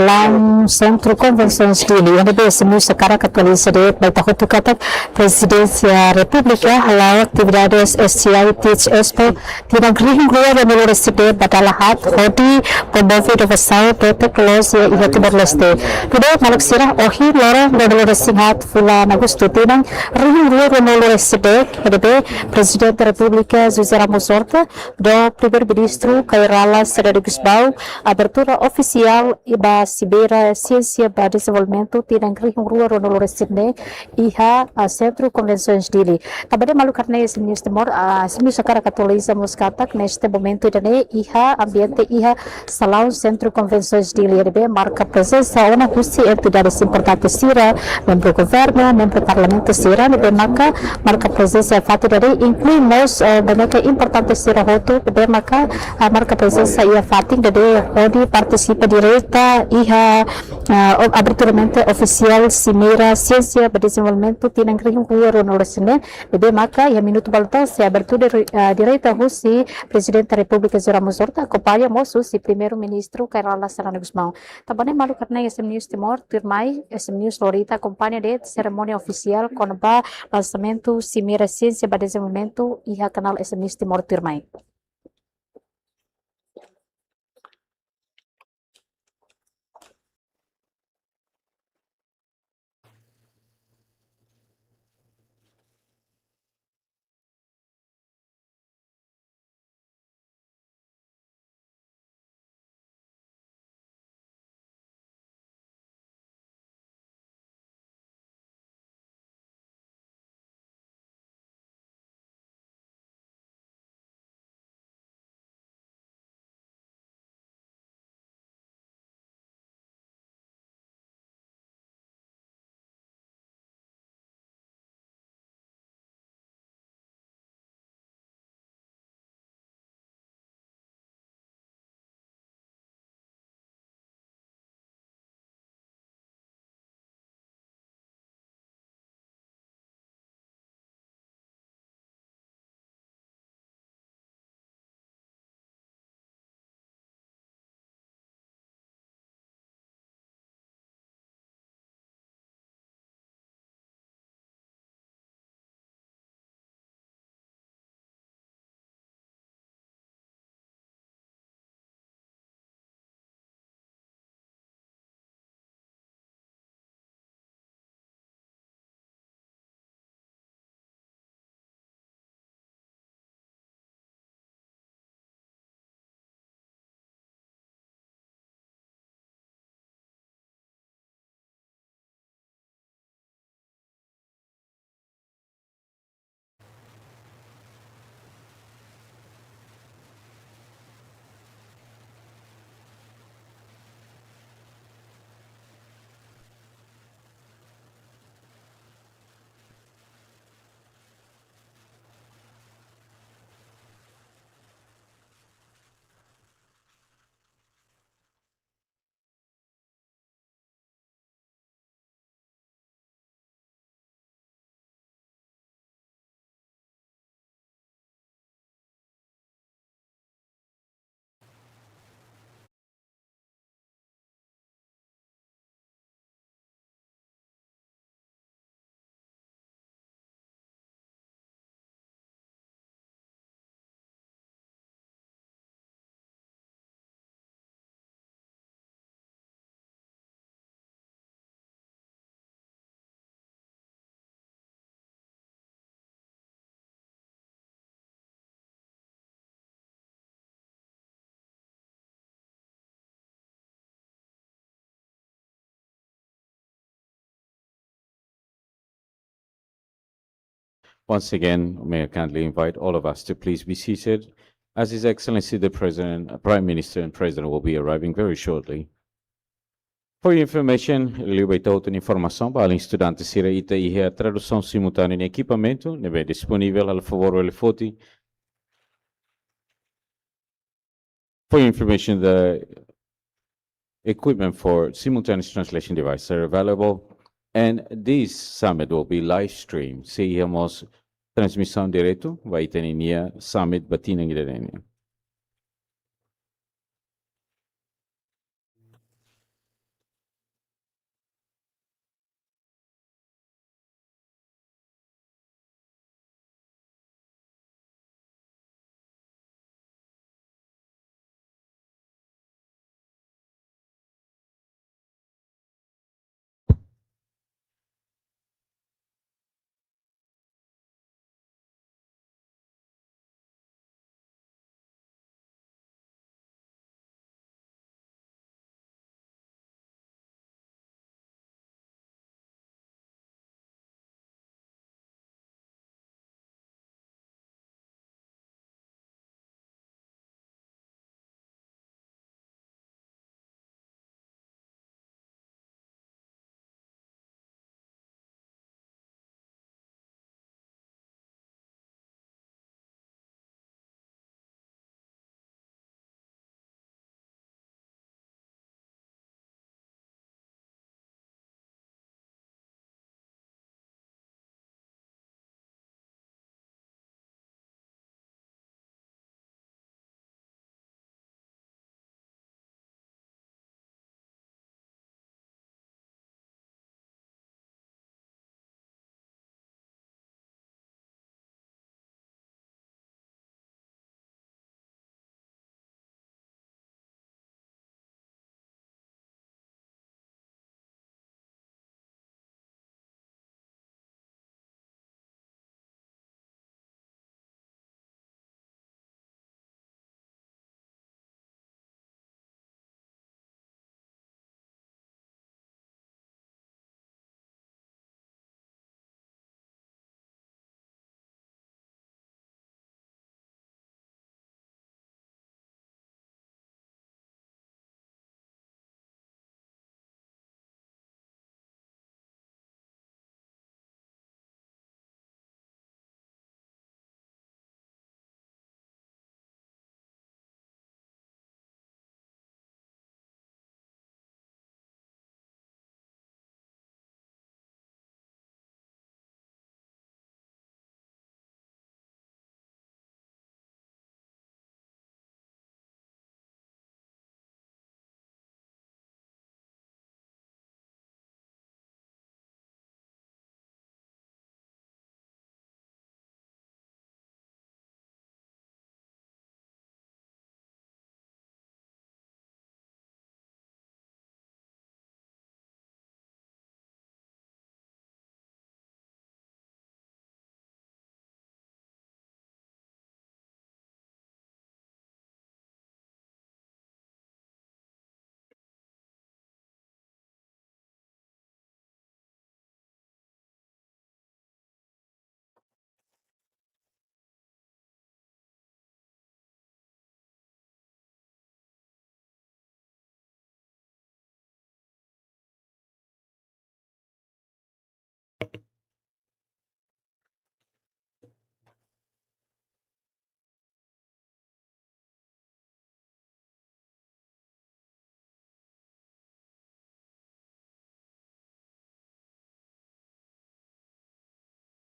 dalam Centro Convenções Dili, yang bersemu sekarang Katolik Sedet, baik tahun katak Presidensia Republika, halau aktividades SCITH Expo, tidak ring gua dan Menurut Sedet, badalahat, hodi, promove inovasaun, teknolojia iha Timor-Leste. Kedua, malak sirah, ohi, lorong, dan Menurut Singhat, Fulan Agustu, tinang, ring gua dan Menurut Sedet, HDB, Presiden Republika, Zuzera Musorta, do Primeiro-Ministro, Kairala, Sedadikusbau, abertura oficial, iba Sibera Ciência para Desenvolvimento tinang rihong rua ronolo Sydney iha Centro Convenções Dili. Tabade malu karena News Timor semi sekarang Katolisa muskatak neste momento dane iha ambiente iha salão Centro Convenções Dili RB marca presença uma husi entidades importantes sira membro Governu, membro Parlamento sira RB marca presença fato dane incluímos banyak importantes sira hotu RB marca presença iha fating dane hodi participa direta iha aberturamente oficial Cimeira Ciência para Desenvolvimento tinang rihong rua ronolo Sydney RB maka iha minuto balta se abertura direta husi Presidente da República Zeramos Horta acompanha moço si Primeiro-Ministro Kairala Saranagusmão. Também malu karena SM News Timor Tirmai SM News Lorita acompanha de cerimônia oficial com o lançamento Cimeira Ciência para Desenvolvimento iha canal SM News Timor Tirmai. Once again, may I kindly invite all of us to please be seated, as His Excellency the President, Prime Minister and President will be arriving very shortly. For your information, liubaita outra informação para estudantes sira ita e a tradução simultânea em equipamento, neve disponível al favor del foti. For your information, the equipment for simultaneous translation devices are available, and this summit will be live streamed. Seguimos transmissão direto, vai ter summit batinang direnia.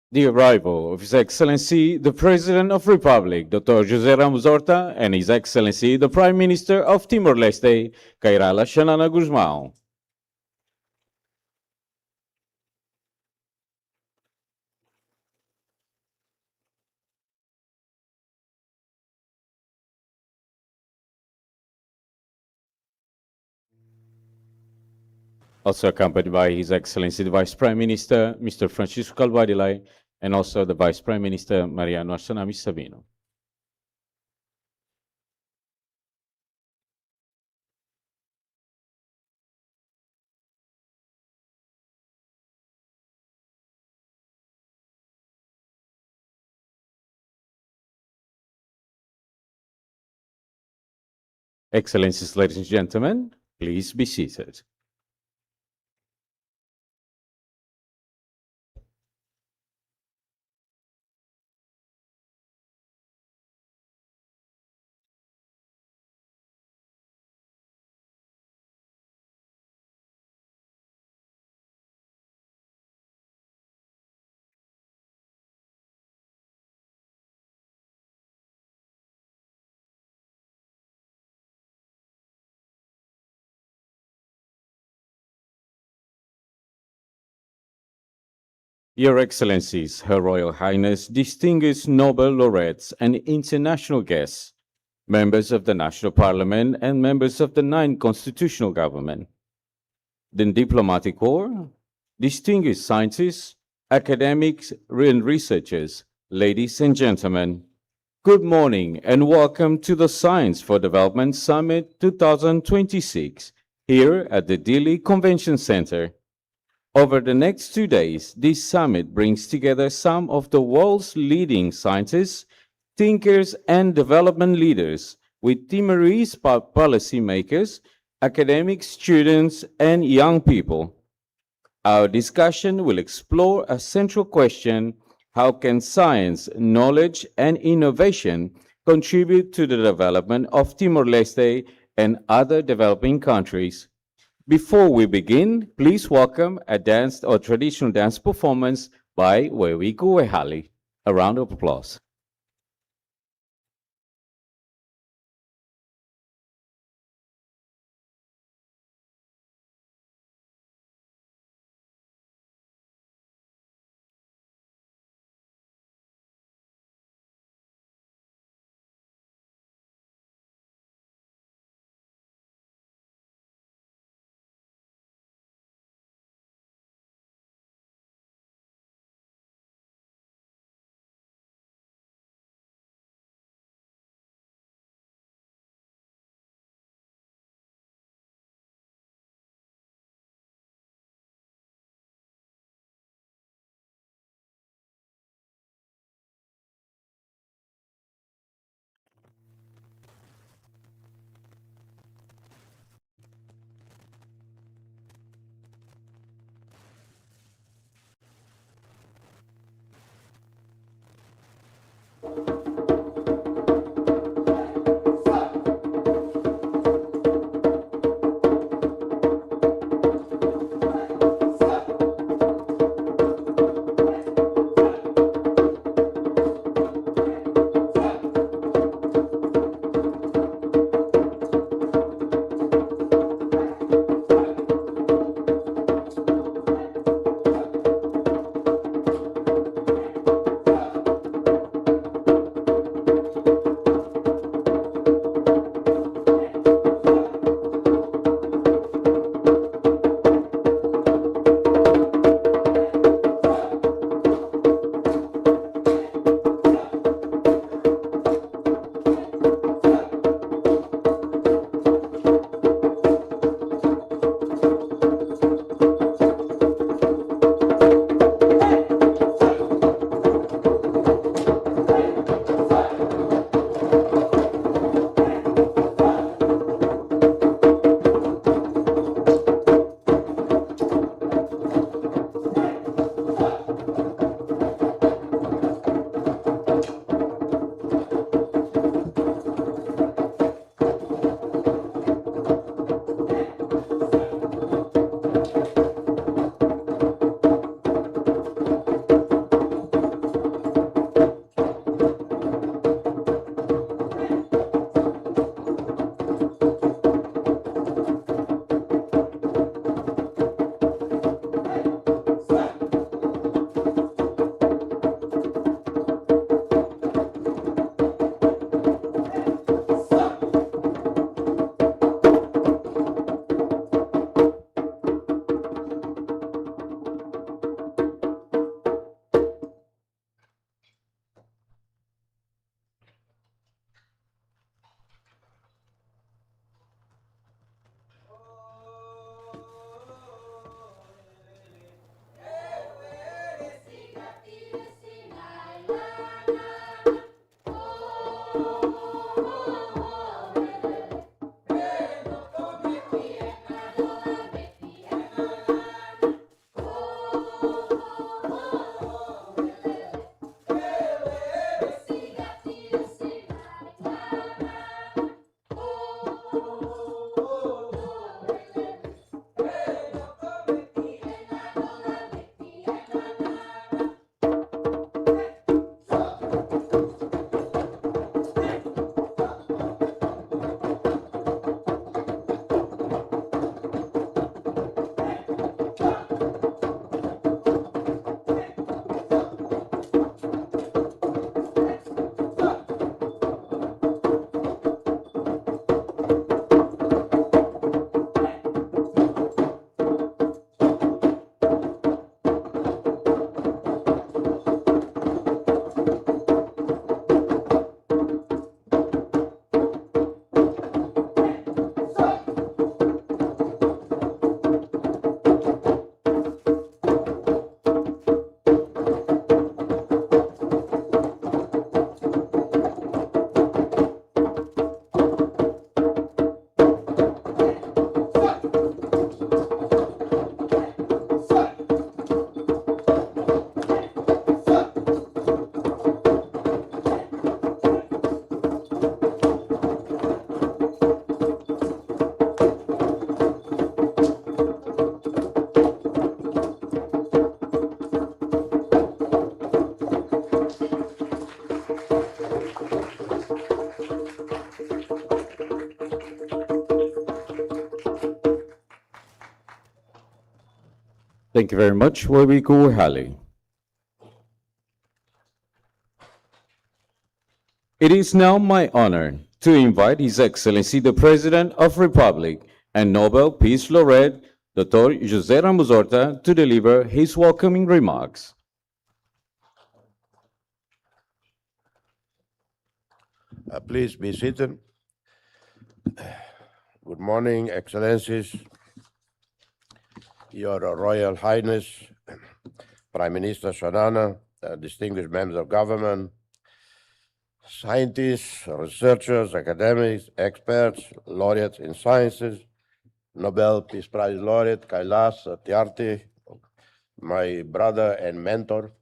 The arrival of His Excellency the President of Republic, Dr. José Ramos Horta, and His Excellency the Prime Minister of Timor-Leste, Kairala Xanana Guzmão. Also accompanied by His Excellency the Vice Prime Minister, Mr. Francisco Calvadilai, and also the Vice Prime Minister, Mariano Arsanami Sabino. Excellencies, ladies and gentlemen, please be seated. Your Excellencies, Her Royal Highness, distinguished Nobel laureates and international guests, members of the National Parliament and members of the 9th Constitutional Government, the Diplomatic Corps, distinguished scientists, academics and researchers, ladies and gentlemen, good morning and welcome to the Science for Development Summit 2026 here at the Delhi Convention Center. Over the next 2 days, this summit brings together some of the world's leading scientists, thinkers, and development leaders with Timorese policymakers, academics, students, and young people. Our discussion will explore a central question: how can science, knowledge, and innovation contribute to the development of Timor-Leste and other developing countries? Before we begin, please welcome a dance or traditional dance performance by Wewiku Wehali. A round of applause. Thank you very much. Wabiku Hali. It is now my honor to invite His Excellency the President of Republic and Nobel Peace Laureate, Dr. José Ramos Horta, to deliver his welcoming remarks. Please be seated. Good morning, Excellencies, Your Royal Highness, Prime Minister Shanana, distinguished members of government, scientists, researchers, academics, experts, laureates in sciences, Nobel Peace Prize laureate Kailash Satyarthi, my brother and mentor,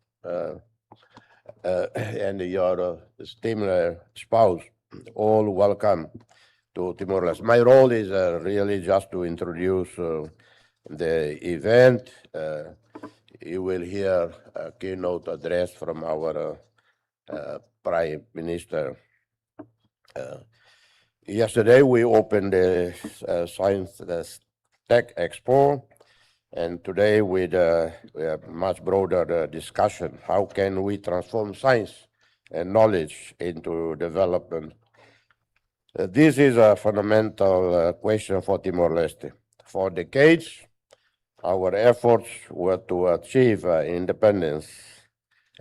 and your esteemed spouse, all welcome to Timor-Leste. My role is really just to introduce the event. You will hear a keynote address from our Prime Minister. Yesterday we opened the Science Tech Expo, and today with a much broader discussion. How can we transform science and knowledge into development? This is a fundamental question for Timor-Leste. For decades, our efforts were to achieve independence.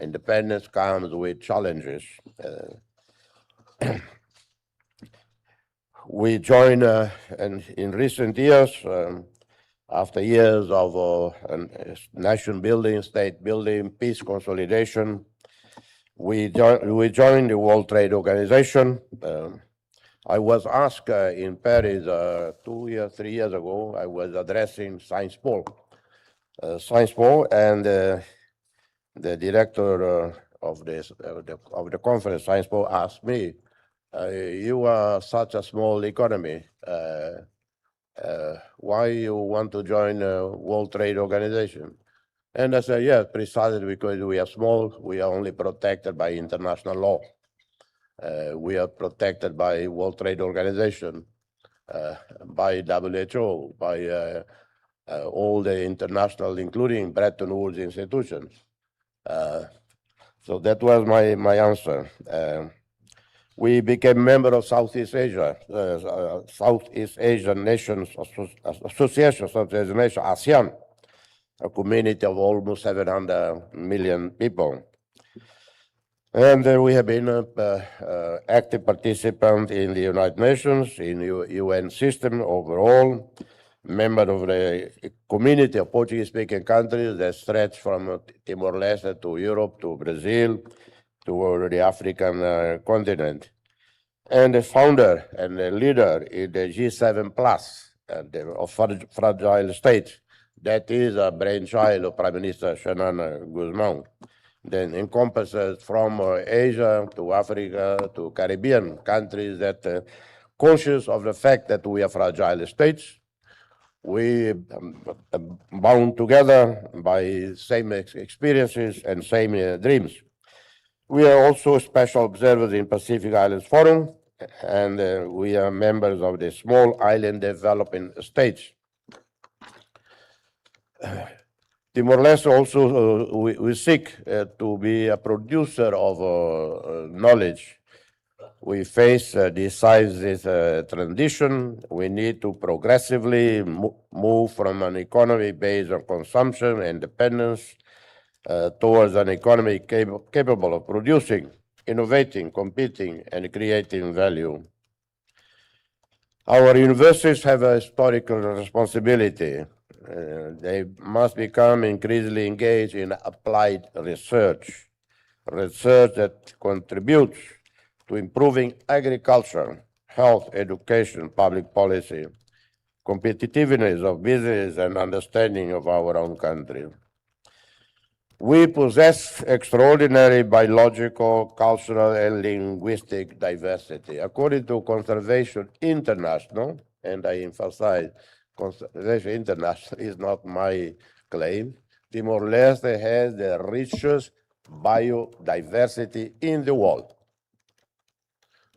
Independence comes with challenges. We joined in recent years, after years of nation building, state building, peace consolidation, we joined the World Trade Organization. I was asked in Paris 3 years ago. I was addressing Science Po, and the director of the conference, Science Po, asked me, "You are such a small economy. Why you want to join the World Trade Organization?" And I said, yes, precisely because we are small, we are only protected by international law. We are protected by World Trade Organization, by WHO, by all the international, including Bretton Woods institutions. So that was my answer. We became member of Southeast Asia, Southeast Asian Nations Association, Southeast Asian Nation, ASEAN, a community of almost 700 million people. And we have been an active participant in the United Nations, in the UN system overall, member of the community of Portuguese-speaking countries that stretch from Timor-Leste to Europe, to Brazil, to the African continent, and the founder and the leader in the G7 Plus of fragile states. That is a brainchild of Prime Minister Shanana Guzman. Then encompasses from Asia to Africa to Caribbean countries that conscious of the fact that we are fragile states, we bound together by same experiences and same dreams. We are also special observers in Pacific Islands Forum, and we are members of the Small Island Developing States. Timor-Leste also, we seek to be a producer of knowledge. We face a decisive transition. We need to progressively move from an economy based on consumption and dependence towards an economy capable of producing, innovating, competing, and creating value. Our universities have a historical responsibility. They must become increasingly engaged in applied research that contributes to improving agriculture, health, education, public policy, competitiveness of business, and understanding of our own country. We possess extraordinary biological, cultural, and linguistic diversity. According to Conservation International, and I emphasize, Conservation International is not my claim, Timor-Leste has the richest biodiversity in the world.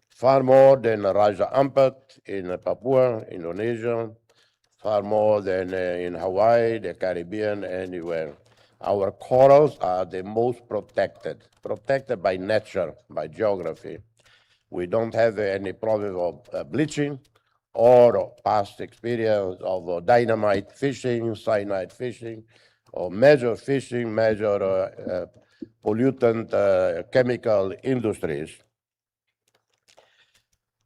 Far more than Raja Ampat in Papua, Indonesia, far more than in Hawaii, the Caribbean, anywhere. Our corals are the most protected by nature, by geography. We don't have any problem of bleaching or past experience of dynamite fishing, cyanide fishing, or major fishing, major pollutant chemical industries.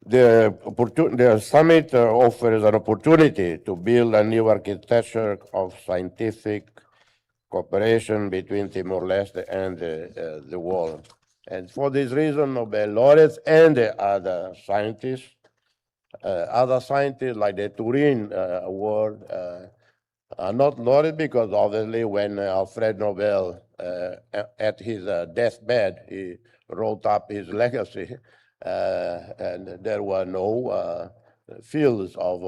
The summit offers an opportunity to build a new architecture of scientific cooperation between Timor-Leste and the world. And for this reason, Nobel laureates and the other scientists like the Turin Award are not laureate because obviously when Alfred Nobel at his deathbed, he wrote up his legacy and there were no fields of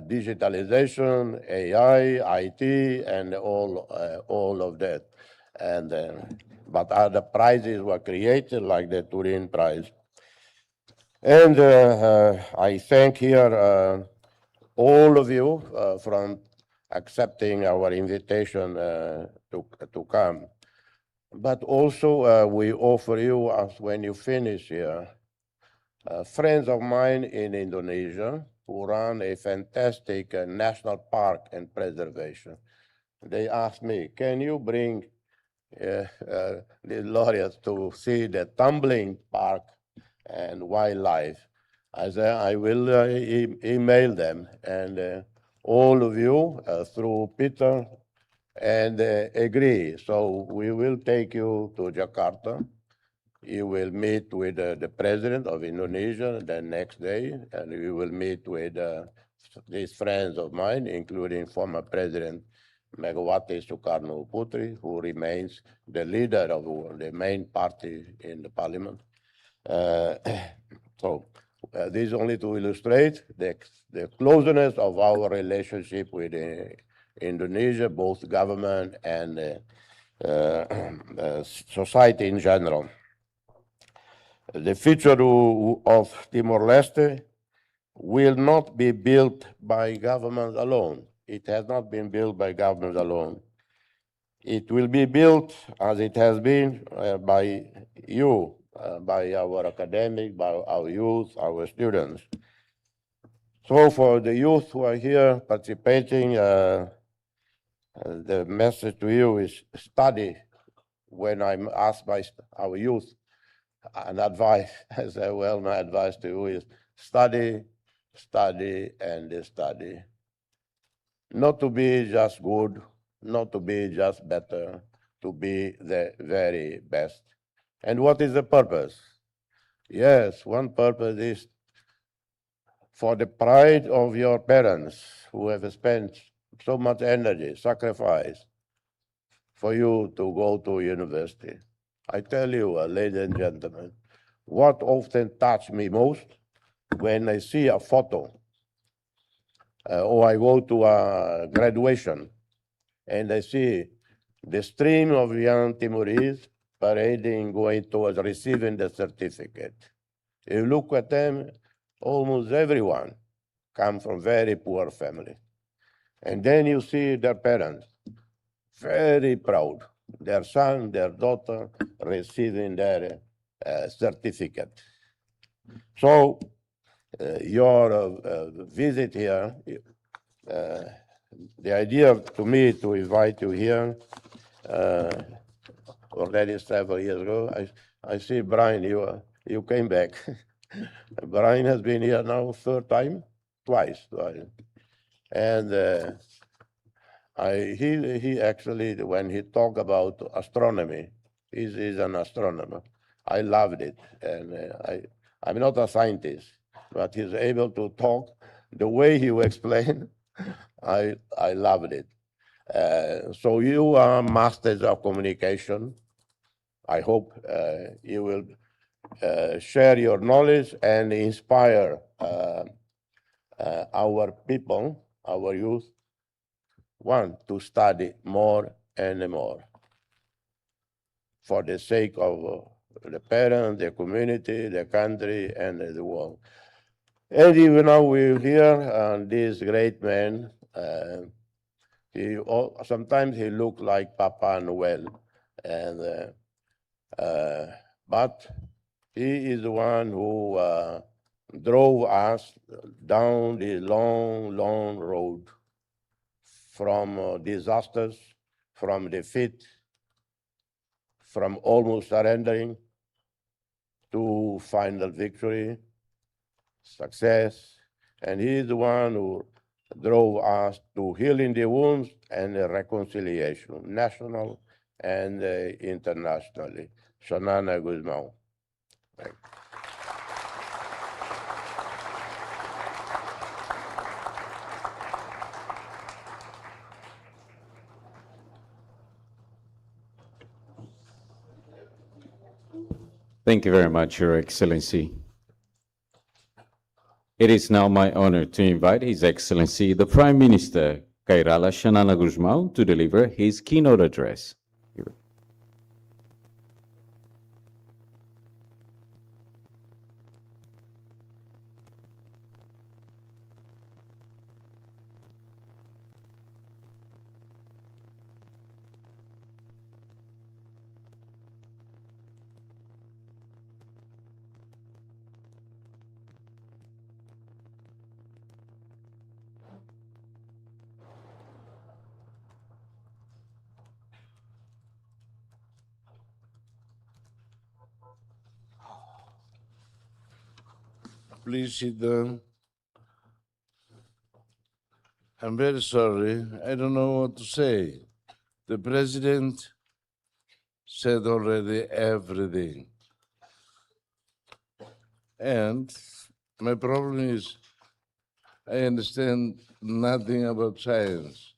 digitalization, AI, IT, and all of that. And but other prizes were created, like the Turin Prize. And I thank here all of you from accepting our invitation to come. But also we offer you, as when you finish here, friends of mine in Indonesia who run a fantastic national park and preservation. They asked me, can you bring the laureates to see the tumbling park and wildlife? I said, I will email them, and all of you through Peter and agree. So we will take you to Jakarta. You will meet with the president of Indonesia the next day, and you will meet with these friends of mine, including former President Megawati Sukarno Putri, who remains the leader of the main party in the parliament. So this is only to illustrate the closeness of our relationship with Indonesia, both government and society in general. The future of Timor-Leste will not be built by government alone. It has not been built by government alone. It will be built, as it has been, by you, by our academic, by our youth, our students. So for the youth who are here participating, the message to you is study. When I'm asked by our youth an advice, I say, well, my advice to you is study, study, and study. Not to be just good, not to be just better, to be the very best. And what is the purpose? Yes, one purpose is for the pride of your parents who have spent so much energy, sacrifice for you to go to university. I tell you, ladies and gentlemen, what often touched me most when I see a photo or I go to a graduation and I see the stream of young Timorese parading, going towards receiving the certificate. You look at them, almost everyone come from very poor family. And then you see their parents, very proud, their son, their daughter receiving their certificate. So your visit here, the idea to me to invite you here, already several years ago, I see Brian, you came back. Brian has been here now third time, twice. And he actually, when he talked about astronomy, he's an astronomer. I loved it, and I'm not a scientist, but he's able to talk the way he will explain. I loved it. So you are masters of communication. I hope you will share your knowledge and inspire our people, our youth, to study more and more for the sake of the parents, the community, the country, and the world. And even now we hear this great man, sometimes he looked like Papa Noel, and but he is the one who drove us down the long, long road from disasters, from defeat, from almost surrendering to final victory, success. And he is the one who drove us to healing the wounds and reconciliation, national and internationally. Shanana Guzmão. Thank you very much, Your Excellency. It is now my honor to invite His Excellency, the Prime Minister, Kairala Xanana Guzmão, to deliver his keynote address. Please sit down. I'm very sorry. I don't know what to say. The president said already everything. And my problem is I understand nothing about science.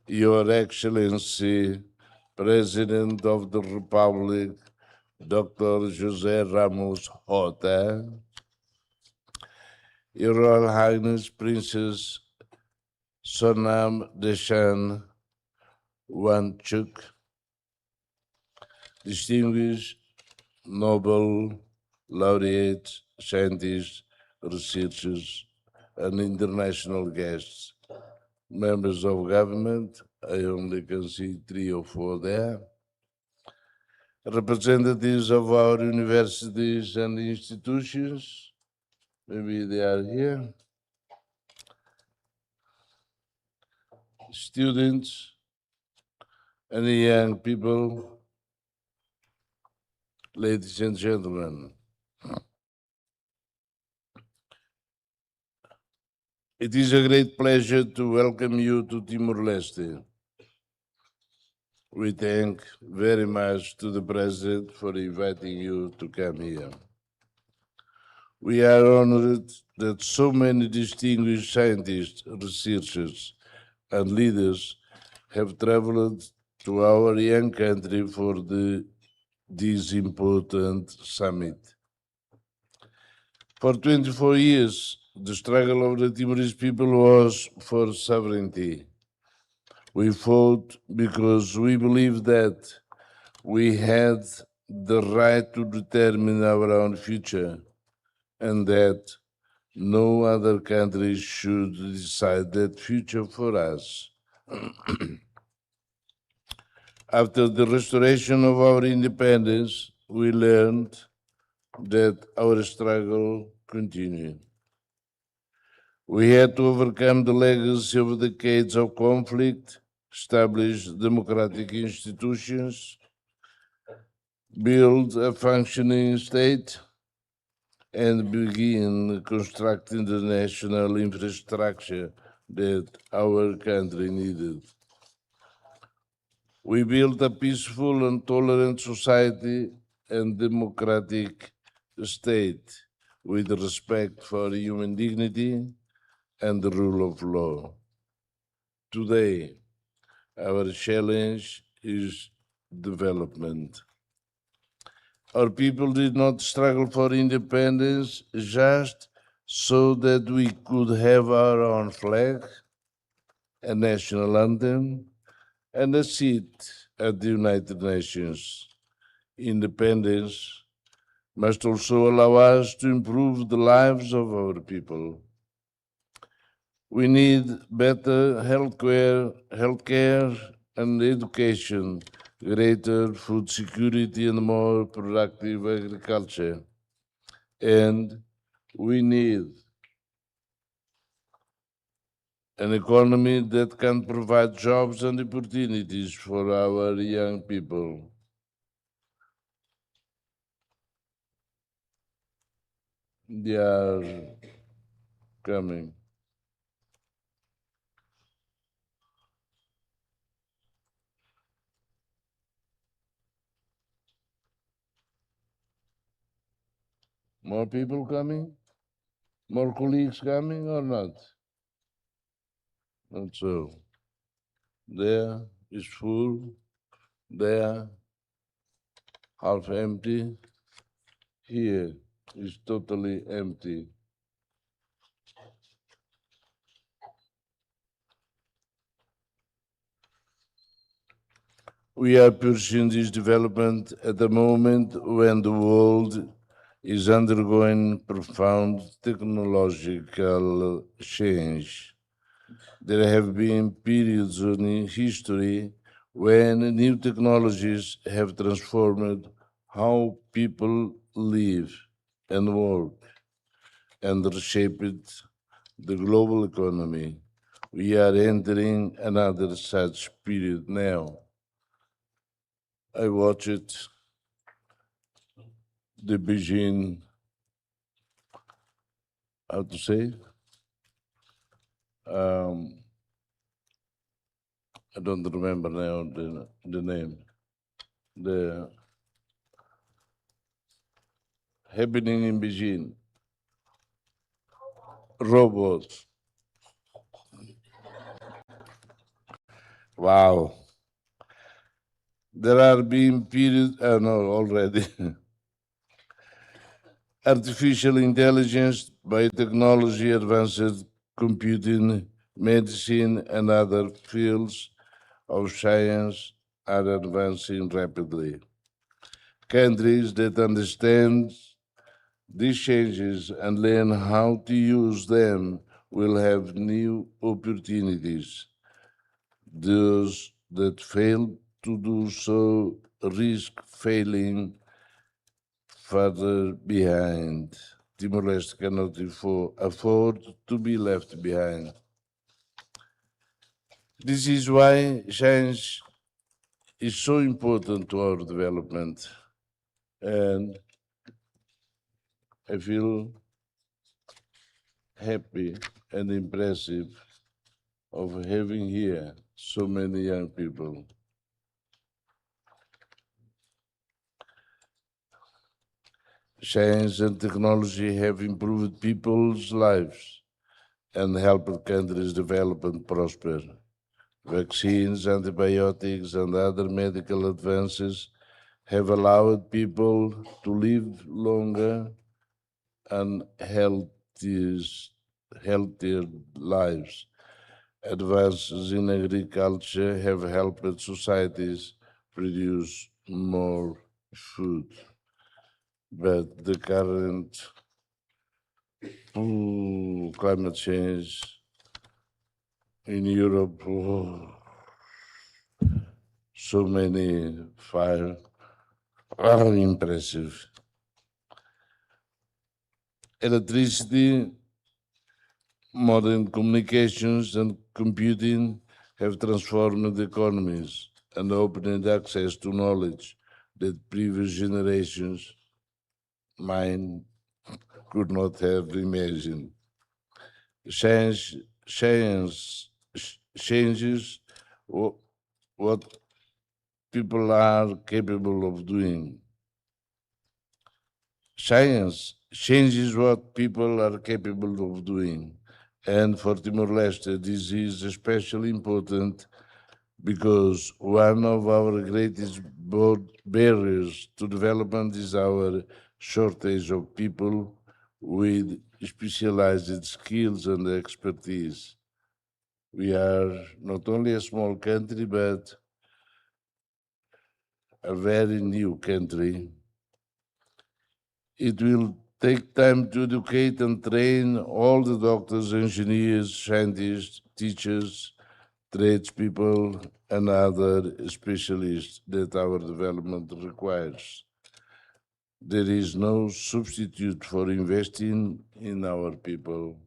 Your Excellency, President of the Republic, Dr. José Ramos Horta, Your Royal Highness Princess Sonam Deshan Wanchuk, distinguished Nobel laureates, scientists, researchers, and international guests, members of government, I only can see 3 or 4 there, representatives of our universities and institutions, maybe they are here, students and young people, ladies and gentlemen. It is a great pleasure to welcome you to Timor-Leste. We thank very much to the President for inviting you to come here. We are honored that so many distinguished scientists, researchers, and leaders have traveled to our young country for this important summit. For 24 years, the struggle of the Timorese people was for sovereignty. We fought because we believed that we had the right to determine our own future and that no other country should decide that future for us. After the restoration of our independence, we learned that our struggle continued. We had to overcome the legacy of decades of conflict, establish democratic institutions, build a functioning state, and begin constructing the national infrastructure that our country needed. We built a peaceful and tolerant society and democratic state with respect for human dignity and the rule of law. Today, our challenge is development. Our people did not struggle for independence just so that we could have our own flag. a national anthem, and a seat at the United Nations. Independence must also allow us to improve the lives of our people. We need better healthcare and education, greater food security and more productive agriculture. And we need an economy that can provide jobs and opportunities for our young people. They are coming. More people coming? More colleagues coming or not? Not so. There is full, there half empty, here is totally empty. We are pursuing this development at a moment when the world is undergoing profound technological change. There have been periods in history when new technologies have transformed how people live and work and reshaped the global economy. We are entering another such period now. I watched the Beijing, how to say? I don't remember now the name. The happening in Beijing. Robots. Wow. There are being periods, no, already. Artificial intelligence, biotechnology, advanced computing, medicine, and other fields of science are advancing rapidly. Countries that understand these changes and learn how to use them will have new opportunities. Those that fail to do so risk failing further behind. Timor-Leste cannot afford to be left behind. This is why science is so important to our development. And I feel happy and impressive of having here so many young people. Science and technology have improved people's lives and helped countries develop and prosper. Vaccines, antibiotics, and other medical advances have allowed people to live longer and healthier lives. Advances in agriculture have helped societies produce more food. But the current climate change in Europe, so many fires are impressive. Electricity, modern communications, and computing have transformed economies and opened access to knowledge that previous generations, mine, could not have imagined. Science changes what people are capable of doing. Science changes what people are capable of doing. And for Timor-Leste, this is especially important because one of our greatest barriers to development is our shortage of people with specialized skills and expertise. We are not only a small country, but a very new country. It will take time to educate and train all the doctors, engineers, scientists, teachers, tradespeople, and other specialists that our development requires. There is no substitute for investing in our people.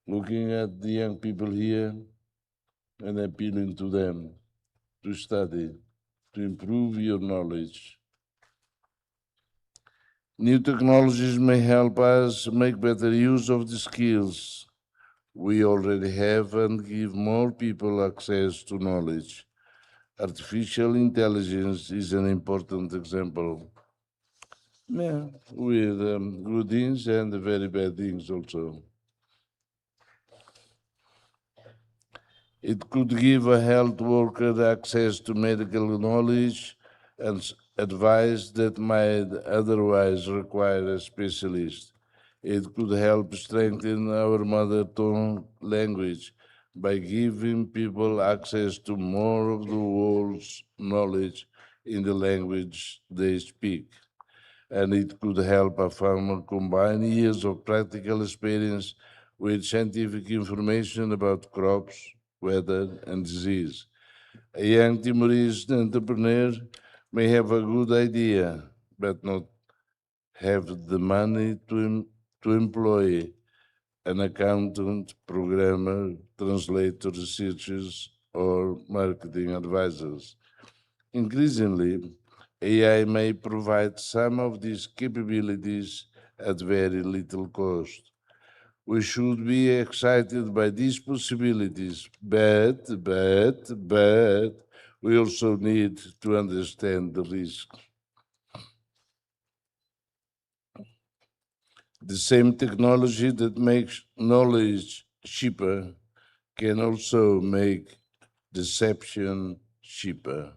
Looking at the young people here and appealing to them to study, to improve your knowledge. New technologies may help us make better use of the skills we already have and give more people access to knowledge. Artificial intelligence is an important example. Yeah, with good things and very bad things also. It could give a health worker access to medical knowledge and advice that might otherwise require a specialist. It could help strengthen our mother tongue language by giving people access to more of the world's knowledge in the language they speak. And it could help a farmer combine years of practical experience with scientific information about crops, weather, and disease. A young Timorese entrepreneur may have a good idea, but not have the money to employ an accountant, programmer, translator, researchers, or marketing advisors. Increasingly, AI may provide some of these capabilities at very little cost. We should be excited by these possibilities, but we also need to understand the risk. The same technology that makes knowledge cheaper can also make deception cheaper.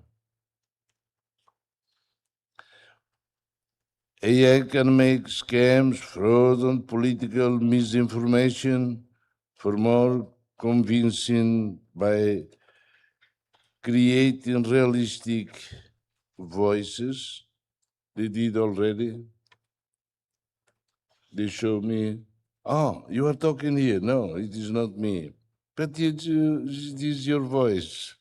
AI can make scams, fraud, and political misinformation for more convincing by creating realistic voices. They did already. They show me, oh, you are talking here. No, it is not me. But it is your voice.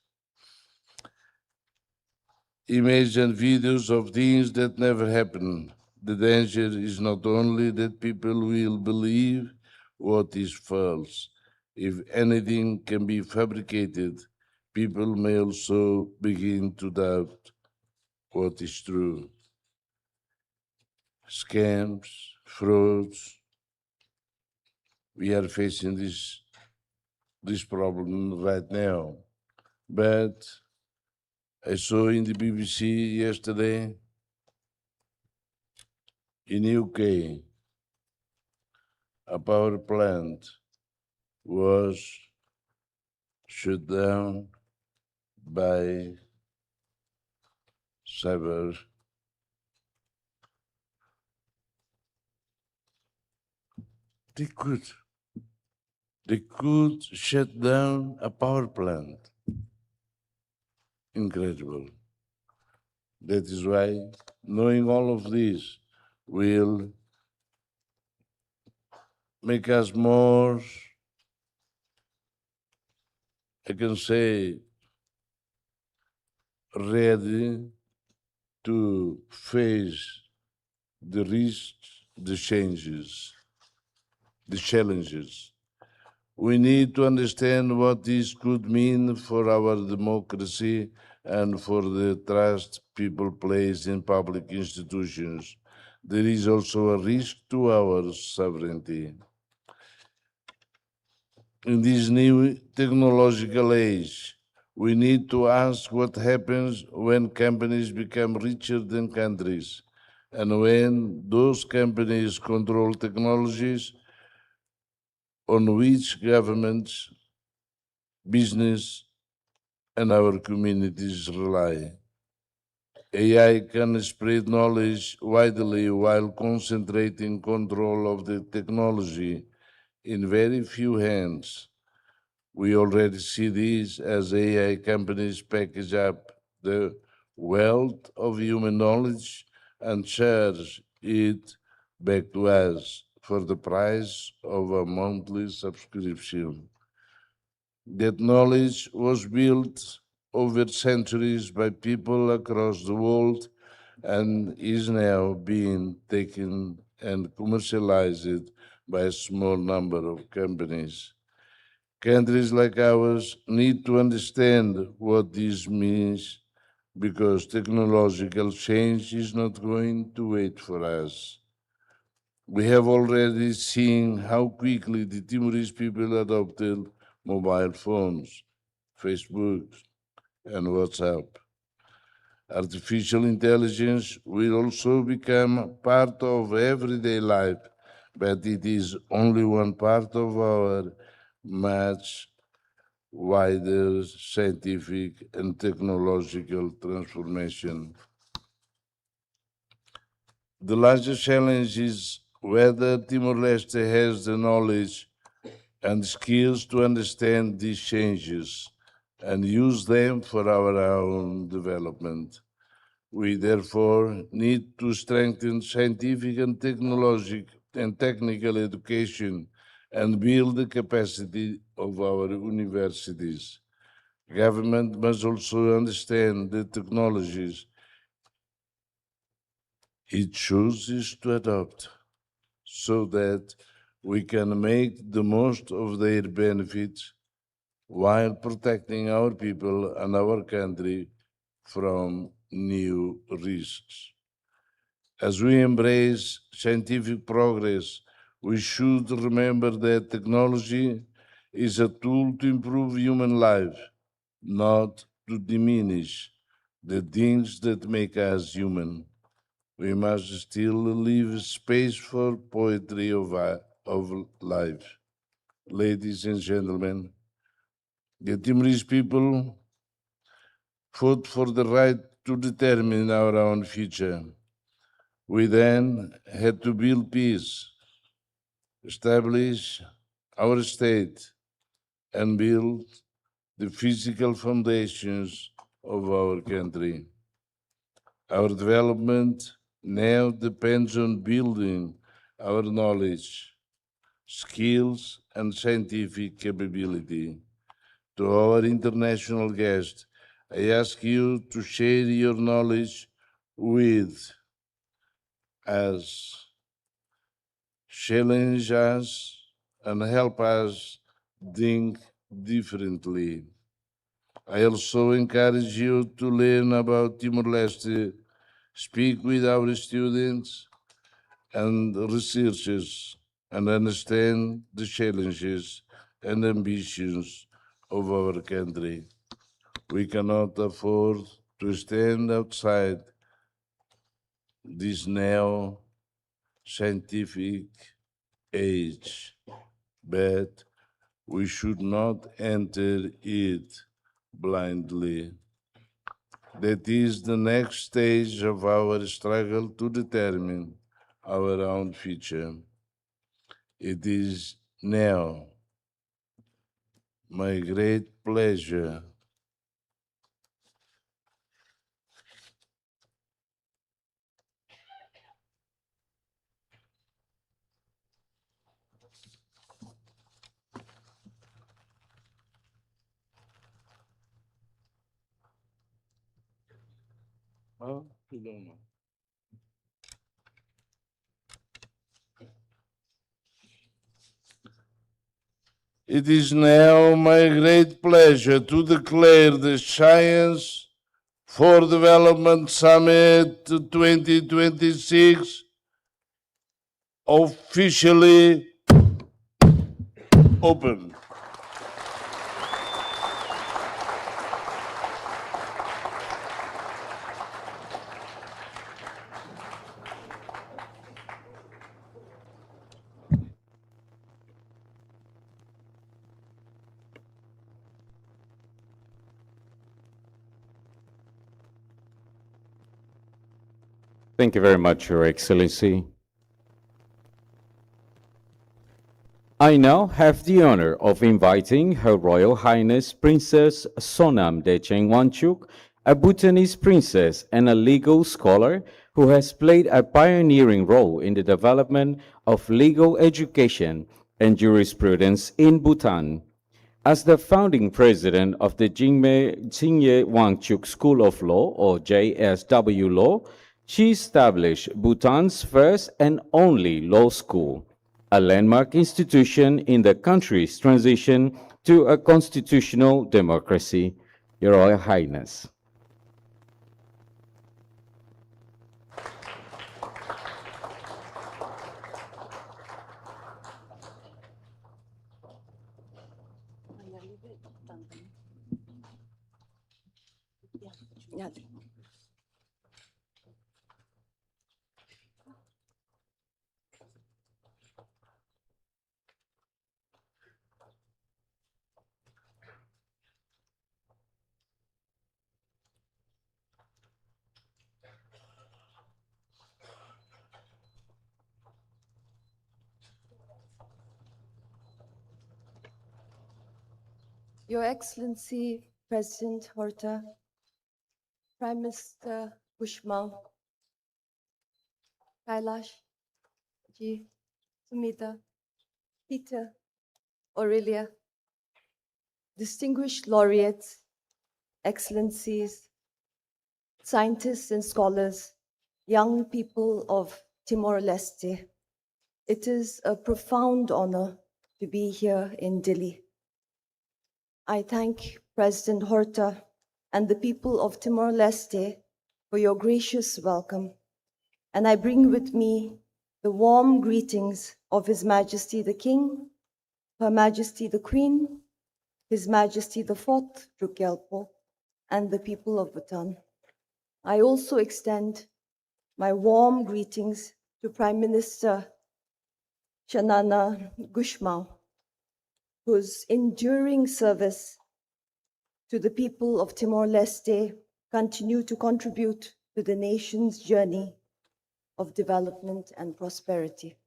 Images and videos of things that never happened. The danger is not only that people will believe what is false. If anything can be fabricated, people may also begin to doubt what is true. Scams, frauds. We are facing this problem right now. But I saw in the BBC yesterday, in UK, a power plant was shut down by cyber. They could shut down a power plant. Incredible. That is why knowing all of this will make us more, I can say, ready to face the risks, the changes, the challenges. We need to understand what this could mean for our democracy and for the trust people place in public institutions. There is also a risk to our sovereignty. In this new technological age, we need to ask what happens when companies become richer than countries, and when those companies control technologies on which governments, business, and our communities rely. AI can spread knowledge widely while concentrating control of the technology in very few hands. We already see this as AI companies package up the wealth of human knowledge and charge it back to us for the price of a monthly subscription. That knowledge was built over centuries by people across the world and is now being taken and commercialized by a small number of companies. Countries like ours need to understand what this means because technological change is not going to wait for us. We have already seen how quickly the Timorese people adopted mobile phones, Facebook, and WhatsApp. Artificial intelligence will also become part of everyday life, but it is only one part of our much wider scientific and technological transformation. The largest challenge is whether Timor-Leste has the knowledge and skills to understand these changes and use them for our own development. We therefore need to strengthen scientific and technical education and build the capacity of our universities. Government must also understand the technologies it chooses to adopt so that we can make the most of their benefits while protecting our people and our country from new risks. As we embrace scientific progress, we should remember that technology is a tool to improve human life, not to diminish the things that make us human. We must still leave space for poetry of life. Ladies and gentlemen, the Timorese people fought for the right to determine our own future. We then had to build peace, establish our state, and build the physical foundations of our country. Our development now depends on building our knowledge, skills, and scientific capability. To our international guests, I ask you to share your knowledge with us, challenge us, and help us think differently. I also encourage you to learn about Timor-Leste, speak with our students and researchers, and understand the challenges and ambitions of our country. We cannot afford to stand outside this now scientific age, but we should not enter it blindly. That is the next stage of our struggle to determine our own future. It is now my great pleasure It is now my great pleasure to declare the Science for Development Summit 2026 officially open. Thank you very much, Your Excellency. I now have the honor of inviting Her Royal Highness Princess Sonam Decheng Wanchuk, a Bhutanese princess and a legal scholar who has played a pioneering role in the development of legal education and jurisprudence in Bhutan. As the founding president of the Jingye Wangchuk School of Law, or JSW Law, she established Bhutan's first and only law school, a landmark institution in the country's transition to a constitutional democracy. Your Royal Highness. Your Excellency, President Horta, Prime Minister Bushma, Kailash, Ji, Sumita, Peter, Aurelia, distinguished laureates, excellencies, scientists and scholars, young people of Timor-Leste, it is a profound honor to be here in Delhi. I thank President Horta and the people of Timor-Leste for your gracious welcome, and I bring with me the warm greetings of His Majesty the King, Her Majesty the Queen, His Majesty the Fourth Drukgyalpo, and the people of Bhutan. I also extend my warm greetings to Prime Minister Shanana Gushmao, whose enduring service to the people of Timor-Leste continue to contribute to the nation's journey of development and prosperity.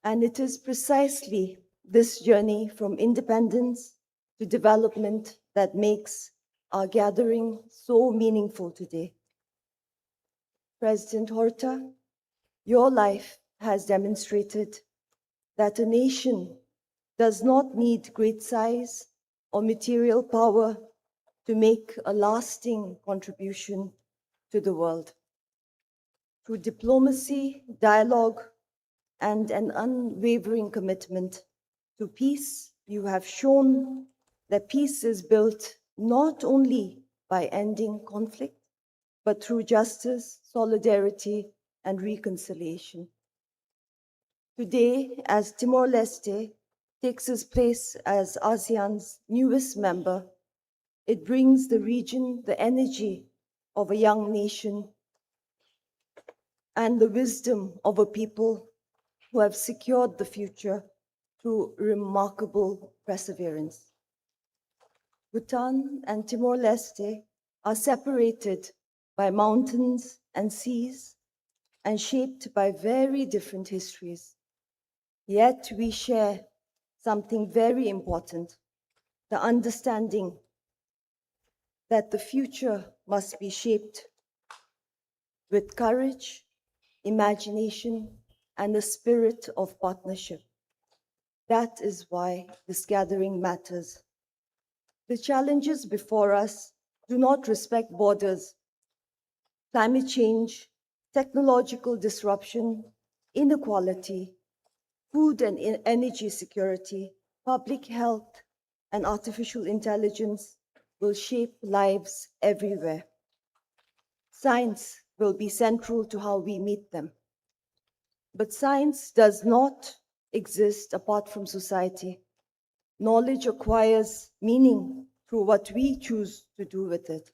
And it is precisely this journey from independence to development that makes our gathering so meaningful today. President Horta, your life has demonstrated that a nation does not need great size or material power to make a lasting contribution to the world. Through diplomacy, dialogue, and an unwavering commitment to peace, you have shown that peace is built not only by ending conflict, but through justice, solidarity, and reconciliation. Today, as Timor-Leste takes its place as ASEAN's newest member, it brings the region the energy of a young nation and the wisdom of a people who have secured the future through remarkable perseverance. Bhutan and Timor-Leste are separated by mountains and seas and shaped by very different histories. Yet we share something very important, the understanding that the future must be shaped with courage, imagination, and a spirit of partnership. That is why this gathering matters. The challenges before us do not respect borders. Climate change, technological disruption, inequality, food and energy security, public health, and artificial intelligence will shape lives everywhere. Science will be central to how we meet them. But science does not exist apart from society. Knowledge acquires meaning through what we choose to do with it.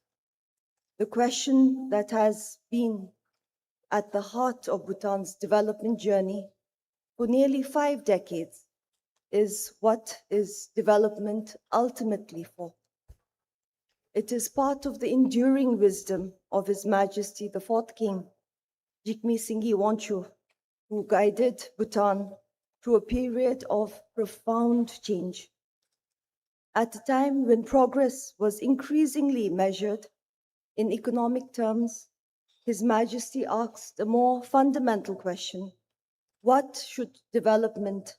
The question that has been at the heart of Bhutan's development journey for nearly 5 decades is, what is development ultimately for? It is part of the enduring wisdom of His Majesty the Fourth King, Jigme Singye Wangchuck, who guided Bhutan through a period of profound change. At a time when progress was increasingly measured in economic terms, His Majesty asked a more fundamental question: what should development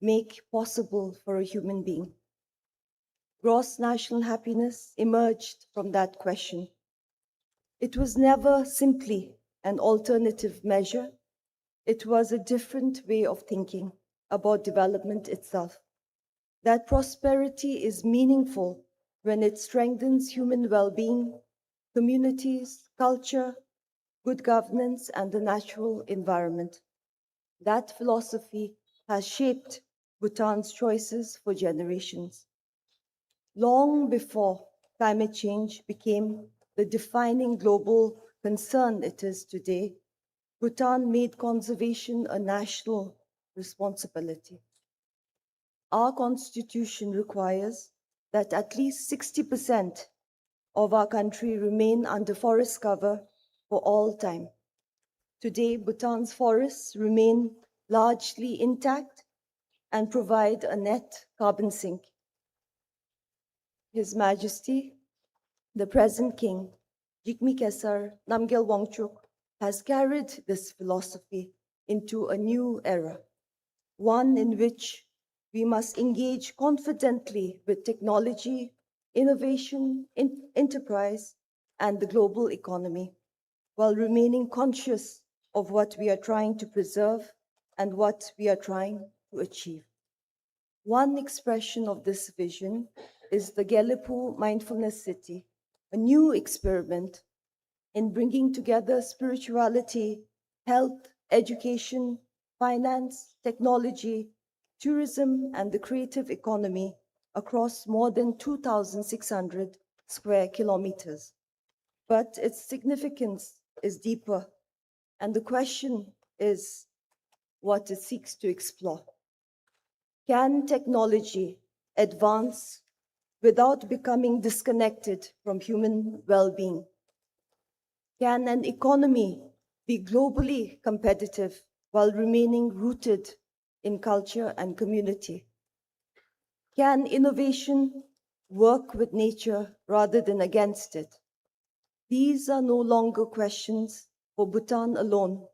make possible for a human being? Gross national happiness emerged from that question. It was never simply an alternative measure. It was a different way of thinking about development itself. That prosperity is meaningful when it strengthens human well-being, communities, culture, good governance, and the natural environment. That philosophy has shaped Bhutan's choices for generations. Long before climate change became the defining global concern it is today, Bhutan made conservation a national responsibility. Our constitution requires that at least 60% of our country remain under forest cover for all time. Today, Bhutan's forests remain largely intact and provide a net carbon sink. His Majesty, the present King, Jigme Kesar Namgyal Wangchuck, has carried this philosophy into a new era, one in which we must engage confidently with technology, innovation, enterprise, and the global economy, while remaining conscious of what we are trying to preserve and what we are trying to achieve. One expression of this vision is the Gelepu Mindfulness City, a new experiment in bringing together spirituality, health, education, finance, technology, tourism, and the creative economy across more than 2,600 square kilometers. But its significance is deeper, and the question is what it seeks to explore. Can technology advance without becoming disconnected from human well-being? Can an economy be globally competitive while remaining rooted in culture and community? Can innovation work with nature rather than against it? These are no longer questions for Bhutan alone.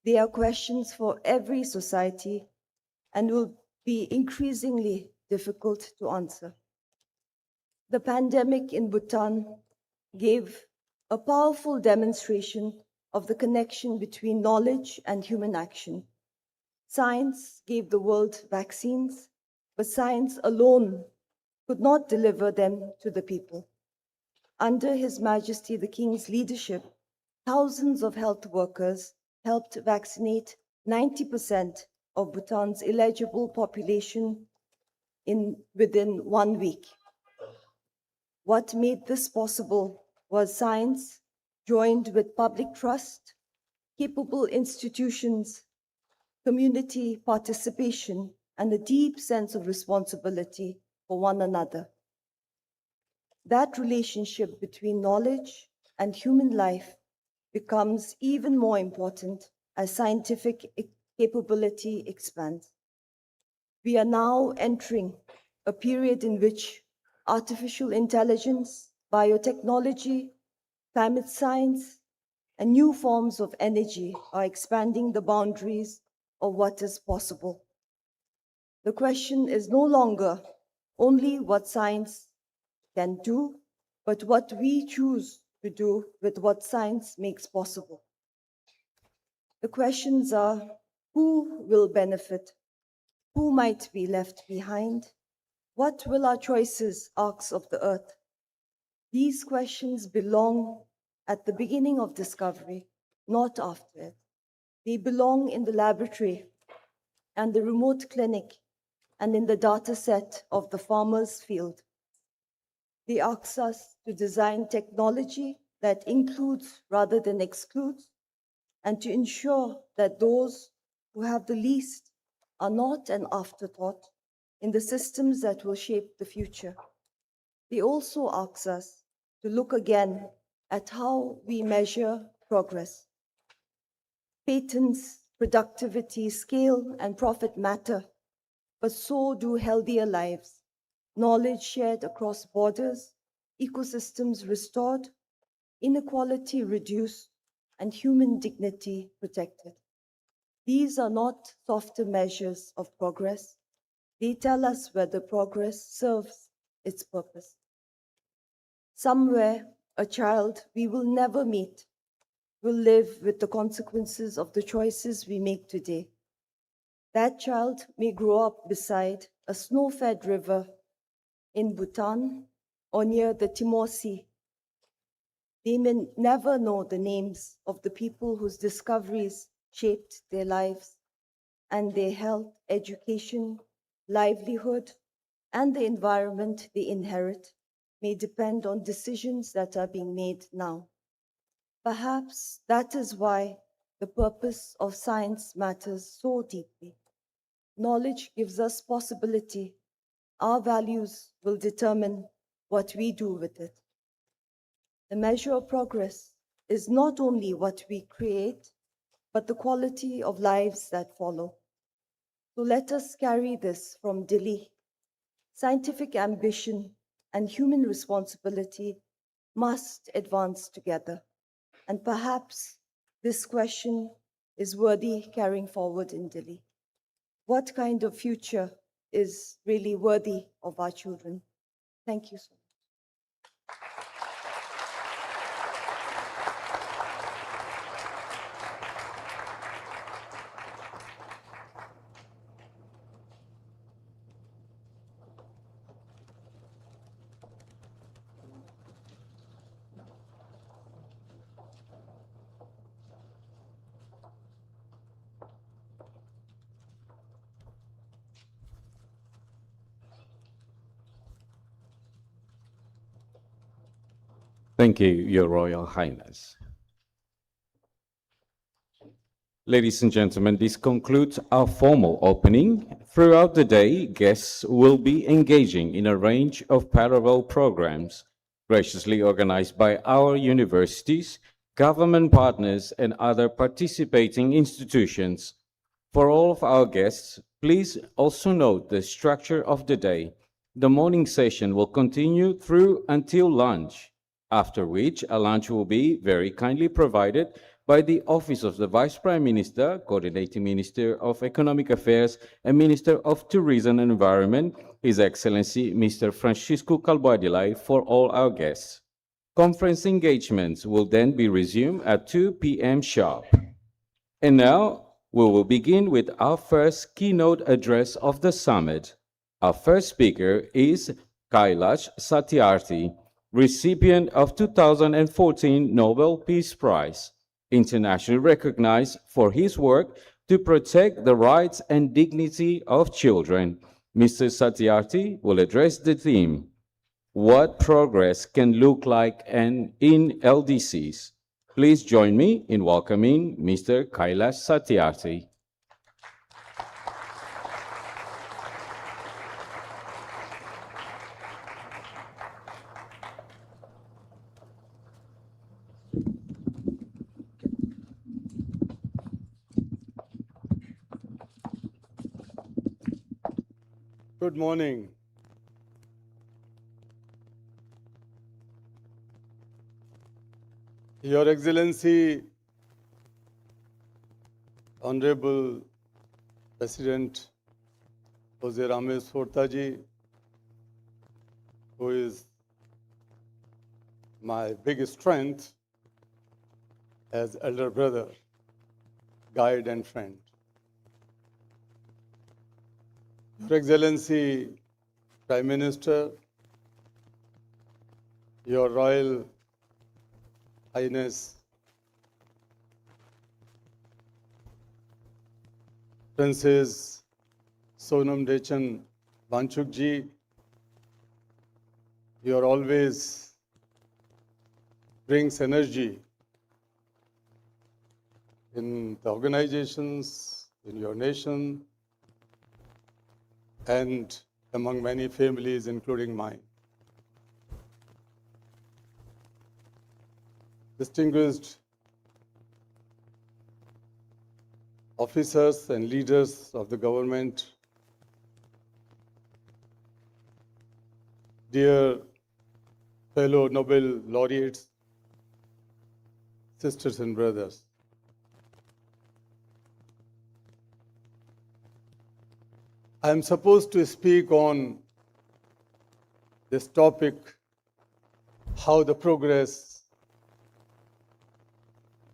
They are questions for every society and will be increasingly difficult to answer. The pandemic in Bhutan gave a powerful demonstration of the connection between knowledge and human action. Science gave the world vaccines, but science alone could not deliver them to the people. Under His Majesty the King's leadership, thousands of health workers helped vaccinate 90% of Bhutan's eligible population within 1 week. What made this possible was science joined with public trust, capable institutions, community participation, and a deep sense of responsibility for one another. That relationship between knowledge and human life becomes even more important as scientific capability expands. We are now entering a period in which artificial intelligence, biotechnology, climate science, and new forms of energy are expanding the boundaries of what is possible. The question is no longer only what science can do, but what we choose to do with what science makes possible. The questions are: who will benefit? Who might be left behind? What will our choices ask of the earth? These questions belong at the beginning of discovery, not after it. They belong in the laboratory and the remote clinic and in the data set of the farmer's field. They ask us to design technology that includes rather than excludes, and to ensure that those who have the least are not an afterthought in the systems that will shape the future. They also ask us to look again at how we measure progress. Patents, productivity, scale, and profit matter, but so do healthier lives, knowledge shared across borders, ecosystems restored, inequality reduced, and human dignity protected. These are not softer measures of progress. They tell us whether progress serves its purpose. Somewhere, a child we will never meet will live with the consequences of the choices we make today. That child may grow up beside a snow-fed river in Bhutan or near the Timor Sea. They may never know the names of the people whose discoveries shaped their lives, and their health, education, livelihood, and the environment they inherit may depend on decisions that are being made now. Perhaps that is why the purpose of science matters so deeply. Knowledge gives us possibility. Our values will determine what we do with it. The measure of progress is not only what we create, but the quality of lives that follow. So let us carry this from Delhi. Scientific ambition and human responsibility must advance together. And perhaps this question is worthy carrying forward in Delhi. What kind of future is really worthy of our children? Thank you so much. Thank you, Your Royal Highness. Ladies and gentlemen, this concludes our formal opening. Throughout the day, guests will be engaging in a range of parallel programs graciously organized by our universities, government partners, and other participating institutions. For all of our guests, please also note the structure of the day. The morning session will continue through until lunch, after which a lunch will be very kindly provided by the Office of the Vice Prime Minister, Coordinating Minister of Economic Affairs and Minister of Tourism and Environment, His Excellency Mr. Francisco Calboadilai, for all our guests. Conference engagements will then be resumed at 2 p.m. sharp. And now we will begin with our first keynote address of the summit. Our first speaker is Kailash Satyarthi, recipient of 2014 Nobel Peace Prize, internationally recognized for his work to protect the rights and dignity of children. Mr. Satyarthi will address the theme, What Progress Can Look Like in LDCs. Please join me in welcoming Mr. Kailash Satyarthi. Good morning. Your Excellency, Honorable President Jose Ramesh Hortaji, who is my biggest strength as elder brother, guide and friend. Your Excellency, Prime Minister, Your Royal Highness, Princess Sonam Dechan Banchuk ji, you always brings energy in the organizations, in your nation, and among many families, including mine. distinguished officers and leaders of the government, dear fellow Nobel laureates, sisters and brothers. I am supposed to speak on this topic, how the progress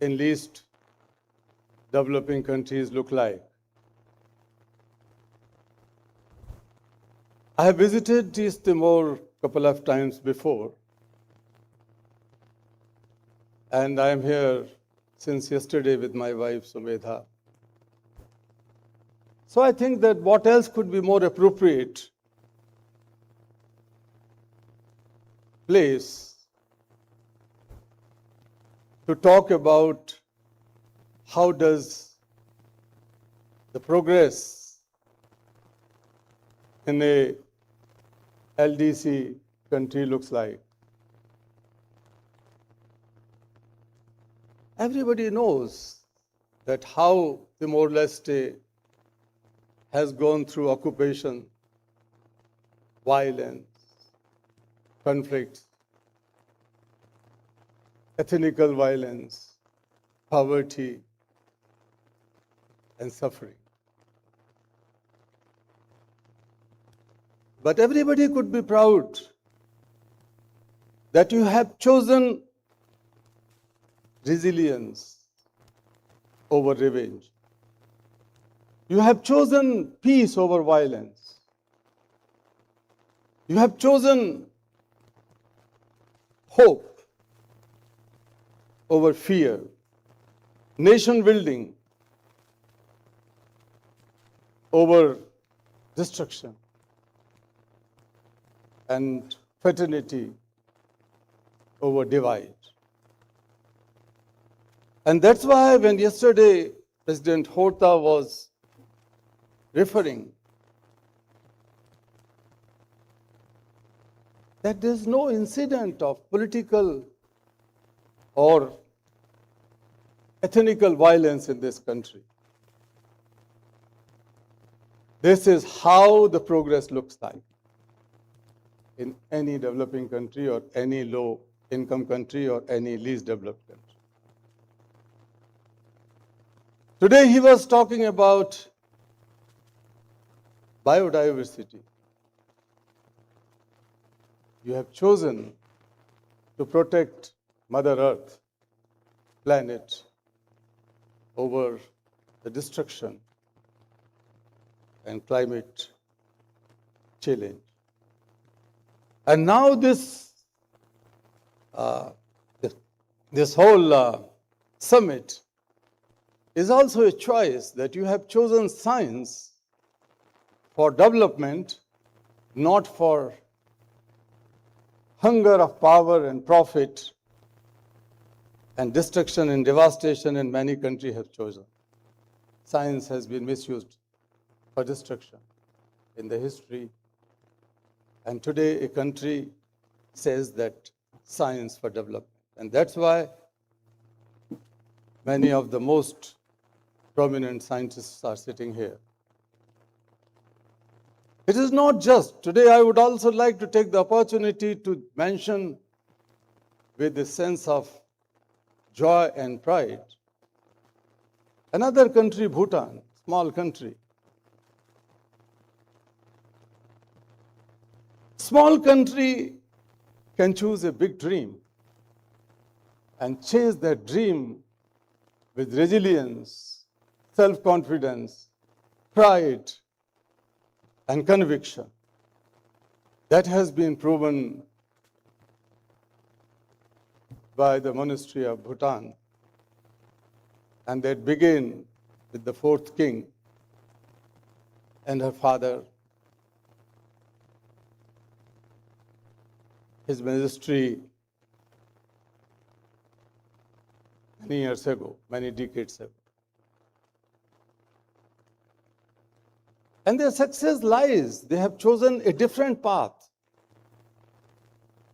in least developing countries look like. I have visited East Timor a couple of times before, and I am here since yesterday with my wife Sumedha. So I think that what else could be more appropriate place to talk about how does the progress in a LDC country looks like. Everybody knows that how Timor-Leste has gone through occupation, violence, conflicts, ethnical violence, poverty, and suffering. But everybody could be proud that you have chosen resilience over revenge. You have chosen peace over violence. You have chosen hope over fear, nation building over destruction, and fraternity over divide. And that's why when yesterday President Horta was referring that there's no incident of political or ethnical violence in this country. This is how the progress looks like in any developing country or any low-income country or any least developed country. Today he was talking about biodiversity. You have chosen to protect Mother Earth, planet, over the destruction and climate challenge. And now this whole summit is also a choice that you have chosen science for development, not for hunger of power and profit and destruction and devastation, and many countries have chosen. Science has been misused for destruction in the history. And today a country says that science for development. And that's why many of the most prominent scientists are sitting here. It is not just, today I would also like to take the opportunity to mention with a sense of joy and pride, another country, Bhutan, small country. Small country can choose a big dream and chase that dream with resilience, self-confidence, pride, and conviction. That has been proven by the monastery of Bhutan, and that began with the fourth king and her father. His ministry many years ago, many decades ago. And their success lies, they have chosen a different path.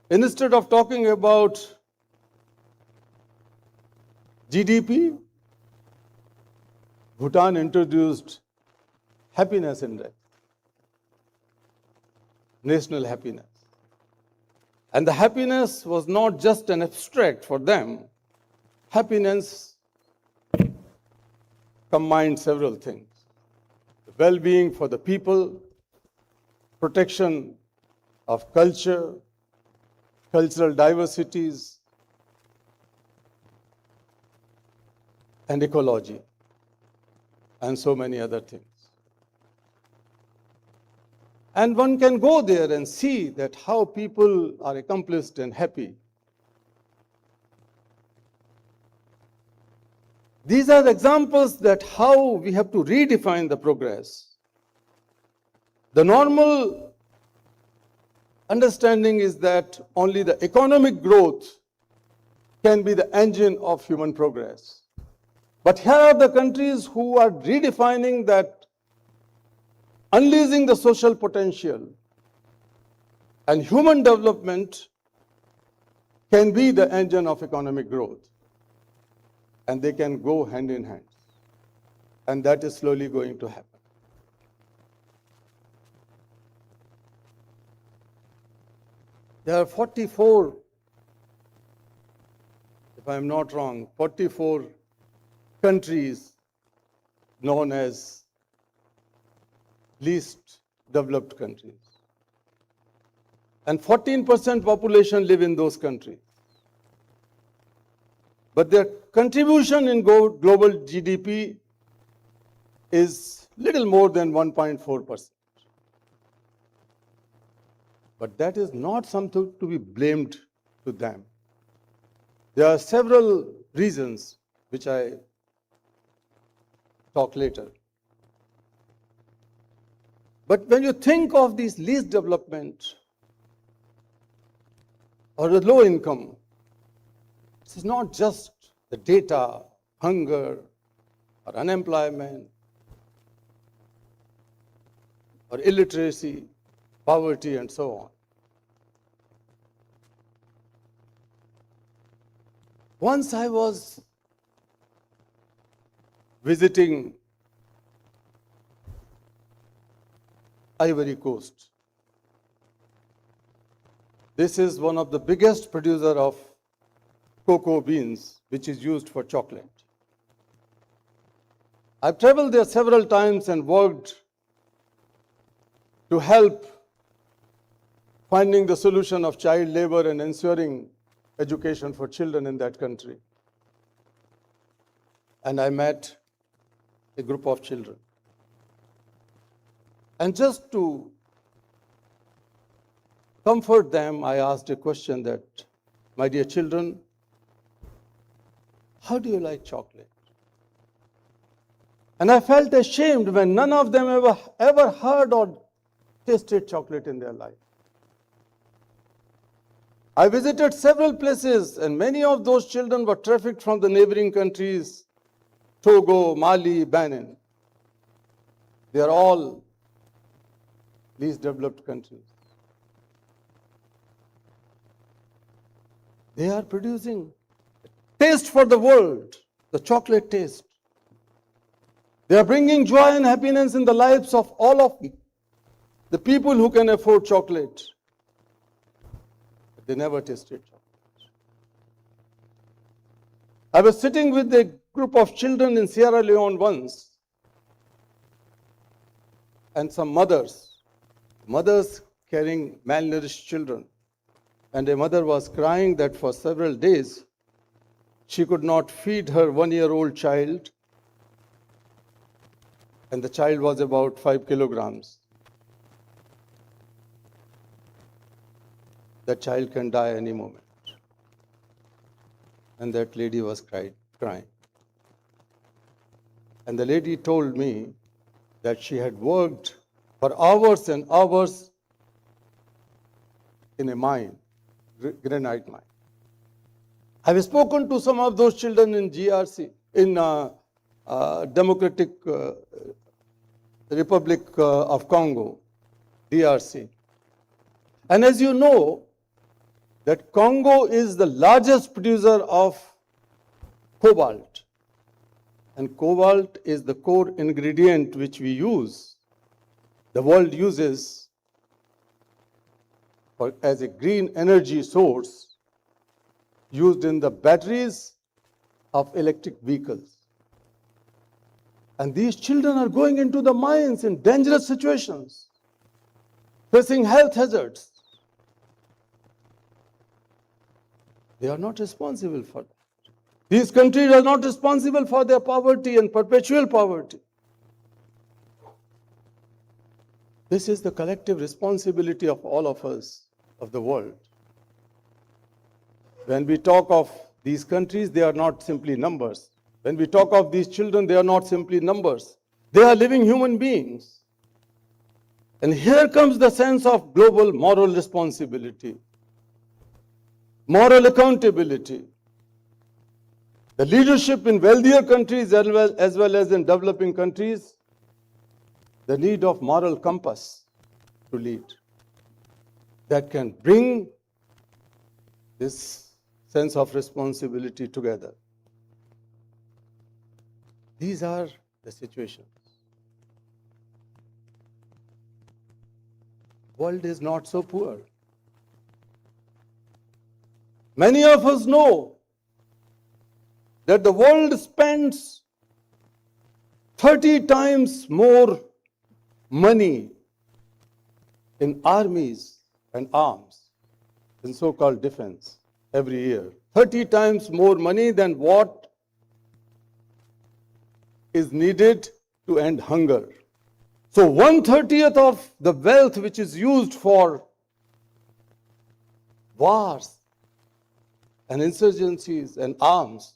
Instead of talking about GDP, Bhutan introduced happiness index, national happiness. And the happiness was not just an abstract for them. Happiness combined several things: the well-being for the people, protection of culture, cultural diversities, and ecology, and so many other things. And one can go there and see that how people are accomplished and happy. These are examples that how we have to redefine the progress. The normal understanding is that only the economic growth can be the engine of human progress. But here are the countries who are redefining that, unleashing the social potential, and human development can be the engine of economic growth. And they can go hand in hand. And that is slowly going to happen. There are 44, if I am not wrong, 44 countries known as least developed countries. And 14% population live in those countries. But their contribution in global GDP is little more than 1.4%. But that is not something to be blamed to them. There are several reasons which I talk later. But when you think of these least development or the low income, this is not just the data, hunger, or unemployment, or illiteracy, poverty, and so on. Once I was visiting Ivory Coast. This is one of the biggest producer of cocoa beans, which is used for chocolate. I've traveled there several times and worked to help finding the solution of child labor and ensuring education for children in that country. And I met a group of children. And just to comfort them, I asked a question that, my dear children, how do you like chocolate? And I felt ashamed when none of them ever heard or tasted chocolate in their life. I visited several places, and many of those children were trafficked from the neighboring countries, Togo, Mali, Benin. They are all least developed countries. They are producing taste for the world, the chocolate taste. They are bringing joy and happiness in the lives of all of the people who can afford chocolate. But they never tasted chocolate. I was sitting with a group of children in Sierra Leone once, and some mothers carrying malnourished children. And a mother was crying that for several days she could not feed her 1-year-old child, and the child was about 5 kilograms. That child can die any moment. And that lady was crying. And the lady told me that she had worked for hours and hours in a mine, granite mine. I've spoken to some of those children in GRC, in Democratic Republic of Congo, DRC. And as you know, that Congo is the largest producer of cobalt. And cobalt is the core ingredient which we use, the world uses as a green energy source used in the batteries of electric vehicles. And these children are going into the mines in dangerous situations, facing health hazards. They are not responsible for that. These countries are not responsible for their poverty and perpetual poverty. This is the collective responsibility of all of us, of the world. When we talk of these countries, they are not simply numbers. When we talk of these children, they are not simply numbers. They are living human beings. And here comes the sense of global moral responsibility, moral accountability. The leadership in wealthier countries as well as in developing countries, the need of moral compass to lead that can bring this sense of responsibility together. These are the situations. World is not so poor. Many of us know that the world spends 30 times more money in armies and arms, in so-called defense, every year. 30 times more money than what is needed to end hunger. So 1/30 of the wealth which is used for wars and insurgencies and arms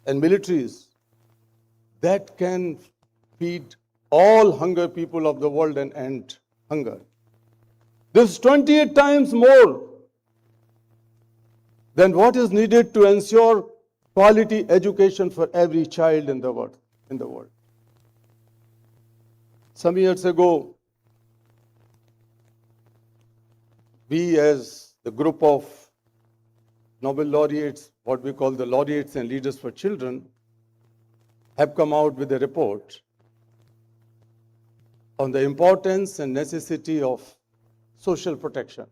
and militaries, that can feed all hunger people of the world and end hunger. This is 28 times more than what is needed to ensure quality education for every child in the world. Some years ago, we as the group of Nobel laureates, what we call the laureates and leaders for children, have come out with a report on the importance and necessity of social protection.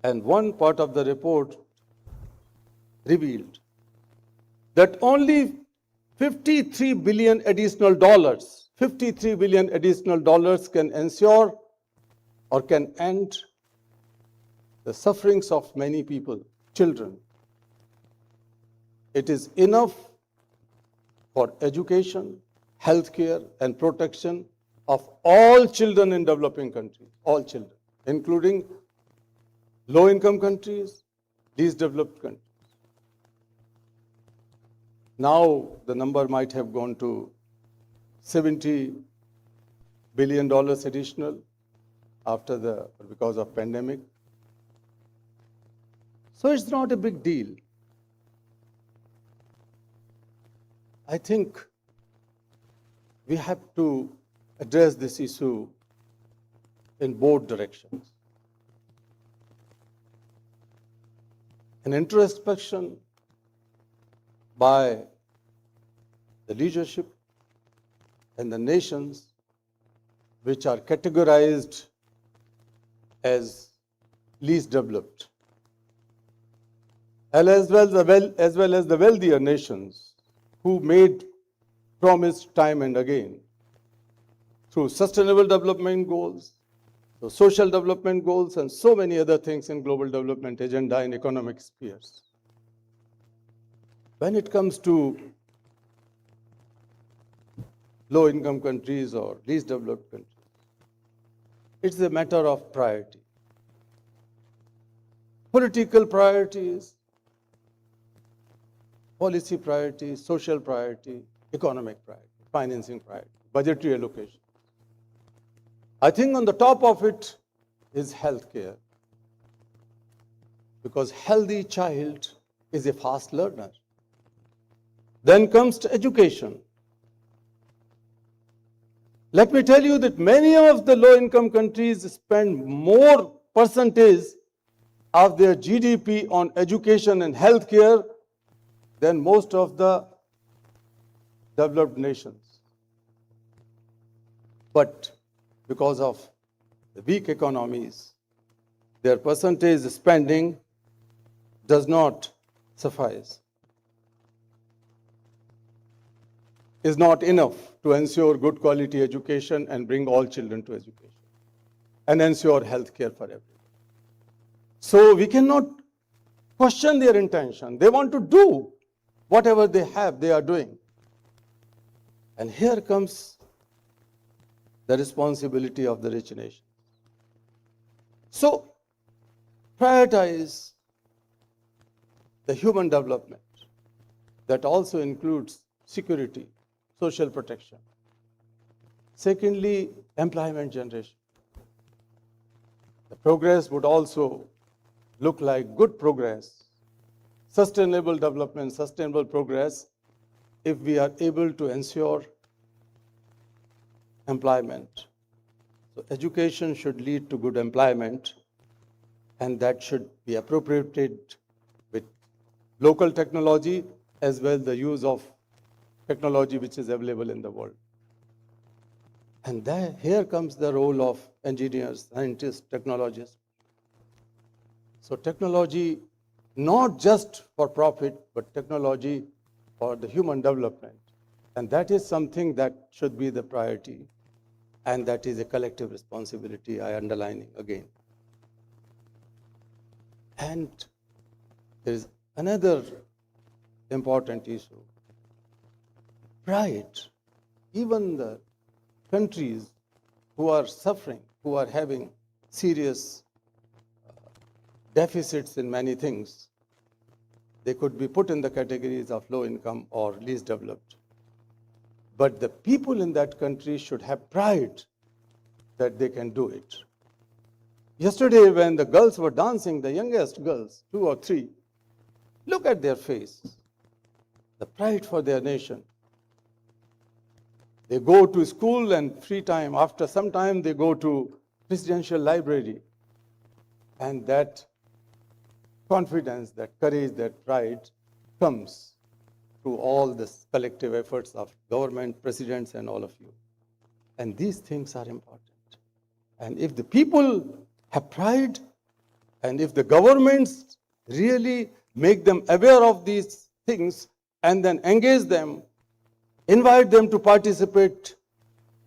And one part of the report revealed that only $53 billion additional can ensure or can end the sufferings of many people, children. It is enough for education, healthcare, and protection of all children in developing countries, all children, including low-income countries, least developed countries. Now the number might have gone to $70 billion additional because of pandemic. So it's not a big deal. I think we have to address this issue in both directions. An introspection by the leadership and the nations which are categorized as least developed, as well as the wealthier nations who made promise time and again through sustainable development goals, through social development goals, and so many other things in global development agenda in economic spheres. When it comes to low-income countries or least developed countries, it's a matter of priority. Political priorities, policy priority, social priority, economic priority, financing priority, budgetary allocation. I think on the top of it is healthcare, because healthy child is a fast learner. Then comes to education. Let me tell you that many of the low-income countries spend more percentage of their GDP on education and healthcare than most of the developed nations. But because of the weak economies, their percentage spending does not suffice, is not enough to ensure good quality education and bring all children to education and ensure health care for everyone. So we cannot question their intention. They want to do whatever they have, they are doing. And here comes the responsibility of the rich nation. So prioritize the human development that also includes security, social protection. Secondly, employment generation. The progress would also look like good progress, sustainable development, sustainable progress, if we are able to ensure employment. So education should lead to good employment, and that should be appropriated with local technology as well as the use of technology which is available in the world. And here comes the role of engineers, scientists, technologists. So technology, not just for profit, but technology for the human development. And that is something that should be the priority. And that is a collective responsibility, I underlining again. And there is another important issue. Pride. Even the countries who are suffering, who are having serious deficits in many things, they could be put in the categories of low income or least developed. But the people in that country should have pride that they can do it. Yesterday, when the girls were dancing, the youngest girls, 2 or 3, look at their face, the pride for their nation. They go to school and free time. After some time, they go to presidential library. And that confidence, that courage, that pride comes through all the collective efforts of government, presidents, and all of you. And these things are important. And if the people have pride, and if the governments really make them aware of these things and then engage them, invite them to participate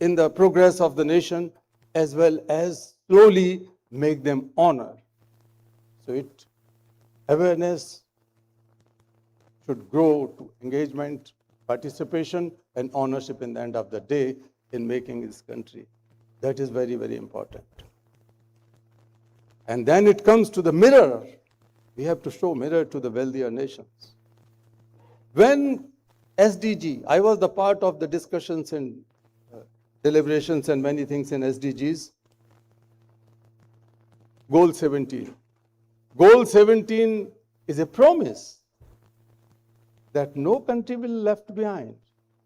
in the progress of the nation, as well as slowly make them honor. So awareness should grow to engagement, participation, and ownership in the end of the day in making this country. That is very, very important. And then it comes to the mirror. We have to show mirror to the wealthier nations. When SDG, I was the part of the discussions and deliberations and many things in SDGs. Goal 17. Goal 17 is a promise that no country will be left behind,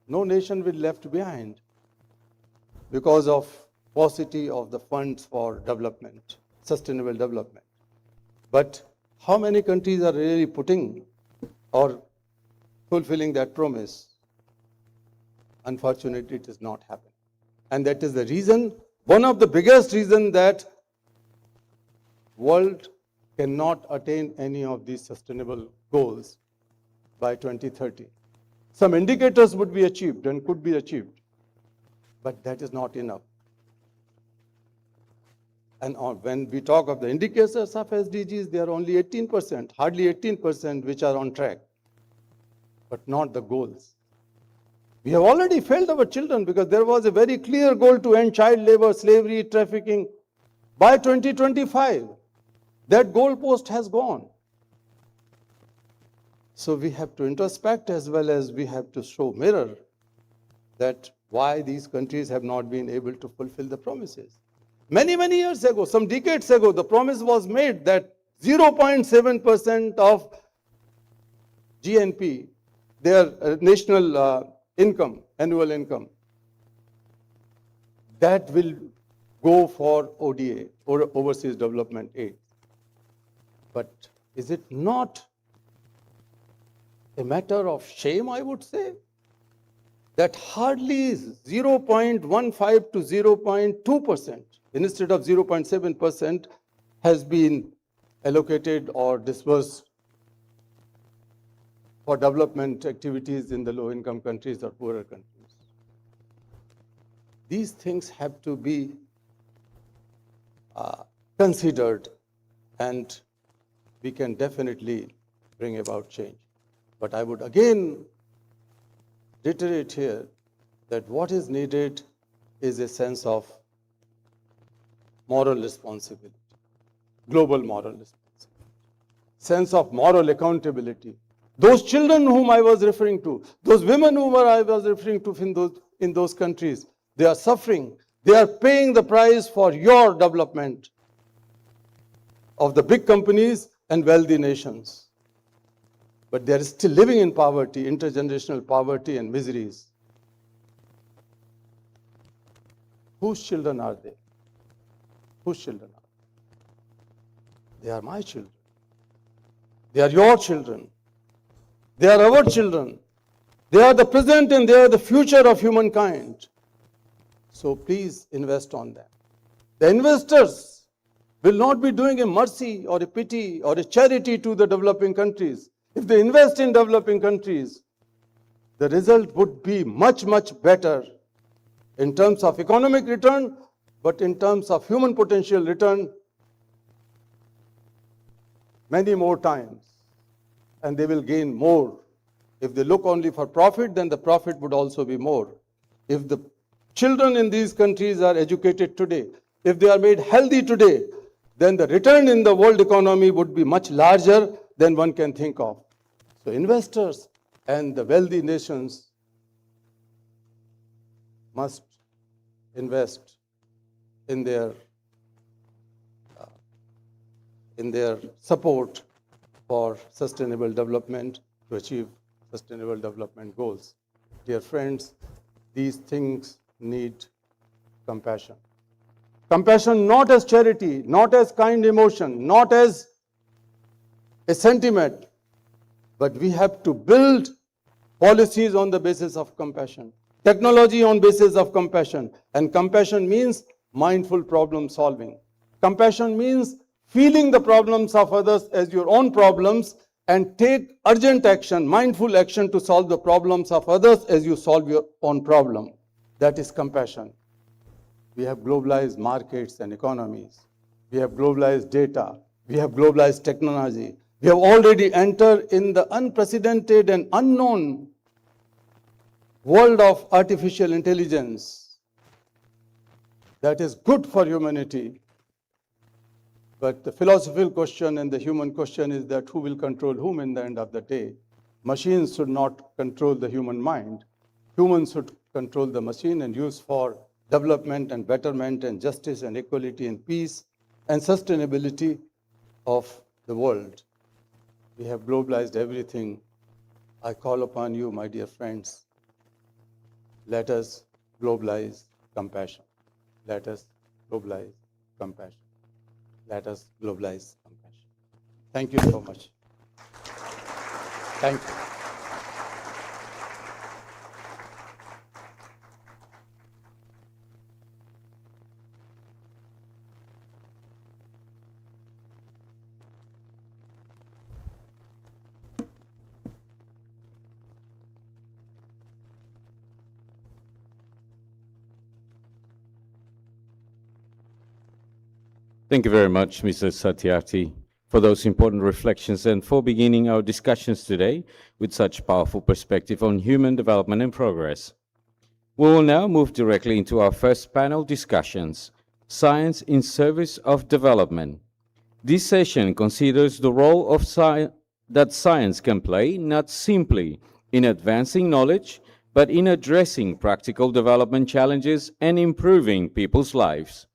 no nation will be left behind because of paucity of the funds for development, sustainable development. But how many countries are really putting or fulfilling that promise? Unfortunately, it is not happening. And that is the reason, one of the biggest reasons that world cannot attain any of these sustainable goals by 2030. Some indicators would be achieved and could be achieved, but that is not enough. And when we talk of the indicators of SDGs, they are only 18%, hardly 18%, which are on track, but not the goals. We have already failed our children because there was a very clear goal to end child labor, slavery, trafficking by 2025. That goalpost has gone. So we have to introspect as well as we have to show mirror that why these countries have not been able to fulfill the promises. Many, many years ago, some decades ago, the promise was made that 0.7% of GNP, their national income, annual income, that will go for ODA, or overseas development aid. But is it not a matter of shame, I would say, that hardly 0.15 to 0.2% instead of 0.7% has been allocated or disbursed for development activities in the low-income countries or poorer countries. These things have to be considered, and we can definitely bring about change. But I would again reiterate here that what is needed is a sense of moral responsibility, global moral responsibility, sense of moral accountability. Those children whom I was referring to, those women whom I was referring to in those countries, they are suffering. They are paying the price for your development of the big companies and wealthy nations. But they are still living in poverty, intergenerational poverty and miseries. Whose children are they? Whose children are they? They are my children. They are your children. They are our children. They are the present and they are the future of humankind. So please invest on them. The investors will not be doing a mercy or a pity or a charity to the developing countries. If they invest in developing countries, the result would be much, much better in terms of economic return, but in terms of human potential return, many more times. And they will gain more. If they look only for profit, then the profit would also be more. If the children in these countries are educated today, if they are made healthy today, then the return in the world economy would be much larger than one can think of. So investors and the wealthy nations must invest in their support for sustainable development to achieve sustainable development goals. Dear friends, these things need compassion. Compassion not as charity, not as kind emotion, not as a sentiment, but we have to build policies on the basis of compassion, technology on basis of compassion. And compassion means mindful problem solving. Compassion means feeling the problems of others as your own problems and take urgent action, mindful action to solve the problems of others as you solve your own problem. That is compassion. We have globalized markets and economies. We have globalized data. We have globalized technology. We have already entered in the unprecedented and unknown world of artificial intelligence. That is good for humanity. But the philosophical question and the human question is that who will control whom in the end of the day? Machines should not control the human mind. Humans should control the machine and use for development and betterment and justice and equality and peace and sustainability of the world. We have globalized everything. I call upon you, my dear friends, let us globalize compassion. Let us globalize compassion. Let us globalize compassion. Thank you so much. Thank you. Thank you very much, Mr. Satyarthi, for those important reflections and for beginning our discussions today with such powerful perspective on human development and progress. We will now move directly into our first panel discussions, Science in Service of Development. This session considers the role of that science can play not simply in advancing knowledge, but in addressing practical development challenges and improving people's lives.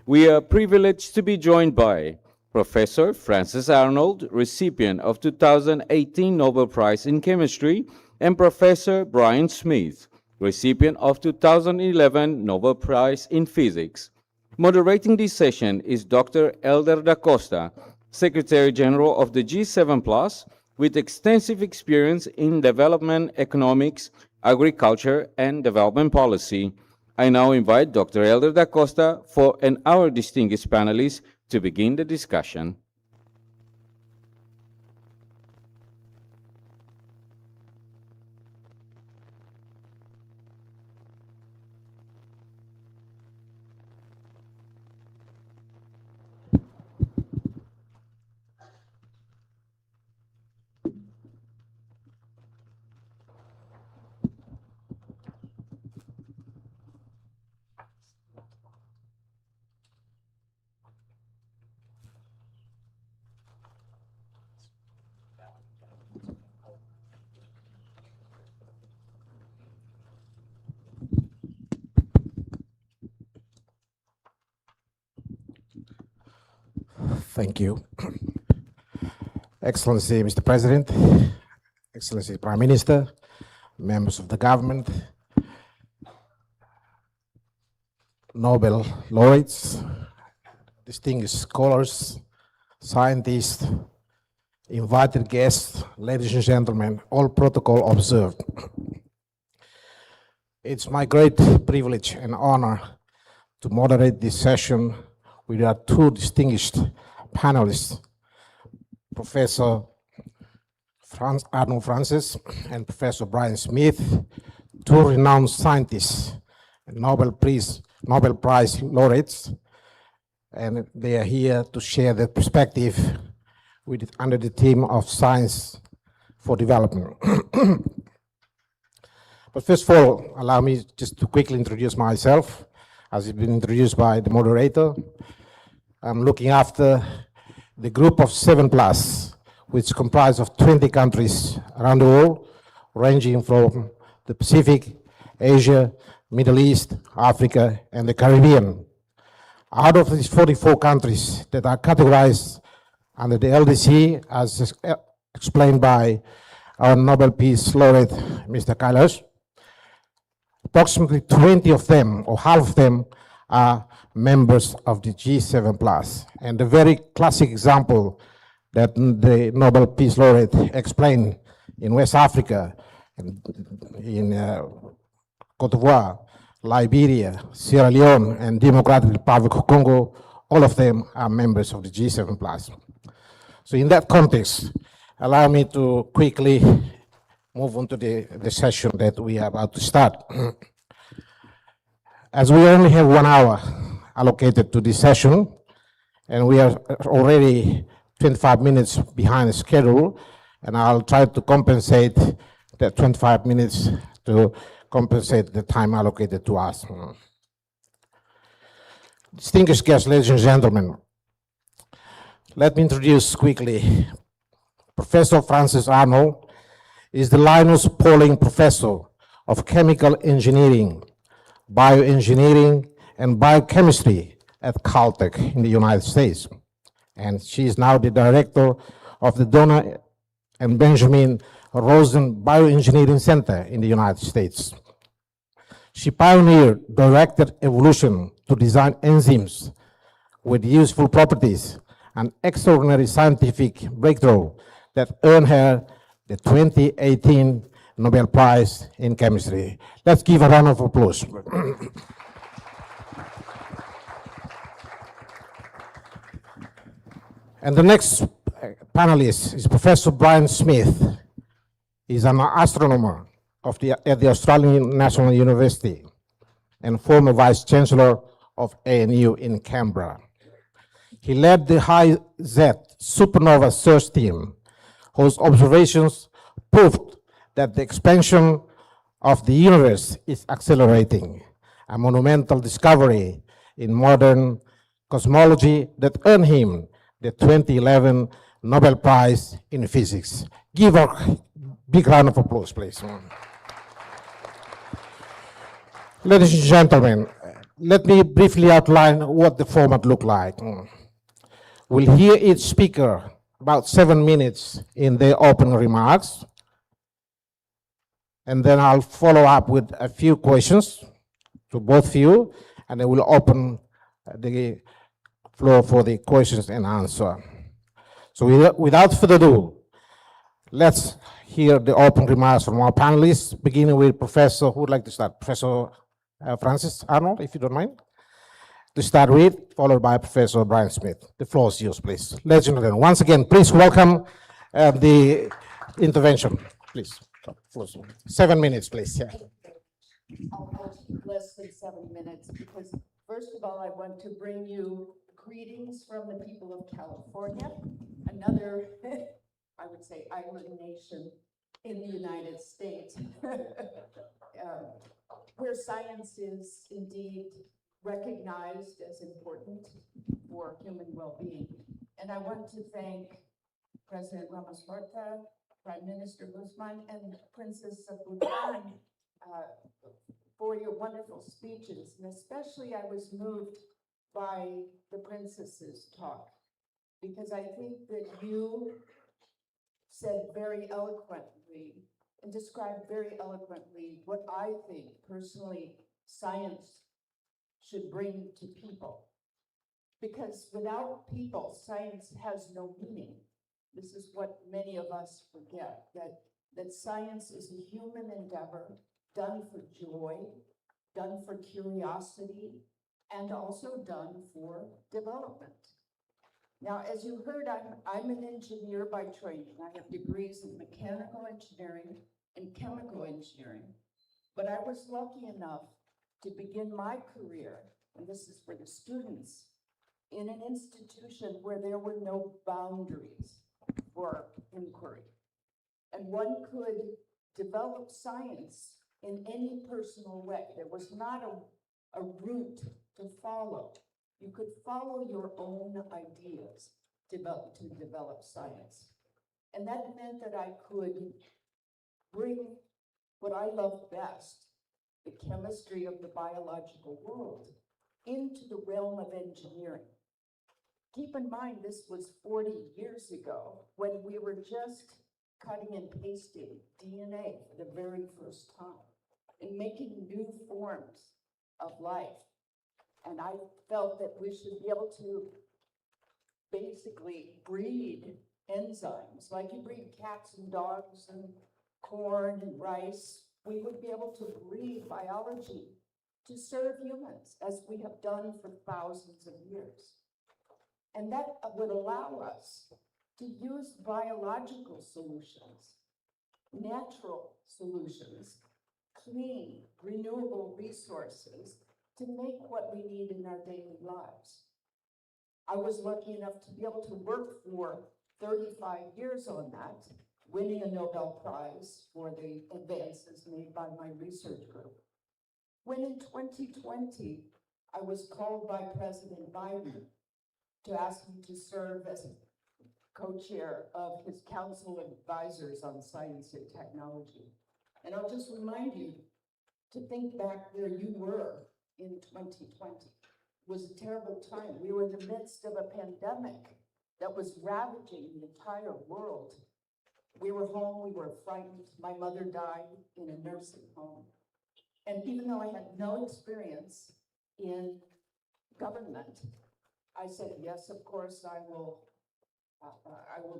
We are privileged to be joined by Professor Frances Arnold, recipient of 2018 Nobel Prize in Chemistry, and Professor Brian Smith, recipient of 2011 Nobel Prize in Physics. Moderating this session is Dr. Elder da Costa, Secretary General of the G7+, with extensive experience in development economics, agriculture, and development policy. I now invite Dr. Elder da Costa and our distinguished panelists to begin the discussion. Thank you. Excellency, Mr. President, Excellency Prime Minister, members of the government, Nobel laureates, distinguished scholars, scientists, invited guests, ladies and gentlemen, all protocol observed. It's my great privilege and honor to moderate this session with our two distinguished panelists, Professor Arnold Francis and Professor Brian Smith, two renowned scientists and Nobel Prize laureates, and they are here to share their perspective under the theme of Science for Development. But first of all, allow me just to quickly introduce myself, as it's been introduced by the moderator. I'm looking after the group of 7+, which comprise of 20 countries around the world, ranging from the Pacific, Asia, Middle East, Africa, and the Caribbean. Out of these 44 countries that are categorized under the LDC, as explained by our Nobel Peace Laureate, Mr. Kailash, approximately 20 of them, or half of them, are members of the G7+. And the very classic example that the Nobel Peace Laureate explained in West Africa, in Cote d'Ivoire, Liberia, Sierra Leone, and Democratic Republic of Congo, all of them are members of the G7+. So in that context, allow me to quickly move on to the session that we are about to start. As we only have 1 hour allocated to this session, and we are already 25 minutes behind the schedule, and I'll try to compensate that 25 minutes to compensate the time allocated to us. Distinguished guests, ladies and gentlemen, let me introduce quickly Professor Francis Arnold is the Linus Pauling Professor of Chemical Engineering, Bioengineering, and Biochemistry at Caltech in the United States. And she is now the director of the Donna and Benjamin Rosen Bioengineering Center in the United States. She pioneered directed evolution to design enzymes with useful properties, an extraordinary scientific breakthrough that earned her the 2018 Nobel Prize in Chemistry. Let's give a round of applause. And the next panelist is Professor Brian Smith. He's an astronomer at the Australian National University and former Vice Chancellor of ANU in Canberra. He led the High-Z supernova search team, whose observations proved that the expansion of the universe is accelerating, a monumental discovery in modern cosmology that earned him the 2011 Nobel Prize in Physics. Give a big round of applause, please. Ladies and gentlemen, let me briefly outline what the format looked like. We'll hear each speaker about 7 minutes in their opening remarks, and then I'll follow up with a few questions to both of you, and then we'll open the floor for the questions and answer. So without further ado, let's hear the open remarks from our panelists, beginning with Professor, who would like to start? Professor Francis Arnold, if you don't mind. To start with, followed by Professor Brian Smith. The floor is yours, please. Ladies and gentlemen, once again, please welcome the intervention, please. 7 minutes, please. Yeah. I'll take less than 7 minutes because first of all, I want to bring you greetings from the people of California, another, I would say, island nation in the United States, where science is indeed recognized as important for human well-being. And I want to thank President Ramos Horta, Prime Minister Guzman, and Princess of Bhutan for your wonderful speeches. And especially I was moved by the princess's talk, because I think that you said very eloquently and described very eloquently what I think personally science should bring to people. Because without people, science has no meaning. This is what many of us forget, that science is a human endeavor done for joy, done for curiosity, and also done for development. Now, as you heard, I'm an engineer by training. I have degrees in mechanical engineering and chemical engineering, but I was lucky enough to begin my career, and this is for the students, in an institution where there were no boundaries for inquiry. And one could develop science in any personal way. There was not a route to follow. You could follow your own ideas to develop science. And that meant that I could bring what I love best, the chemistry of the biological world, into the realm of engineering. Keep in mind, this was 40 years ago when we were just cutting and pasting DNA for the very first time and making new forms of life. And I felt that we should be able to basically breed enzymes, like you breed cats and dogs and corn and rice. We would be able to breed biology to serve humans, as we have done for thousands of years. And that would allow us to use biological solutions, natural solutions, clean, renewable resources to make what we need in our daily lives. I was lucky enough to be able to work for 35 years on that, winning a Nobel Prize for the advances made by my research group. When in 2020, I was called by President Biden to ask me to serve as co-chair of his Council of Advisors on Science and Technology. And I'll just remind you to think back where you were in 2020. It was a terrible time. We were in the midst of a pandemic that was ravaging the entire world. We were home, we were frightened. My mother died in a nursing home. And even though I had no experience in government, I said, yes, of course, I will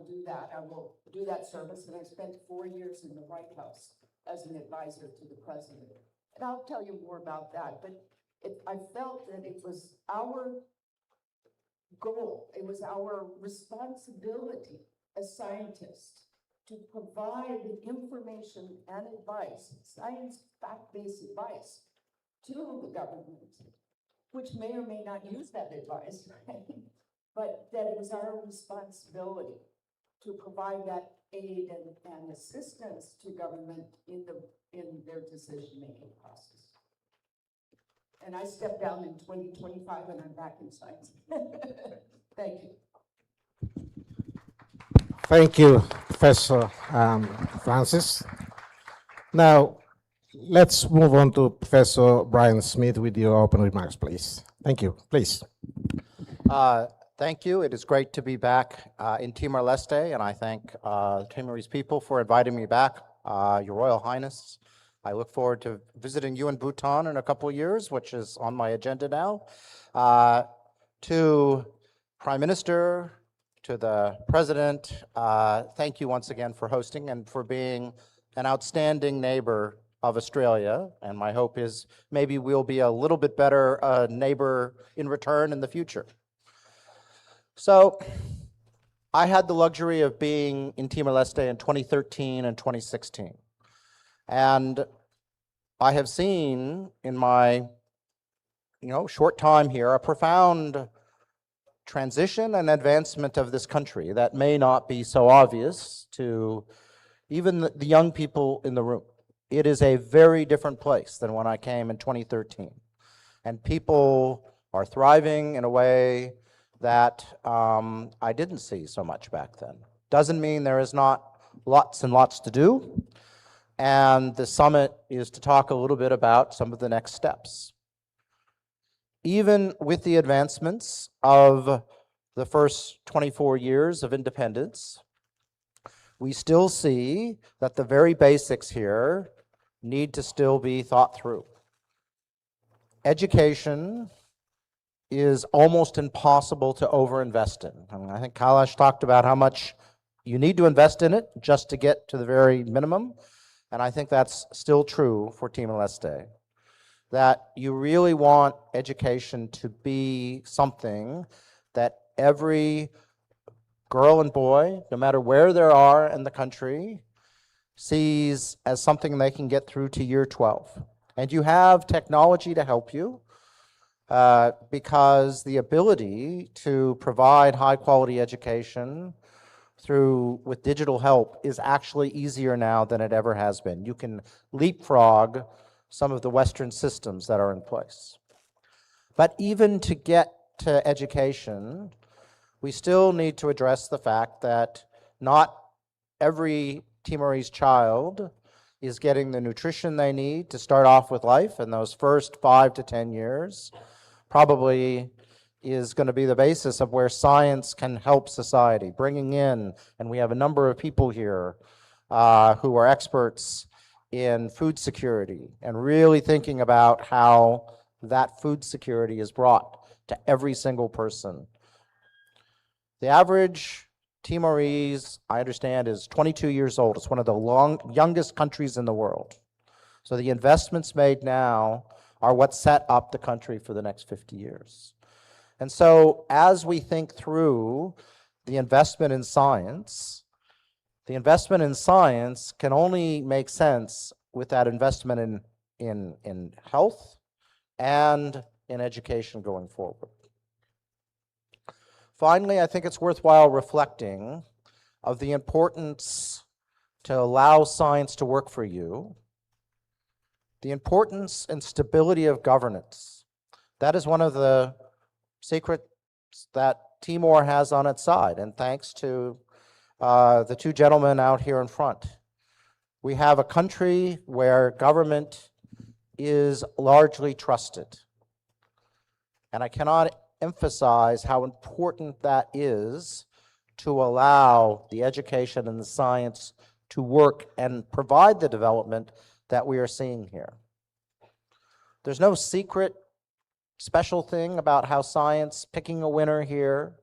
do that. I will do that service. And I spent 4 years in the White House as an advisor to the president. And I'll tell you more about that. But I felt that it was our goal, it was our responsibility as scientists to provide information and advice, science fact-based advice, to the government, which may or may not use that advice, but that it was our responsibility to provide that aid and assistance to government in their decision-making process. And I stepped down in 2025 and I'm back in science. Thank you. Thank you, Professor Francis. Now, let's move on to Professor Brian Smith with your open remarks, please. Thank you. Please. Thank you. It is great to be back in Timor-Leste, and I thank Timorese people for inviting me back. Your Royal Highness, I look forward to visiting you in Bhutan in a couple of years, which is on my agenda now. To Prime Minister, to the president. Thank you once again for hosting and for being an outstanding neighbor of Australia. And my hope is maybe we'll be a little bit better neighbor in return in the future. So I had the luxury of being in Timor-Leste in 2013 and 2016. And I have seen in my short time here a profound transition and advancement of this country that may not be so obvious to even the young people in the room. It is a very different place than when I came in 2013. And people are thriving in a way that I didn't see so much back then. Doesn't mean there is not lots and lots to do. And the summit is to talk a little bit about some of the next steps. Even with the advancements of the first 24 years of independence, we still see that the very basics here need to still be thought through. Education is almost impossible to overinvest in. I mean, I think Kailash talked about how much you need to invest in it just to get to the very minimum. And I think that's still true for Timor-Leste. That you really want education to be something that every girl and boy, no matter where they are in the country, sees as something they can get through to year 12. And you have technology to help you because the ability to provide high quality education with digital help is actually easier now than it ever has been. You can leapfrog some of the Western systems that are in place. But even to get to education, we still need to address the fact that not every Timorese child is getting the nutrition they need to start off with life, and those first 5 to 10 years probably is going to be the basis of where science can help society, bringing in, and we have a number of people here who are experts in food security and really thinking about how that food security is brought to every single person. The average Timorese, I understand, is 22 years old. It's one of the youngest countries in the world. So the investments made now are what set up the country for the next 50 years. And so as we think through the investment in science can only make sense with that investment in health and in education going forward. Finally, I think it's worthwhile reflecting of the importance to allow science to work for you, the importance and stability of governance. That is one of the secrets that Timor has on its side, and thanks to the two gentlemen out here in front. We have a country where government is largely trusted. And I cannot emphasize how important that is to allow the education and the science to work and provide the development that we are seeing here. There's no secret special thing about how science picking a winner here.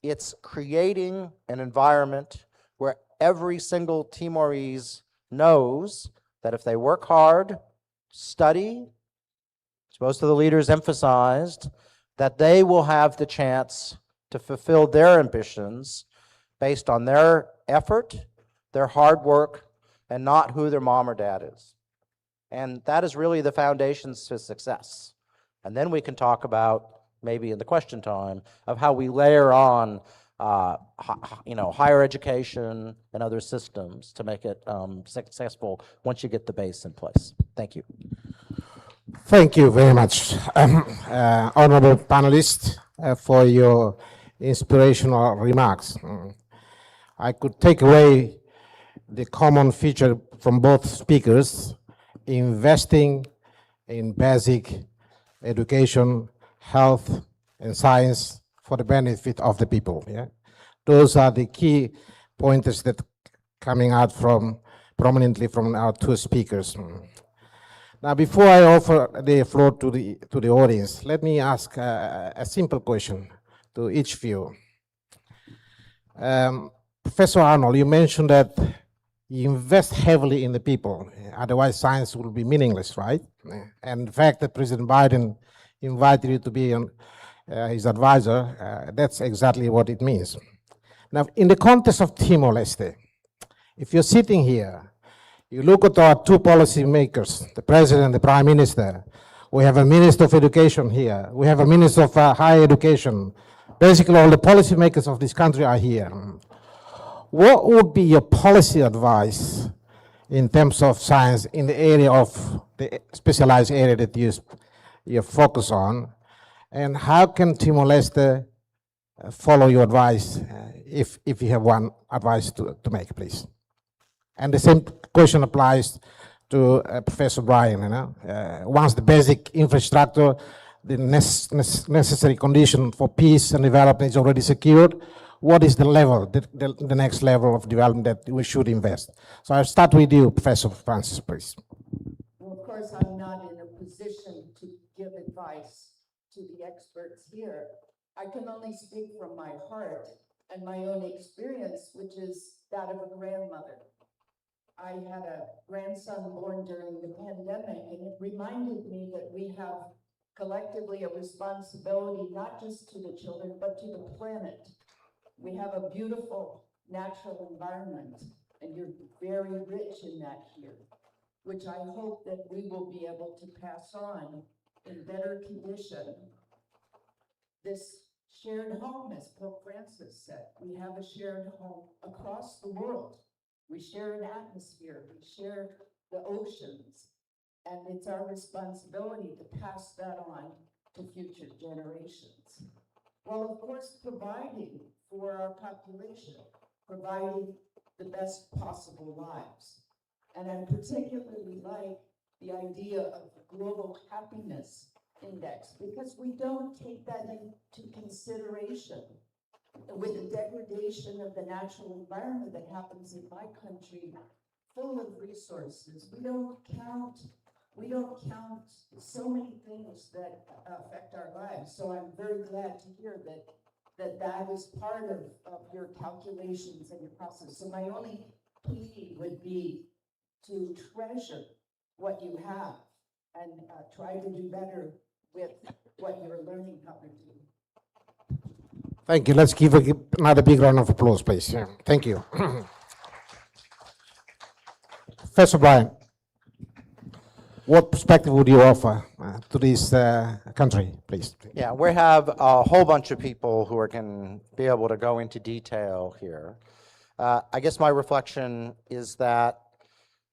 It's creating an environment where every single Timorese knows that if they work hard, study, as most of the leaders emphasized, that they will have the chance to fulfill their ambitions based on their effort, their hard work, and not who their mom or dad is. And that is really the foundations to success. And then we can talk about, maybe in the question time, of how we layer on higher education and other systems to make it successful once you get the base in place. Thank you. Thank you very much, honorable panelists, for your inspirational remarks. I could take away the common feature from both speakers: investing in basic education, health, and science for the benefit of the people. Yeah, those are the key pointers that coming out prominently from our two speakers. Now, before I offer the floor to the audience, let me ask a simple question to each of you. Professor Arnold, you mentioned that you invest heavily in the people, otherwise science will be meaningless, right? And the fact that President Biden invited you to be his advisor, that's exactly what it means. Now, in the context of Timor-Leste, if you're sitting here, you look at our two policy makers, the president and the prime minister. We have a minister of education here. We have a minister of higher education. Basically, all the policy makers of this country are here. What would be your policy advice in terms of science in the area of the specialized area that you focus on? And how can Timor-Leste follow your advice if you have one advice to make, please? And the same question applies to Professor Brian. Once the basic infrastructure, the necessary condition for peace and development is already secured, what is the level, the next level of development that we should invest? So I'll start with you, Professor Francis, please. Well, of course, I'm not in a position to give advice to the experts here. I can only speak from my heart and my own experience, which is that of a grandmother. I had a grandson born during the pandemic, and it reminded me that we have collectively a responsibility not just to the children, but to the planet. We have a beautiful natural environment, and you're very rich in that here, which I hope that we will be able to pass on in better condition. This shared home, as Pope Francis said, we have a shared home across the world. We share an atmosphere, we share the oceans, and it's our responsibility to pass that on to future generations. Well, of course, providing for our population, providing the best possible lives. And I particularly like the idea of the global happiness index, because we don't take that into consideration. With the degradation of the natural environment that happens in my country, full of resources, we don't count so many things that affect our lives. So I'm very glad to hear that is part of your calculations and your process. So my only plea would be to treasure what you have and try to do better with what you're learning how to do. Thank you. Let's give another big round of applause, please. Yeah. Thank you. Professor Brian, what perspective would you offer to this country, please? Yeah, we have a whole bunch of people who can be able to go into detail here. I guess my reflection is that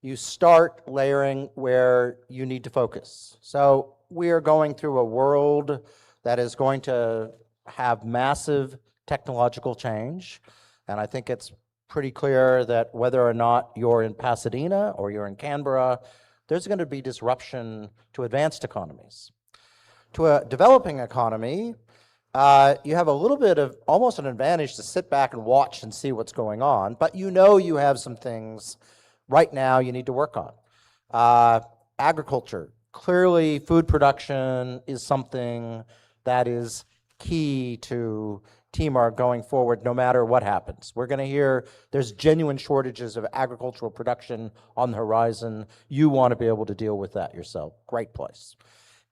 you start layering where you need to focus. So we are going through a world that is going to have massive technological change, and I think it's pretty clear that whether or not you're in Pasadena or you're in Canberra, there's going to be disruption to advanced economies. To a developing economy, you have a little bit of almost an advantage to sit back and watch and see what's going on, but you know you have some things right now you need to work on. Agriculture, clearly food production is something that is key to Timor going forward, no matter what happens. We're going to hear there's genuine shortages of agricultural production on the horizon. You want to be able to deal with that yourself. Great place.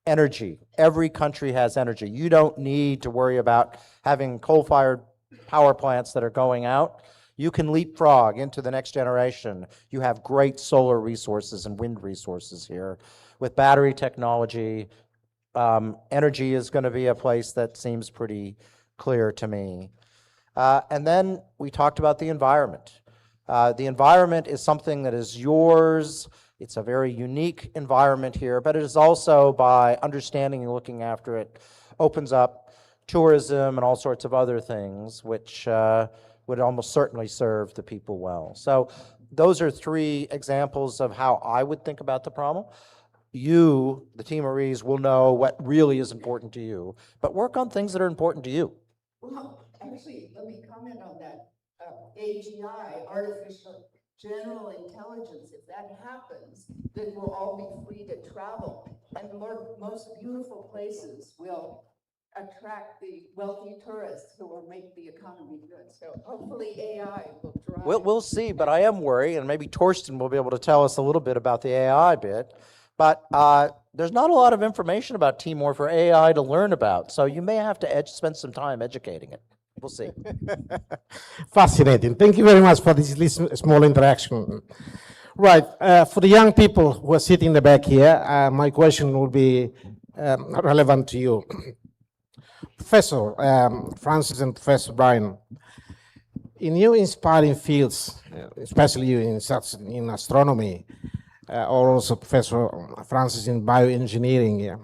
Energy. Every country has energy. You don't need to worry about having coal-fired power plants that are going out. You can leapfrog into the next generation. You have great solar resources and wind resources here. With battery technology, energy is going to be a place that seems pretty clear to me. And then we talked about the environment. The environment is something that is yours. It's a very unique environment here, but it is also, by understanding and looking after it, opens up tourism and all sorts of other things, which would almost certainly serve the people well. So those are three examples of how I would think about the problem. You, the Timorese, will know what really is important to you, but work on things that are important to you. Well, actually, let me comment on that. AGI, artificial general intelligence, if that happens, then we'll all be free to travel. And the most beautiful places will attract the wealthy tourists who will make the economy good. So hopefully AI will drive. We'll see, but I am worried, and maybe Torsten will be able to tell us a little bit about the AI bit. But there's not a lot of information about Timor for AI to learn about, so you may have to spend some time educating it. We'll see. Fascinating. Thank you very much for this small interaction. Right, for the young people who are sitting in the back here, my question will be relevant to you. Professor Francis and Professor Brian, in your inspiring fields, especially you in astronomy, or also Professor Francis in bioengineering,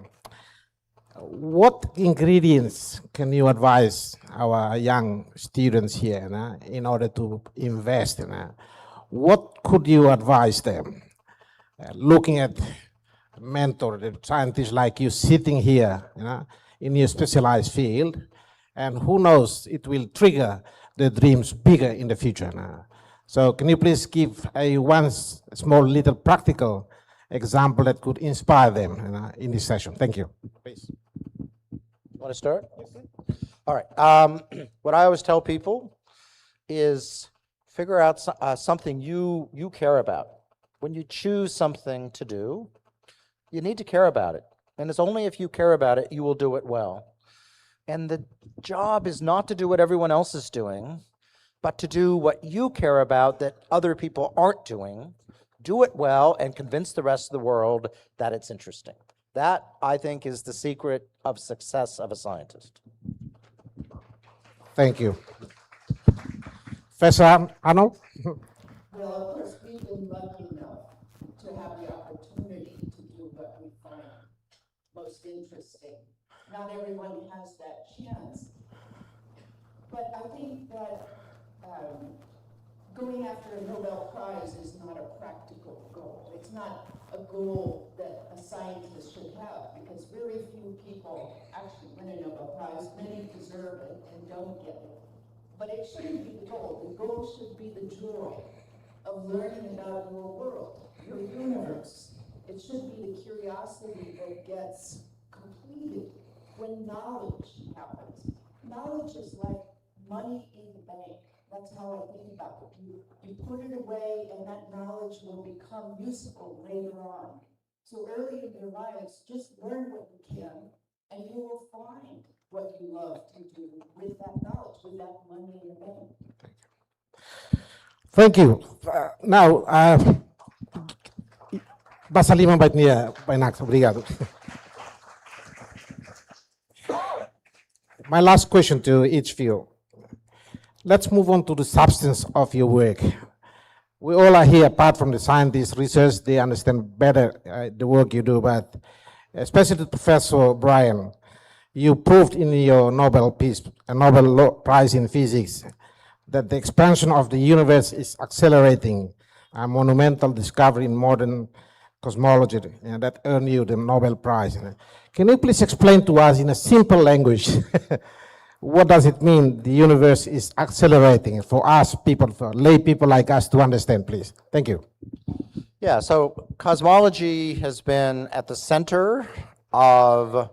what ingredients can you advise our young students here in order to invest in? What could you advise them? Looking at mentor, the scientists like you sitting here in your specialized field, and who knows, it will trigger the dreams bigger in the future. So can you please give one small little practical example that could inspire them in this session? Thank you. Please. Want to start? All right. What I always tell people is figure out something you care about. When you choose something to do, you need to care about it. And it's only if you care about it, you will do it well. And the job is not to do what everyone else is doing, but to do what you care about that other people aren't doing. Do it well and convince the rest of the world that it's interesting. That, I think, is the secret of success of a scientist. Thank you. Professor Arnold? Well, of course, we've been lucky enough to have the opportunity to do what we find most interesting. Not everyone has that chance. But I think that going after a Nobel Prize is not a practical goal. It's not a goal that a scientist should have, because very few people actually win a Nobel Prize. Many deserve it and don't get it. But it shouldn't be the goal. The goal should be the joy of learning about your world, your universe. It should be the curiosity that gets completed when knowledge happens. Knowledge is like money in the bank. That's how I think about it. You put it away, and that knowledge will become useful later on. So early in your lives, just learn what you can, and you will find what you love to do with that knowledge, with that money in the bank. Thank you. Now, basta limang bait niya, Painax. Obrigado. My last question to each of you. Let's move on to the substance of your work. We all are here, apart from the scientists, research, they understand better the work you do, but especially Professor Brian, you proved in your Nobel Prize in Physics that the expansion of the universe is accelerating, a monumental discovery in modern cosmology that earned you the Nobel Prize. Can you please explain to us in a simple language what does it mean the universe is accelerating for us people, for lay people like us to understand, please? Thank you. Yeah, so cosmology has been at the center of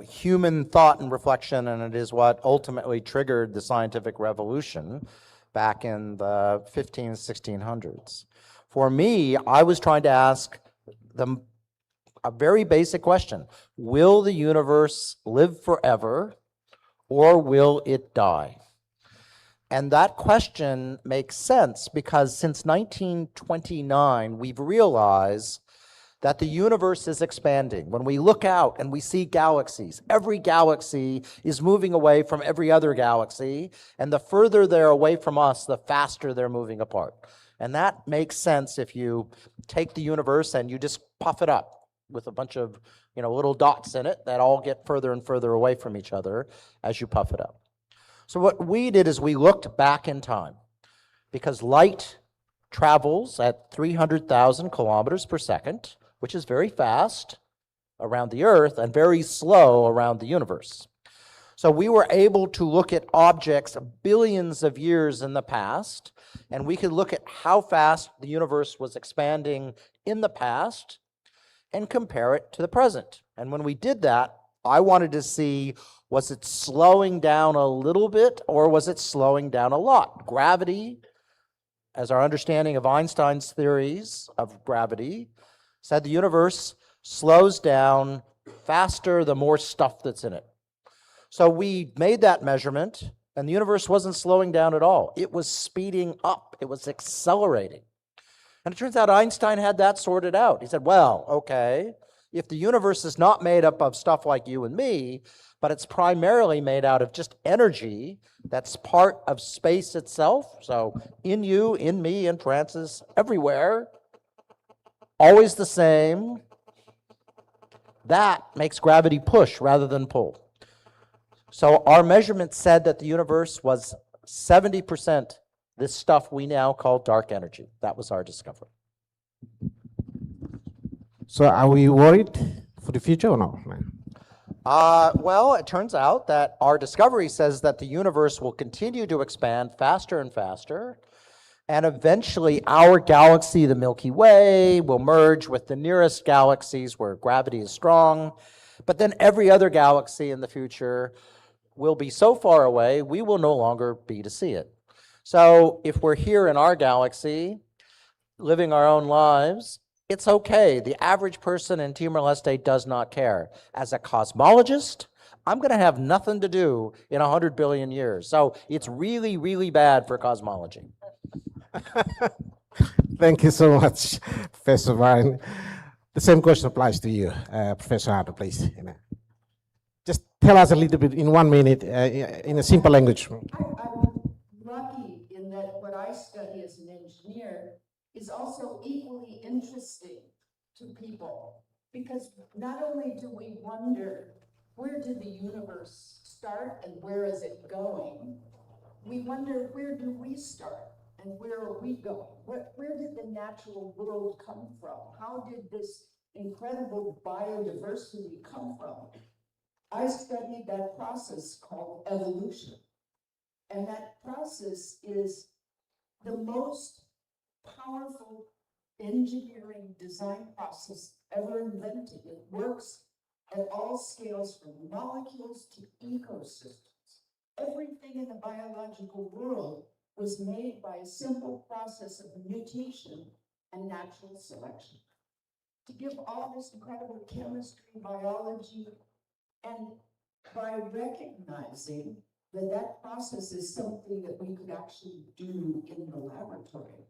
human thought and reflection, and it is what ultimately triggered the scientific revolution back in the 1600s. For me, I was trying to ask a very basic question. Will the universe live forever, or will it die? And that question makes sense because since 1929, we've realized that the universe is expanding. When we look out and we see galaxies, every galaxy is moving away from every other galaxy, and the further they're away from us, the faster they're moving apart. And that makes sense if you take the universe and you just puff it up with a bunch of little dots in it that all get further and further away from each other as you puff it up. So what we did is we looked back in time, because light travels at 300,000 kilometers per second, which is very fast around the Earth and very slow around the universe. So we were able to look at objects billions of years in the past, and we could look at how fast the universe was expanding in the past and compare it to the present. And when we did that, I wanted to see, was it slowing down a little bit or was it slowing down a lot? Gravity, as our understanding of Einstein's theories of gravity, said the universe slows down faster the more stuff that's in it. So we made that measurement, and the universe wasn't slowing down at all. It was speeding up. It was accelerating. And it turns out Einstein had that sorted out. He said, well, okay, if the universe is not made up of stuff like you and me, but it's primarily made out of just energy that's part of space itself, so in you, in me, in Francis, everywhere, always the same, that makes gravity push rather than pull. So our measurement said that the universe was 70% this stuff we now call dark energy. That was our discovery. So are we worried for the future or no? Well, it turns out that our discovery says that the universe will continue to expand faster and faster, and eventually our galaxy, the Milky Way, will merge with the nearest galaxies where gravity is strong, but then every other galaxy in the future will be so far away, we will no longer be to see it. So if we're here in our galaxy, living our own lives, it's okay. The average person in Timor-Leste does not care. As a cosmologist, I'm going to have nothing to do in 100 billion years. So it's really, really bad for cosmology. Thank you so much, Professor Vine. The same question applies to you, Professor Harder, please. Just tell us a little bit in 1 minute, in a simple language. I'm lucky in that what I study as an engineer is also equally interesting to people, because not only do we wonder where did the universe start and where is it going, we wonder where do we start and where are we going? Where did the natural world come from? How did this incredible biodiversity come from? I studied that process called evolution, and that process is the most powerful engineering design process ever invented. It works at all scales from molecules to ecosystems. Everything in the biological world was made by a simple process of mutation and natural selection. To give all this incredible chemistry, biology, and by recognizing that that process is something that we could actually do in the laboratory,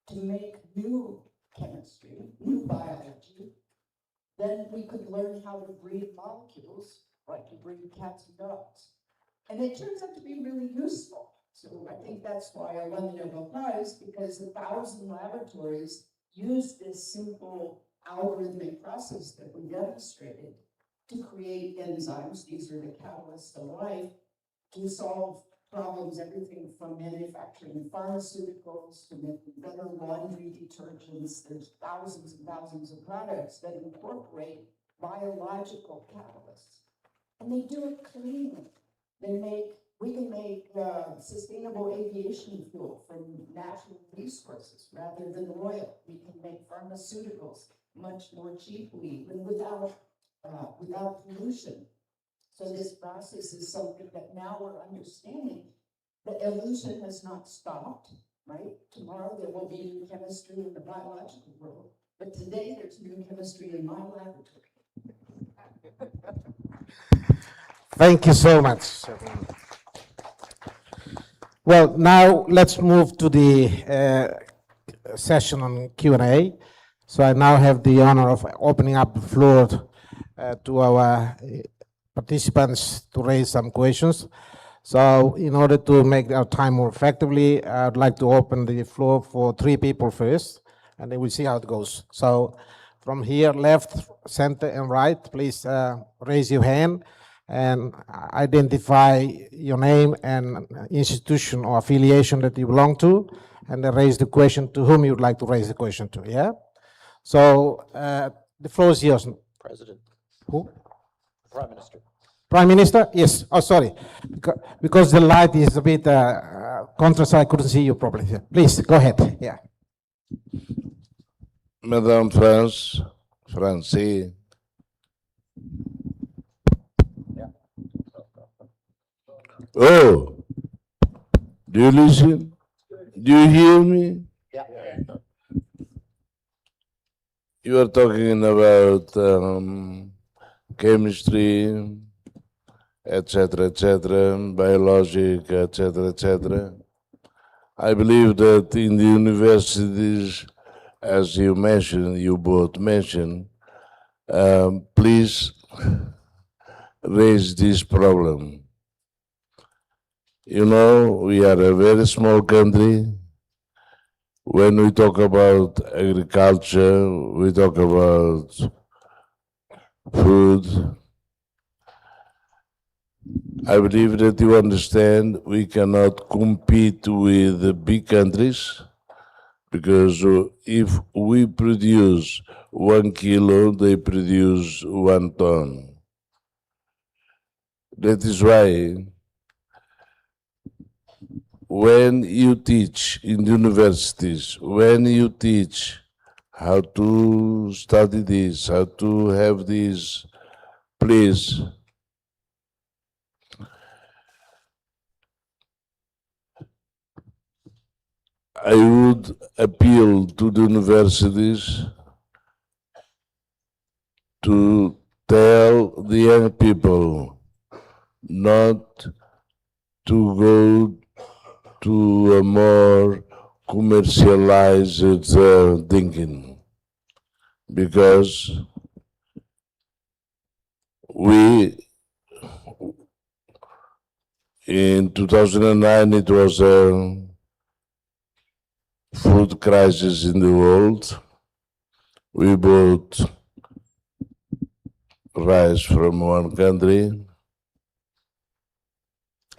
to make new chemistry, new biology, then we could learn how to breed molecules, like to breed cats and dogs. And it turns out to be really useful. So I think that's why I won the Nobel Prize, because 1,000 laboratories used this simple algorithmic process that we demonstrated to create enzymes. These are the catalysts of life, to solve problems, everything from manufacturing pharmaceuticals to making better laundry detergents. There's thousands and thousands of products that incorporate biological catalysts. And they do it cleanly. We can make sustainable aviation fuel from natural resources rather than oil. We can make pharmaceuticals much more cheaply and without pollution. So this process is something that now we're understanding that evolution has not stopped, right? Tomorrow there will be new chemistry in the biological world, but today there's new chemistry in my laboratory. Thank you so much. Well, now let's move to the session on Q&A. So I now have the honor of opening up the floor to our participants to raise some questions. So in order to make our time more effectively, I'd like to open the floor for 3 people first, and then we'll see how it goes. So from here, left, center, and right, please raise your hand and identify your name and institution or affiliation that you belong to, and then raise the question to whom you would like to raise the question to, yeah? So the floor is yours. President. Who? Prime Minister. Prime Minister? Yes. Oh, sorry. Because the light is a bit contrast, I couldn't see you properly. Please, go ahead. Yeah. Madame France, Francie, Oh, do you listen? Do you hear me? You are talking about chemistry, etc., biologic, etc. I believe that in the universities, as you mentioned, you both mentioned, please raise this problem. You know, we are a very small country. When we talk about agriculture, we talk about food. I believe that you understand we cannot compete with the big countries, because if we produce 1 kilo, they produce 1 ton. That is why when you teach in the universities, when you teach how to study this, how to have this, please, I would appeal to the universities to tell the young people not to go to a more commercialized thinking, because we, in 2009, it was a food crisis in the world. We bought rice from one country.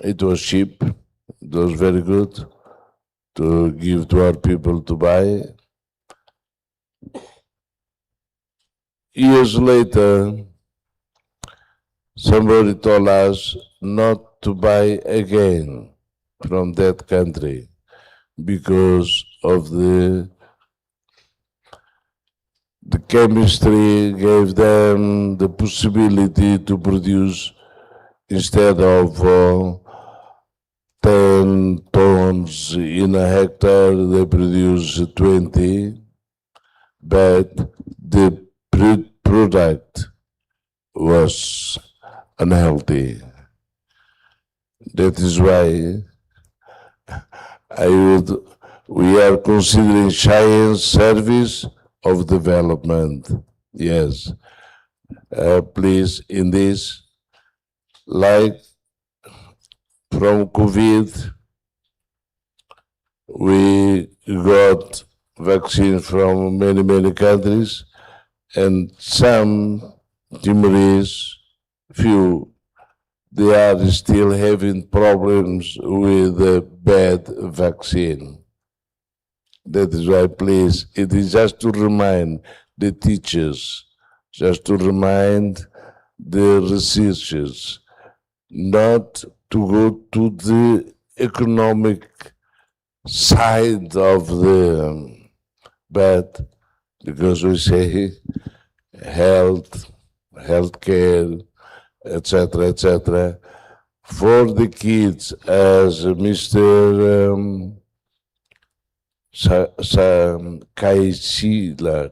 It was cheap. It was very good to give to our people to buy. Years later, somebody told us not to buy again from that country because of the chemistry gave them the possibility to produce, instead of 10 tons in a hectare, they produce 20, but the product was unhealthy. That is why we are considering science service of development. Yes. Please, in this, like from COVID, we got vaccine from many countries, and some Timorese, few, they are still having problems with the bad vaccine. That is why, please, it is just to remind the teachers, just to remind the researchers, not to go to the economic side of the bad, because we say healthcare, etc. For the kids, as Mr.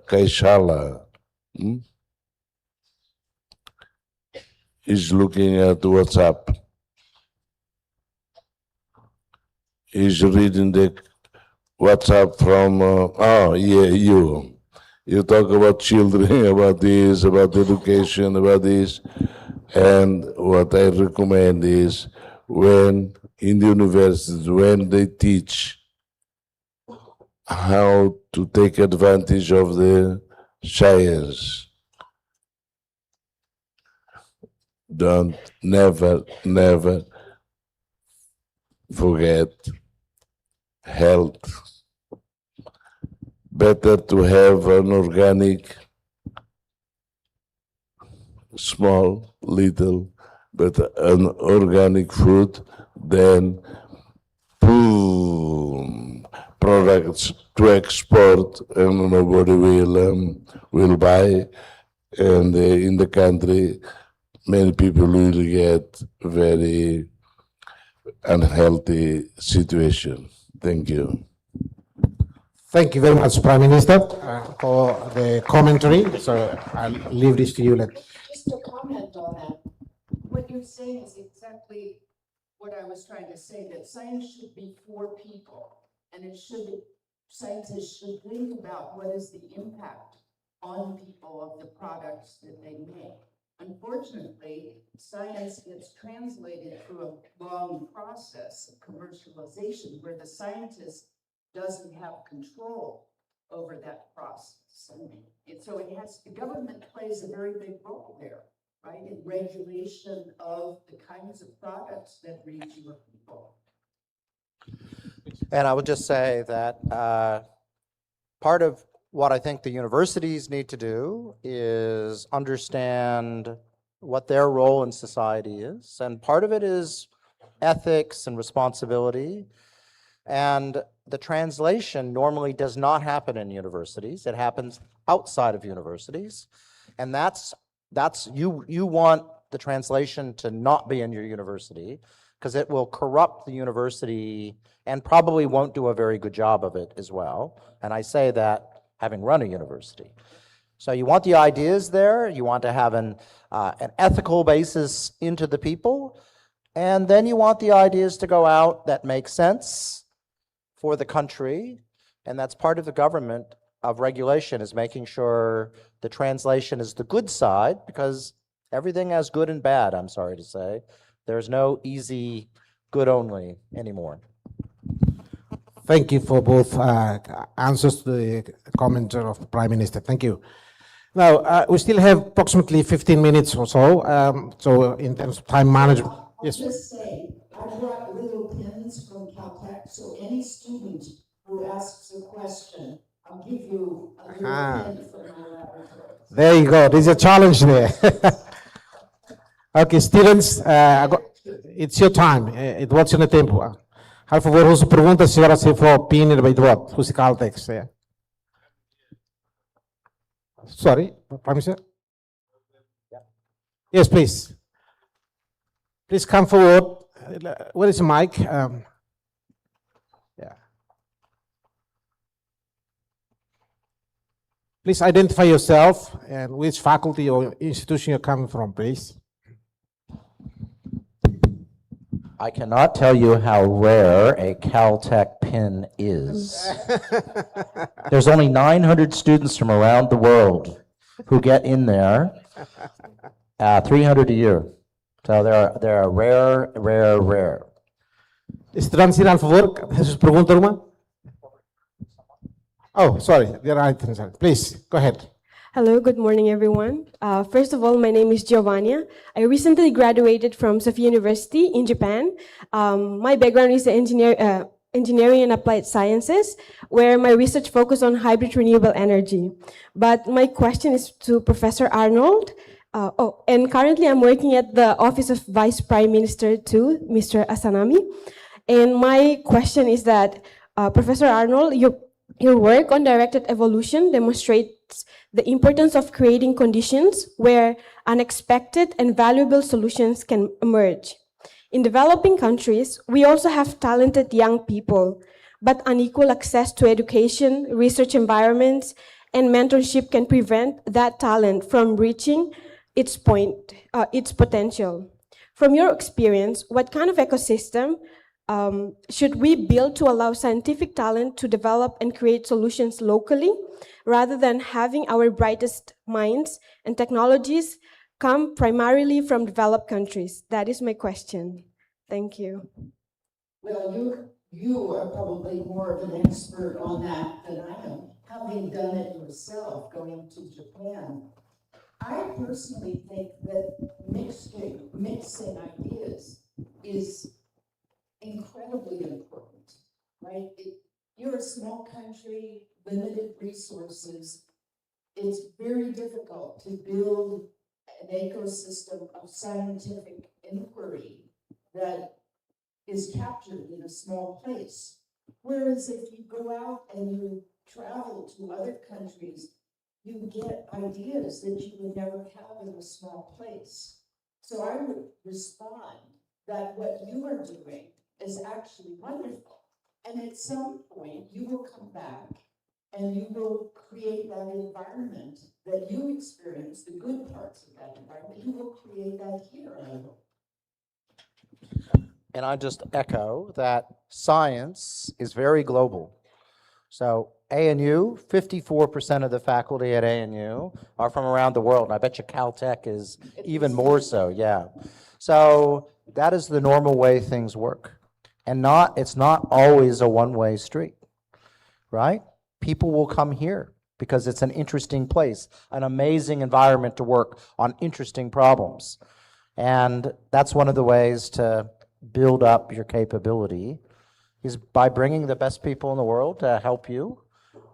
Kaishala is looking at WhatsApp. He's reading the WhatsApp from, you talk about children, about this, about education, about this. And what I recommend is, when in the universities, when they teach how to take advantage of the science, don't never forget health. Better to have an organic, small, little, but an organic food than products to export and nobody will buy. And in the country, many people will get very unhealthy situation. Thank you. Thank you very much, Prime Minister, for the commentary. So I'll leave this to you. Just to comment on that, what you're saying is exactly what I was trying to say, that science should be for people, and scientists should think about what is the impact on people of the products that they make. Unfortunately, science gets translated through a long process of commercialization where the scientist doesn't have control over that process. And so the government plays a very big role there, right, in regulation of the kinds of products that reach your people. And I would just say that part of what I think the universities need to do is understand what their role in society is. And part of it is ethics and responsibility. And the translation normally does not happen in universities. It happens outside of universities. And you want the translation to not be in your university because it will corrupt the university and probably won't do a very good job of it as well. And I say that having run a university. So you want the ideas there, you want to have an ethical basis into the people, and then you want the ideas to go out that make sense for the country, and that's part of the government of regulation, is making sure the translation is the good side, because everything has good and bad, I'm sorry to say. There's no easy good only anymore. Thank you for both answers to the comment of the Prime Minister. Thank you. Now, we still have approximately 15 minutes or so. So in terms of time management, yes. I'll just say, I brought little pins from Caltech, so any student who asks a question, I'll give you a little pin from my laboratory. There you go. There's a challenge there. Okay, students, it's your time. It what's in the tempo. Por favor, usa pergunta se ora se for opinion by what? Usa Caltech. Sorry, Prime Minister? Yes, please. Please come forward. Where is the mic? Yeah. Please identify yourself and which faculty or institution you're coming from, please. I cannot tell you how rare a Caltech pin is. There's only 900 students from around the world who get in there, 300 a year. So they're rare. Estudantes, al favor, sus preguntas, Ruma. Oh, sorry, there are items. Please, go ahead. Hello, good morning, everyone. First of all, my name is Giovanna. I recently graduated from Sophia University in Japan. My background is engineering and applied sciences, where my research focused on hybrid renewable energy. But my question is to Professor Arnold. And currently I'm working at the Office of Vice Prime Minister too, Mr. Asanami. And my question is that, Professor Arnold, your work on directed evolution demonstrates the importance of creating conditions where unexpected and valuable solutions can emerge. In developing countries, we also have talented young people, but unequal access to education, research environments, and mentorship can prevent that talent from reaching its potential. From your experience, what kind of ecosystem should we build to allow scientific talent to develop and create solutions locally, rather than having our brightest minds and technologies come primarily from developed countries? That is my question. Thank you. Well, you are probably more of an expert on that than I am, having done it yourself, going to Japan. I personally think that mixing ideas is incredibly important, right? You're a small country, limited resources. It's very difficult to build an ecosystem of scientific inquiry that is captured in a small place. Whereas if you go out and you travel to other countries, you get ideas that you would never have in a small place. So I would respond that what you are doing is actually wonderful. And at some point, you will come back and you will create that environment that you experience, the good parts of that environment. You will create that here, I hope. And I just echo that science is very global. So ANU, 54% of the faculty at ANU are from around the world. And I bet you Caltech is even more so, yeah. So that is the normal way things work. And it's not always a one-way street, right? People will come here because it's an interesting place, an amazing environment to work on interesting problems. And that's one of the ways to build up your capability is by bringing the best people in the world to help you.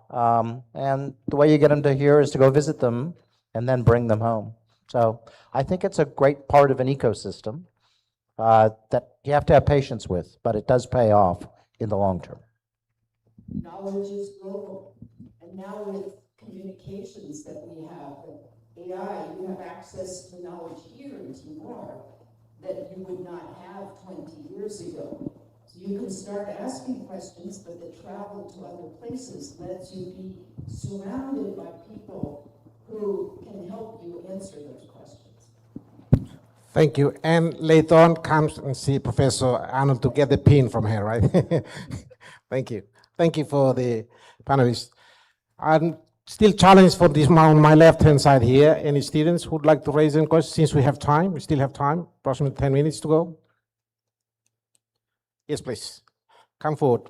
And the way you get them to here is to go visit them and then bring them home. So I think it's a great part of an ecosystem that you have to have patience with, but it does pay off in the long term. Knowledge is global. And now with communications that we have, AI, you have access to knowledge here in Timor that you would not have 20 years ago. So you can start asking questions, but the travel to other places lets you be surrounded by people who can help you answer those questions. Thank you. And later on, come and see Professor Arnold to get the pin from her, right? Thank you. Thank you for the panelists. I'm still challenged for this on my left-hand side here. Any students who would like to raise any questions since we have time? We still have time, approximately 10 minutes to go. Yes, please. Come forward.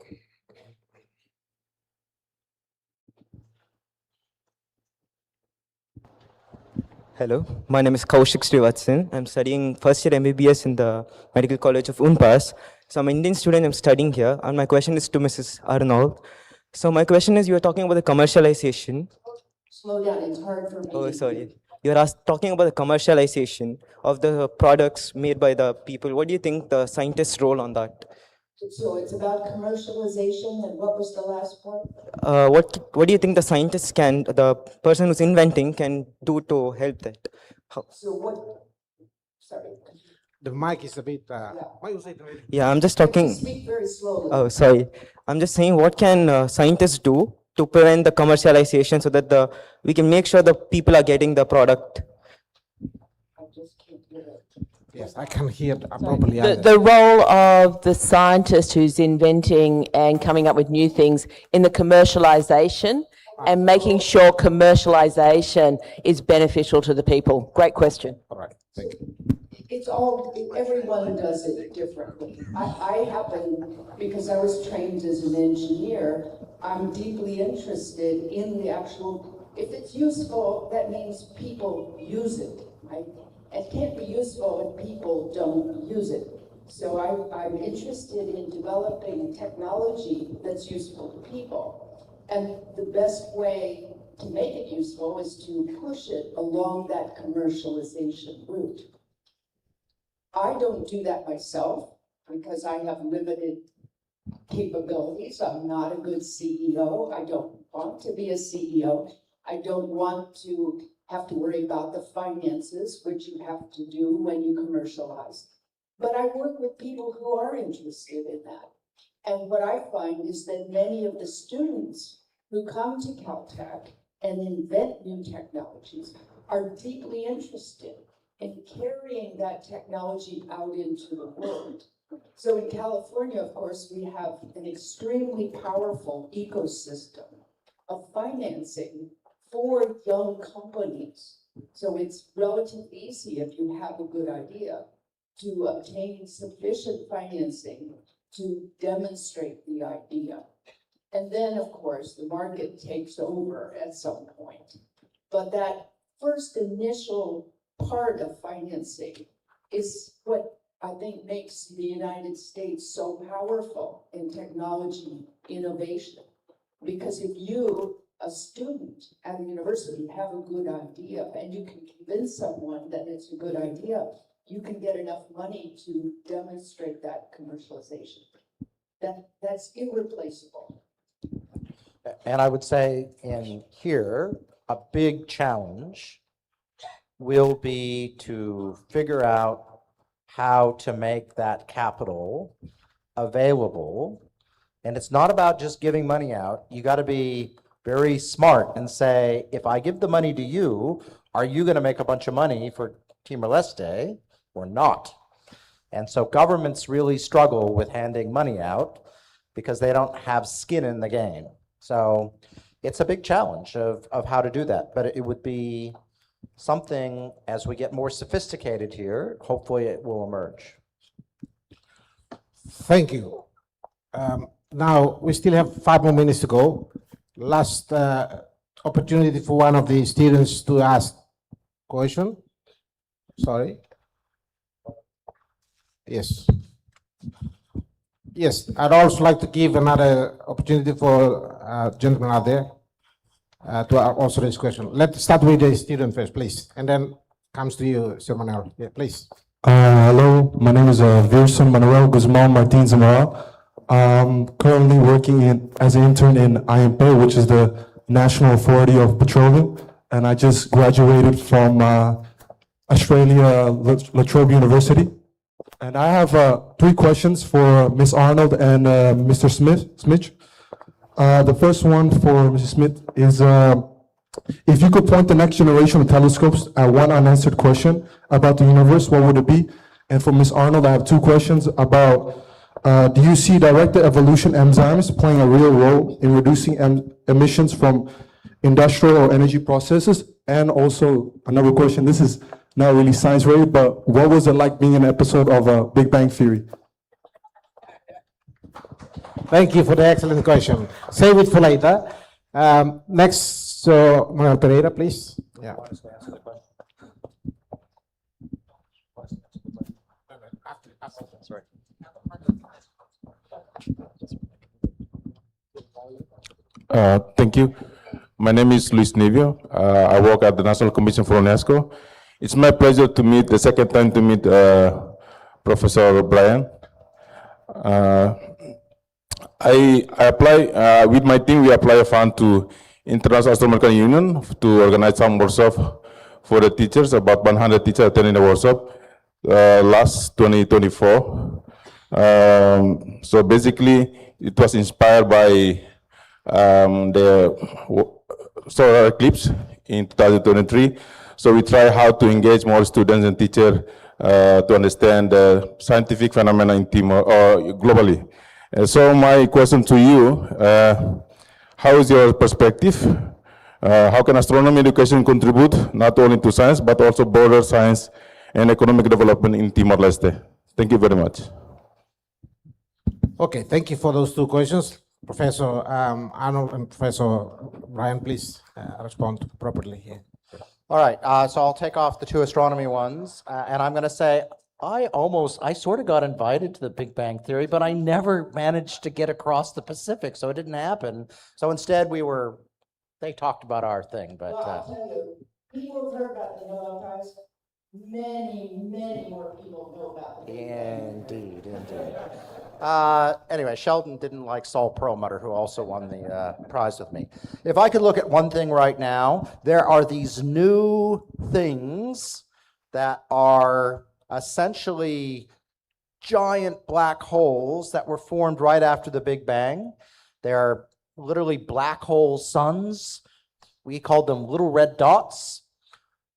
Hello, my name is Kaushik Srivatsan. I'm studying first year MBBS in the Medical College of Unpas. So I'm an Indian student, I'm studying here, and my question is to Mrs. Arnold. So my question is, you were talking about the commercialization. Slow down, it's hard for me. Oh, sorry. You're talking about the commercialization of the products made by the people. What do you think the scientists' role on that? So it's about commercialization, and what was the last part? What do you think the scientists can, the person who's inventing can do to help that? So what, sorry. The mic is a bit, why you say Yeah, I'm just talking. Speak very slowly. Oh, sorry. I'm just saying, what can scientists do to prevent the commercialization so that we can make sure the people are getting the product? I just can't hear it. Yes, I can hear properly. The role of the scientist who's inventing and coming up with new things in the commercialization and making sure commercialization is beneficial to the people. Great question. All right, thank you. It's all, everyone does it differently. I happen, because I was trained as an engineer, I'm deeply interested in the actual, if it's useful, that means people use it, right? It can't be useful if people don't use it. So I'm interested in developing technology that's useful to people. And the best way to make it useful is to push it along that commercialization route. I don't do that myself because I have limited capabilities. I'm not a good CEO. I don't want to be a CEO. I don't want to have to worry about the finances, which you have to do when you commercialize. But I work with people who are interested in that. And what I find is that many of the students who come to Caltech and invent new technologies are deeply interested in carrying that technology out into the world. So in California, of course, we have an extremely powerful ecosystem of financing for young companies. So it's relatively easy if you have a good idea to obtain sufficient financing to demonstrate the idea. And then, of course, the market takes over at some point. But that first initial part of financing is what I think makes the United States so powerful in technology innovation. Because if you, a student at a university, have a good idea and you can convince someone that it's a good idea, you can get enough money to demonstrate that commercialization. That's irreplaceable. And I would say in here, a big challenge will be to figure out how to make that capital available. And it's not about just giving money out. You got to be very smart and say, if I give the money to you, are you going to make a bunch of money for Timor-Leste or not? And so governments really struggle with handing money out because they don't have skin in the game. So it's a big challenge of how to do that. But it would be something, as we get more sophisticated here, hopefully it will emerge. Thank you. Now, we still have 5 more minutes to go. Last opportunity for one of the students to ask question. Sorry. Yes. Yes, I'd also like to give another opportunity for gentlemen out there to also raise question. Let's start with the student first, please, and then comes to you, Sir Manuel. Yeah, please. Hello, my name is Virson Manuel Guzman Martin Zamora. I'm currently working as an intern in IMP, which is the National Authority of Petroleum, and I just graduated from Australia La Trobe University. And I have 3 questions for Ms. Arnold and Mr. Smith. The first one for Mrs. Smith is, if you could point the next generation of telescopes at one unanswered question about the universe, what would it be? And for Ms. Arnold, I have 2 questions about, do you see directed evolution enzymes playing a real role in reducing emissions from industrial or energy processes? And also another question, this is not really science related, but what was it like being an episode of Big Bang Theory? Thank you for the excellent question. Save it for later. Next, Manuel Pereira, please. Yeah. Thank you. My name is Luis Nevio. I work at the National Commission for UNESCO. It's my pleasure to meet, the second time to meet Professor Brian. I apply, with my team, we apply a fund to International Astronomical Union to organize some workshop for the teachers, about 100 teachers attending the workshop last 2024. So basically, it was inspired by the solar eclipse in 2023. So we try how to engage more students and teachers to understand the scientific phenomena in Timor or globally. So my question to you, how is your perspective? How can astronomy education contribute not only to science, but also broader science and economic development in Timor-Leste? Thank you very much. Okay, thank you for those 2 questions. Professor Arnold and Professor Brian, please respond properly here. All right, so I'll take off the 2 astronomy ones, and I'm going to say I sort of got invited to the Big Bang Theory, but I never managed to get across the Pacific, so it didn't happen. So instead, they talked about our thing, but. Well, I'll tell you, people have heard about the Nobel Prize. Many more people know about the Indeed. Anyway, Sheldon didn't like Saul Perlmutter, who also won the prize with me. If I could look at one thing right now, there are these new things that are essentially giant black holes that were formed right after the Big Bang. They're literally black hole suns. We called them little red dots.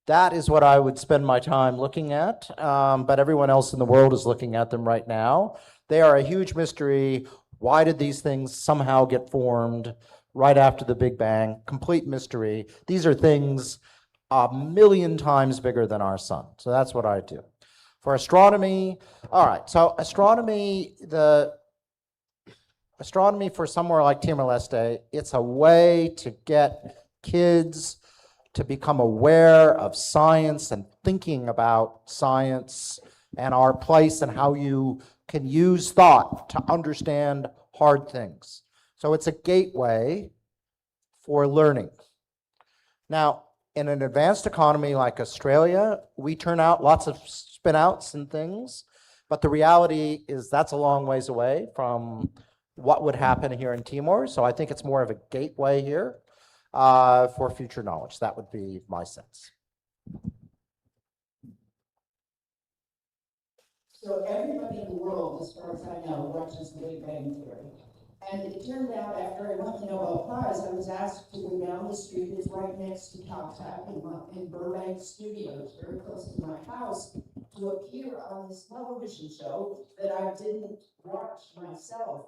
That is what I would spend my time looking at, but everyone else in the world is looking at them right now. They are a huge mystery. Why did these things somehow get formed right after the Big Bang? Complete mystery. These are things 1,000,000 times bigger than our sun. So that's what I do. For astronomy, all right, so astronomy for somewhere like Timor-Leste, it's a way to get kids to become aware of science and thinking about science and our place and how you can use thought to understand hard things. So it's a gateway for learning. Now, in an advanced economy like Australia, we turn out lots of spin-outs and things, but the reality is that's a long ways away from what would happen here in Timor. So I think it's more of a gateway here for future knowledge. That would be my sense. So everybody in the world, as far as I know, watches the Big Bang Theory. And it turned out after I won the Nobel Prize, I was asked to go down the street. It's right next to Caltech in Burbank Studios, very close to my house, to appear on this television show that I didn't watch myself.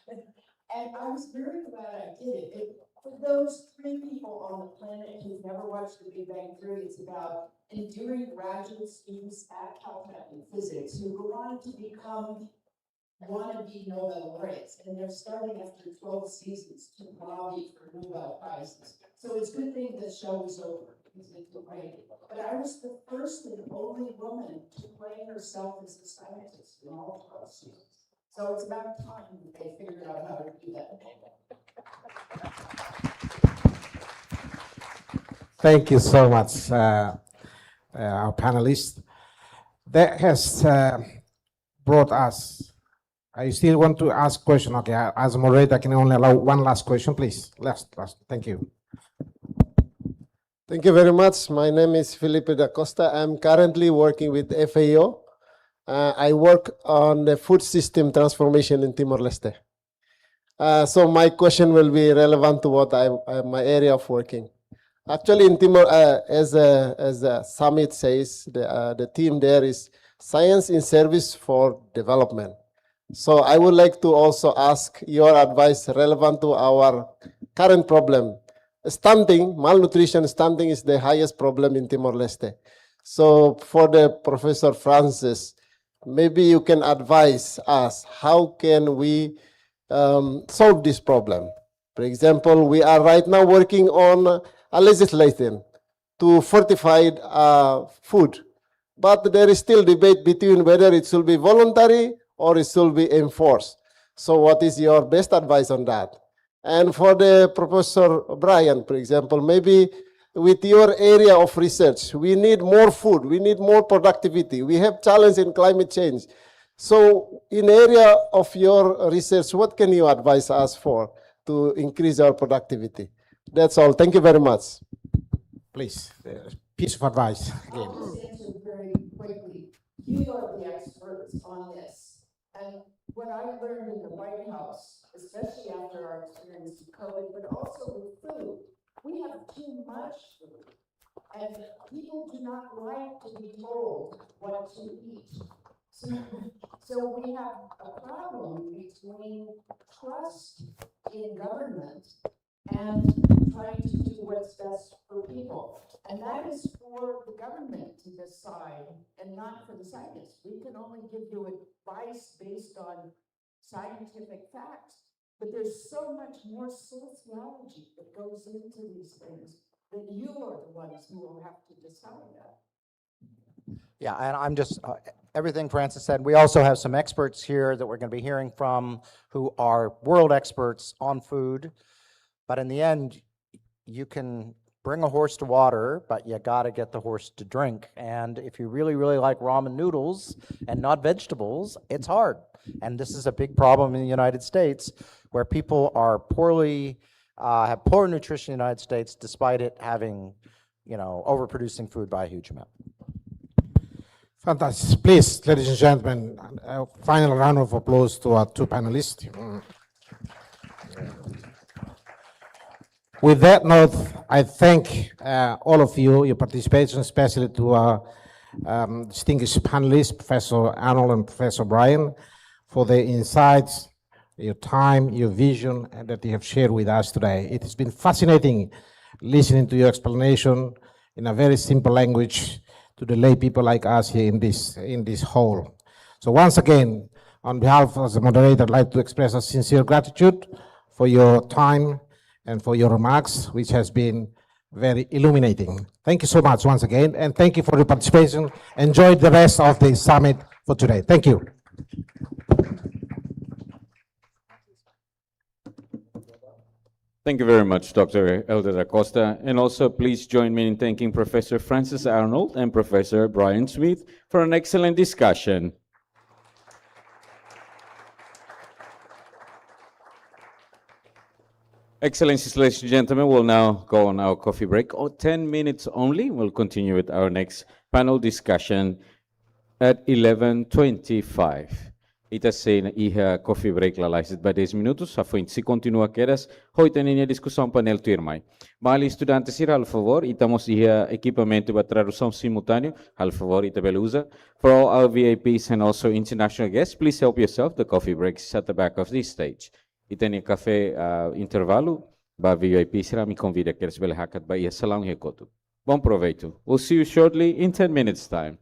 And I was very glad I did it. For those 3 people on the planet who've never watched the Big Bang Theory, it's about enduring graduate students at Caltech in physics who go on to become wannabe Nobel laureates, and they're starting after 12 seasons to lobby for Nobel Prizes. So it's a good thing the show is over, because it's great. But I was the first and only woman to play herself as a scientist in all 12 seasons. So it's about time that they figured out how to do that. Thank you so much, our panelists. That has brought us. I still want to ask question. Okay, as a moderator, I can only allow one last question, please. Last. Thank you. Thank you very much. My name is Felipe da Costa. I'm currently working with FAO. I work on the food system transformation in Timor-Leste. So my question will be relevant to what my area of working. Actually, in Timor, as the summit says, the theme there is science in service for development. So I would like to also ask your advice relevant to our current problem. Stunting, malnutrition, stunting is the highest problem in Timor-Leste. So for the Professor Francis, maybe you can advise us, how can we solve this problem? For example, we are right now working on a legislation to fortified food, but there is still debate between whether it should be voluntary or it should be enforced. So what is your best advice on that? And for the Professor Brian, for example, maybe with your area of research, we need more food, we need more productivity, we have challenge in climate change. So in area of your research, what can you advise us for to increase our productivity? That's all. Thank you very much. Please, piece of advice again. I'll just answer very quickly. You are the experts on this. And what I learned in the White House, especially after our experience with COVID, but also with food, we have too much food. And people do not like to be told what to eat. So we have a problem between trust in government and trying to do what's best for people. And that is for the government to decide and not for the scientists. We can only give you advice based on scientific facts, but there's so much more sociology that goes into these things that you are the ones who will have to decide that. Yeah, and I'm just, everything Francis said, we also have some experts here that we're going to be hearing from who are world experts on food. But in the end, you can bring a horse to water, but you got to get the horse to drink. And if you really, really like ramen noodles and not vegetables, it's hard. And this is a big problem in the United States where people are poorly, have poor nutrition in the United States despite it having, overproducing food by a huge amount. Fantastic. Please, ladies and gentlemen, a final round of applause to our two panelists. With that note, I thank all of you, your participation, especially to our distinguished panelists, Professor Arnold and Professor Brian, for their insights, your time, your vision that you have shared with us today. It has been fascinating listening to your explanation in a very simple language to the lay people like us here in this hall. So once again, on behalf of the moderator, I'd like to express a sincere gratitude for your time and for your remarks, which has been very illuminating. Thank you so much once again, and thank you for your participation. Enjoy the rest of the summit for today. Thank you. Thank you very much, Dr. Elder Acosta. And also, please join me in thanking Professor Francis Arnold and Professor Brian Smith for an excellent discussion. Excellencies, ladies and gentlemen, we'll now go on our coffee break. 10 minutes only. We'll continue with our next panel discussion. at 11:25. Ita se na iha coffee break la laisit ba 10 minutos, a fuente se continua quedas, hoita ninha discussão panel tuirmai. Mali estudantes ir al favor, itamos iha equipamento para tradução simultâneo, al favor ita belusa. For all our VIPs and also international guests, please help yourself, the coffee break is at the back of this stage. Ita ni café intervalo, ba VIP será me convida que eles bele hakat ba ia salão recoto. Bom proveito. We'll see you shortly in 10 minutes time.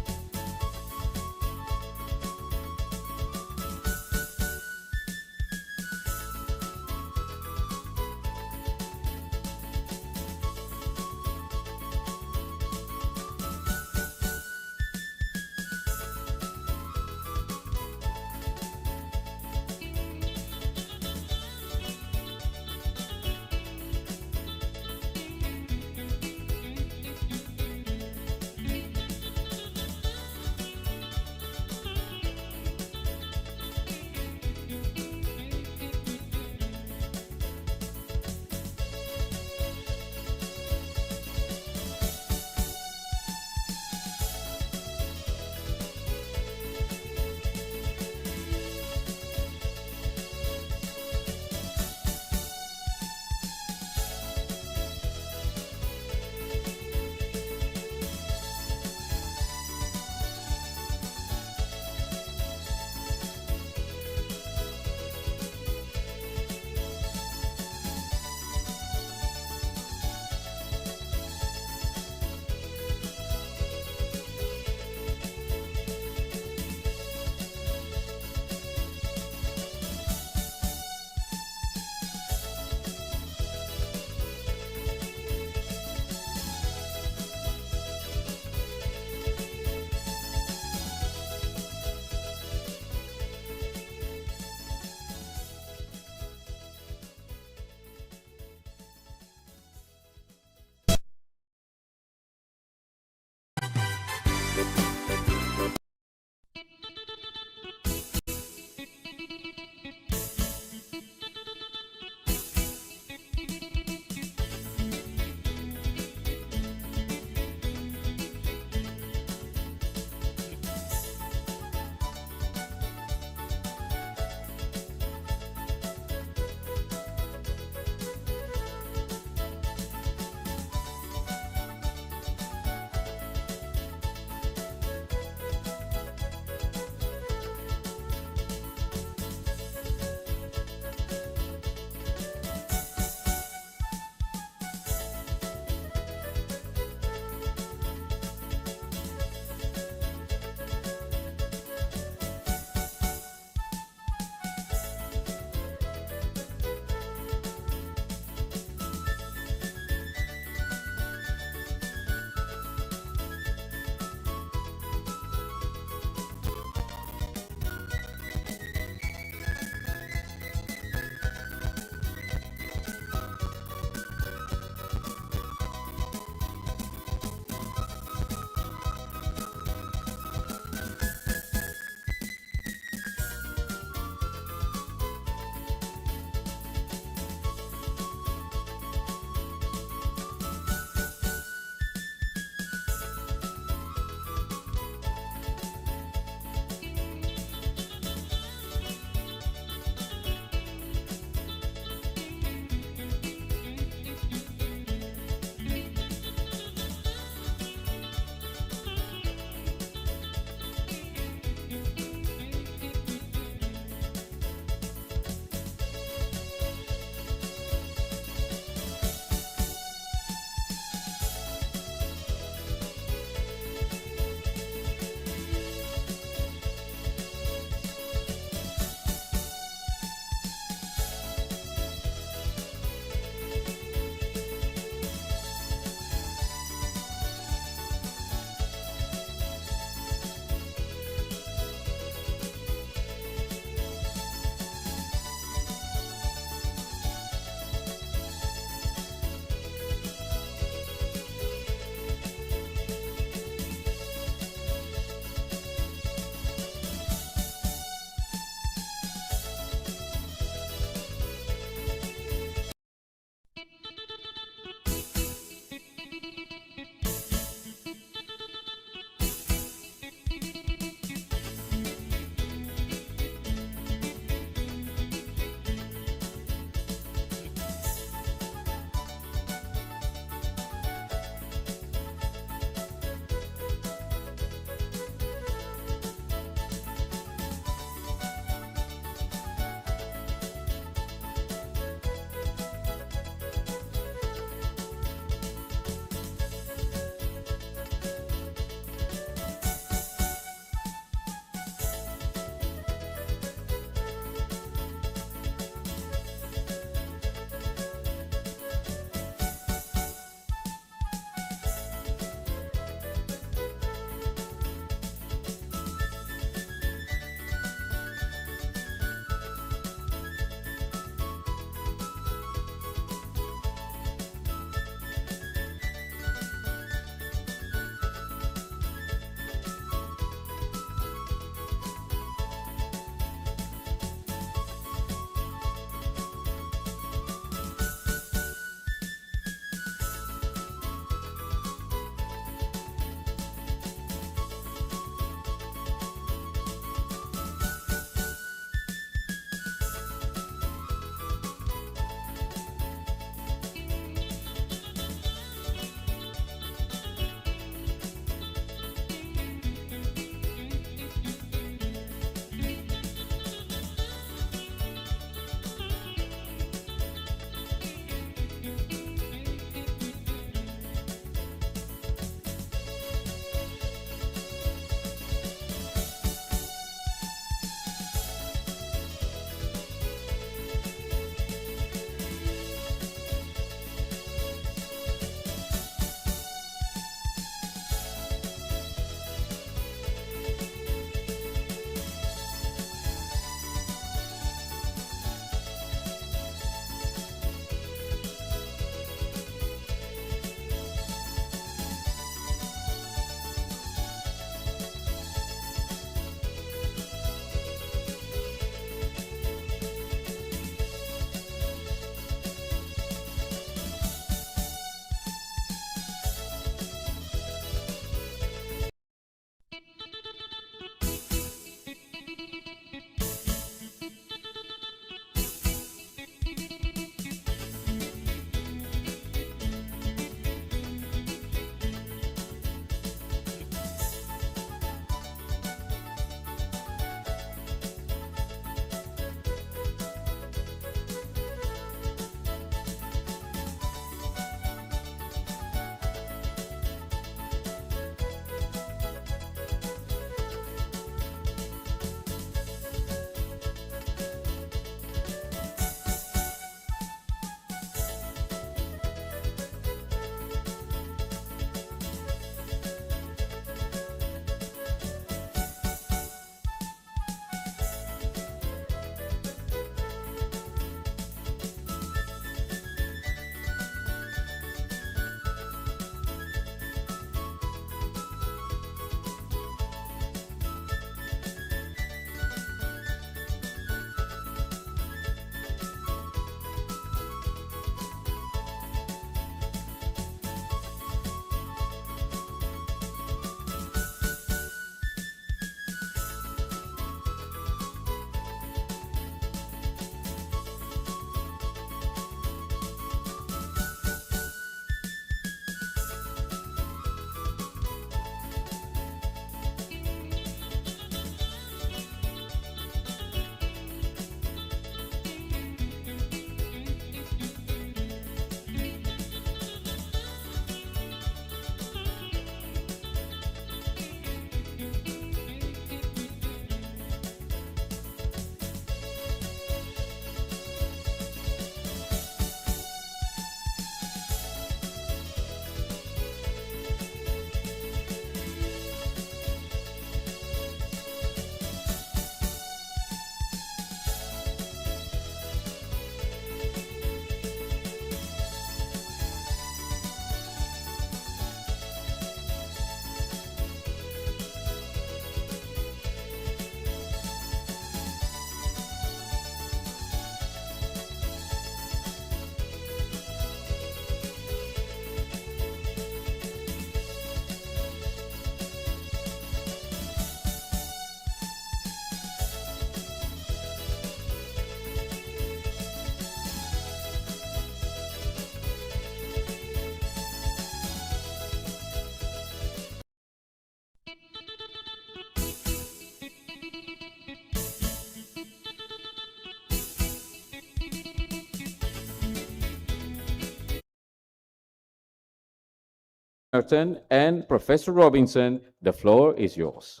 Merton and Professor Robinson, the floor is yours.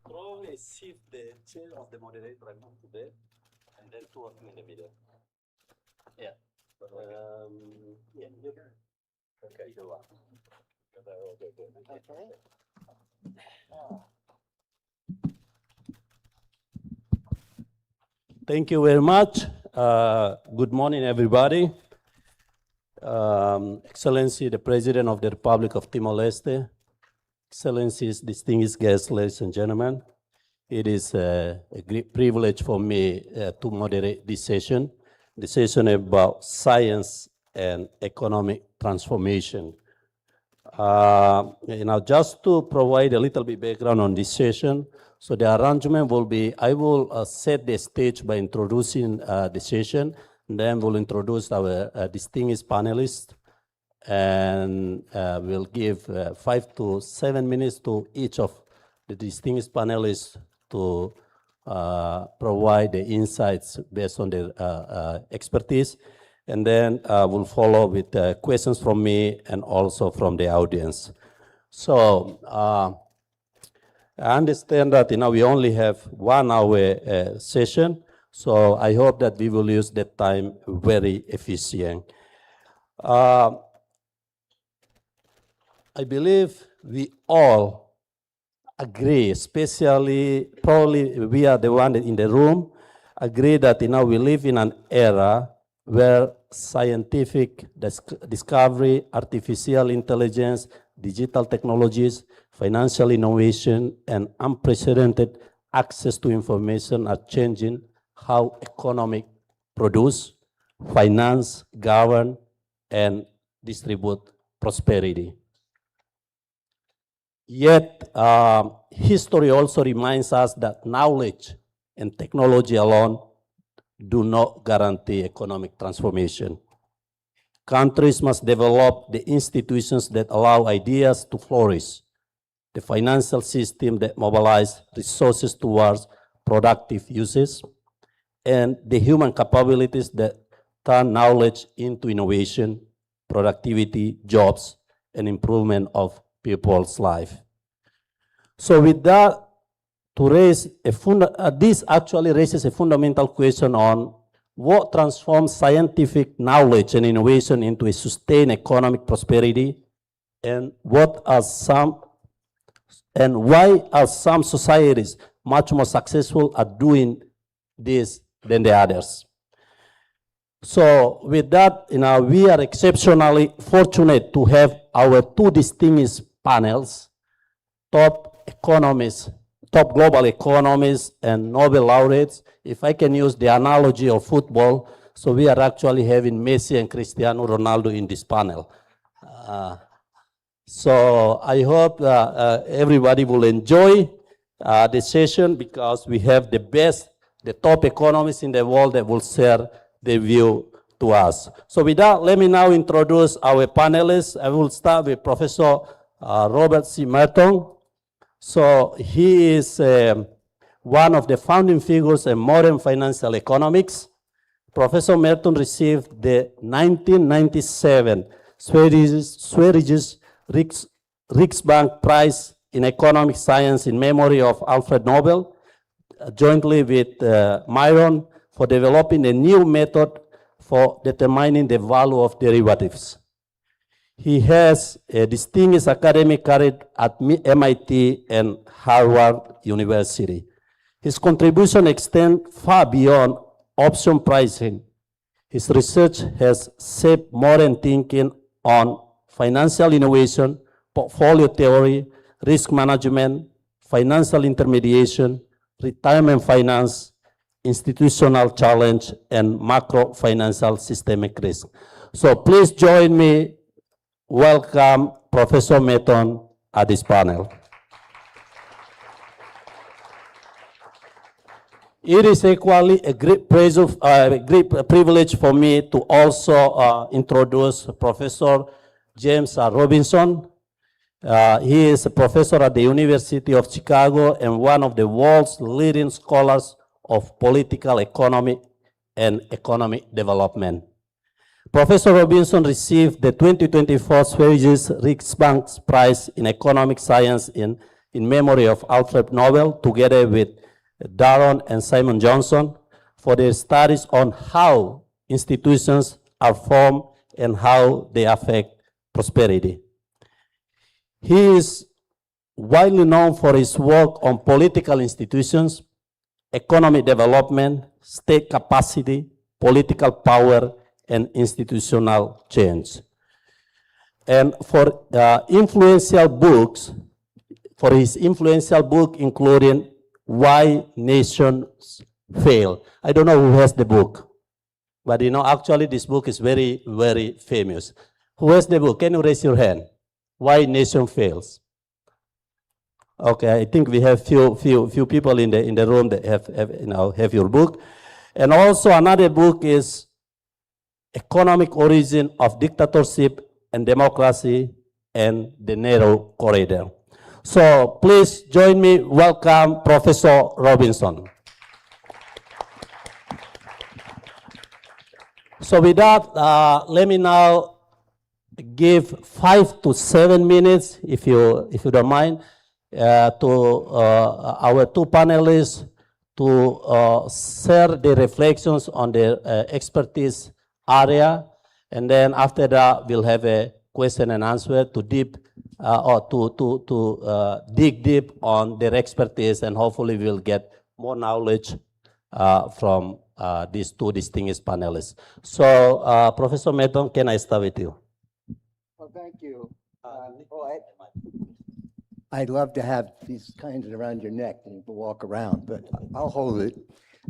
Probably shift the chair of the moderator I move to there, and then two of them in the middle. Yeah. Yeah. Okay. Thank you very much. Good morning, everybody. Excellency, the President of the Republic of Timor-Leste, Excellencies, distinguished guests, ladies and gentlemen, it is a great privilege for me to moderate this session about science and economic transformation. Just to provide a little bit background on this session, so the arrangement will be, I will set the stage by introducing the session, then we'll introduce our distinguished panelists, and we'll give 5 to 7 minutes to each of the distinguished panelists to provide the insights based on their expertise. And then we'll follow with questions from me and also from the audience. So I understand that we only have 1 hour session, so I hope that we will use that time very efficient. I believe we all agree, especially probably we are the one in the room, agree that we live in an era where scientific discovery, artificial intelligence, digital technologies, financial innovation, and unprecedented access to information are changing how economic produce, finance, govern, and distribute prosperity. Yet, history also reminds us that knowledge and technology alone do not guarantee economic transformation. Countries must develop the institutions that allow ideas to flourish, the financial system that mobilizes resources towards productive uses, and the human capabilities that turn knowledge into innovation, productivity, jobs, and improvement of people's life. So with that, this actually raises a fundamental question on what transforms scientific knowledge and innovation into a sustained economic prosperity, and why are some societies much more successful at doing this than the others. So with that, we are exceptionally fortunate to have our 2 distinguished panels, top global economists and Nobel laureates. If I can use the analogy of football, so we are actually having Messi and Cristiano Ronaldo in this panel. So I hope everybody will enjoy the session, because we have the top economists in the world that will share their view to us. So with that, let me now introduce our panelists. I will start with Professor Robert C. Merton. So he is one of the founding figures in modern financial economics. Professor Merton received the 1997 Sveriges Riksbank Prize in Economic Science in memory of Alfred Nobel, jointly with Myron, for developing a new method for determining the value of derivatives. He has a distinguished academic career at MIT and Harvard University. His contribution extends far beyond option pricing. His research has shaped modern thinking on financial innovation, portfolio theory, risk management, financial intermediation, retirement finance, institutional challenge, and macro financial systemic risk. So please join me. Welcome Professor Merton at this panel. It is equally a great privilege for me to also introduce Professor James Robinson. He is a professor at the University of Chicago and one of the world's leading scholars of political economy and economic development. Professor Robinson received the 2024 Swedish Riksbank's Prize in Economic Science in memory of Alfred Nobel, together with Daron and Simon Johnson, for their studies on how institutions are formed and how they affect prosperity. He is widely known for his work on political institutions, economic development, state capacity, political power, and institutional change. And for influential books, for his influential book, including Why Nations Fail. I don't know who has the book, but actually this book is very, very famous. Who has the book? Can you raise your hand? Why Nation Fails. Okay, I think we have few people in the room that have your book. And also another book is Economic Origin of Dictatorship and Democracy and the Narrow Corridor. So please join me, welcome Professor Robinson. So with that, let me now give 5 to 7 minutes, if you don't mind, to our two panelists to share their reflections on their expertise area, and then after that we'll have a question and answer to dig deep on their expertise, and hopefully we'll get more knowledge from these two distinguished panelists. So, Professor Meton, can I start with you? Well, thank you. I'd love to have these kinds around your neck and walk around, but I'll hold it.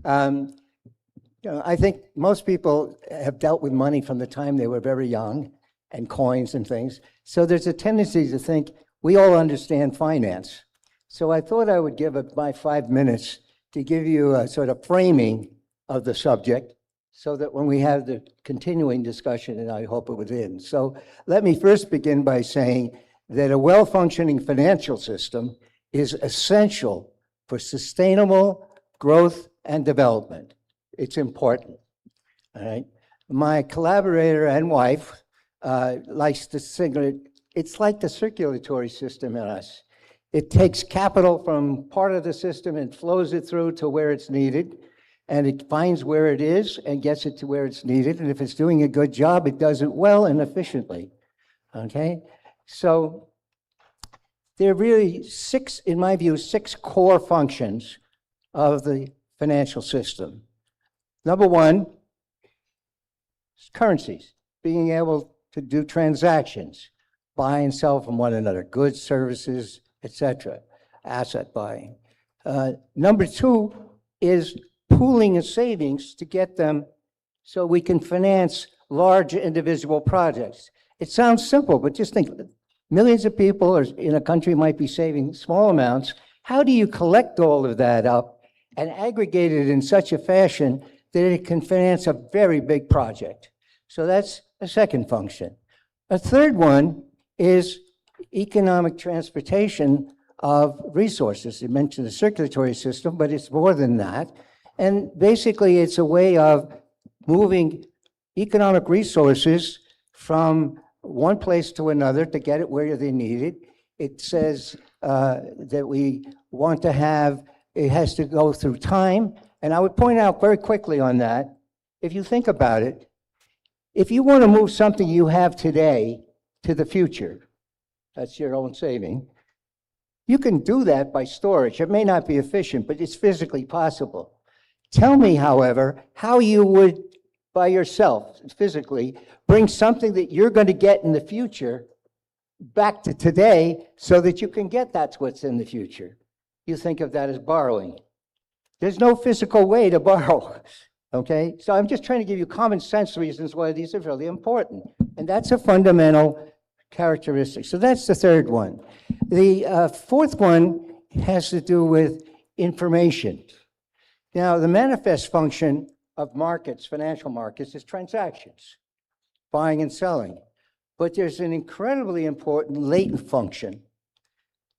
I think most people have dealt with money from the time they were very young, and coins and things. So there's a tendency to think we all understand finance. So I thought I would give my 5 minutes to give you a sort of framing of the subject, so that when we have the continuing discussion, and I hope it would end. So let me first begin by saying that a well-functioning financial system is essential for sustainable growth and development. It's important, all right? My collaborator and wife likes to signal it. It's like the circulatory system in us. It takes capital from part of the system and flows it through to where it's needed, and it finds where it is and gets it to where it's needed. And if it's doing a good job, it does it well and efficiently, okay? So there are really in my view, 6 core functions of the financial system. Number one is currencies, being able to do transactions, buy and sell from one another, goods, services, etc., asset buying. Number 2 is pooling of savings to get them so we can finance large individual projects. It sounds simple, but just think, millions of people in a country might be saving small amounts. How do you collect all of that up and aggregate it in such a fashion that it can finance a very big project? So that's a second function. A third one is economic transportation of resources. You mentioned the circulatory system, but it's more than that. And basically, it's a way of moving economic resources from one place to another to get it where they need it. It says that we want to have, it has to go through time. And I would point out very quickly on that, if you think about it, if you want to move something you have today to the future, that's your own saving, you can do that by storage. It may not be efficient, but it's physically possible. Tell me, however, how you would, by yourself, physically, bring something that you're going to get in the future back to today so that you can get that's what's in the future. You think of that as borrowing. There's no physical way to borrow, okay? So I'm just trying to give you common sense reasons why these are really important. And that's a fundamental characteristic. So that's the third one. The fourth one has to do with information. Now, the manifest function of markets, financial markets, is transactions, buying and selling. But there's an incredibly important latent function,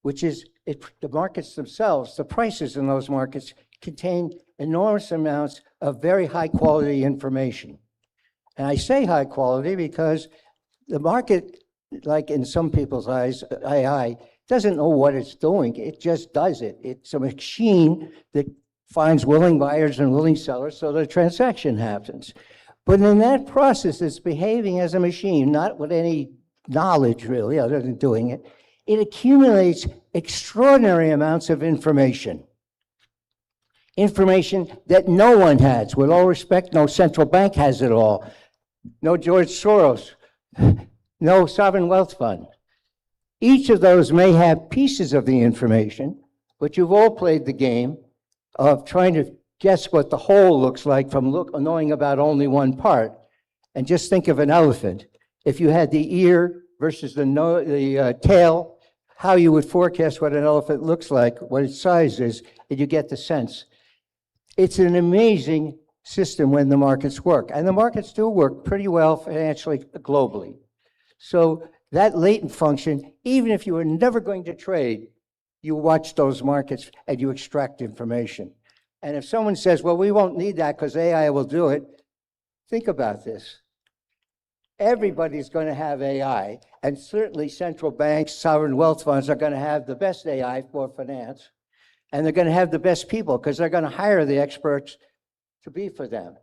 which is the markets themselves, the prices in those markets contain enormous amounts of very high quality information. And I say high quality because the market, like in some people's eyes, AI, doesn't know what it's doing. It just does it. It's a machine that finds willing buyers and willing sellers so the transaction happens. But in that process, it's behaving as a machine, not with any knowledge really, other than doing it. It accumulates extraordinary amounts of information. Information that no one has. With all respect, no central bank has it all. No George Soros, no sovereign wealth fund. Each of those may have pieces of the information, but you've all played the game of trying to guess what the whole looks like from knowing about only one part. And just think of an elephant. If you had the ear versus the tail, how you would forecast what an elephant looks like, what its size is, and you get the sense. It's an amazing system when the markets work. And the markets do work pretty well financially globally. So that latent function, even if you were never going to trade, you watch those markets and you extract information. And if someone says, well, we won't need that because AI will do it, think about this. Everybody's going to have AI, and certainly central banks, sovereign wealth funds are going to have the best AI for finance, and they're going to have the best people because they're going to hire the experts to be for them.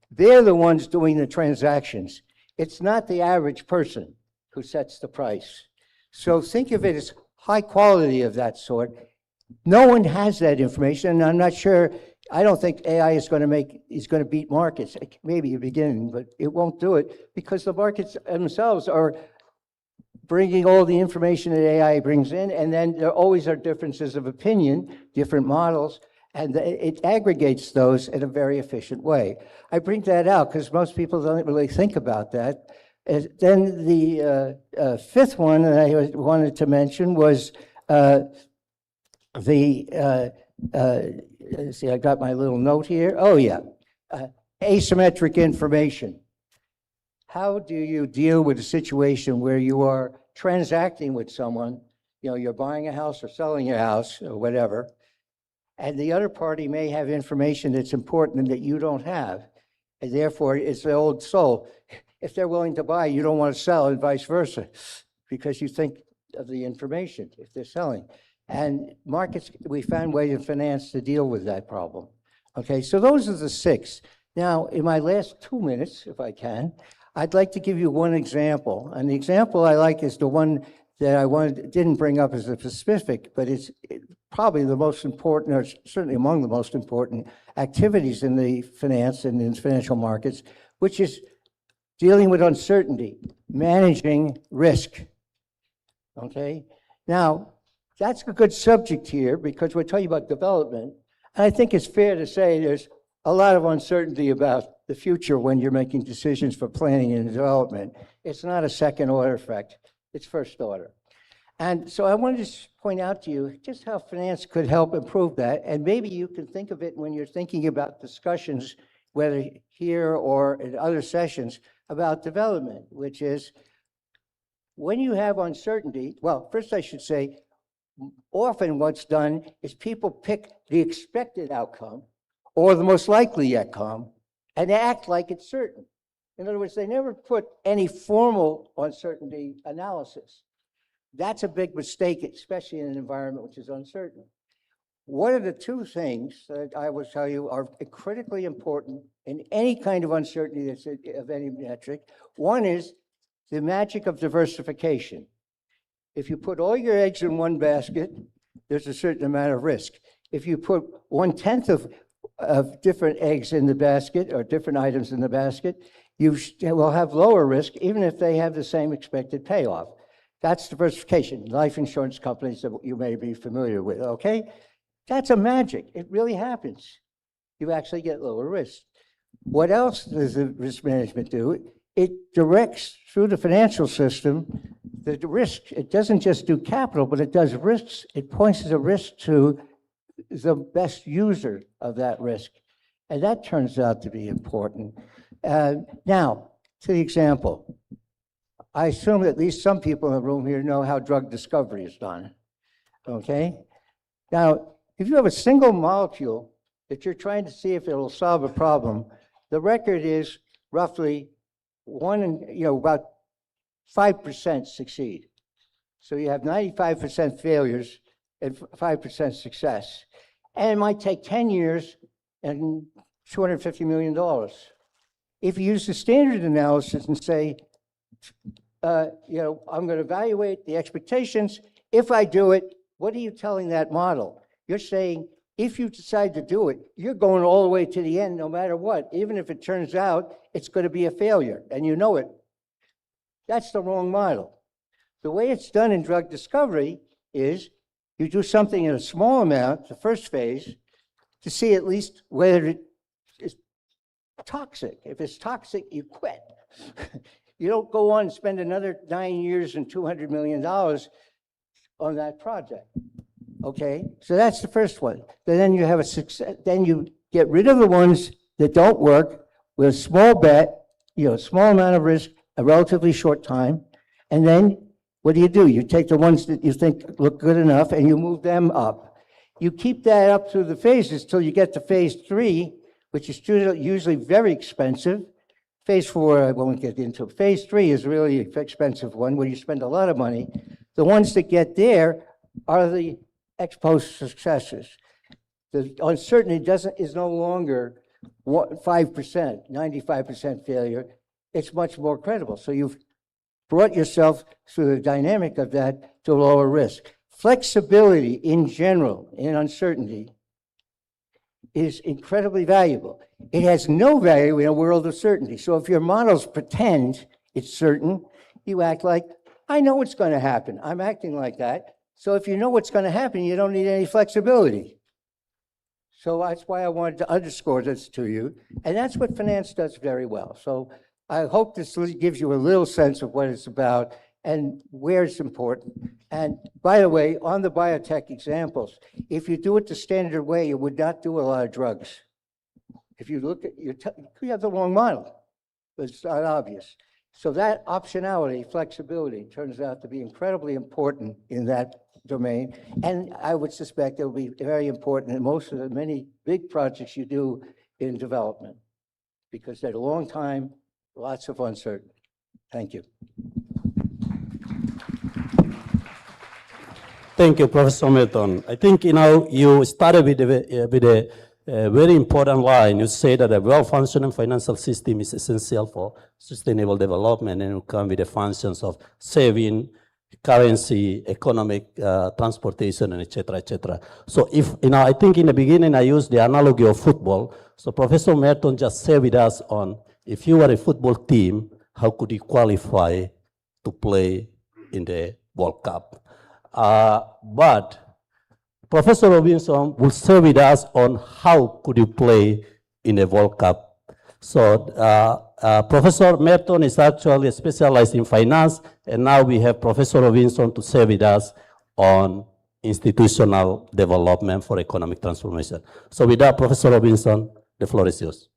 They're the ones doing the transactions. It's not the average person who sets the price. So think of it as high quality of that sort. No one has that information, and I'm not sure, I don't think AI is going to beat markets. Maybe a beginning, but it won't do it because the markets themselves are bringing all the information that AI brings in, and then there always are differences of opinion, different models, and it aggregates those in a very efficient way. I bring that out because most people don't really think about that. Then the fifth one that I wanted to mention was see, I got my little note here. Oh, yeah. Asymmetric information. How do you deal with a situation where you are transacting with someone, you're buying a house or selling your house or whatever, and the other party may have information that's important and that you don't have, and therefore it's the old soul. If they're willing to buy, you don't want to sell, and vice versa, because you think of the information if they're selling. And markets, we found ways in finance to deal with that problem. Okay, so those are the six. Now, in my last 2 minutes, if I can, I'd like to give you one example. And the example I like is the one that I didn't bring up as a specific, but it's probably the most important, or certainly among the most important activities in the finance and in financial markets, which is dealing with uncertainty, managing risk. Okay? Now, that's a good subject here because we're talking about development. And I think it's fair to say there's a lot of uncertainty about the future when you're making decisions for planning and development. It's not a second order effect, it's first order. And so I wanted to point out to you just how finance could help improve that. And maybe you can think of it when you're thinking about discussions, whether here or in other sessions, about development, which is when you have uncertainty, well, first I should say, often what's done is people pick the expected outcome or the most likely outcome and act like it's certain. In other words, they never put any formal uncertainty analysis. That's a big mistake, especially in an environment which is uncertain. What are the two things that I will tell you are critically important in any kind of uncertainty that's of any metric? One is the magic of diversification. If you put all your eggs in one basket, there's a certain amount of risk. If you put 1/10 of different eggs in the basket or different items in the basket, you will have lower risk even if they have the same expected payoff. That's diversification. Life insurance companies that you may be familiar with, okay? That's a magic. It really happens. You actually get lower risk. What else does the risk management do? It directs through the financial system the risk. It doesn't just do capital, but it does risks. It points the risk to the best user of that risk? And that turns out to be important. Now, to the example, I assume at least some people in the room here know how drug discovery is done, okay? Now, if you have a single molecule that you're trying to see if it'll solve a problem, the record is roughly about 5% succeed. So you have 95% failures and 5% success. And it might take 10 years and $250 million. If you use the standard analysis and say, I'm going to evaluate the expectations. If I do it, what are you telling that model? You're saying, if you decide to do it, you're going all the way to the end no matter what, even if it turns out it's going to be a failure, and you know it. That's the wrong model. The way it's done in drug discovery is you do something in a small amount, the first phase, to see at least whether it is toxic. If it's toxic, you quit. You don't go on and spend another 9 years and $200 million on that project. Okay, so that's the first one. Then you have a success. Then you get rid of the ones that don't work with a small bet, small amount of risk, a relatively short time, and then what do? You take the ones that you think look good enough and you move them up. You keep that up through the phases till you get to phase 3, which is usually very expensive. Phase 4, I won't get into. Phase 3 is really an expensive one where you spend a lot of money. The ones that get there are the ex post successes. The uncertainty is no longer 5%, 95% failure. It's much more credible. So you've brought yourself through the dynamic of that to lower risk. Flexibility in general, in uncertainty, is incredibly valuable. It has no value in a world of certainty. So if your models pretend it's certain, you act like, I know what's going to happen. I'm acting like that. So if you know what's going to happen, you don't need any flexibility. So that's why I wanted to underscore this to you. And that's what finance does very well. So I hope this gives you a little sense of what it's about and where it's important. And by the way, on the biotech examples, if you do it the standard way, you would not do a lot of drugs. If you look at you have the wrong model, but it's not obvious. So that optionality, flexibility, turns out to be incredibly important in that domain. And I would suspect it will be very important in most of the many big projects you do in development, because they're a long time, lots of uncertainty. Thank you. Thank you, Professor Milton. I think, you started with a very important line. You say that a well-functioning financial system is essential for sustainable development, and you come with the functions of saving, currency, economic, transportation, and et cetera. So I think in the beginning I used the analogy of football. So Professor Merton just shared with us on, if you were a football team, how could you qualify to play in the World Cup? But Professor Robinson will share with us on how could you play in a World Cup. So Professor Merton is actually specialized in finance, and now we have Professor Robinson to share with us on institutional development for economic transformation. So with that, Professor Robinson, the floor is yours.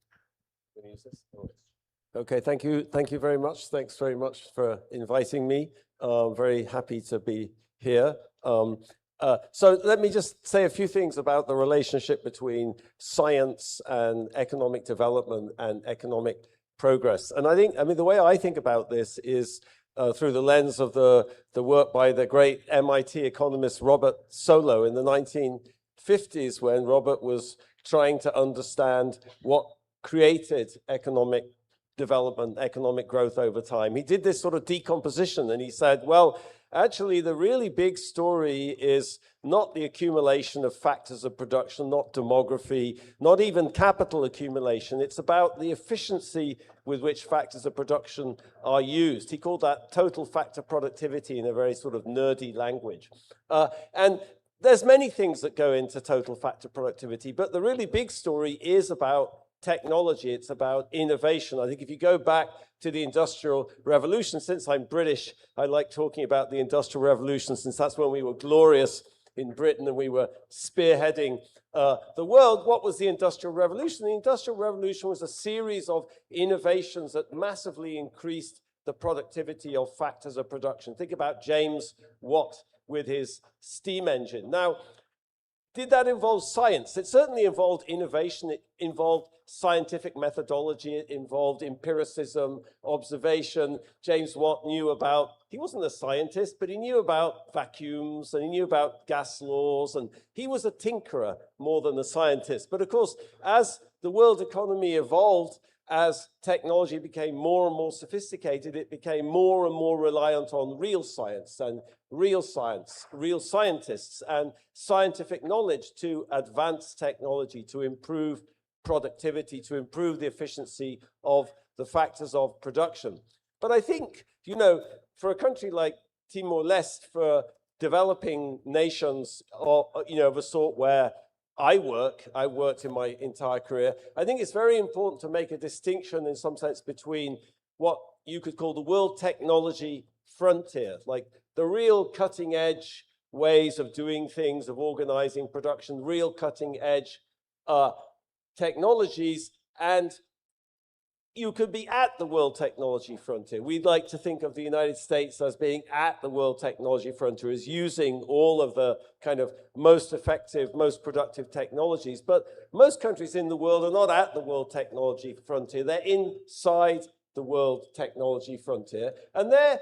Okay, thank you very much. Thanks very much for inviting me. Very happy to be here. So let me just say a few things about the relationship between science and economic development and economic progress. And the way I think about this is through the lens of the work by the great MIT economist Robert Solow in the 1950s, when Robert was trying to understand what created economic development, economic growth over time. He did this sort of decomposition, and he said, well, actually, the really big story is not the accumulation of factors of production, not demography, not even capital accumulation. It's about the efficiency with which factors of production are used. He called that total factor productivity in a very sort of nerdy language. And there's many things that go into total factor productivity, but the really big story is about technology. It's about innovation. I think if you go back to the Industrial Revolution, since I'm British, I like talking about the Industrial Revolution, since that's when we were glorious in Britain and we were spearheading the world. What was the Industrial Revolution? The Industrial Revolution was a series of innovations that massively increased the productivity of factors of production. Think about James Watt with his steam engine. Now, did that involve science? It certainly involved innovation. It involved scientific methodology. It involved empiricism, observation. James Watt knew about, he wasn't a scientist, but he knew about vacuums and he knew about gas laws, and he was a tinkerer more than a scientist. But of course, as the world economy evolved, as technology became more and more sophisticated, it became more and more reliant on real science, real scientists, and scientific knowledge to advance technology, to improve productivity, to improve the efficiency of the factors of production. But I think, you know, for a country like Timor-Leste, for developing nations, or, you know, of a sort where I worked in my entire career, I think it's very important to make a distinction in some sense between what you could call the world technology frontier, like the real cutting edge ways of doing things, of organizing production, real cutting edge technologies, and you could be at the world technology frontier. We'd like to think of the United States as being at the world technology frontier, as using all of the kind of most effective, most productive technologies. But most countries in the world are not at the world technology frontier. They're inside the world technology frontier. And their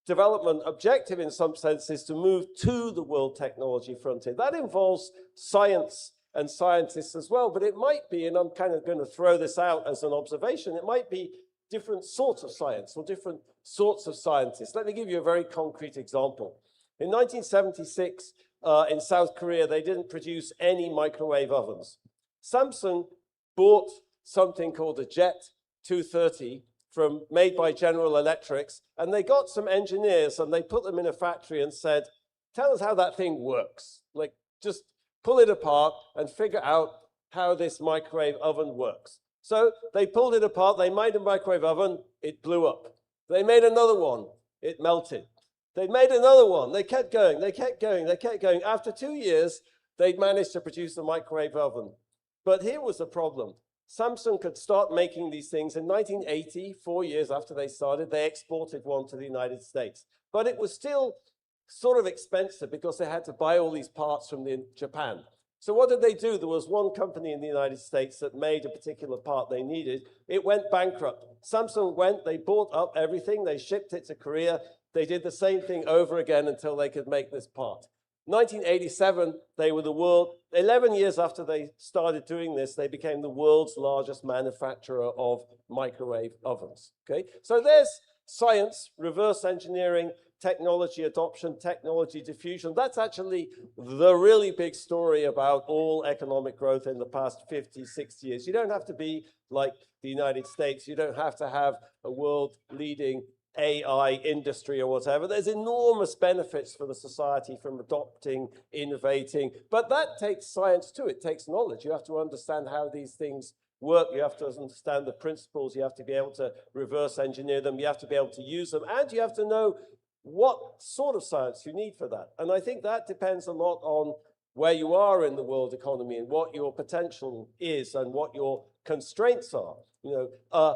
development objective, in some sense, is to move to the world technology frontier. That involves science and scientists as well, but it might be, and I'm kind of going to throw this out as an observation, it might be different sorts of science or different sorts of scientists. Let me give you a very concrete example. In 1976, in South Korea, they didn't produce any microwave ovens. Samsung bought something called a Jet 230 made by General Electrics, and they got some engineers and they put them in a factory and said, tell us how that thing works. Like, just pull it apart and figure out how this microwave oven works. So they pulled it apart, they made a microwave oven, it blew up. They made another one, it melted. They made another one, they kept going, they kept going, they kept going. After 2 years, they'd managed to produce a microwave oven. But here was the problem. Samsung could start making these things in 1980, 4 years after they started, they exported one to the United States. But it was still sort of expensive because they had to buy all these parts from Japan. So what did they do? There was one company in the United States that made a particular part they needed. It went bankrupt. Samsung went, they bought up everything, they shipped it to Korea. They did the same thing over again until they could make this part. 1987, they were the world, 11 years after they started doing this, they became the world's largest manufacturer of microwave ovens. Okay, so there's science, reverse engineering, technology adoption, technology diffusion. That's actually the really big story about all economic growth in the past 50, 60 years. You don't have to be like the United States. You don't have to have a world-leading AI industry or whatever. There's enormous benefits for the society from adopting, innovating, but that takes science too. It takes knowledge. You have to understand how these things work. You have to understand the principles. You have to be able to reverse engineer them. You have to be able to use them, and you have to know what sort of science you need for that. And I think that depends a lot on where you are in the world economy and what your potential is and what your constraints are. You know,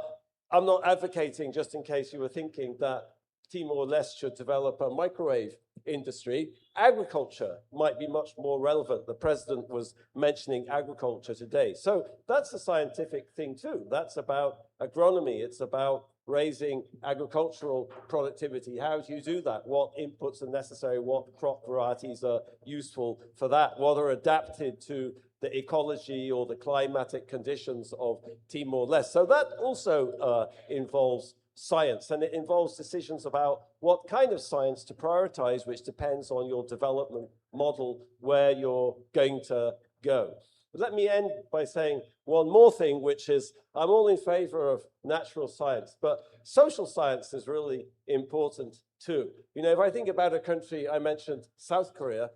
I'm not advocating, just in case you were thinking, that Timor-Leste should develop a microwave industry. Agriculture might be much more relevant. The president was mentioning agriculture today. So that's a scientific thing too. That's about agronomy. It's about raising agricultural productivity. How do you do that? What inputs are necessary? What crop varieties are useful for that? What are adapted to the ecology or the climatic conditions of Timor-Leste? So that also involves science, and it involves decisions about what kind of science to prioritize, which depends on your development model, where you're going to go. But let me end by saying one more thing, which is I'm all in favor of natural science, but social science is really important too. You know, if I think about a country, I mentioned South Korea.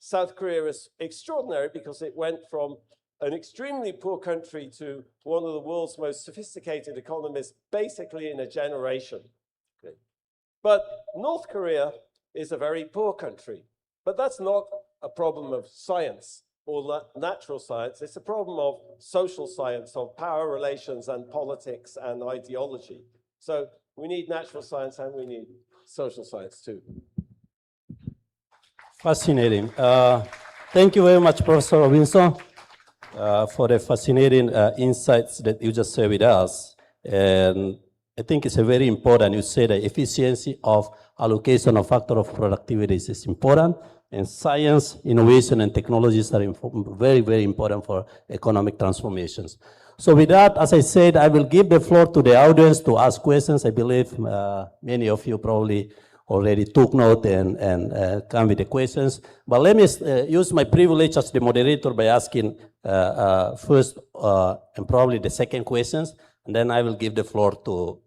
South Korea is extraordinary because it went from an extremely poor country to one of the world's most sophisticated economies, basically in a generation. Okay. But North Korea is a very poor country, But that's not a problem of science or natural science. It's a problem of social science, of power relations and politics and ideology. So we need natural science and we need social science too. Fascinating. Thank you very much, Professor Robinson, for the fascinating insights that you just shared with us. And I think it's a very important, you say the efficiency of allocation of factor of productivity is important, and science, innovation, and technologies are very, very important for economic transformations. So with that, as I said, I will give the floor to the audience to ask questions. I believe many of you probably already took note and come with the questions. But let me use my privilege as the moderator by asking first and probably the second questions, and then I will give the floor to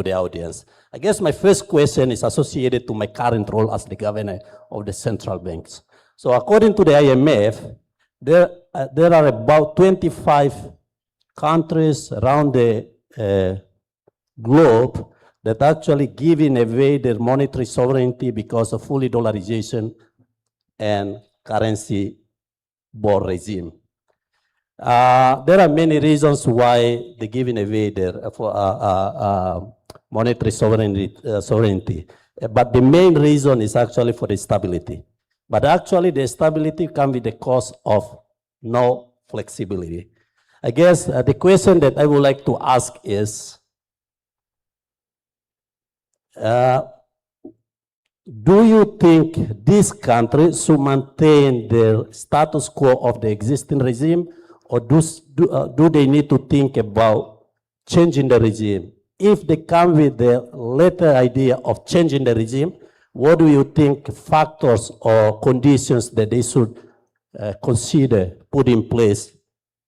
the audience. I guess my first question is associated to my current role as the governor of the central banks. So according to the IMF, there are about 25 countries around the globe that actually giving away their monetary sovereignty because of fully dollarization and currency board regime. There are many reasons why they're giving away their monetary sovereignty, but the main reason is actually for the stability. But actually the stability comes with the cost of no flexibility. I guess the question that I would like to ask is, do you think this country should maintain the status quo of the existing regime, or do they need to think about changing the regime? If they come with the latter idea of changing the regime, what do you think factors or conditions that they should consider put in place,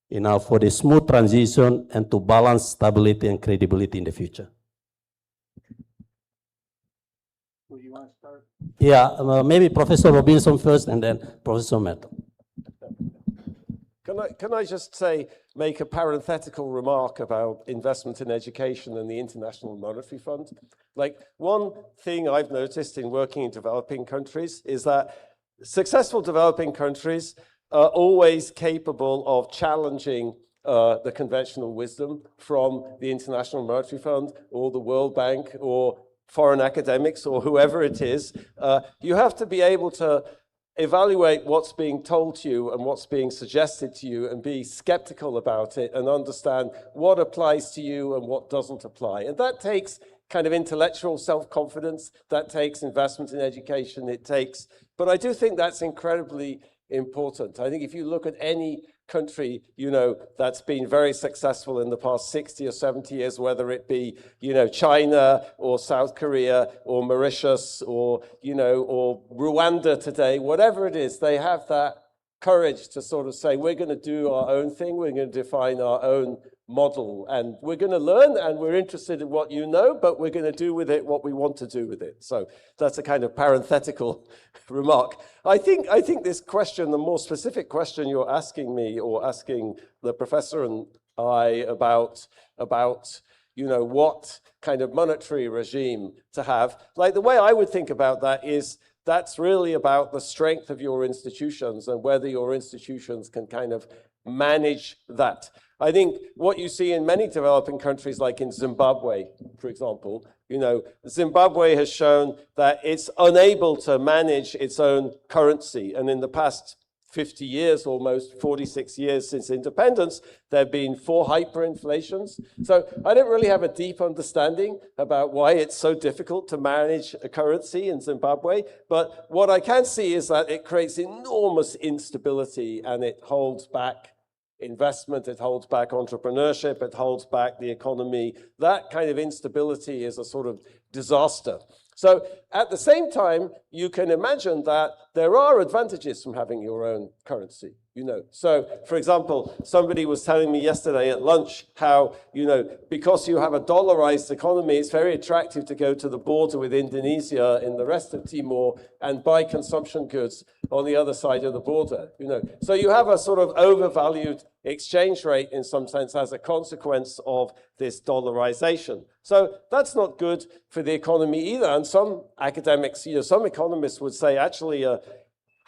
for the smooth transition and to balance stability and credibility in the future? You want to start? Yeah, maybe Professor Robinson first and then Professor Metal. Can I just say, make a parenthetical remark about investment in education and the International Monetary Fund? Like, one thing I've noticed in working in developing countries is that successful developing countries are always capable of challenging the conventional wisdom from the International Monetary Fund or the World Bank or foreign academics or whoever it is. You have to be able to evaluate what's being told to you and what's being suggested to you and be skeptical about it and understand what applies to you and what doesn't apply. And that takes kind of intellectual self-confidence, that takes investment in education, but I do think that's incredibly important. I think if you look at any country, that's been very successful in the past 60 or 70 years, whether it be, China or South Korea or Mauritius or, or Rwanda today, whatever it is, they have that courage to sort of say, we're going to do our own thing, we're going to define our own model, and we're going to learn, and we're interested in what you know, but we're going to do with it what we want to do with it. So that's a kind of parenthetical remark. I think this question, the more specific question you're asking me or asking the professor and I about what kind of monetary regime to have, like the way I would think about that is that's really about the strength of your institutions and whether your institutions can kind of manage that. I think what you see in many developing countries, like in Zimbabwe, for example, Zimbabwe has shown that it's unable to manage its own currency. And in the past 50 years, almost 46 years since independence, there have been 4 hyperinflations. So I don't really have a deep understanding about why it's so difficult to manage a currency in Zimbabwe. But what I can see is that it creates enormous instability and it holds back investment, it holds back entrepreneurship, it holds back the economy. That kind of instability is a sort of disaster. So at the same time, you can imagine that there are advantages from having your own currency, So, for example, somebody was telling me yesterday at lunch how, because you have a dollarized economy, it's very attractive to go to the border with Indonesia in the rest of Timor and buy consumption goods on the other side of the border, So you have a sort of overvalued exchange rate in some sense as a consequence of this dollarization. So that's not good for the economy either. And some academics, some economists would say actually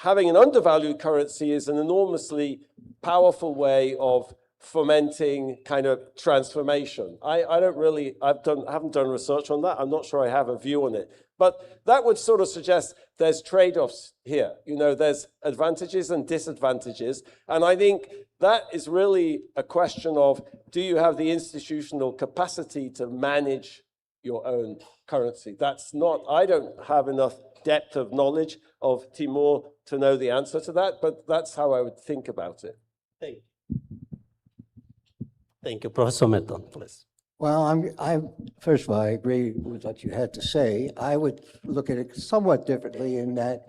having an undervalued currency is an enormously powerful way of fomenting kind of transformation. I haven't done research on that. I'm not sure I have a view on it. But that would sort of suggest there's trade-offs here. You know, there's advantages and disadvantages. And I think that is really a question of, do you have the institutional capacity to manage your own currency? That's not, I don't have enough depth of knowledge of Timor to know the answer to that, but that's how I would think about it. Thank you. Thank you, Professor Meton, please. Well, first of all, I agree with what you had to say. I would look at it somewhat differently in that,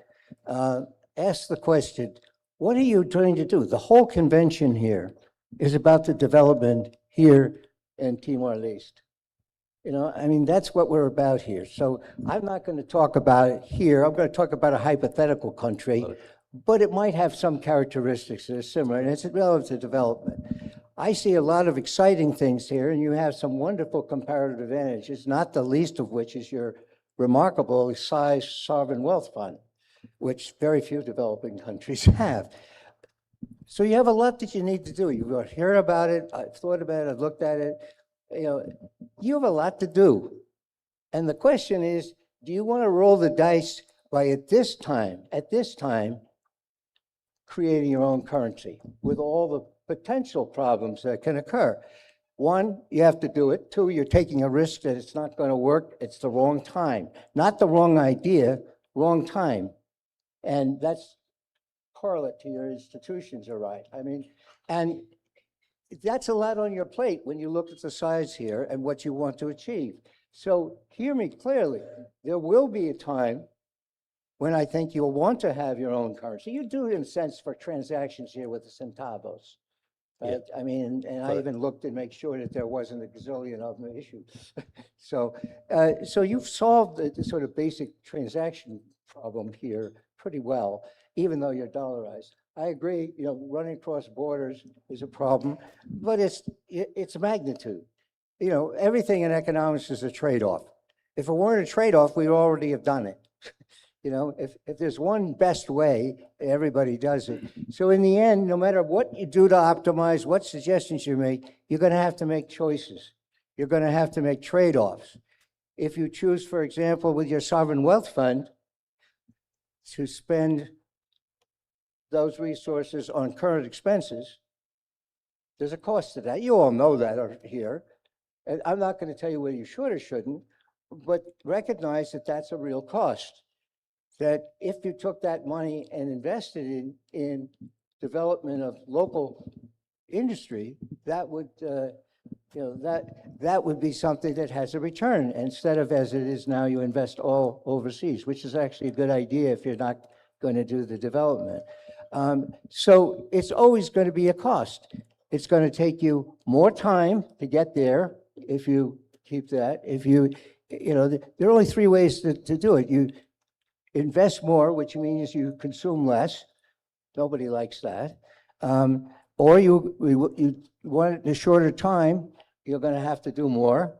ask the question, what are you trying to do? The whole convention here is about the development here in Timor-Leste. You know, I mean, that's what we're about here. So I'm not going to talk about it here. I'm going to talk about a hypothetical country, but it might have some characteristics that are similar, and it's relevant to development. I see a lot of exciting things here, and you have some wonderful comparative advantages, not the least of which is your remarkable size sovereign wealth fund, which very few developing countries have. So you have a lot that you need to do. You've heard about it, I've thought about it, I've looked at it. You know, you have a lot to do. And the question is, do you want to roll the dice by at this time, creating your own currency with all the potential problems that can occur? One, you have to do it. Two, you're taking a risk that it's not going to work. It's the wrong time. Not the wrong idea, wrong time. And that's correlate to your institutions are right. I mean, and that's a lot on your plate when you look at the size here and what you want to achieve. So hear me clearly. There will be a time when I think you'll want to have your own currency. You do, in a sense, for transactions here with the centavos. Right? Yeah. I mean, and I even looked to make sure that there wasn't a gazillion of them issued. So you've solved the sort of basic transaction problem here pretty well, even though you're dollarized. I agree, you know, running across borders is a problem, but it's magnitude. You know, everything in economics is a trade-off. If it weren't a trade-off, we'd already have done it. You know, if there's one best way, everybody does it. So in the end, no matter what you do to optimize, what suggestions you make, you're going to have to make choices. You're going to have to make trade-offs. If you choose, for example, with your sovereign wealth fund, to spend those resources on current expenses, there's a cost to that. You all know that here. And I'm not going to tell you whether you should or shouldn't, but recognize that that's a real cost. That if you took that money and invested in development of local industry, that would, that would be something that has a return, instead of, as it is now, you invest all overseas, which is actually a good idea if you're not going to do the development. So it's always going to be a cost. It's going to take you more time to get there if you keep that. If you know, there are only three ways to do it. You invest more, which means you consume less. Nobody likes that. Or you want it in a shorter time, you're going to have to do more.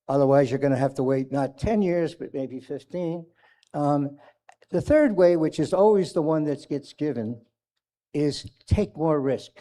Otherwise, you're going to have to wait not 10 years, but maybe 15. The third way, which is always the one that gets given, is take more risk.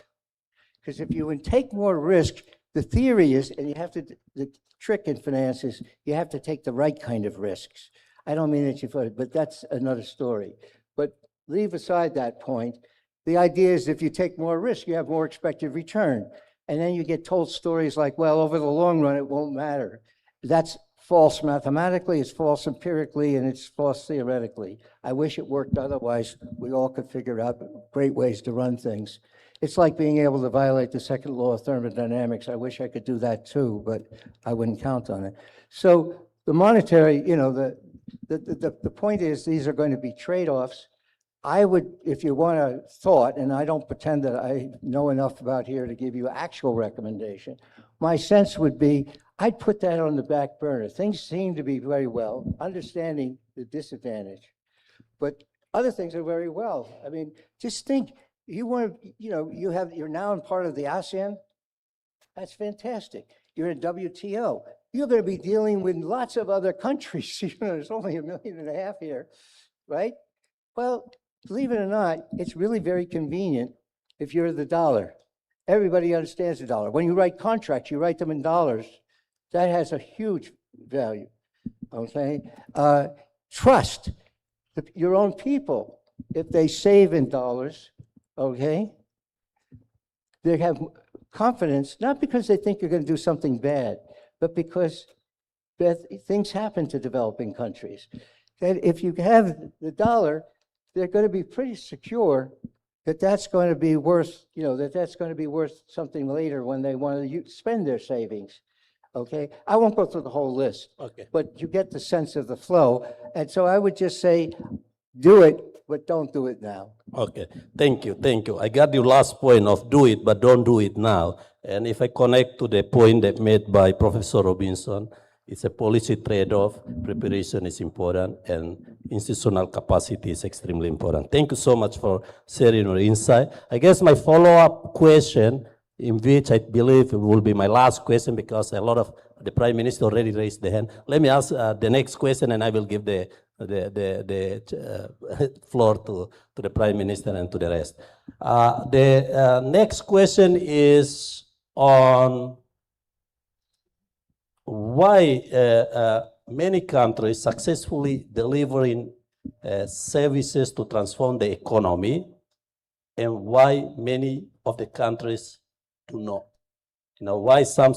Because if you take more risk, the theory is, and you have to, the trick in finance is you have to take the right kind of risks. I don't mean that you've heard it, but that's another story. But leave aside that point. The idea is if you take more risk, you have more expected return. And then you get told stories like, well, over the long run, it won't matter. That's false mathematically, it's false empirically, and it's false theoretically. I wish it worked otherwise. We all could figure out great ways to run things. It's like being able to violate the second law of thermodynamics. I wish I could do that too, but I wouldn't count on it. So the monetary, you know, the point is these are going to be trade-offs. I would, if you want a thought, and I don't pretend that I know enough about here to give you actual recommendation, my sense would be I'd put that on the back burner. Things seem to be very well, understanding the disadvantage, but other things are very well. I mean, just think, you want to, you know, you're now in part of the ASEAN. That's fantastic. You're in WTO. You're going to be dealing with lots of other countries. You know, there's only 1.5 million here, right? Well, believe it or not, it's really very convenient if you're the dollar. Everybody understands the dollar. When you write contracts, you write them in dollars. That has a huge value, okay? Trust your own people. If they save in dollars, okay, they have confidence, not because they think you're going to do something bad, but because things happen to developing countries. That if you have the dollar, they're going to be pretty secure that that's going to be worth, that's going to be worth something later when they want to spend their savings. Okay, I won't go through the whole list. Okay. But you get the sense of the flow, and so I would just say, do it, but don't do it now. Okay, thank you. I got your last point of do it, but don't do it now. And if I connect to the point that made by Professor Robinson, it's a policy trade-off, preparation is important, and institutional capacity is extremely important. Thank you so much for sharing your insight. I guess my follow-up question, in which I believe it will be my last question because a lot of the Prime Minister already raised the hand. Let me ask the next question and I will give the floor to the Prime Minister and to the rest. The next question is on why many countries successfully delivering services to transform the economy and why many of the countries do not. Why some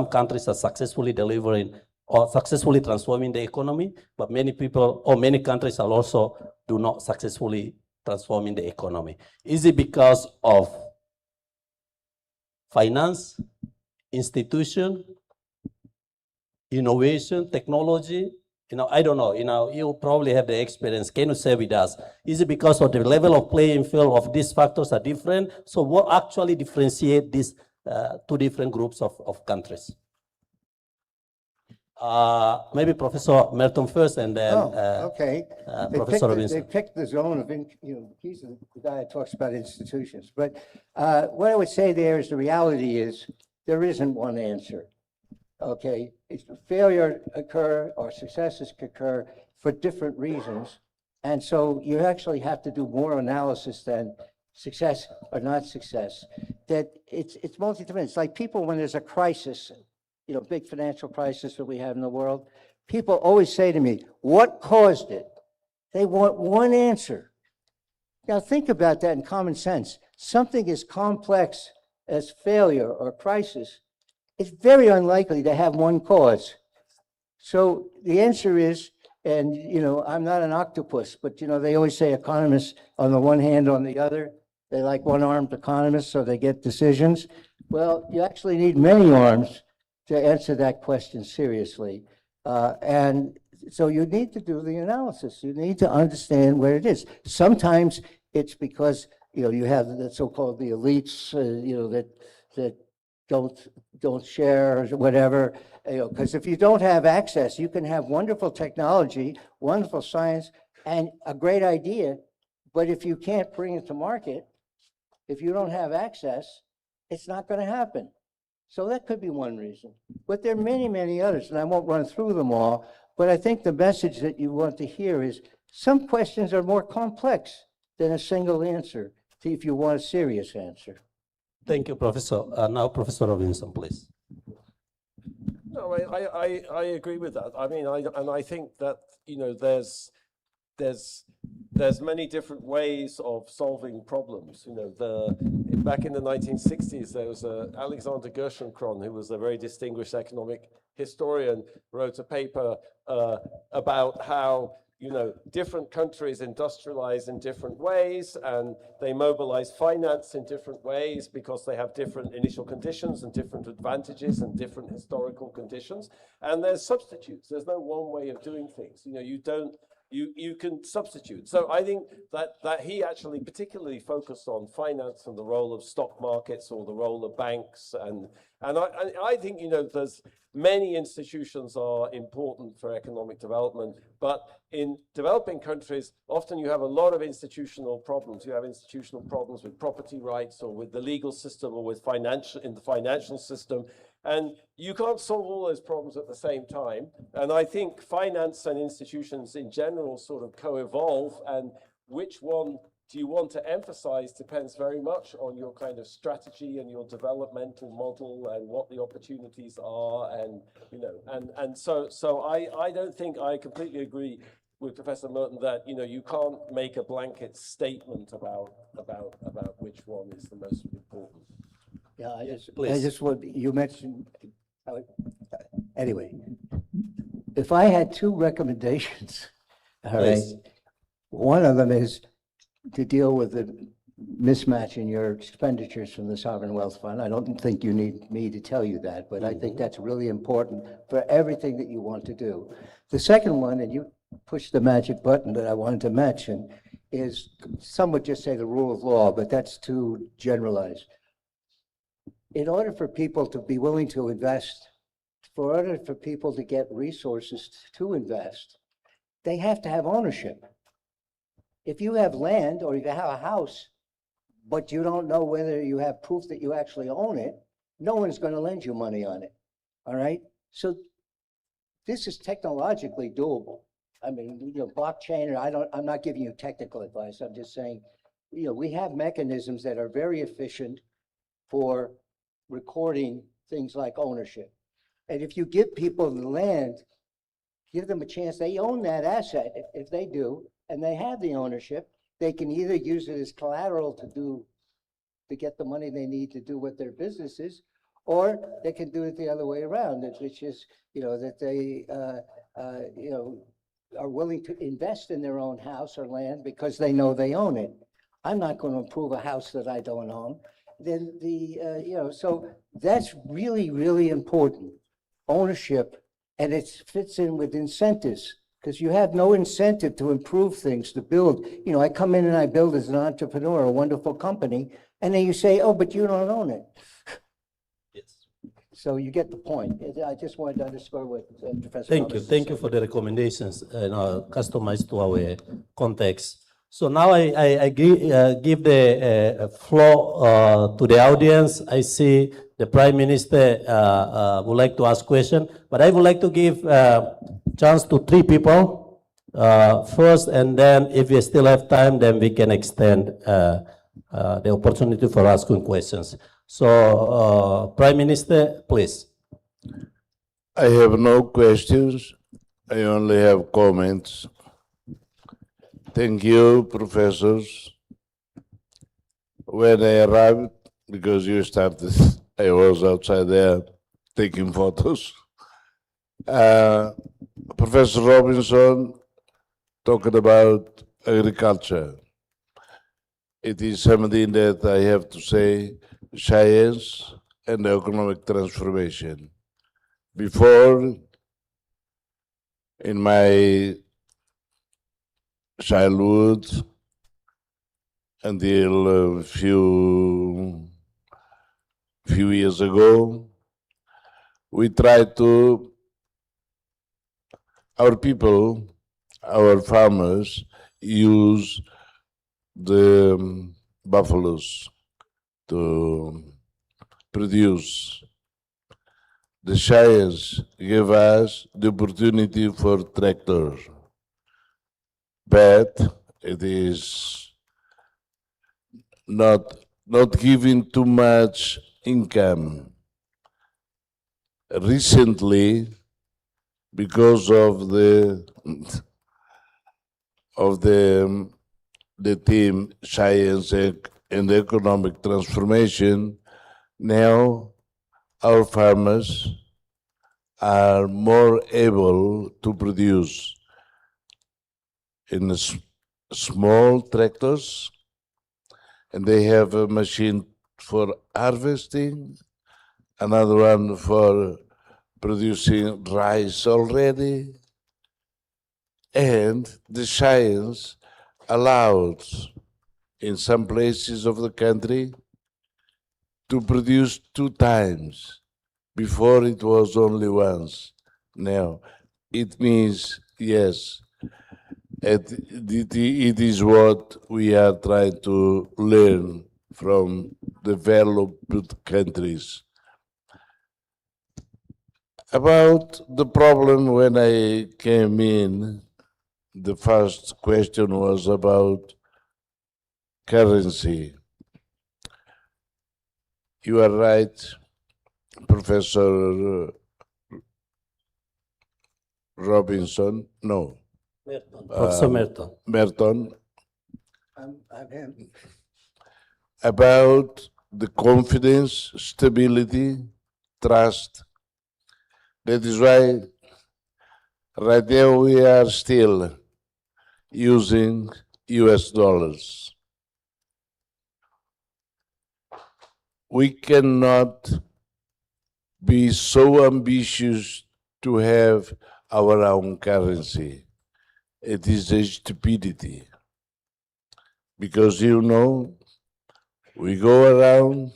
countries are successfully delivering or successfully transforming the economy, but many people or many countries are also do not successfully transforming the economy. Is it because of finance, institution, innovation, technology? I don't know. You probably have the experience. Can you share with us? Is it because of the level of playing field of these factors are different? So what actually differentiate these two different groups of countries? Maybe Professor Merton first, and then okay. Professor Robinson. They picked the zone of, he's the guy that talks about institutions. But what I would say there is the reality is there isn't one answer. Okay, failure occur or successes occur for different reasons, and so you actually have to do more analysis than success or not success. That it's multi-dimensional. It's like people when there's a crisis, big financial crisis that we have in the world. People always say to me, "What caused it?" They want one answer. Now think about that in common sense. Something as complex as failure or crisis, it's very unlikely to have one cause. So the answer is, and I'm not an octopus, but they always say economists on the one hand, on the other, they like one-armed economists, so they get decisions. Well, you actually need many arms to answer that question seriously. And so you need to do the analysis. You need to understand where it is. Sometimes it's because, you have the so-called the elites, that don't share or whatever, because if you don't have access, you can have wonderful technology, wonderful science, and a great idea, but if you can't bring it to market, if you don't have access, it's not going to happen. So that could be one reason. But there are many, many others, and I won't run through them all, but I think the message that you want to hear is some questions are more complex than a single answer if you want a serious answer. Thank you, Professor. Now, Professor Robinson, please. No, I agree with that. I mean, I think that there's many different ways of solving problems. Back in the 1960s, there was Alexander Gerschenkron, who was a very distinguished economic historian, wrote a paper about how different countries industrialize in different ways and they mobilize finance in different ways because they have different initial conditions and different advantages and different historical conditions. And there's substitutes. There's no one way of doing things. You can substitute. So I think that he actually particularly focused on finance and the role of stock markets or the role of banks. And I think, there's many institutions are important for economic development, but in developing countries, often you have a lot of institutional problems. You have institutional problems with property rights or with the legal system or with the financial system. And you can't solve all those problems at the same time. And I think finance and institutions in general sort of co-evolve. And which one do you want to emphasize depends very much on your kind of strategy and your developmental model and what the opportunities are, and you know, and so I don't think I completely agree with Professor Merton that you can't make a blanket statement about which one is the most important. Yeah, I please. just want, you mentioned, anyway, if I had two recommendations, all right, Please. one of them is to deal with the mismatch in your expenditures from the Sovereign Wealth Fund. I don't think you need me to tell you that, but I think that's really important for everything that you want to do. The second one, and you pushed the magic button that I wanted to mention, is some would just say the rule of law, but that's too generalized. In order for people to be willing to invest, for order for people to get resources to invest, they have to have ownership. If you have land or you have a house, but you don't know whether you have proof that you actually own it, no one's going to lend you money on it. All right? So this is technologically doable. I mean, blockchain, I'm not giving you technical advice. I'm just saying, we have mechanisms that are very efficient for recording things like ownership. And if you give people the land, give them a chance, they own that asset. If they do, and they have the ownership, they can either use it as collateral to get the money they need to do what their business is, or they can do it the other way around, which is, that they, are willing to invest in their own house or land because they know they own it. I'm not going to improve a house that I don't own. Then so that's really, really important. Ownership, and it fits in with incentives, because you have no incentive to improve things, to build. I come in and I build as an entrepreneur, a wonderful company, and then you say, oh, but you don't own it. Yes. So you get the point. I just wanted to underscore what Professor Thank you. Roberts Thank you for the recommendations, customized to our context. So now I give the floor to the audience. I see the Prime Minister would like to ask question, but I would like to give chance to 3 people first, and then if we still have time, then we can extend the opportunity for asking questions. So, Prime Minister, please. I have no questions. I only have comments. Thank you, professors. When I arrived, because you started, I was outside there taking photos. Professor Robinson talked about agriculture. It is something that I have to say, science and economic transformation. Before, in my childhood, until a few years ago, we tried to, our people, our farmers, use the buffaloes to produce. The science gave us the opportunity for tractors, but it is not giving too much income. Recently, because of the team science and economic transformation, now our farmers are more able to produce in small tractors, and they have a machine for harvesting, another one for producing rice already, and the science allowed in some places of the country to produce 2 times. Before it was only once. Now, it means, yes, it is what we are trying to learn from developed countries. About the problem when I came in, the first question was about currency. You are right, Professor Robinson. No. Merton. Professor Merton. Merton. I'm him. About the confidence, stability, trust. That is why right now we are still using US dollars. We cannot be so ambitious to have our own currency. It is a stupidity. Because you know, we go around,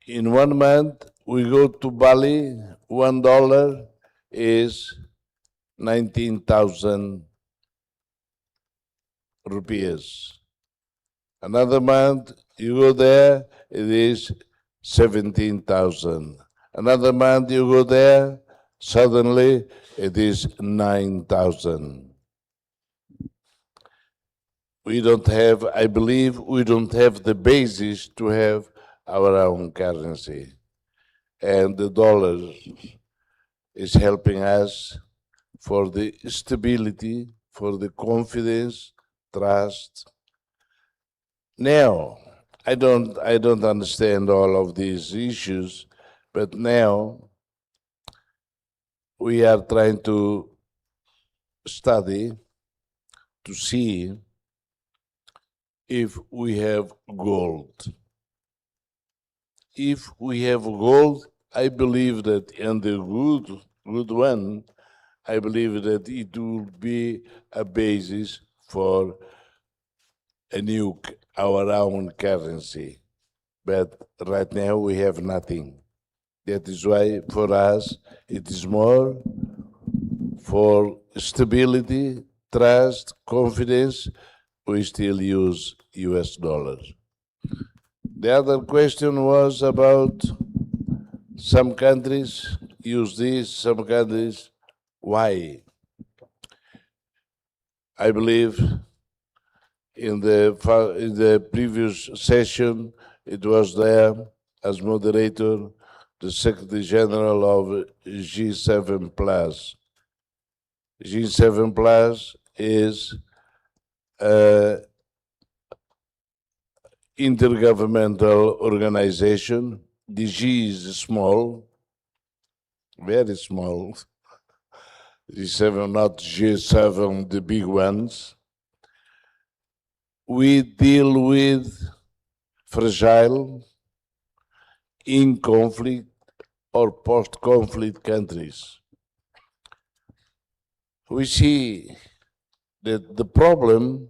in 1 month, we go to Bali, $1 is 19,000 rupees. Another month, you go there, it is 17,000. Another month, you go there, suddenly it is 9,000. We don't have, I believe, we don't have the basis to have our own currency. And the dollar is helping us for the stability, for the confidence, trust. Now, I don't understand all of these issues, but now we are trying to study, to see if we have gold. If we have gold, I believe that, and the good one, I believe that it will be a basis for a new, our own currency. But right now we have nothing. That is why for us it is more for stability, trust, confidence, we still use US dollars. The other question was about some countries use this, some countries, why? I believe in the previous session, it was there as moderator, the Secretary General of G7+. G7+ is intergovernmental organization. The G is small, very small. G7, not G7, the big ones. We deal with fragile, in conflict or post-conflict countries. We see that the problem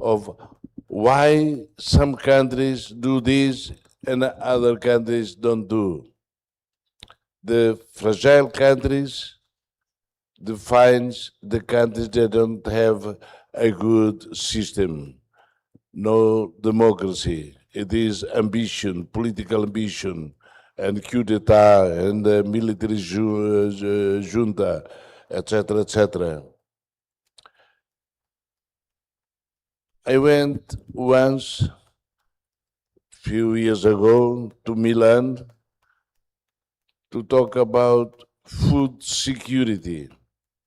of why some countries do this and other countries don't do. The fragile countries defines the countries that don't have a good system, no democracy. It is ambition, political ambition, and coup d'etat, and the military junta, etc., etc. I went once, few years ago, to Milan to talk about food security.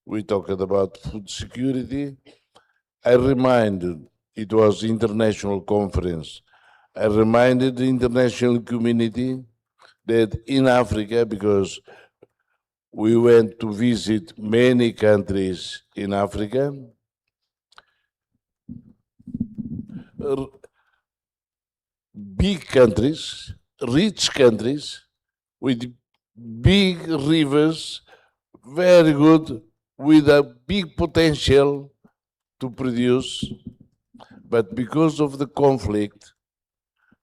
We talked about food security. I reminded, it was international conference, I reminded the international community that in Africa, because we went to visit many countries in Africa, big countries, rich countries, with big rivers, very good, with a big potential to produce, but because of the conflict,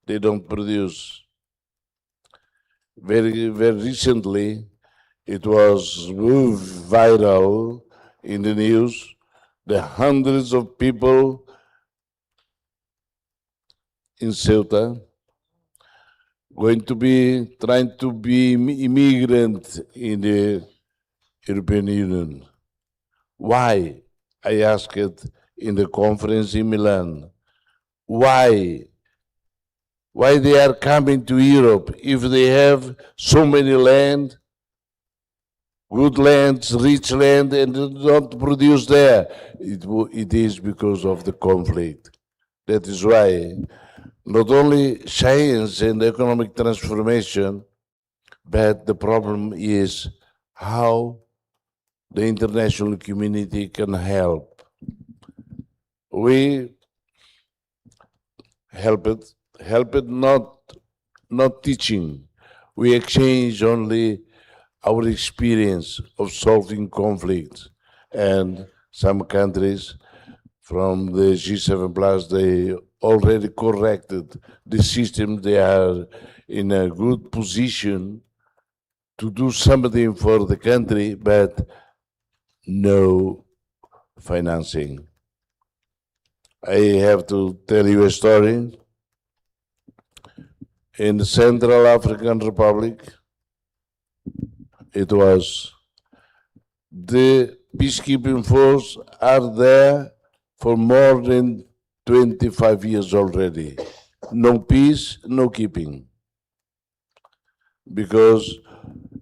they don't produce. Very, very recently, it was viral in the news, the hundreds of people in Ceuta going to be trying to be immigrant in the European Union. Why? I asked in the conference in Milan. Why? Why they are coming to Europe if they have so many land, good lands, rich land, and don't produce there? It is because of the conflict. That is why not only science and economic transformation, but the problem is how the international community can help. We help it not teaching. We exchange only our experience of solving conflicts. And some countries from the G7 plus, they already corrected the system. They are in a good position to do something for the country, but no financing. I have to tell you a story. In the Central African Republic, it was the peacekeeping force are there for more than 25 years already. No peace, no keeping.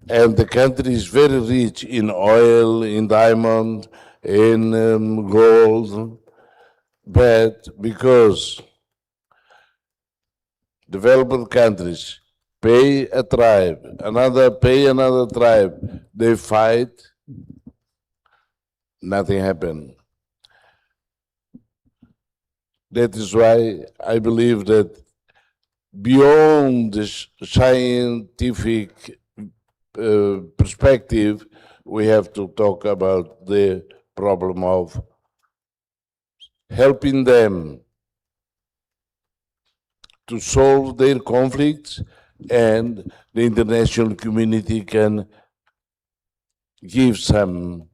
And the country is very rich in oil, in diamond, in gold, but because developed countries pay a tribe, pay another tribe, they fight, nothing happened. That is why I believe that beyond the scientific perspective, we have to talk about the problem of helping them to solve their conflicts, and the international community can give some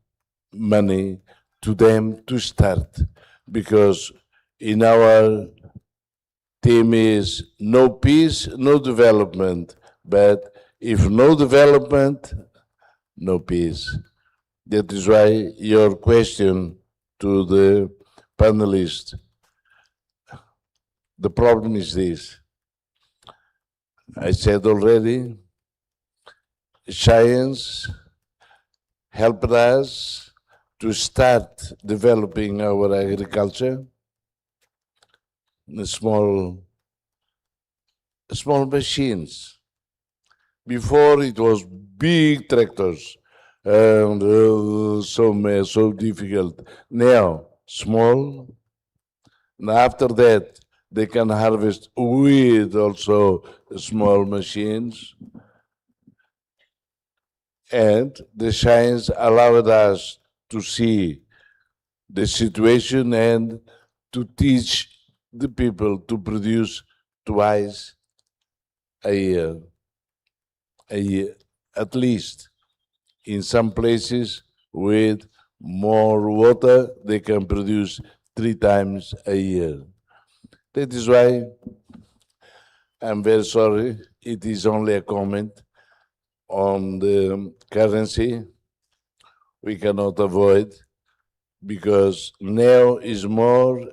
money to them to start, because in our theme is no peace, no development, but if no development, no peace. That is why your question to the panelists, the problem is this. I said already, science helped us to start developing our agriculture, small machines. Before it was big tractors and so difficult. Now, small. And after that, they can harvest with also small machines. And the science allowed us to see the situation and to teach the people to produce twice a year, at least. In some places with more water, they can produce 3 times a year. That is why I'm very sorry, it is only a comment on the currency. We cannot avoid, because now is more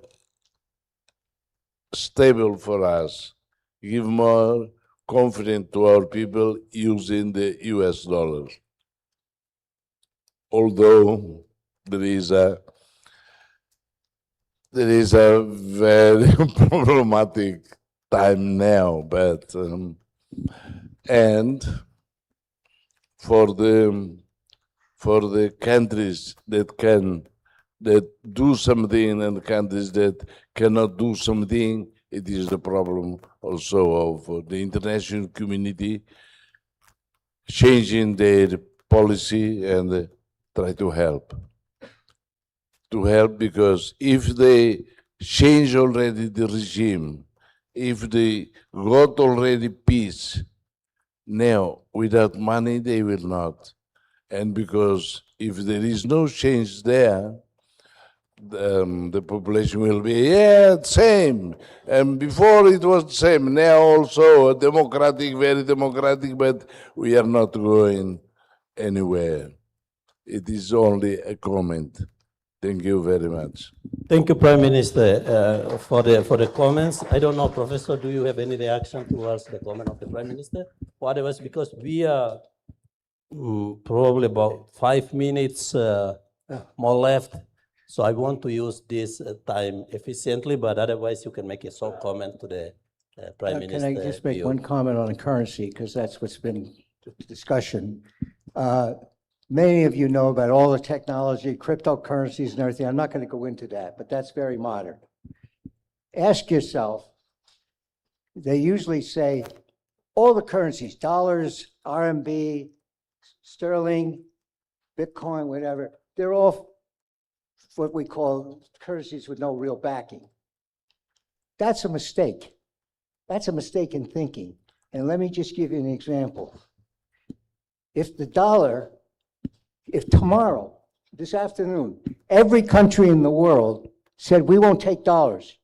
stable for us, give more confidence to our people using the US dollar. Although there is a very problematic time now, but and for the countries that do something and countries that cannot do something, it is the problem also of the international community changing their policy and try to help. To help, because if they change already the regime, if they got already peace, now without money they will not. And because if there is no change there, the population will be, same. And before it was the same, now also democratic, very democratic, but we are not going anywhere. It is only a comment. Thank you very much. Thank you, Prime Minister, for the comments. I don't know, Professor, do you have any reaction towards the comment of the Prime Minister? Or otherwise, because we are probably about 5 minutes more left, so I want to use this time efficiently, but otherwise you can make a short comment to the Prime Minister. Can I just make one comment on the currency, because that's what's been the discussion. Many of you know about all the technology, cryptocurrencies and everything. I'm not going to go into that, but that's very modern. Ask yourself, they usually say all the currencies, dollars, RMB, sterling, Bitcoin, whatever, they're all what we call currencies with no real backing. That's a mistake. That's a mistake in thinking. And let me just give you an example. If the dollar, if tomorrow, this afternoon, every country in the world said we won't take dollars,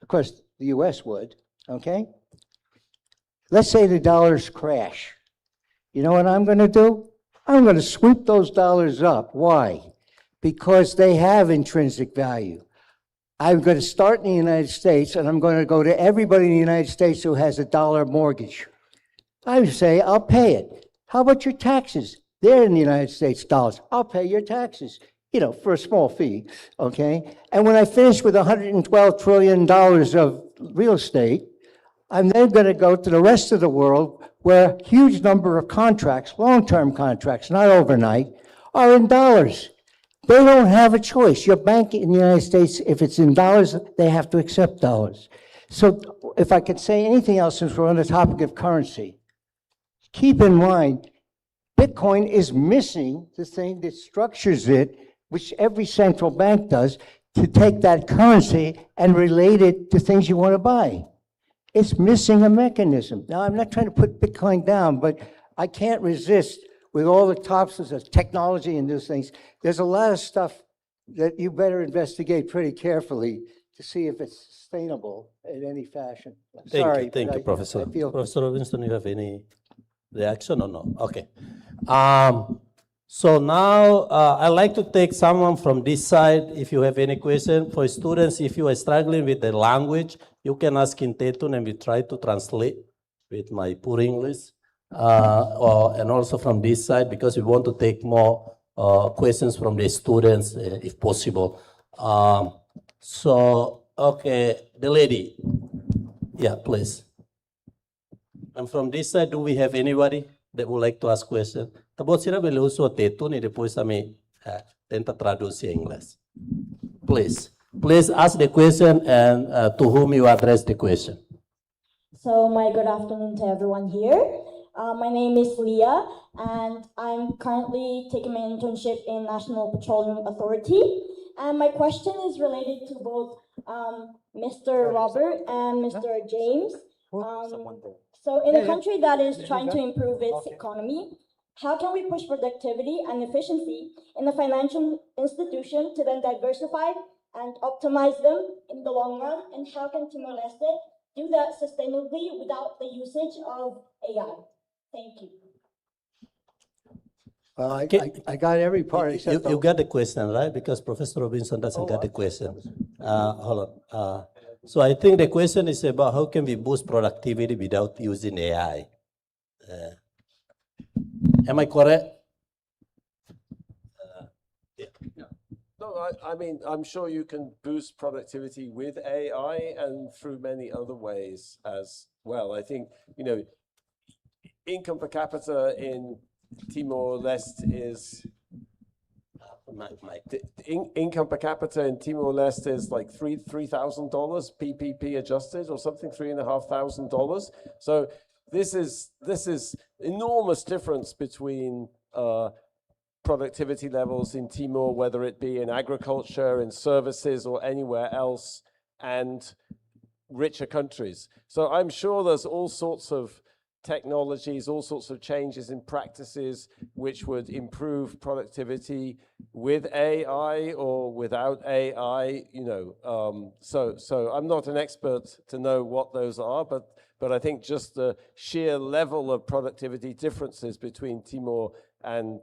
of course the US would, okay? Let's say the dollars crash. You know what I'm going to do? I'm going to sweep those dollars up. Why? Because they have intrinsic value. I'm going to start in the United States, and I'm going to go to everybody in the United States who has a dollar mortgage. I would say, I'll pay it. How about your taxes? They're in the United States dollars. I'll pay your taxes, you know, for a small fee, okay? And when I finish with $112 trillion of real estate, I'm then going to go to the rest of the world where a huge number of contracts, long-term contracts, not overnight, are in dollars. They don't have a choice. Your bank in the United States, if it's in dollars, they have to accept dollars. So if I could say anything else, since we're on the topic of currency, keep in mind, Bitcoin is missing the thing that structures it, which every central bank does, to take that currency and relate it to things you want to buy. It's missing a mechanism. Now, I'm not trying to put Bitcoin down, but I can't resist with all the topics of technology and those things. There's a lot of stuff that you better investigate pretty carefully to see if it's sustainable in any fashion. Sorry, Thank you, Professor. Professor Robinson, you have any reaction or no? Okay. So now I'd like to take someone from this side. If you have any question for students, if you are struggling with the language, you can ask in Tetun and we try to translate with my poor English. And also from this side, because we want to take more questions from the students if possible. So, okay, the lady. Yeah, please. And from this side, do we have anybody that would like to ask questions? Tapos sila beluso Tetun e depois kami tenta traduzir em inglês. Please ask the question and to whom you address the question. So, good afternoon to everyone here. My name is Leah, and I'm currently taking my internship in National Petroleum Authority. And my question is related to both Mr. Robert and Mr. James. So in a country that is trying to improve its economy, how can we push productivity and efficiency in the financial institution to then diversify and optimize them in the long run? And how can Timor-Leste do that sustainably without the usage of AI? Thank you. Well, I got every part except you got the question, right? Because Professor Robinson doesn't get the question. Hold on. So I think the question is about how can we boost productivity without using AI? Am I correct? No, I mean, I'm sure you can boost productivity with AI and through many other ways as well. I think, you know, income per capita in Timor-Leste is income per capita in Timor-Leste is like $3,000 PPP adjusted or something, $3,500. So this is enormous difference between productivity levels in Timor, whether it be in agriculture, in services, or anywhere else, and richer countries. So I'm sure there's all sorts of technologies, all sorts of changes in practices which would improve productivity with AI or without AI, you know. So I'm not an expert to know what those are, but I think just the sheer level of productivity differences between Timor and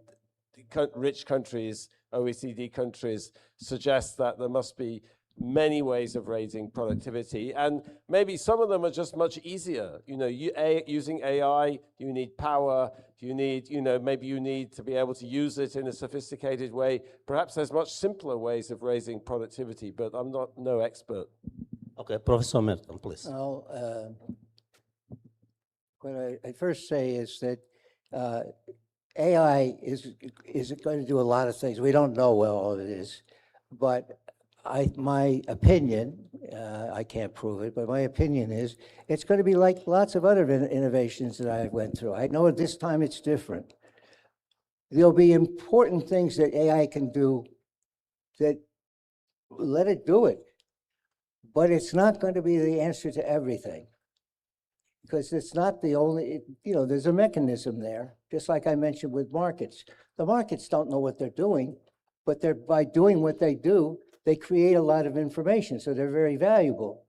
rich countries OECD countries suggest that there must be many ways of raising productivity, and maybe some of them are just much easier. You know, using AI, you need power, you need, maybe you need to be able to use it in a sophisticated way. Perhaps there's much simpler ways of raising productivity, but I'm no expert. Okay, Professor Merton, please. Well, what I first say is that AI is going to do a lot of things. We don't know what all of it is, but my opinion, I can't prove it, but my opinion is it's going to be like lots of other innovations that I went through. I know this time it's different. There'll be important things that AI can do that let it do it, but it's not going to be the answer to everything. Because it's not the only, there's a mechanism there, just like I mentioned with markets. The markets don't know what they're doing, but by doing what they do, they create a lot of information, so they're very valuable.